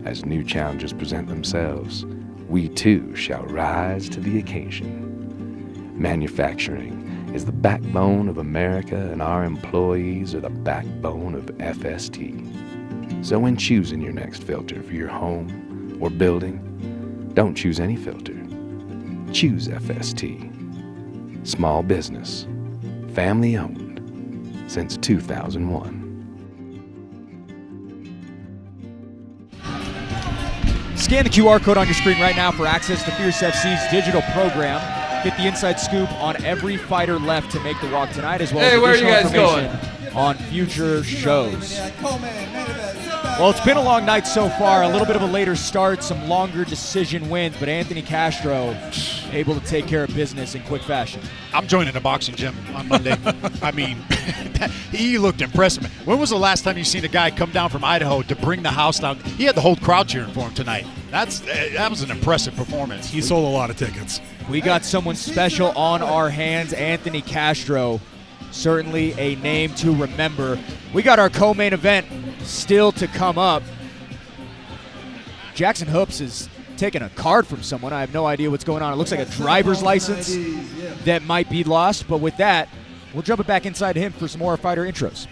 As new challenges present themselves, we too shall rise to the occasion. Manufacturing is the backbone of America, and our employees are the backbone of FST. So when choosing your next filter for your home or building, don't choose any filter. Choose FST. Small business, family owned, since 2001. Scan the QR code on your screen right now for access to Fierce FC's digital program. Get the inside scoop on every fighter left to make the walk tonight, as well as where are you additional guys information on future shows. Well, it's been a long night so far. A little bit of a later start, some longer decision wins, but Anthony Castro able to take care of business in quick fashion. I'm joining a boxing gym on Monday. I mean, he looked impressive. When was the last time you seen a guy come down from Idaho to bring the house down? He had the whole crowd cheering for him tonight. That was an impressive performance. He sold a lot of tickets. We got someone special on our hands, Anthony Castro. Certainly a name to remember. We got our co-main event still to come up. Jackson Hoops is taking a card from someone. I have no idea what's going on. It looks like a driver's license that might be lost. But with that, we'll jump it back inside to him for some more fighter intros.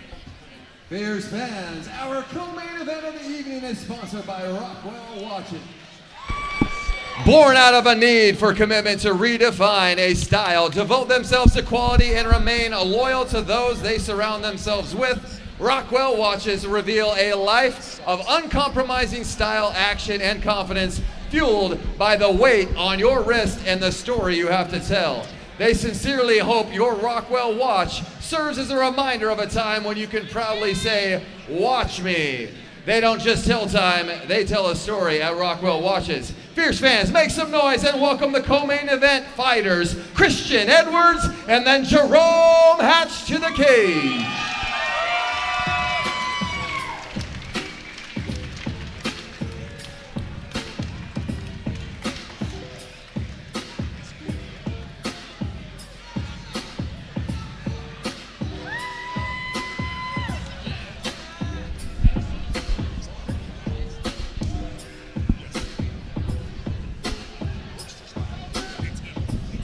Fierce fans, our co-main event of the evening is sponsored by Rockwell Watches. Born out of a need for commitment to redefine a style, devote themselves to quality, and remain loyal to those they surround themselves with, Rockwell Watches reveal a life of uncompromising style, action, and confidence, fueled by the weight on your wrist and the story you have to tell. They sincerely hope your Rockwell watch serves as a reminder of a time when you can proudly say, "Watch me." They don't just tell time, they tell a story at Rockwell Watches. Fierce fans, make some noise and welcome the co-main event fighters, Christian Edwards and then Jerome Hatch to the cage.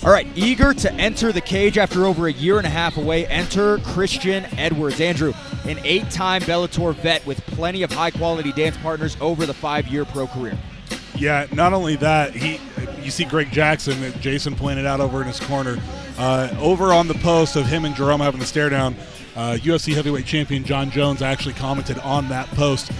All right, eager to enter the cage after over a year and a half away, enter Christian Edwards. Andrew, an 8-time Bellator vet with plenty of high-quality dance partners over the 5-year pro career. Yeah, not only that, you see Greg Jackson that Jason pointed out over in his corner. Over on the post of him and Jerome having the stare down, UFC heavyweight champion John Jones actually commented on that post.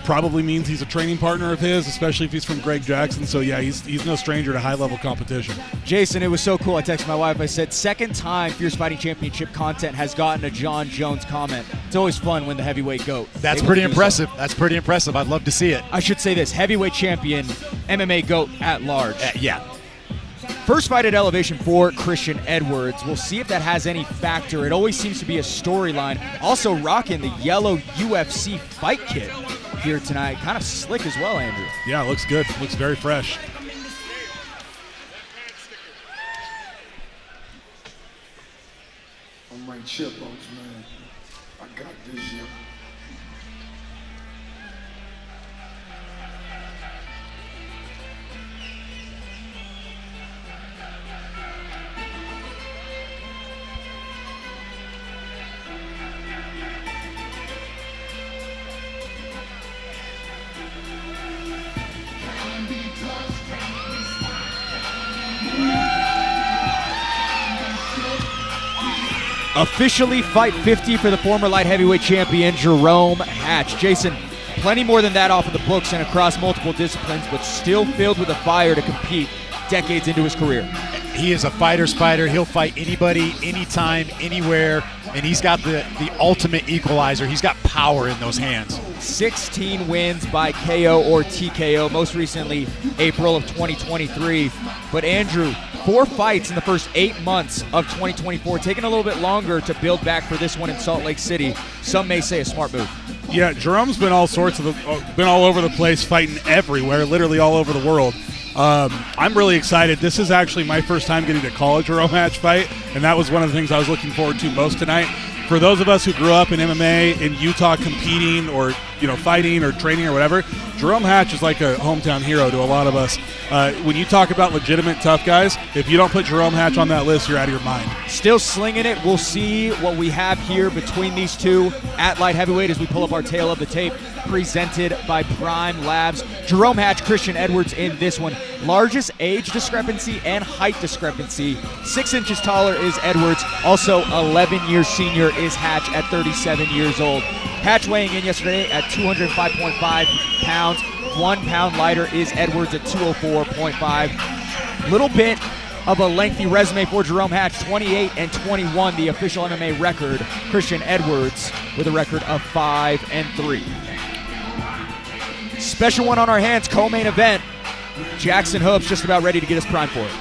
Probably means he's a training partner of his, especially if he's from Greg Jackson. So, yeah, he's no stranger to high-level competition. Jason, it was so cool. I texted my wife. I said, second time Fierce Fighting Championship content has gotten a John Jones comment. It's always fun when the heavyweight GOAT. That's pretty impressive. That's pretty impressive. I'd love to see it. I should say this, heavyweight champion, MMA GOAT at large. Yeah. First fight at elevation for Christian Edwards. We'll see if that has any factor. It always seems to be a storyline. Also rocking the yellow UFC fight kit here tonight. Kind of slick as well, Andrew. Yeah, looks good. Looks very fresh. I'm right chip, man. I got this, yeah. Officially fight 50 for the former light heavyweight champion, Jerome Hatch. Jason, plenty more than that off of the books and across multiple disciplines, but still filled with a fire to compete decades into his career. He is a fighter's fighter. He'll fight anybody, anytime, anywhere, and he's got the ultimate equalizer. He's got power in those hands. 16 wins by KO or TKO, most recently April of 2023. But Andrew, 4 fights in the first 8 months of 2024, taking a little bit longer to build back for this one in Salt Lake City. Some may say a smart move. Yeah, Jerome's been all over the place, fighting everywhere, literally all over the world. I'm really excited. This is actually my first time getting to call a Jerome Hatch fight, and that was one of the things I was looking forward to most tonight. For those of us who grew up in MMA in Utah competing or fighting or training or whatever, Jerome Hatch is like a hometown hero to a lot of us. When you talk about legitimate tough guys, if you don't put Jerome Hatch on that list, you're out of your mind. Still slinging it. We'll see what we have here between these two at light heavyweight as we pull up our tail of the tape, presented by Prime Labs. Jerome Hatch, Christian Edwards in this one. Largest age discrepancy and height discrepancy. 6 inches taller is Edwards. Also 11 years senior is Hatch at 37 years old. Hatch weighing in yesterday at 205.5 pounds. 1 pound lighter is Edwards at 204.5. Little bit of a lengthy resume for Jerome Hatch, 28-21, the official MMA record. Christian Edwards with a record of 5-3. Special one on our hands, co-main event. Jackson Hope's just about ready to get us primed for it.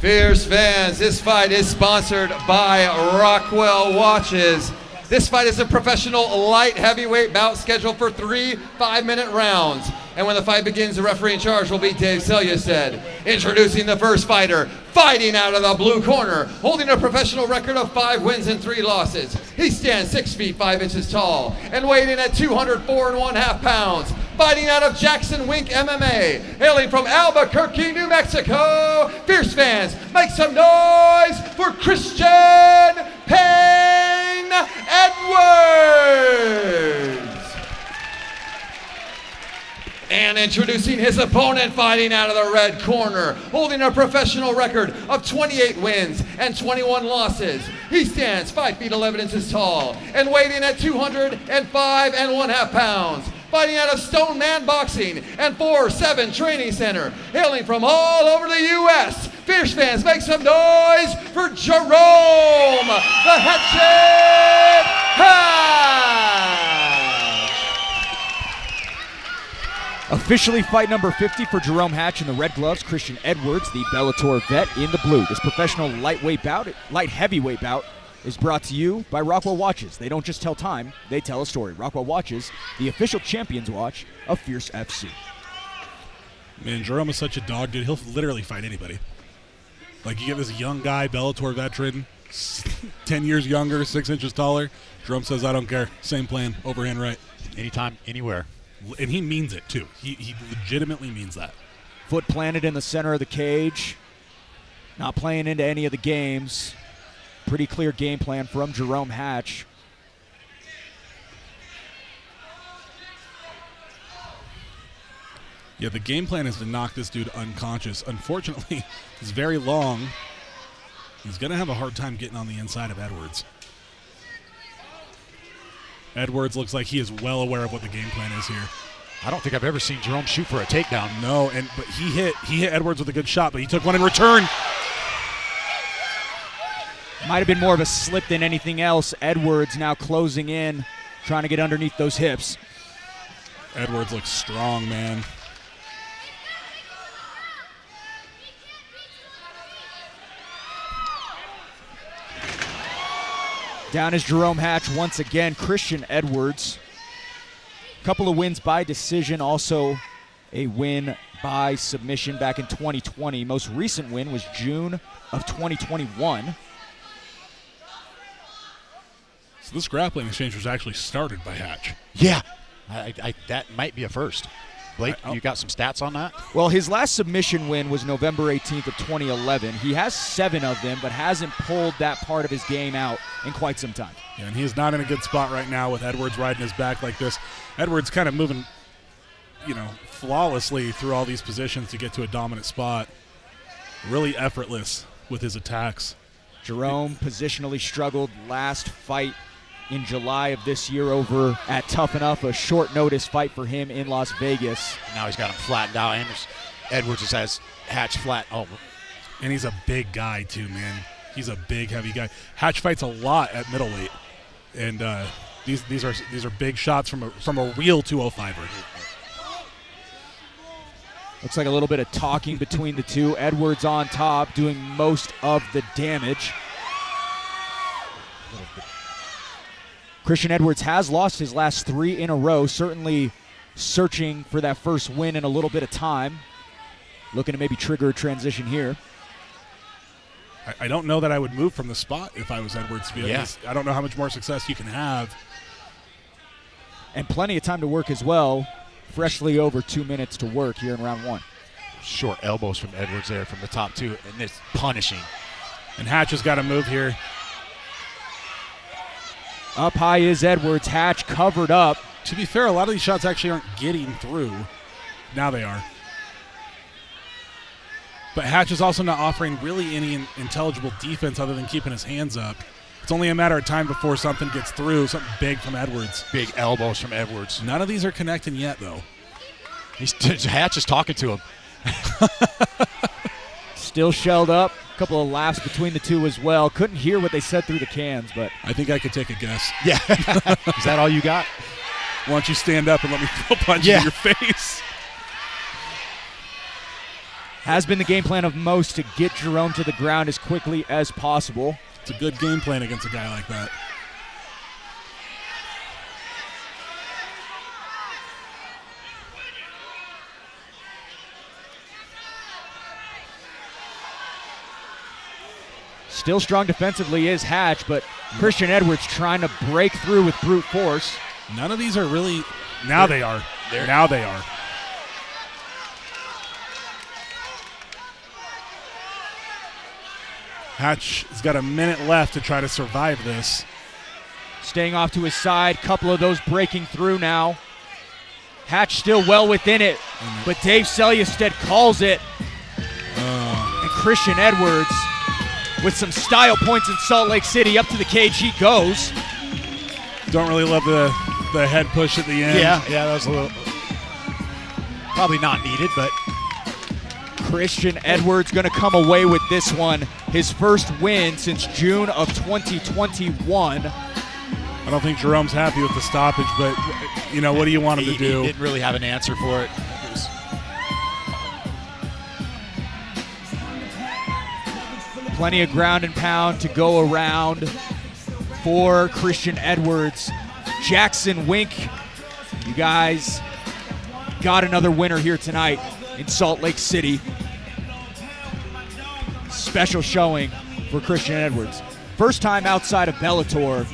Fierce fans, this fight is sponsored by Rockwell Watches. This fight is a professional light heavyweight bout scheduled for 3 5-minute rounds. And when the fight begins, the referee in charge will be Dave Selyusted. Introducing the first fighter, fighting out of the blue corner, holding a professional record of 5 wins and 3 losses. He stands 6 feet 5 inches tall and weighing in at 204.5 pounds. Fighting out of Jackson Wink MMA, hailing from Albuquerque, New Mexico. Fierce fans, make some noise for Christian Payne Edwards. And introducing his opponent, fighting out of the red corner, holding a professional record of 28 wins and 21 losses. He stands 5 feet 11 inches tall and weighing at 205.5 pounds. Fighting out of Stoneman Boxing and 4-7 Training Center, hailing from all over the U.S. Fierce fans, make some noise for Jerome the Hatchet Hatch. Officially fight number 50 for Jerome Hatch in the red gloves. Christian Edwards, the Bellator vet, in the blue. This professional light heavyweight bout is brought to you by Rockwell Watches. They don't just tell time, they tell a story. Rockwell Watches, the official champions watch of Fierce FC. Man, Jerome is such a dog, dude. He'll literally fight anybody. Like, you get this young guy, Bellator veteran, 10 years younger, 6 inches taller. Jerome says, I don't care. Same plan, overhand right. Anytime, anywhere. And he means it, too. He legitimately means that. Foot planted in the center of the cage. Not playing into any of the games. Pretty clear game plan from Jerome Hatch. Yeah, the game plan is to knock this dude unconscious. Unfortunately, it's very long. He's going to have a hard time getting on the inside of Edwards. Edwards looks like he is well aware of what the game plan is here. I don't think I've ever seen Jerome shoot for a takedown. No, but he hit Edwards with a good shot, but he took one in return. Might have been more of a slip than anything else. Edwards now closing in, trying to get underneath those hips. Edwards looks strong, man. Down is Jerome Hatch once again. Christian Edwards. Couple of wins by decision, also a win by submission back in 2020. Most recent win was June of 2021. So this grappling exchange was actually started by Hatch. Yeah, that might be a first. Blake, you got some stats on that? Well, his last submission win was November 18th of 2011. He has 7 of them, but hasn't pulled that part of his game out in quite some time. Yeah, and he is not in a good spot right now with Edwards riding his back like this. Edwards kind of moving, flawlessly through all these positions to get to a dominant spot. Really effortless with his attacks. Jerome positionally struggled last fight in July of this year over at Tough Enough, a short notice fight for him in Las Vegas. Now he's got him flattened out. Edwards just has Hatch flat. Oh, and he's a big guy too, man. He's a big, heavy guy. Hatch fights a lot at middleweight, and these are big shots from a real 205er. Looks like a little bit of talking between the two. Edwards on top, doing most of the damage. Christian Edwards has lost his last 3 in a row, certainly searching for that first win in a little bit of time. Looking to maybe trigger a transition here. I don't know that I would move from the spot if I was Edwards. Yeah. I don't know how much more success you can have. And plenty of time to work as well. Freshly over 2 minutes to work here in round 1. Short elbows from Edwards there from the top 2, and it's punishing. And Hatch has got to move here. Up high is Edwards. Hatch covered up. To be fair, a lot of these shots actually aren't getting through. Now they are. But Hatch is also not offering really any intelligible defense other than keeping his hands up. It's only a matter of time before something gets through, something big from Edwards. Big elbows from Edwards. None of these are connecting yet, though. Hatch is talking to him. Still shelled up. A couple of laughs between the two as well. Couldn't hear what they said through the cans, but I think I could take a guess. Yeah. Is that all you got? Why don't you stand up and let me throw punches in your face? Has been the game plan of most to get Jerome to the ground as quickly as possible. It's a good game plan against a guy like that. Still strong defensively is Hatch, but Christian Edwards trying to break through with brute force. None of these are really... Now they are. Now they are. Hatch has got a minute left to try to survive this. Staying off to his side, couple of those breaking through now. Hatch still well within it, but Dave Selyusted calls it. And Christian Edwards with some style points in Salt Lake City. Up to the cage he goes. Don't really love the head push at the end. Yeah, that was a little... Probably not needed, but... Christian Edwards going to come away with this one. His first win since June of 2021. I don't think Jerome's happy with the stoppage, but, you know, what do you want him to do? He didn't really have an answer for it. Plenty of ground and pound to go around for Christian Edwards. Jackson Wink, you guys got another winner here tonight in Salt Lake City. Special showing for Christian Edwards. First time outside of Bellator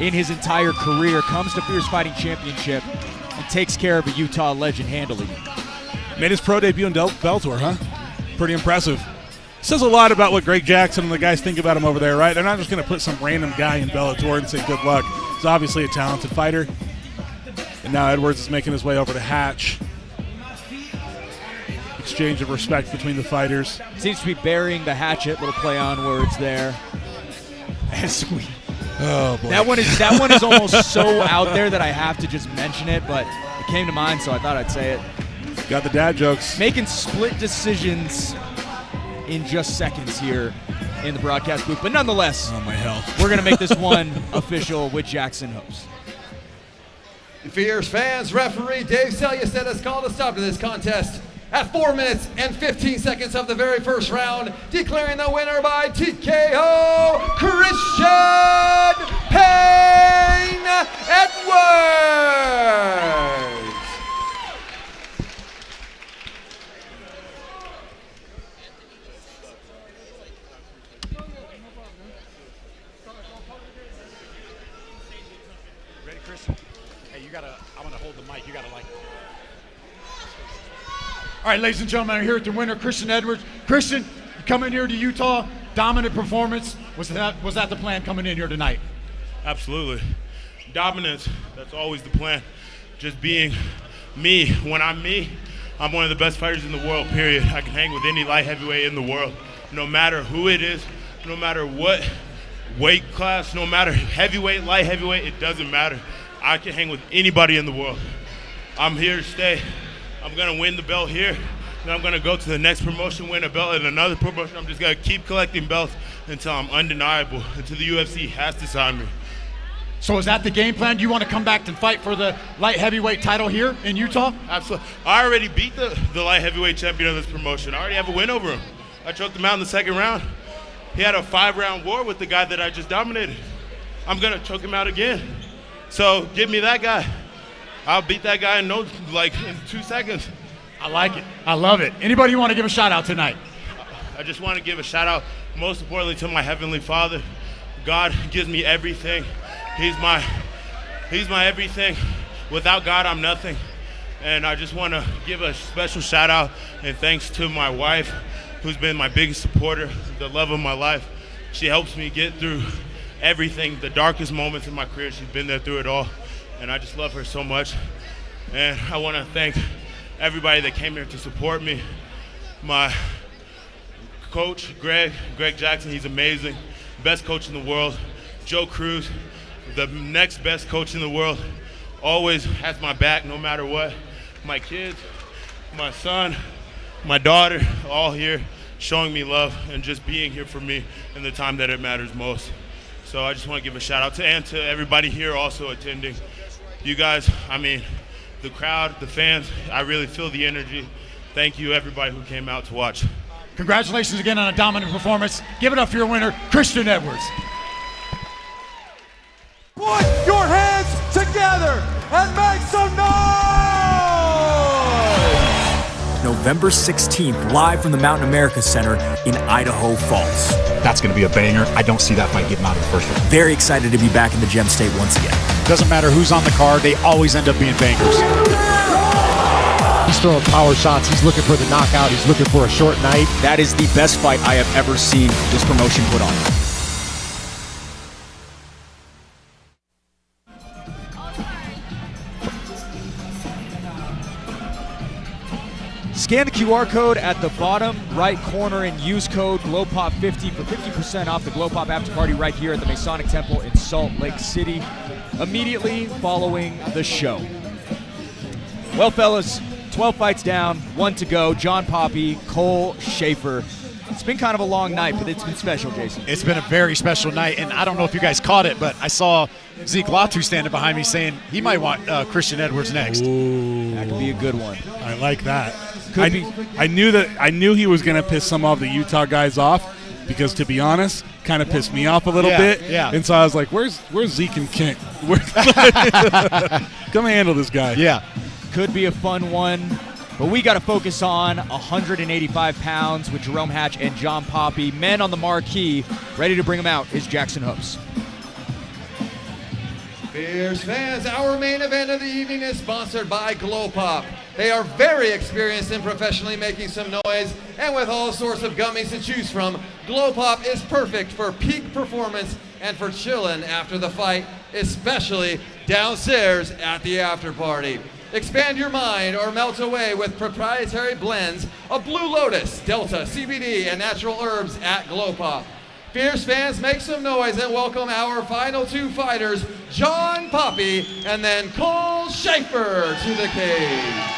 in his entire career, comes to Fierce Fighting Championship and takes care of a Utah legend handily. Made his pro debut in Bellator, huh? Pretty impressive. Says a lot about what Greg Jackson and the guys think about him over there, right? They're not just going to put some random guy in Bellator and say good luck. He's obviously a talented fighter. And now Edwards is making his way over to Hatch. Exchange of respect between the fighters. Seems to be burying the hatchet. Little play on words there. As we, oh boy. That one is almost so out there that I have to just mention it, but it came to mind, so I thought I'd say it. Got the dad jokes. Making split decisions in just seconds here in the broadcast booth, but nonetheless, oh my hell, we're gonna make this one official with Jackson Hopes. Fierce fans, referee Dave Selyusted has called a stop to this contest at 4 minutes and 15 seconds of the very first round, declaring the winner by TKO, Christian Payne Edwards. Ready, Christian? Hey, I'm gonna hold the mic. You gotta All right, ladies and gentlemen, I'm here with the winner, Christian Edwards. Christian, you come in here to Utah, dominant performance. Was that the plan coming in here tonight? Absolutely. Dominance, that's always the plan. Just being me. When I'm me, I'm one of the best fighters in the world, period. I can hang with any light heavyweight in the world. No matter who it is, no matter what weight class, no matter heavyweight, light heavyweight, it doesn't matter. I can hang with anybody in the world. I'm here to stay. I'm going to win the belt here. Then I'm going to go to the next promotion, win a belt at another promotion. I'm just going to keep collecting belts until I'm undeniable, until the UFC has to sign me. So is that the game plan? Do you want to come back and fight for the light heavyweight title here in Utah? Absolutely. I already beat the light heavyweight champion of this promotion. I already have a win over him. I choked him out in the second round. He had a 5-round war with the guy that I just dominated. I'm going to choke him out again. So give me that guy. I'll beat that guy in 2 seconds. I like it. I love it. Anybody you want to give a shout out tonight? I just want to give a shout out, most importantly, to my Heavenly Father. God gives me everything. He's my everything. Without God, I'm nothing. And I just want to give a special shout out and thanks to my wife, who's been my biggest supporter, the love of my life. She helps me get through everything, the darkest moments in my career. She's been there through it all. And I just love her so much. And I want to thank everybody that came here to support me. My coach, Greg Jackson, he's amazing. Best coach in the world. Joe Cruz, the next best coach in the world. Always has my back no matter what. My kids, my son, my daughter, all here showing me love and just being here for me in the time that it matters most. So I just want to give a shout out to everybody here also attending. You guys, the crowd, the fans, I really feel the energy. Thank you, everybody who came out to watch. Congratulations again on a dominant performance. Give it up for your winner, Christian Edwards. Put your hands together and make some noise! November 16th, live from the Mountain America Center in Idaho Falls. That's going to be a banger. I don't see that fight getting out of the first round. Very excited to be back in the Gem State once again. Doesn't matter who's on the card, they always end up being bangers. He's throwing power shots. He's looking for the knockout. He's looking for a short night. That is the best fight I have ever seen this promotion put on. Scan the QR code at the bottom right corner and use code GLOWPOP50 for 50% off the GLOWPOP after party right here at the Masonic Temple in Salt Lake City, immediately following the show. Well, fellas, 12 fights down, 1 to go. John Poppy, Cole Schaefer. It's been kind of a long night, but it's been special, Jason. It's been a very special night, and I don't know if you guys caught it, but I saw Zeke Latu standing behind me saying he might want Christian Edwards next. Ooh, that could be a good one. I like that. I knew he was going to piss some of the Utah guys off because, to be honest, kind of pissed me off a little bit. Yeah. And so I was like, "Where's Zeke and Kent? Come handle this guy." Yeah. Could be a fun one. But we got to focus on 185 pounds with Jerome Hatch and John Poppy. Men on the marquee, ready to bring them out is Jackson Hoops. Fierce fans, our main event of the evening is sponsored by GLOWPOP. They are very experienced in professionally making some noise, and with all sorts of gummies to choose from, GLOWPOP is perfect for peak performance and for chilling after the fight, especially downstairs at the after party. Expand your mind or melt away with proprietary blends of Blue Lotus, Delta, CBD, and natural herbs at GLOWPOP. Fierce fans, make some noise and welcome our final 2 fighters, John Poppy and then Cole Schaefer, to the cage.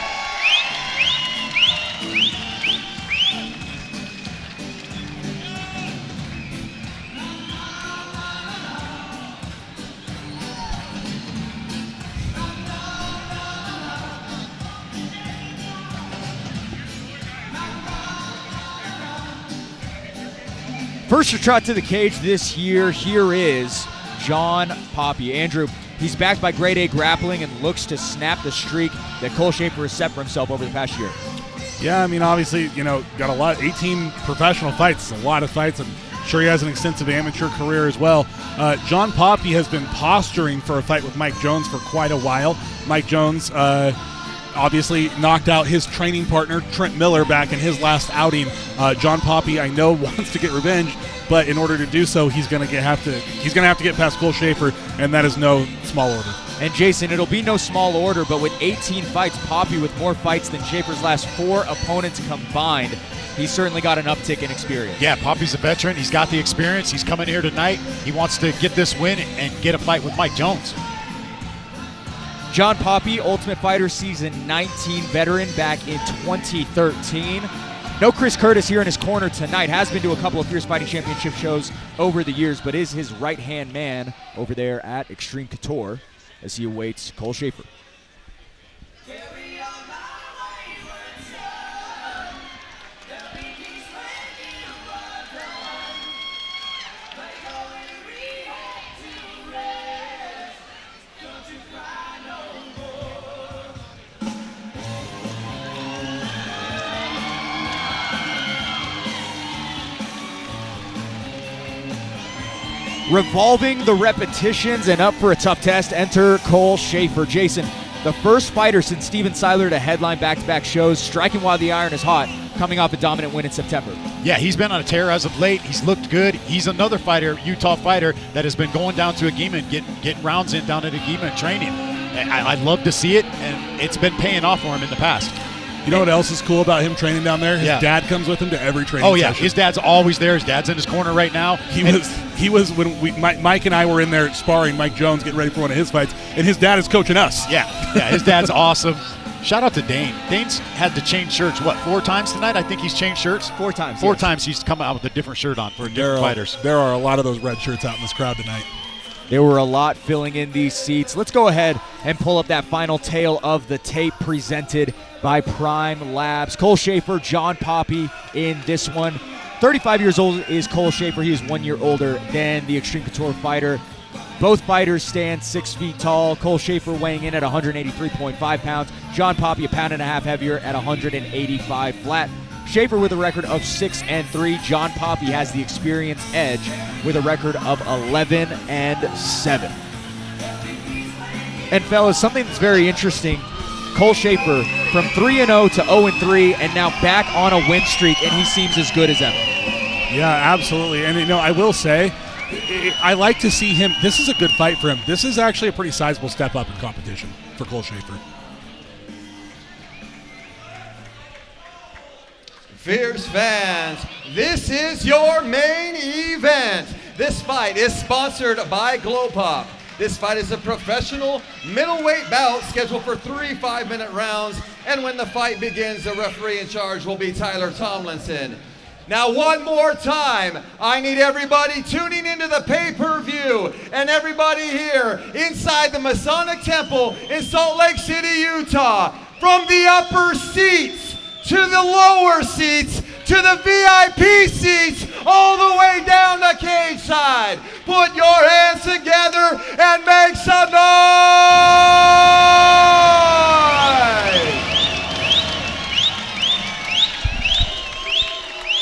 First to trot to the cage this year, here is John Poppy. Andrew, he's backed by Grade A Grappling and looks to snap the streak that Cole Schaefer has set for himself over the past year. Yeah, obviously, got a lot, 18 professional fights, a lot of fights. I'm sure he has an extensive amateur career as well. John Poppy has been posturing for a fight with Mike Jones for quite a while. Mike Jones obviously knocked out his training partner, Trent Miller, back in his last outing. John Poppy, I know, wants to get revenge, but in order to do so, he's going to have to get past Cole Schaefer, and that is no small order. And Jason, it'll be no small order, but with 18 fights, Poppy with more fights than Schaefer's last 4 opponents combined. he's certainly got an uptick in experience. Yeah, Poppy's a veteran. He's got the experience. He's coming here tonight. He wants to get this win and get a fight with Mike Jones. John Poppy, Ultimate Fighter Season 19 veteran back in 2013. No Chris Curtis here in his corner tonight. Has been to a couple of Fierce Fighting Championship shows over the years, but is his right-hand man over there at Extreme Couture as he awaits Cole Schaefer. Revolving the repetitions and up for a tough test, enter Cole Schaefer. Jason, the first fighter since Steven Seiler to headline back-to-back shows, striking while the iron is hot, coming off a dominant win in September. Yeah, he's been on a tear as of late. He's looked good. He's another fighter, Utah fighter, that has been going down to Agema and getting rounds in down at Agema and training. I'd love to see it, and it's been paying off for him in the past. You know what else is cool about him training down there? His dad comes with him to every training session. His dad's always there. His dad's in his corner right now. He was when Mike and I were in there sparring, Mike Jones getting ready for one of his fights, and his dad is coaching us. Yeah, his dad's awesome. Shout out to Dane. Dane's had to change shirts, 4 times tonight? I think he's changed shirts. 4 times. 4 times he's come out with a different shirt on for different fighters. There are a lot of those red shirts out in this crowd tonight. There were a lot filling in these seats. Let's go ahead and pull up that final tale of the tape presented by Prime Labs. Cole Schaefer, John Poppy in this one. 35 years old is Cole Schaefer. He is 1 year older than the Extreme Couture fighter. Both fighters stand 6 feet tall. Cole Schaefer weighing in at 183.5 pounds. John Poppy a pound and a half heavier at 185 flat. Schaefer with a record of 6-3. John Poppy has the experience edge with a record of 11-7. And fellas, something that's very interesting, Cole Schaefer from 3-0 to 0-3 and now back on a win streak, and he seems as good as ever. Yeah, absolutely. And I will say, I like to see him. This is a good fight for him. This is actually a pretty sizable step up in competition for Cole Schaefer. Fierce fans, this is your main event. This fight is sponsored by Glowpop. This fight is a professional middleweight bout scheduled for 3 5-minute rounds. And when the fight begins, the referee in charge will be Tyler Tomlinson. Now, one more time, I need everybody tuning into the pay-per-view and everybody here inside the Masonic Temple in Salt Lake City, Utah, from the upper seats to the lower seats, to the VIP seats, all the way down the cage side. Put your hands together and make some noise!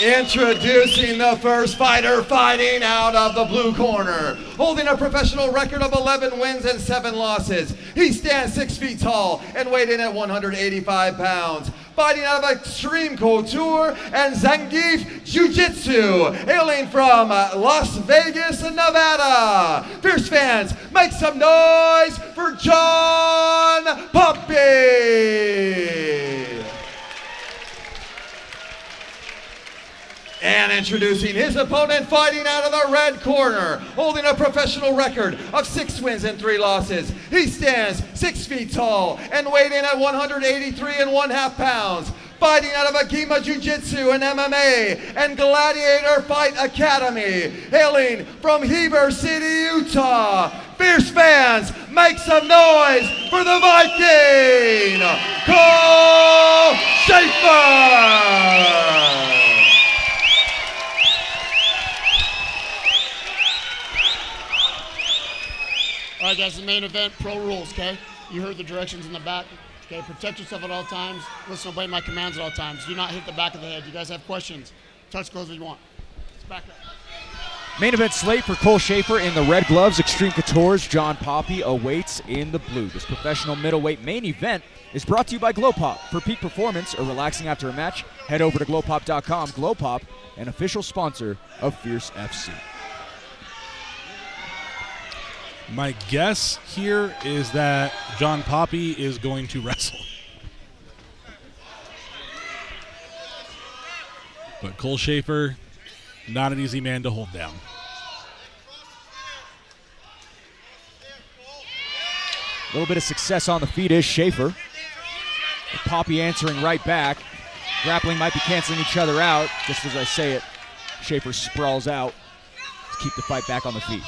Introducing the first fighter fighting out of the blue corner. Holding a professional record of 11 wins and 7 losses. He stands 6 feet tall and weighed in at 185 pounds. Fighting out of Extreme Couture and Zangief Jiu-Jitsu. Hailing from Las Vegas, Nevada. Fierce fans, make some noise for John Poppy. And introducing his opponent, fighting out of the red corner, holding a professional record of 6 wins and 3 losses. He stands 6 feet tall and weighed in at 183.5 pounds. Fighting out of Agema Jiu-Jitsu and MMA and Gladiator Fight Academy. Hailing from Heber City, Utah. Fierce fans, make some noise for the Viking, Cole Schaefer! All right, guys, the main event, pro rules, okay? You heard the directions in the back. Okay, protect yourself at all times. Listen to obey my commands at all times. Do not hit the back of the head. You guys have questions? Touch gloves if you want. Let's back up. Main event slate for Cole Schaefer in the red gloves. Extreme Couture's John Poppy awaits in the blue. This professional middleweight main event is brought to you by Glowpop. For peak performance or relaxing after a match, head over to glowpop.com. Glowpop, an official sponsor of Fierce FC. My guess here is that John Poppy is going to wrestle. But Cole Schaefer, not an easy man to hold down. A little bit of success on the feet is Schaefer. Poppy answering right back. Grappling might be canceling each other out. Just as I say it, Schaefer sprawls out to keep the fight back on the feet.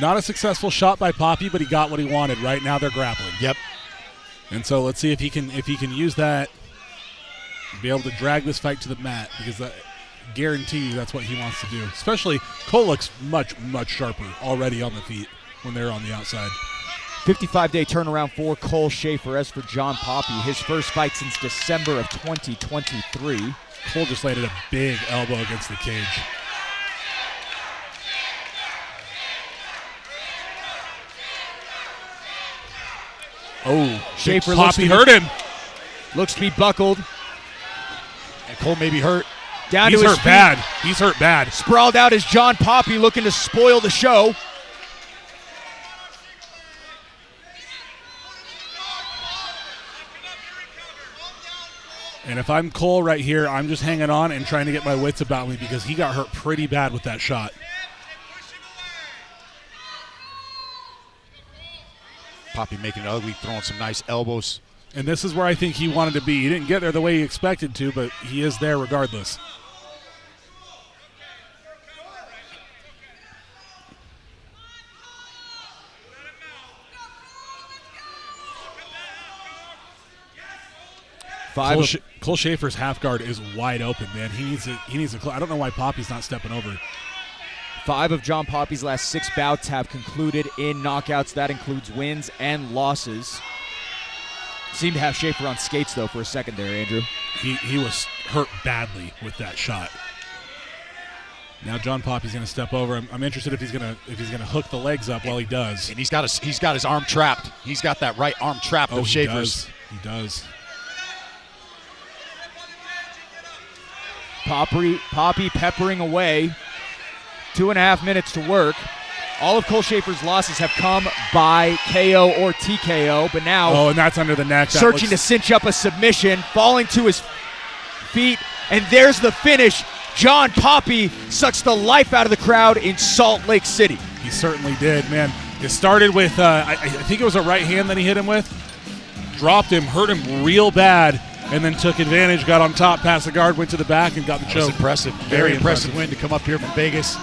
Not a successful shot by Poppy, but he got what he wanted. Right now they're grappling. Yep. And so let's see if he can use that, be able to drag this fight to the mat, because I guarantee you that's what he wants to do. Especially Cole looks much, much sharper already on the feet when they're on the outside. 55-day turnaround for Cole Schaefer. As for John Poppy, his first fight since December of 2023. Cole just landed a big elbow against the cage. Oh, Schaefer Poppy hurt him. Looks to be buckled. And Cole may be hurt. Down He's to his hurt feet. bad. He's hurt bad. Sprawled out is John Poppy, looking to spoil the show. And if I'm Cole right here, I'm just hanging on and trying to get my wits about me, because he got hurt pretty bad with that shot. Poppy making it ugly, throwing some nice elbows. And this is where I think he wanted to be. He didn't get there the way he expected to, but he is there regardless. Cole Schaefer's half guard is wide open, man. He needs to. I don't know why Poppy's not stepping over. 5 of John Poppy's last 6 bouts have concluded in knockouts. That includes wins and losses. Seemed to have Schaefer on skates, though, for a second there, Andrew. He was hurt badly with that shot. Now John Poppy's going to step over. I'm interested if he's going to hook the legs up while he does. And he's got his arm trapped. He's got that right arm trapped of Schaefer's. He does. Poppy peppering away. 2.5 minutes to work. All of Cole Schaefer's losses have come by KO or TKO, but now... Oh, and that's under the neck. Searching to cinch up a submission, falling to his feet, and there's the finish. John Poppy sucks the life out of the crowd in Salt Lake City. He certainly did, man. It started with, I think it was a right hand that he hit him with. Dropped him, hurt him real bad, and then took advantage, got on top, passed the guard, went to the back, and got the choke. That was impressive. Very impressive win to come up here from Vegas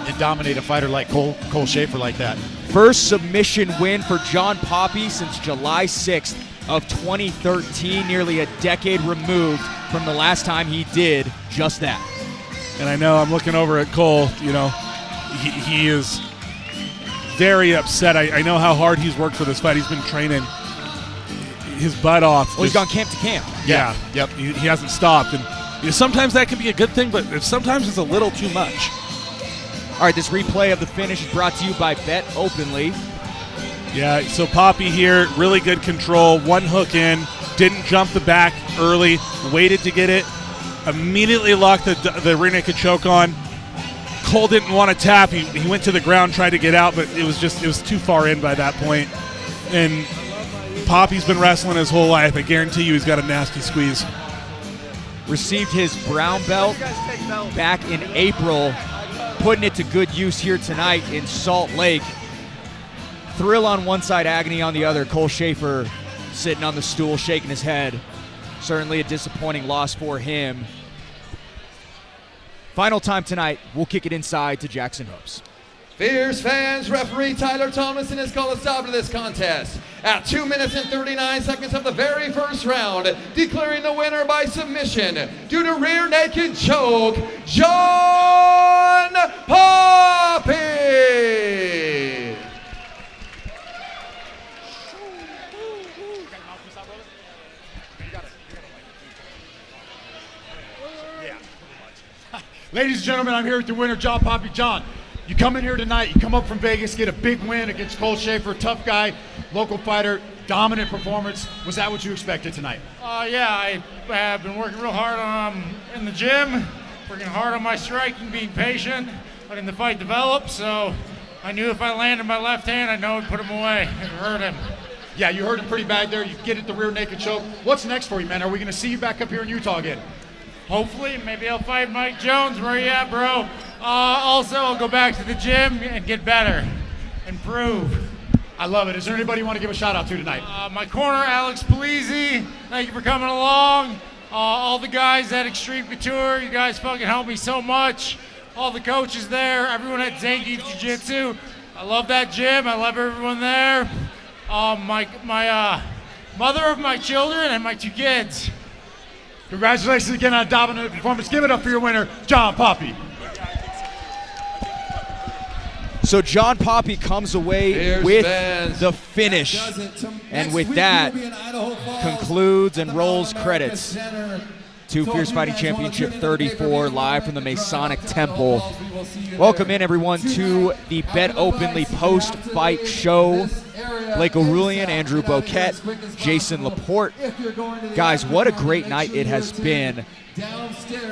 and dominate a fighter like Cole Schaefer like that. First submission win for John Poppy since July 6th of 2013, nearly a decade removed from the last time he did just that. And I know I'm looking over at Cole, he is very upset. I know how hard he's worked for this fight. He's been training his butt off. Well, he's gone camp to camp. Yeah. Yep. He hasn't stopped. And sometimes that can be a good thing, but sometimes it's a little too much. All right, this replay of the finish is brought to you by Bet Openly. Yeah, so Poppy here, really good control. One hook in, didn't jump the back early, waited to get it, immediately locked the rear naked choke on. Cole didn't want to tap. He went to the ground, tried to get out, but it was too far in by that point. And Poppy's been wrestling his whole life. I guarantee you he's got a nasty squeeze. Received his brown belt back in April, putting it to good use here tonight in Salt Lake. Thrill on one side, agony on the other. Cole Schaefer sitting on the stool, shaking his head. Certainly a disappointing loss for him. Final time tonight, we'll kick it inside to Jackson Hopes. Fierce fans, referee Tyler Thomason has called a stop to this contest at 2 minutes and 39 seconds of the very first round, declaring the winner by submission due to rear naked choke, John Poppy. Ladies and gentlemen, I'm here with the winner, John Poppy. John, you come in here tonight, you come up from Vegas, get a big win against Cole Schaefer, tough guy, local fighter, dominant performance. Was that what you expected tonight? Yeah, I have been working real hard in the gym, working hard on my striking, being patient, letting the fight develop. So I knew if I landed my left hand, I know it would put him away and hurt him. Yeah, you hurt him pretty bad there. You get at the rear naked choke. What's next for you, man? Are we going to see you back up here in Utah again? Hopefully, maybe I'll fight Mike Jones. Where you at, bro? Also, I'll go back to the gym and get better, improve. I love it. Is there anybody you want to give a shout out to tonight? My corner, Alex Polizzi. Thank you for coming along. All the guys at Extreme Couture, you guys fucking helped me so much. All the coaches there, everyone at Zangief Jiu-Jitsu. I love that gym. I love everyone there. My mother of my children and my 2 kids. Congratulations again on a dominant performance. Give it up for your winner, John Poppy. So John Poppy comes away Here's with Benz. the finish, and with that concludes and rolls credits to Fierce Fighting Championship 34 live from the Masonic Temple. Welcome in everyone to the Bet Openly post-fight show. Blake O'Rulian, Andrew Boquette, Jason Laporte. Guys, what a great night it has been.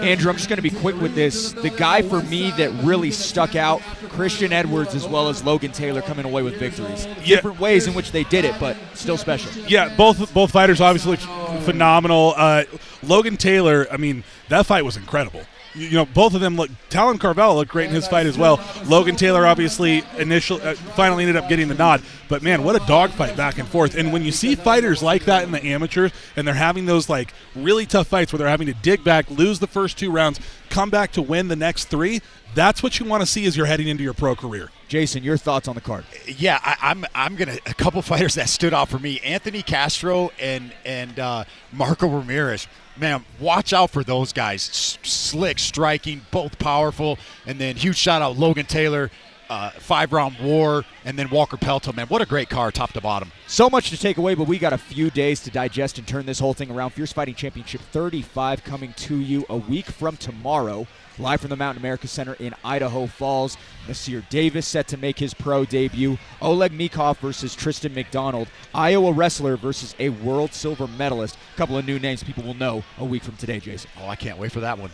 Andrew, I'm just going to be quick with this. The guy for me that really stuck out, Christian Edwards as well as Logan Taylor coming away with victories. Different ways in which they did it, but still special. Yeah, both fighters obviously phenomenal. Logan Taylor, I mean, that fight was incredible. You know, both of them look. Talon Carvalho looked great in his fight as well. Logan Taylor obviously finally ended up getting the nod. But man, what a dogfight back and forth. And when you see fighters like that in the amateurs, and they're having those like really tough fights where they're having to dig back, lose the first 2 rounds, come back to win the next 3, that's what you want to see as you're heading into your pro career. Jason, your thoughts on the card? Yeah, I'm gonna a couple fighters that stood out for me: Anthony Castro and Marco Ramirez. Man, watch out for those guys. Slick striking, both powerful, and then huge shout out Logan Taylor, 5-round war, and then Walker Pelto. Man, what a great card, top to bottom. So much to take away, but we got a few days to digest and turn this whole thing around. Fierce Fighting Championship 35 coming to you a week from tomorrow, live from the Mountain America Center in Idaho Falls. Nasir Davis set to make his pro debut. Oleg Mikov versus Tristan McDonald. Iowa wrestler versus a world silver medalist. A couple of new names people will know a week from today, Jason. Oh, I can't wait for that one.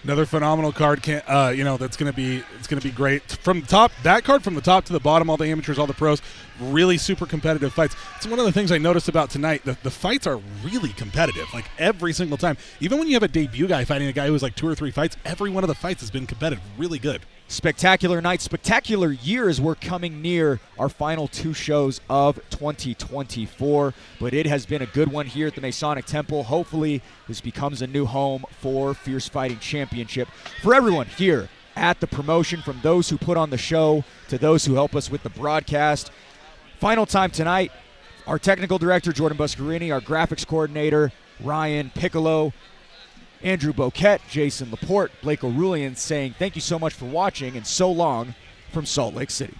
Another phenomenal card, that's going to be great. From the top, that card from the top to the bottom, all the amateurs, all the pros, really super competitive fights. It's one of the things I noticed about tonight. The fights are really competitive, like every single time. Even when you have a debut guy fighting a guy who has like 2 or 3 fights, every one of the fights has been competitive, really good. Spectacular night, spectacular year as we're coming near our final 2 shows of 2024. But it has been a good one here at the Masonic Temple. Hopefully this becomes a new home for Fierce Fighting Championship. For everyone here at the promotion, from those who put on the show to those who help us with the broadcast. Final time tonight, our technical director, Jordan Buscarini, our graphics coordinator, Ryan Piccolo, Andrew Boquette, Jason Laporte, Blake O'Rulian saying thank you so much for watching and so long from Salt Lake City.